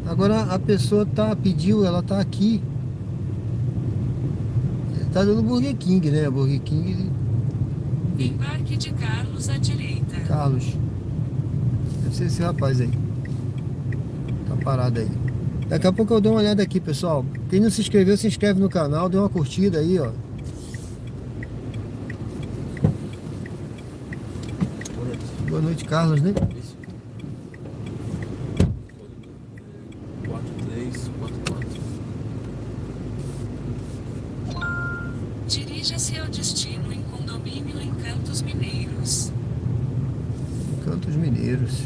Agora a pessoa pediu, ela tá aqui. Tá dando Burger King, né? Burger King. Embarque de Carlos à direita. Carlos. Deve ser esse rapaz aí. Tá parado aí. Daqui a pouco eu dou uma olhada aqui, pessoal. Quem não se inscreveu, se inscreve no canal, dê uma curtida aí, ó. Boa noite, Carlos, né? 4344. Dirija-se ao destino em condomínio Encantos Mineiros. Cantos Mineiros.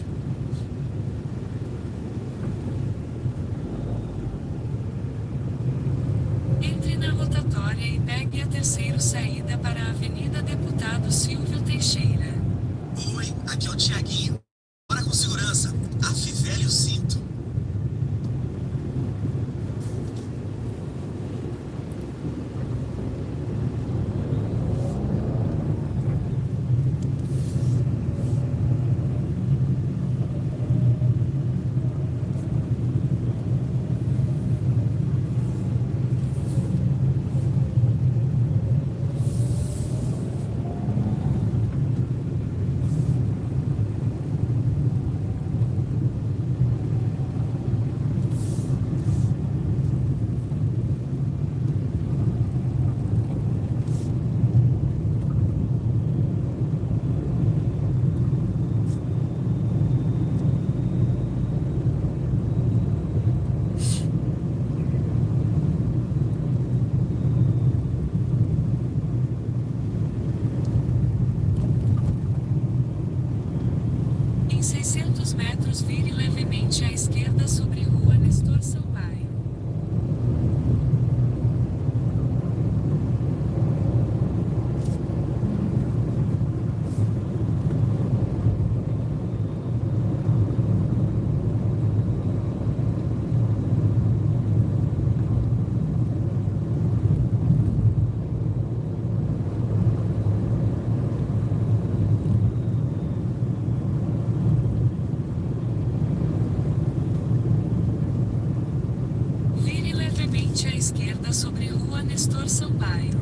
Entre na rotatória e pegue a terceira saída para a Avenida Deputado Silvio Teixeira. Oi, aqui é o Tiaguinho. Bora com segurança. Afivele o cinto. Em 600 metros, vire levemente à esquerda sobre Rua Nestor Sampaio. Vire levemente à esquerda sobre Rua Nestor Sampaio.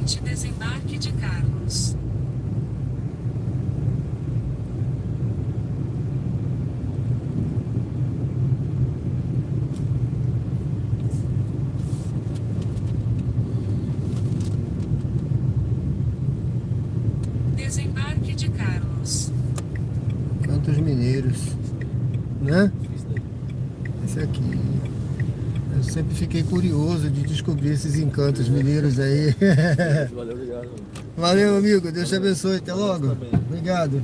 norte, desembarque de Carlos. Desembarque de Carlos. Cantos Mineiros, né? Esse aqui. Eu sempre fiquei curioso de descobrir esses encantos mineiros aí. Valeu, obrigado. Valeu, amigo. Deus te abençoe. Até logo. Obrigado.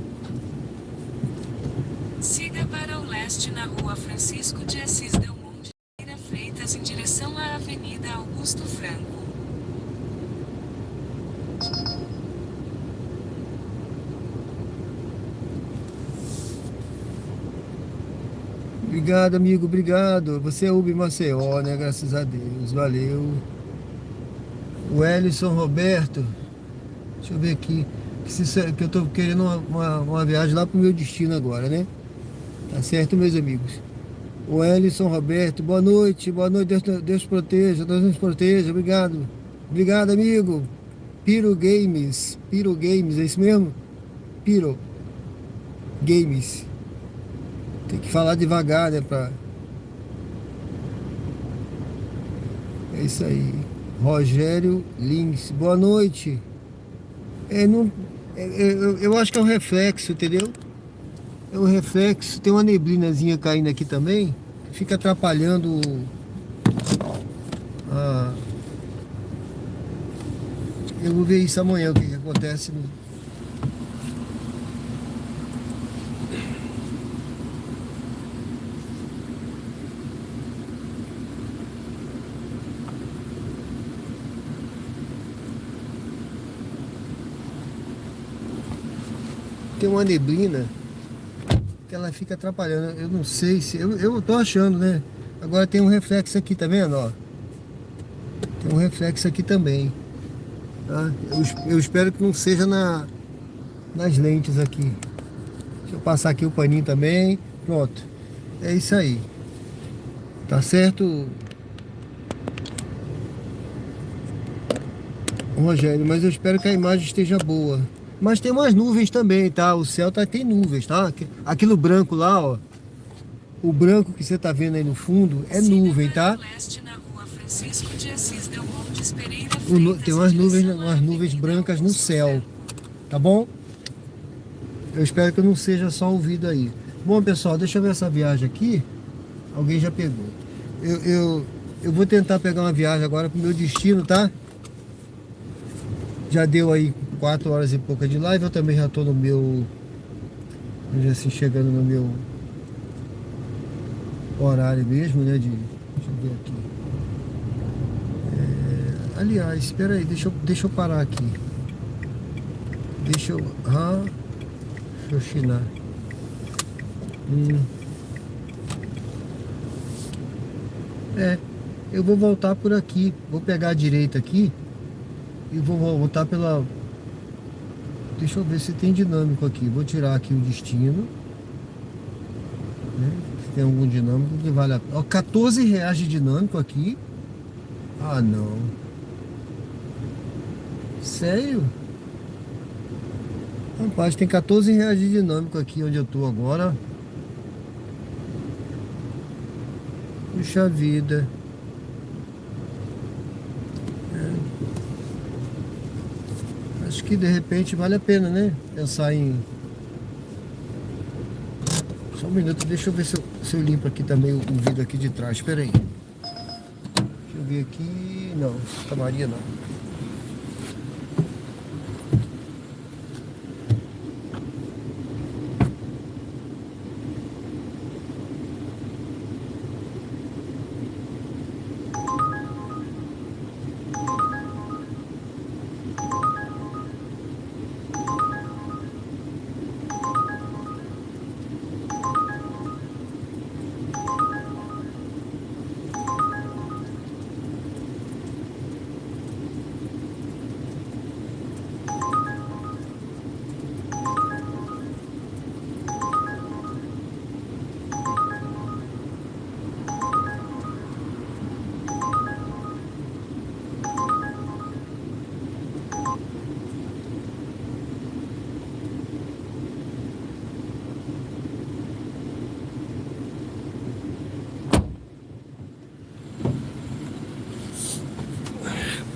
Siga para o leste na rua Francisco de Assis Delmonte Pereira Freitas em direção à Avenida Augusto Franco. Obrigado, amigo. Obrigado. Você é Uber Maceió, né? Graças a Deus. Valeu. O Ellison Roberto. Deixa eu ver aqui. Que eu tô querendo uma viagem lá pro meu destino agora, né? Tá certo, meus amigos? O Ellison Roberto. Boa noite. Boa noite. Deus proteja. Deus nos proteja. Obrigado. Obrigado, amigo. Piro Games. Piro Games. É isso mesmo? Piro Games. Tem que falar devagar, né? É isso aí. Rogério Lins. Boa noite. Eu acho que é um reflexo, entendeu? É um reflexo. Tem uma neblinazinha caindo aqui também, que fica atrapalhando eu vou ver isso amanhã, o que acontece. Tem uma neblina que ela fica atrapalhando. Eu não sei se... Eu tô achando, né? Agora tem um reflexo aqui, tá vendo? Ó, tem um reflexo aqui também, tá? Eu espero que não seja nas lentes aqui. Deixa eu passar aqui o paninho também. Pronto. É isso aí. Tá certo, Rogério? Mas eu espero que a imagem esteja boa. Mas tem umas nuvens também, tá? O céu tem nuvens, tá? Aquilo branco lá, ó. O branco que você tá vendo aí no fundo é nuvem, tá? Tem umas nuvens brancas no céu, tá bom? Eu espero que não seja só ouvido aí. Bom, pessoal, deixa eu ver essa viagem aqui. Alguém já pegou. Eu vou tentar pegar uma viagem agora pro meu destino, tá? Já deu aí 4 horas e pouca de live. Eu também já tô no meu... Já assim, chegando no meu horário mesmo, né? Deixa eu ver aqui. Aliás, espera aí, deixa eu parar aqui. Deixa eu chinar. Eu vou voltar por aqui. Vou pegar a direita aqui e vou voltar pela... Deixa eu ver se tem dinâmico aqui. Vou tirar aqui o destino, né? Se tem algum dinâmico que vale a pena. Ó, R$14 de dinâmico aqui. Ah, não. Sério? Rapaz, tem R$14 de dinâmico aqui onde eu tô agora. Puxa vida. Acho que de repente vale a pena, né? Pensar em... Só um minuto, deixa eu ver se eu limpo aqui também o vidro aqui de trás. Espera aí. Deixa eu ver aqui. Não, Santa Maria não.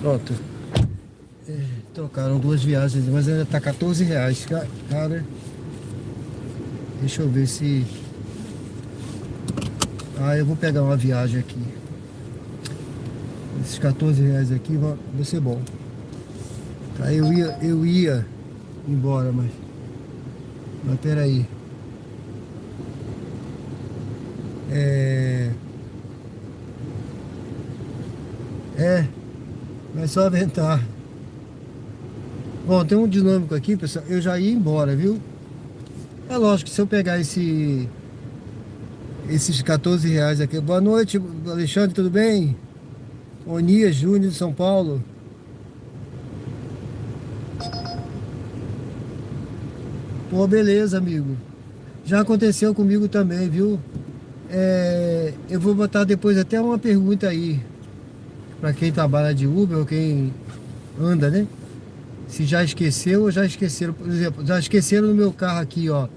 Pronto. Trocaram 2 viagens, mas ainda tá R$14. Cara, deixa eu ver se... eu vou pegar uma viagem aqui. Esses R$14 aqui vai ser bom. Tá, eu ia embora, mas peraí. Vai só aventar. Bom, tem um dinâmico aqui, pessoal. Eu já ia embora, viu? É lógico que se eu pegar esses R$14 aqui. Boa noite, Alexandre, tudo bem? Onias Júnior de São Paulo. Pô, beleza, amigo. Já aconteceu comigo também, viu? Eu vou botar depois até uma pergunta aí para quem trabalha de Uber ou quem anda, né? Se já esqueceu ou já esqueceram. Por exemplo, já esqueceram no meu carro aqui, ó.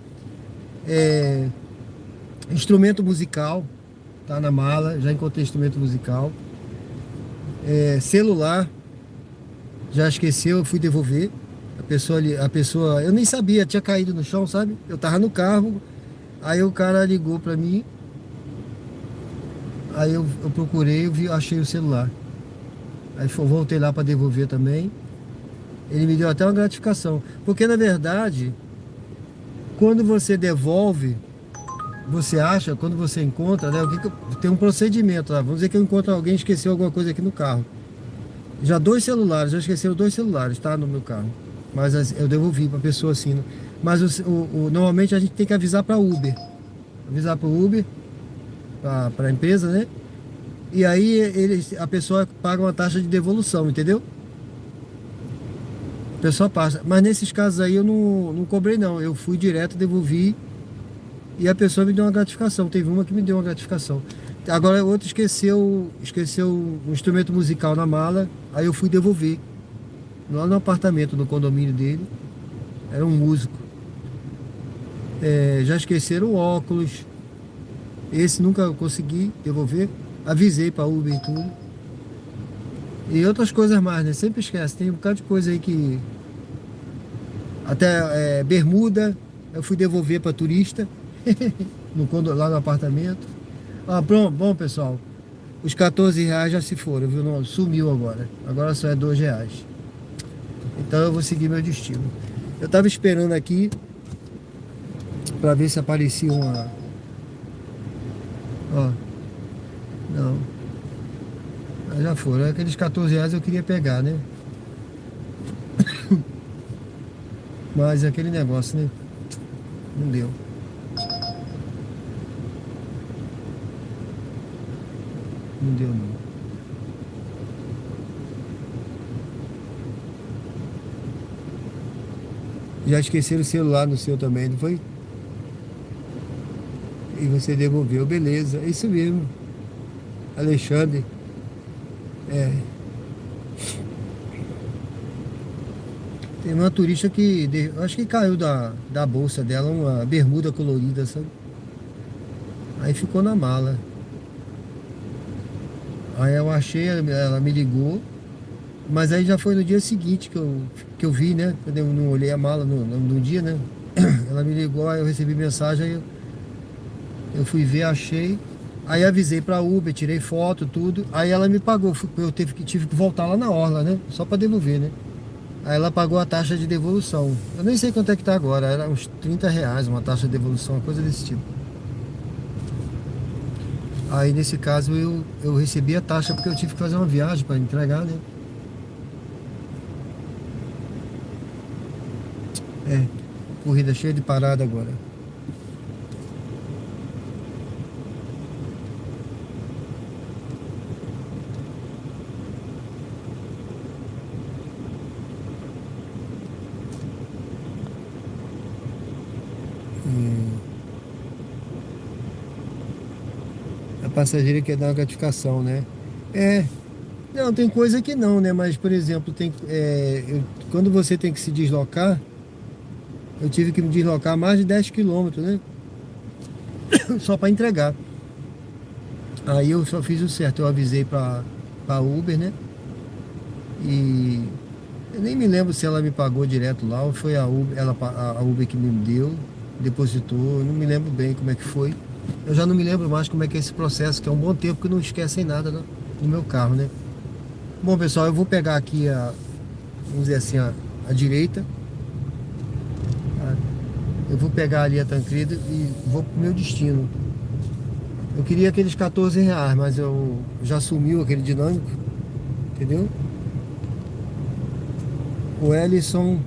Instrumento musical. Tá na mala, já encontrei instrumento musical. Celular. Já esqueceu, eu fui devolver. A pessoa, eu nem sabia, tinha caído no chão, sabe? Eu tava no carro, aí o cara ligou pra mim. Aí eu procurei, achei o celular. Aí voltei lá para devolver também. Ele me deu até uma gratificação. Porque na verdade, quando você devolve, você acha, quando você encontra, né? Tem um procedimento lá. Vamos dizer que eu encontro alguém que esqueceu alguma coisa aqui no carro. Já já esqueceram 2 celulares, tá? No meu carro. Mas eu devolvi para a pessoa assim. Né? Mas normalmente a gente tem que avisar para Uber. Avisar para o Uber, para a empresa, né? E aí a pessoa paga uma taxa de devolução, entendeu? A pessoa passa. Mas nesses casos aí eu não cobrei não. Eu fui direto, devolvi. E a pessoa me deu uma gratificação. Teve uma que me deu uma gratificação. Agora outro esqueceu um instrumento musical na mala. Aí eu fui devolver. Lá no apartamento, no condomínio dele. Era um músico. Já esqueceram o óculos. Esse nunca consegui devolver. Avisei para Uber e tudo. E outras coisas mais, né? Sempre esquece. Tem um bocado de coisa aí que... Até bermuda. Eu fui devolver para turista. Lá no apartamento. Bom, pessoal. Os R$14 já se foram, viu? Não, sumiu agora. Agora só é R$2. Então eu vou seguir meu destino. Eu tava esperando aqui para ver se aparecia uma... Não. Já foram. Aqueles R$14 eu queria pegar, né? Mas aquele negócio, né? Não deu. Não deu, não. Já esqueceram o celular no seu também, não foi? E você devolveu, beleza. É isso mesmo. Alexandre. Tem uma turista que... acho que caiu da bolsa dela uma bermuda colorida, sabe? Aí ficou na mala. Aí eu achei, ela me ligou. Mas aí já foi no dia seguinte que eu vi, né? Eu não olhei a mala no dia, né? Ela me ligou, aí eu recebi mensagem, aí eu fui ver, achei. Aí avisei pra Uber, tirei foto, tudo. Aí ela me pagou, eu tive que voltar lá na orla, né? Só pra devolver, né? Aí ela pagou a taxa de devolução. Eu nem sei quanto é que tá agora, era uns R$30 uma taxa de devolução, uma coisa desse tipo. Aí nesse caso eu recebi a taxa porque eu tive que fazer uma viagem para entregar, né? Corrida cheia de parada agora. A passageira quer dar uma gratificação, né? Não, tem coisa que não, né? Mas, por exemplo, quando você tem que se deslocar, eu tive que me deslocar mais de 10 quilômetros, né? Só para entregar. Aí eu só fiz o certo, eu avisei para Uber, né? E eu nem me lembro se ela me pagou direto lá ou foi a Uber, a Uber que me deu, depositou. Eu não me lembro bem como é que foi. Eu já não me lembro mais como é que é esse processo, que é um bom tempo que não esquecem nada no meu carro, né? Bom, pessoal, eu vou pegar aqui vamos dizer assim, a direita. Tá? Eu vou pegar ali a Tancredo e vou pro meu destino. Eu queria aqueles R$14, mas já sumiu aquele dinâmico, entendeu? O Ellison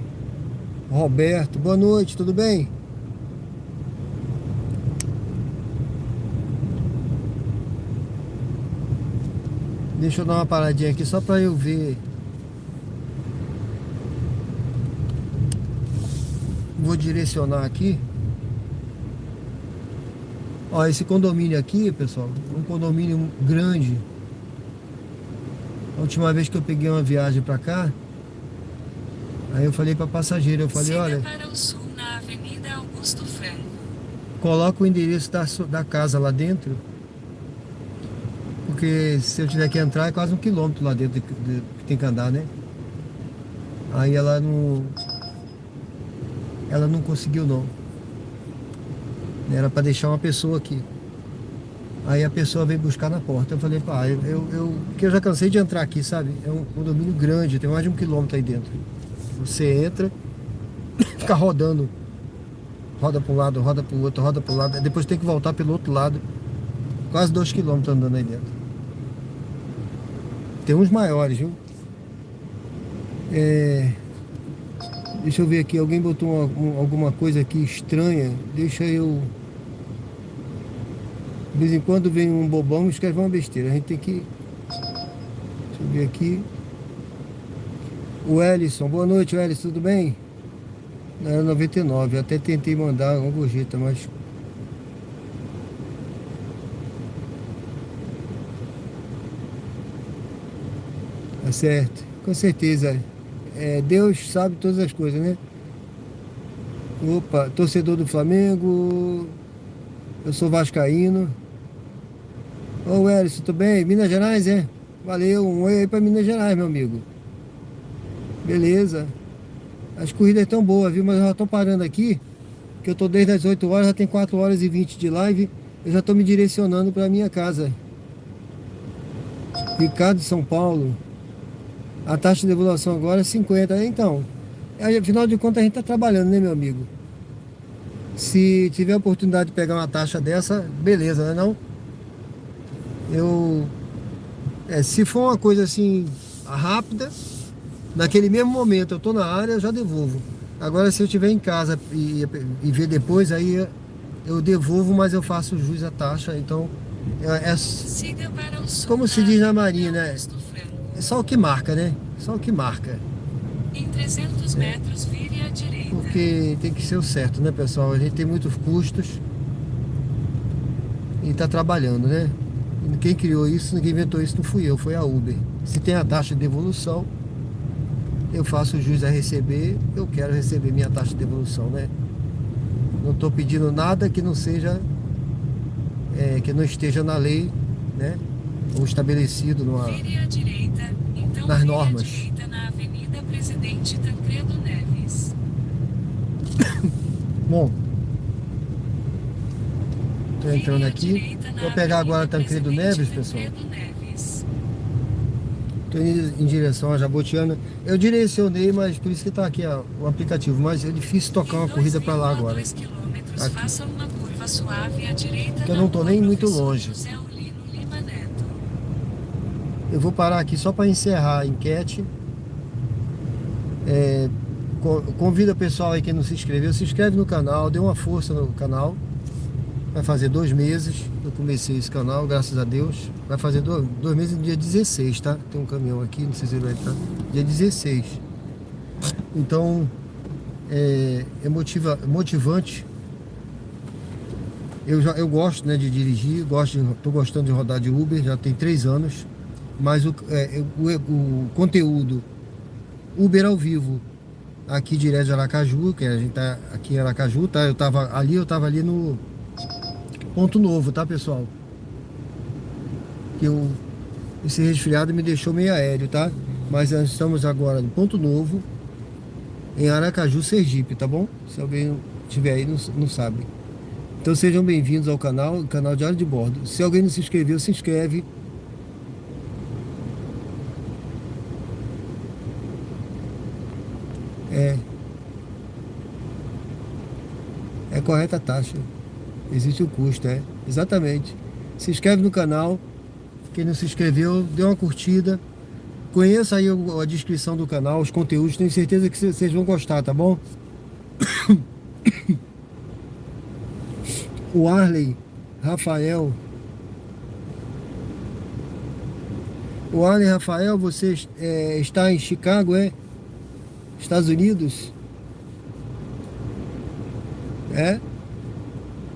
Roberto, boa noite, tudo bem? Deixa eu dar uma paradinha aqui só para eu ver. Vou direcionar aqui. Ó, esse condomínio aqui, pessoal, um condomínio grande. A última vez que eu peguei uma viagem para cá, aí eu falei para passageiro, eu falei, Siga olha, para o sul na Avenida Augusto Franco. coloca o endereço da casa lá dentro, porque se eu tiver que entrar é quase 1 quilômetro lá dentro que tem que andar, né? Aí ela não conseguiu não. Era para deixar uma pessoa aqui. Aí a pessoa veio buscar na porta. Eu falei, pá, porque eu já cansei de entrar aqui, sabe? É um condomínio grande, tem mais de 1 quilômetro aí dentro. Você entra, fica rodando. Roda para um lado, roda para o outro, roda para o lado. Depois tem que voltar pelo outro lado. Quase 2 quilômetros andando aí dentro. Tem uns maiores, viu? Deixa eu ver aqui, alguém botou alguma coisa aqui estranha. Deixa eu... De vez em quando vem um bobão e escreve uma besteira. A gente tem que... Deixa eu ver aqui. O Ellison, boa noite, Ellison, tudo bem? Era 99, eu até tentei mandar uma gorjeta, mas... Tá certo, com certeza. Deus sabe todas as coisas, né? Opa, torcedor do Flamengo. Eu sou vascaíno. Ô, Ellison, tudo bem? Minas Gerais, é? Valeu, um oi aí pra Minas Gerais, meu amigo. Beleza. As corridas estão boas, viu? Mas eu já tô parando aqui, que eu tô desde as 8 horas, já tem 4 horas e 20 de live. Eu já tô me direcionando pra minha casa. Ricardo, São Paulo. A taxa de devolução agora é 50. Então, afinal de contas a gente tá trabalhando, né, meu amigo? Se tiver a oportunidade de pegar uma taxa dessa, beleza, né não? Se for uma coisa assim, rápida, naquele mesmo momento eu tô na área, eu já devolvo. Agora se eu estiver em casa e ver depois, aí eu devolvo, mas eu faço jus à taxa. Então, Siga para o sul como se diz na Marinha, Avenida né? Augusto Franco. É só o que marca, né? Só o que marca. Em 300 metros, vire à direita. Porque tem que ser o certo, né, pessoal? A gente tem muitos custos e tá trabalhando, né? E quem criou isso, quem inventou isso não fui eu, foi a Uber. Se tem a taxa de devolução, eu faço jus a receber, eu quero receber minha taxa de devolução, né? Não estou pedindo nada que não seja, que não esteja na lei, né? Ou estabelecido Vire à direita, então nas vire à normas. direita na Avenida Presidente Tancredo Neves. Bom, tô entrando Vire à aqui. direita na Vou pegar agora Avenida Tancredo Presidente Neves, pessoal. Tancredo Neves. Tô indo em direção a Jabotiana. Eu direcionei, mas por isso que tá aqui o aplicativo. Mas é difícil tocar uma corrida para lá agora. 2 quilômetros, Aqui. faça uma curva suave à direita. Que eu não tô nem muito longe. José Aulino Lima Neto. Eu vou parar aqui só para encerrar a enquete. Convido o pessoal aí que não se inscreveu, se inscreve no canal, dê uma força no canal. Vai fazer 2 meses que eu comecei esse canal, graças a Deus. Vai fazer 2 meses no dia 16, tá? Tem um caminhão aqui, não sei se ele vai estar. Dia 16. Então, é motivante. Eu gosto, né, de dirigir, tô gostando de rodar de Uber, já tem 3 anos. Mas o conteúdo Uber ao vivo, aqui direto de Aracaju, que a gente tá aqui em Aracaju, tá? Eu tava ali no Ponto Novo, tá, pessoal? Que esse resfriado me deixou meio aéreo, tá? Mas nós estamos agora no Ponto Novo, em Aracaju, Sergipe, tá bom? Se alguém estiver aí e não sabe. Então sejam bem-vindos ao canal Diário de Bordo. Se alguém não se inscreveu, se inscreve. É correta a taxa. Existe o custo, exatamente. Se inscreve no canal. Quem não se inscreveu, dê uma curtida. Conheça aí a descrição do canal, os conteúdos. Tenho certeza que vocês vão gostar, tá bom? O Arley Rafael. O Arley Rafael, você está em Chicago, Estados Unidos?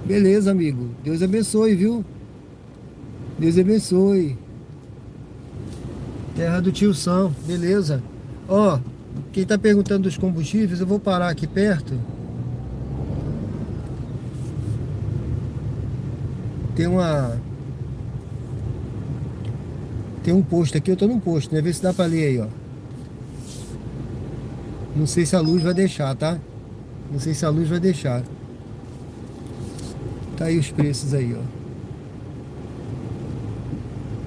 Beleza, amigo. Deus abençoe, viu? Deus abençoe. Terra do Tio Sam, beleza. Ó, quem tá perguntando dos combustíveis, eu vou parar aqui perto. Tem um posto aqui, eu tô num posto, né? Vê se dá pra ler aí, ó. Não sei se a luz vai deixar, tá? Não sei se a luz vai deixar. Tá aí os preços aí, ó.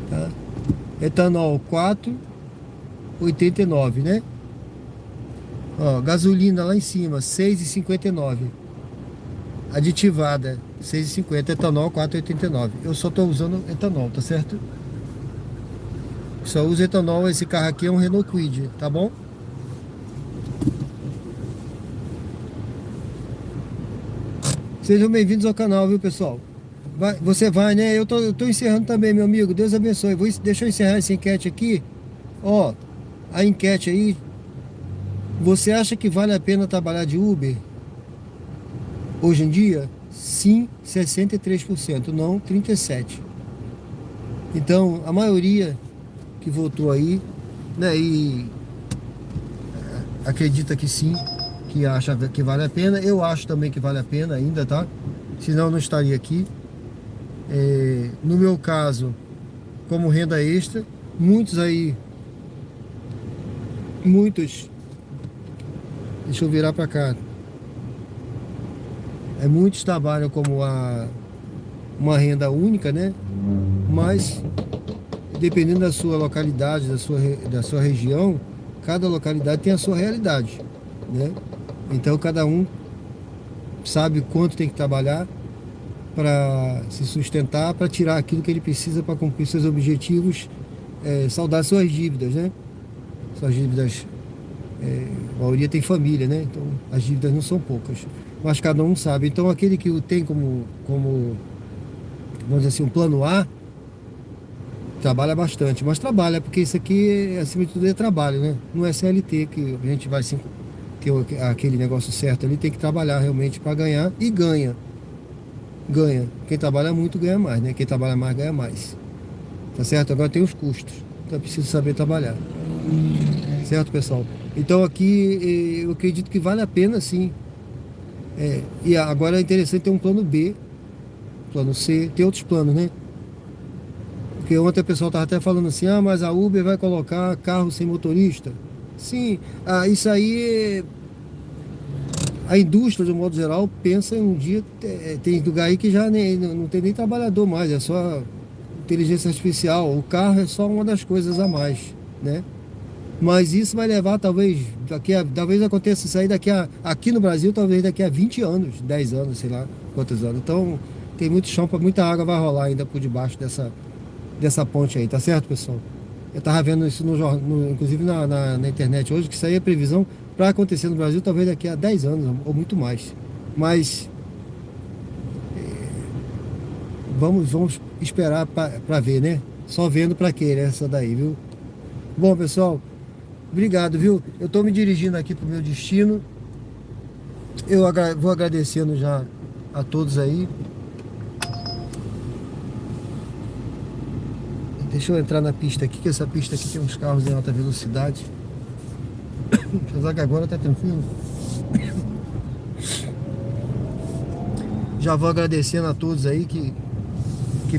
Tá? Etanol 4,89, né? Ó, gasolina lá em cima 6,59. Aditivada 6,50, etanol 4,89. Eu só tô usando etanol, tá certo? Só uso etanol. Esse carro aqui é um Renault Kwid, tá bom? Sejam bem-vindos ao canal, viu, pessoal? Você vai, né? Eu tô encerrando também, meu amigo. Deus abençoe. Deixa eu encerrar essa enquete aqui. Ó, a enquete aí. Você acha que vale a pena trabalhar de Uber? Hoje em dia? Sim, 63%. Não, 37%. Então, a maioria que votou aí, né? E acredita que sim, que acha que vale a pena. Eu acho também que vale a pena ainda, tá? Senão eu não estaria aqui. No meu caso, como renda extra, muitos, deixa eu virar para cá, muitos trabalham como uma renda única, né? Mas dependendo da sua localidade, da sua região, cada localidade tem a sua realidade, né? Então cada um sabe quanto tem que trabalhar para se sustentar, para tirar aquilo que ele precisa para cumprir seus objetivos, saldar suas dívidas, né? Suas dívidas, a maioria tem família, né? Então as dívidas não são poucas, mas cada um sabe. Então aquele que tem como vamos dizer assim, um plano A, trabalha bastante, mas trabalha, porque isso aqui, acima de tudo, é trabalho, né? Não é CLT que a gente vai ter aquele negócio certo ali, tem que trabalhar realmente para ganhar, e ganha. Quem trabalha muito ganha mais, né? Quem trabalha mais ganha mais. Tá certo? Agora tem os custos. Então é preciso saber trabalhar. Certo, pessoal? Então aqui eu acredito que vale a pena, sim. E agora é interessante ter um plano B, plano C, tem outros planos, né? Porque ontem o pessoal estava até falando assim, mas a Uber vai colocar carro sem motorista. Sim, isso aí, a indústria, de um modo geral, pensa em um dia, tem lugar aí que já não tem nem trabalhador mais, é só inteligência artificial. O carro é só uma das coisas a mais, né? Mas isso vai levar, talvez aconteça isso aí aqui no Brasil, talvez daqui a 20 anos, 10 anos, sei lá quantos anos. Então tem muito chão, muita água vai rolar ainda por debaixo dessa ponte aí, tá certo, pessoal? Eu tava vendo isso inclusive na internet hoje, que isso aí é previsão para acontecer no Brasil talvez daqui a 10 anos ou muito mais. Mas vamos esperar para ver, né? Só vendo para quê, né? Essa daí, viu? Bom, pessoal, obrigado, viu? Eu tô me dirigindo aqui pro meu destino. Eu vou agradecendo já a todos aí. Deixa eu entrar na pista aqui, que essa pista aqui tem uns carros em alta velocidade. Apesar que agora tá tranquilo. Já vou agradecendo a todos aí que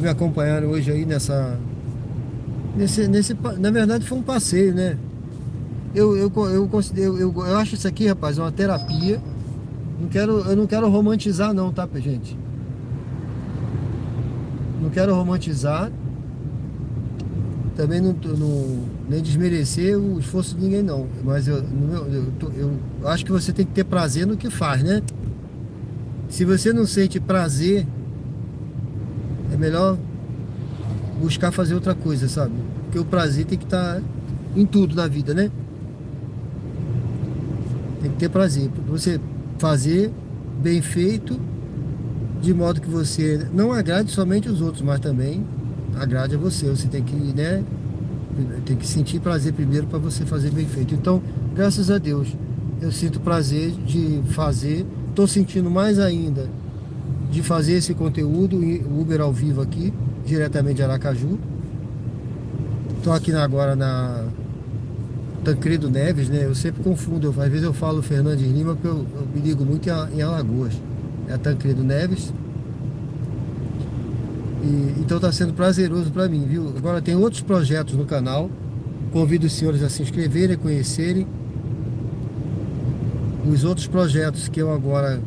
me acompanharam hoje aí na verdade foi um passeio, né? eu considero, eu acho isso aqui, rapaz, uma terapia. Eu não quero romantizar não, tá, gente? Não quero romantizar. Também nem desmerecer o esforço de ninguém não. Mas eu acho que você tem que ter prazer no que faz, né? Se você não sente prazer, é melhor buscar fazer outra coisa, sabe? Porque o prazer tem que estar em tudo na vida, né? Tem que ter prazer. Você fazer bem feito, de modo que você não agrade somente os outros, mas também agrade a você. Você tem que, né? Tem que sentir prazer primeiro para você fazer bem feito. Então, graças a Deus, eu sinto prazer de fazer. Estou sentindo mais ainda de fazer esse conteúdo, o Uber ao vivo aqui, diretamente de Aracaju. Estou aqui agora na Tancredo Neves, né? Eu sempre confundo, às vezes eu falo Fernandes Lima, porque eu me ligo muito em Alagoas. É a Tancredo Neves. Então está sendo prazeroso para mim, viu? Agora tem outros projetos no canal. Convido os senhores a se inscreverem, a conhecerem os outros projetos que eu agora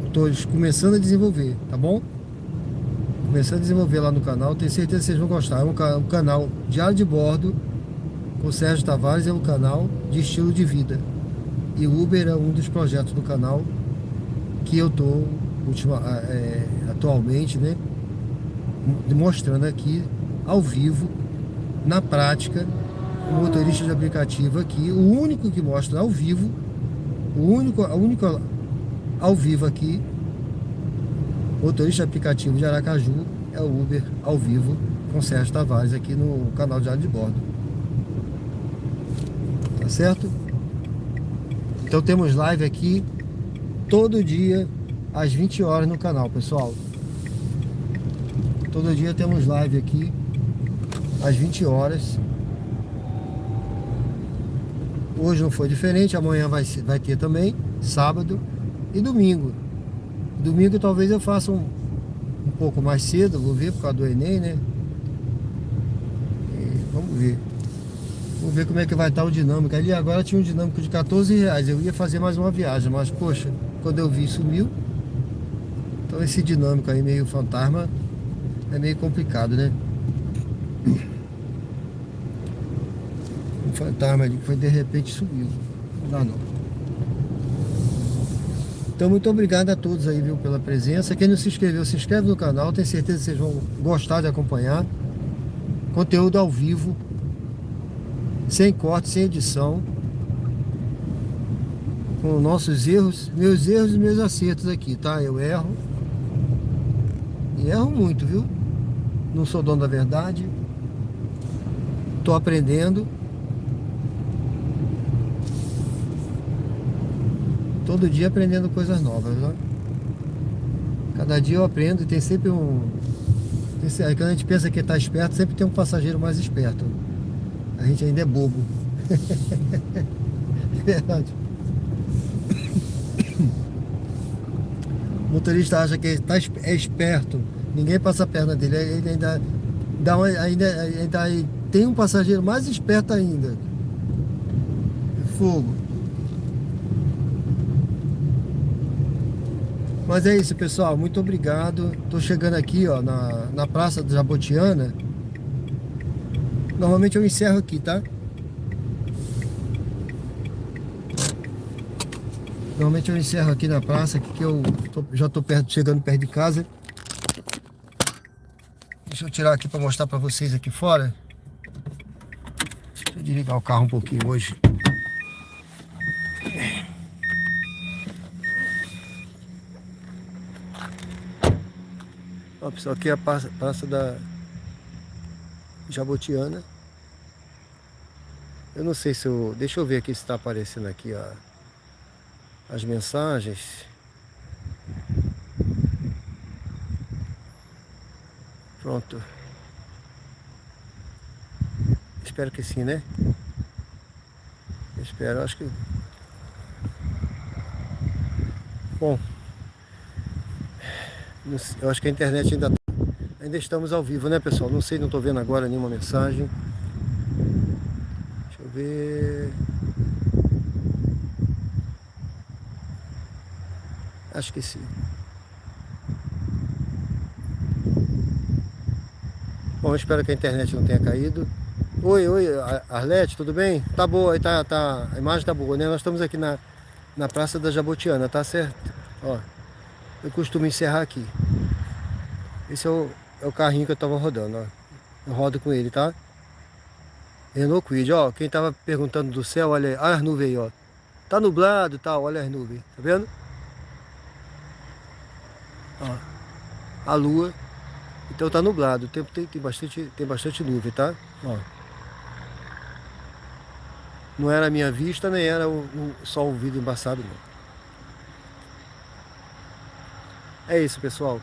estou começando a desenvolver, tá bom? Começando a desenvolver lá no canal, tenho certeza que vocês vão gostar. É um canal diário de bordo com o Sérgio Tavares, é um canal de estilo de vida. E o Uber é um dos projetos do canal que eu estou atualmente, né? Mostrando aqui ao vivo, na prática, o motorista de aplicativo aqui, o único que mostra ao vivo, a única ao vivo aqui, motorista de aplicativo de Aracaju, é o Uber ao vivo com Sérgio Tavares aqui no canal Diário de Bordo. Tá certo? Então temos live aqui todo dia às 20 horas no canal, pessoal. Todo dia temos live aqui às 20 horas. Hoje não foi diferente, amanhã vai ter também, sábado e domingo. Domingo talvez eu faça um pouco mais cedo, vou ver por causa do Enem, né? Vamos ver. Vamos ver como é que vai estar o dinâmico. Ali agora tinha um dinâmico de R$14. Eu ia fazer mais uma viagem, mas poxa, quando eu vi sumiu. Então esse dinâmico aí meio fantasma é meio complicado, né? Um fantasma ali que foi de repente sumiu. Não dá não. Então muito obrigado a todos aí, viu, pela presença. Quem não se inscreveu, se inscreve no canal. Tenho certeza que vocês vão gostar de acompanhar. Conteúdo ao vivo, sem corte, sem edição, com nossos erros, meus erros e meus acertos aqui, tá? Eu erro. E erro muito, viu? Não sou dono da verdade. Tô aprendendo. Todo dia aprendendo coisas novas, né? Cada dia eu aprendo e tem sempre aí quando a gente pensa que tá esperto, sempre tem um passageiro mais esperto. A gente ainda é bobo. Verdade. O motorista acha que é esperto. Ninguém passa a perna dele. Ele ainda tem um passageiro mais esperto ainda. Fogo. Mas é isso, pessoal. Muito obrigado. Tô chegando aqui, ó, na Praça da Jabotiana. Normalmente eu encerro aqui, tá? Normalmente eu encerro aqui na praça, aqui que eu já tô chegando perto de casa. Deixa eu tirar aqui para mostrar para vocês aqui fora. Deixa eu desligar o carro um pouquinho hoje. Ó, pessoal, aqui é a praça da Jabotiana. Eu não sei se eu... Deixa eu ver aqui se está aparecendo aqui, ó, as mensagens. Pronto. Espero que sim, né? Espero, acho que... Bom, eu acho que a internet ainda estamos ao vivo, né, pessoal? Não sei, não estou vendo agora nenhuma mensagem. Deixa eu ver. Acho que sim. Bom, espero que a internet não tenha caído. Oi, Arlete, tudo bem? Tá boa, aí tá, a imagem tá boa, né? Nós estamos aqui na Praça da Jabotiana, tá certo? Ó, eu costumo encerrar aqui. Esse é o carrinho que eu tava rodando, ó. Eu rodo com ele, tá? Renault Kwid, ó. Quem tava perguntando do céu, olha as nuvens aí, ó. Tá nublado e tal, olha as nuvens, tá vendo? Ó, a lua. Então tá nublado, o tempo tem bastante nuvem, tá? Ó. Não era a minha vista, nem era só o vidro embaçado, não. É isso, pessoal.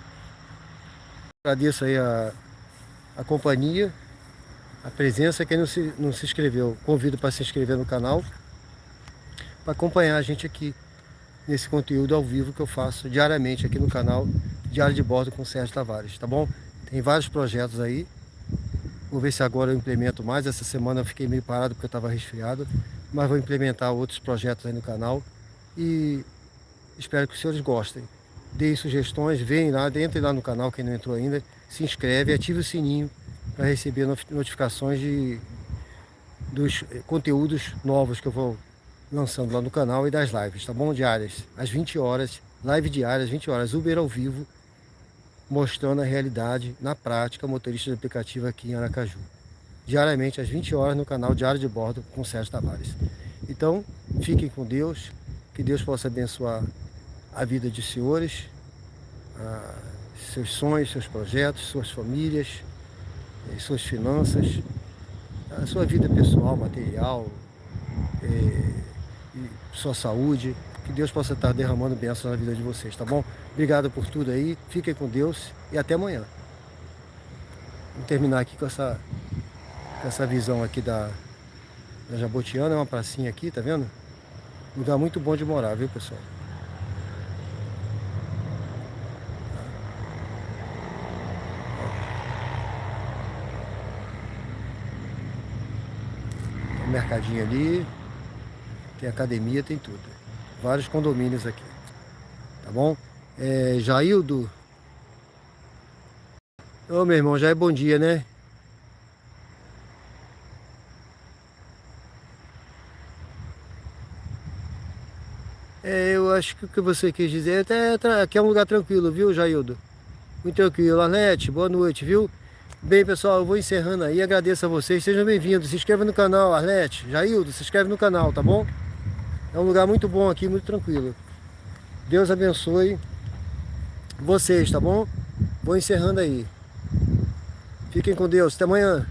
Agradeço aí a companhia, a presença. Quem não se inscreveu, convido para se inscrever no canal, para acompanhar a gente aqui nesse conteúdo ao vivo que eu faço diariamente aqui no canal Diário de Bordo com Sérgio Tavares, tá bom? Tem vários projetos aí. Vou ver se agora eu implemento mais. Essa semana eu fiquei meio parado porque eu estava resfriado, mas vou implementar outros projetos aí no canal e espero que os senhores gostem. Deem sugestões, venham lá, entrem lá no canal, quem não entrou ainda, se inscreve, ative o sininho para receber notificações dos conteúdos novos que eu vou lançando lá no canal e das lives, tá bom? Diárias, às 20 horas, live diária às 20 horas, Uber ao vivo, mostrando a realidade, na prática, motorista de aplicativo aqui em Aracaju. Diariamente, às 20 horas, no canal Diário de Bordo com Sérgio Tavares. Então, fiquem com Deus, que Deus possa abençoar a vida de senhores, seus sonhos, seus projetos, suas famílias, suas finanças, a sua vida pessoal, material, e sua saúde. Que Deus possa estar derramando bênçãos na vida de vocês, tá bom? Obrigado por tudo aí, fiquem com Deus e até amanhã. Vamos terminar aqui com essa visão aqui da Jabotiana, é uma pracinha aqui, tá vendo? Lugar muito bom de morar, viu, pessoal? Tem um mercadinho ali, tem academia, tem tudo. Vários condomínios aqui, tá bom? Jaildo. Ô, meu irmão, já é bom dia, né? Eu acho que o que você quis dizer aqui é um lugar tranquilo, viu, Jaildo? Muito tranquilo. Arlete, boa noite, viu? Bem, pessoal, eu vou encerrando aí. Agradeço a vocês. Sejam bem-vindos. Se inscreva no canal, Arlete. Jaildo, se inscreve no canal, tá bom? É um lugar muito bom aqui, muito tranquilo. Deus abençoe vocês, tá bom? Vou encerrando aí. Fiquem com Deus. Até amanhã.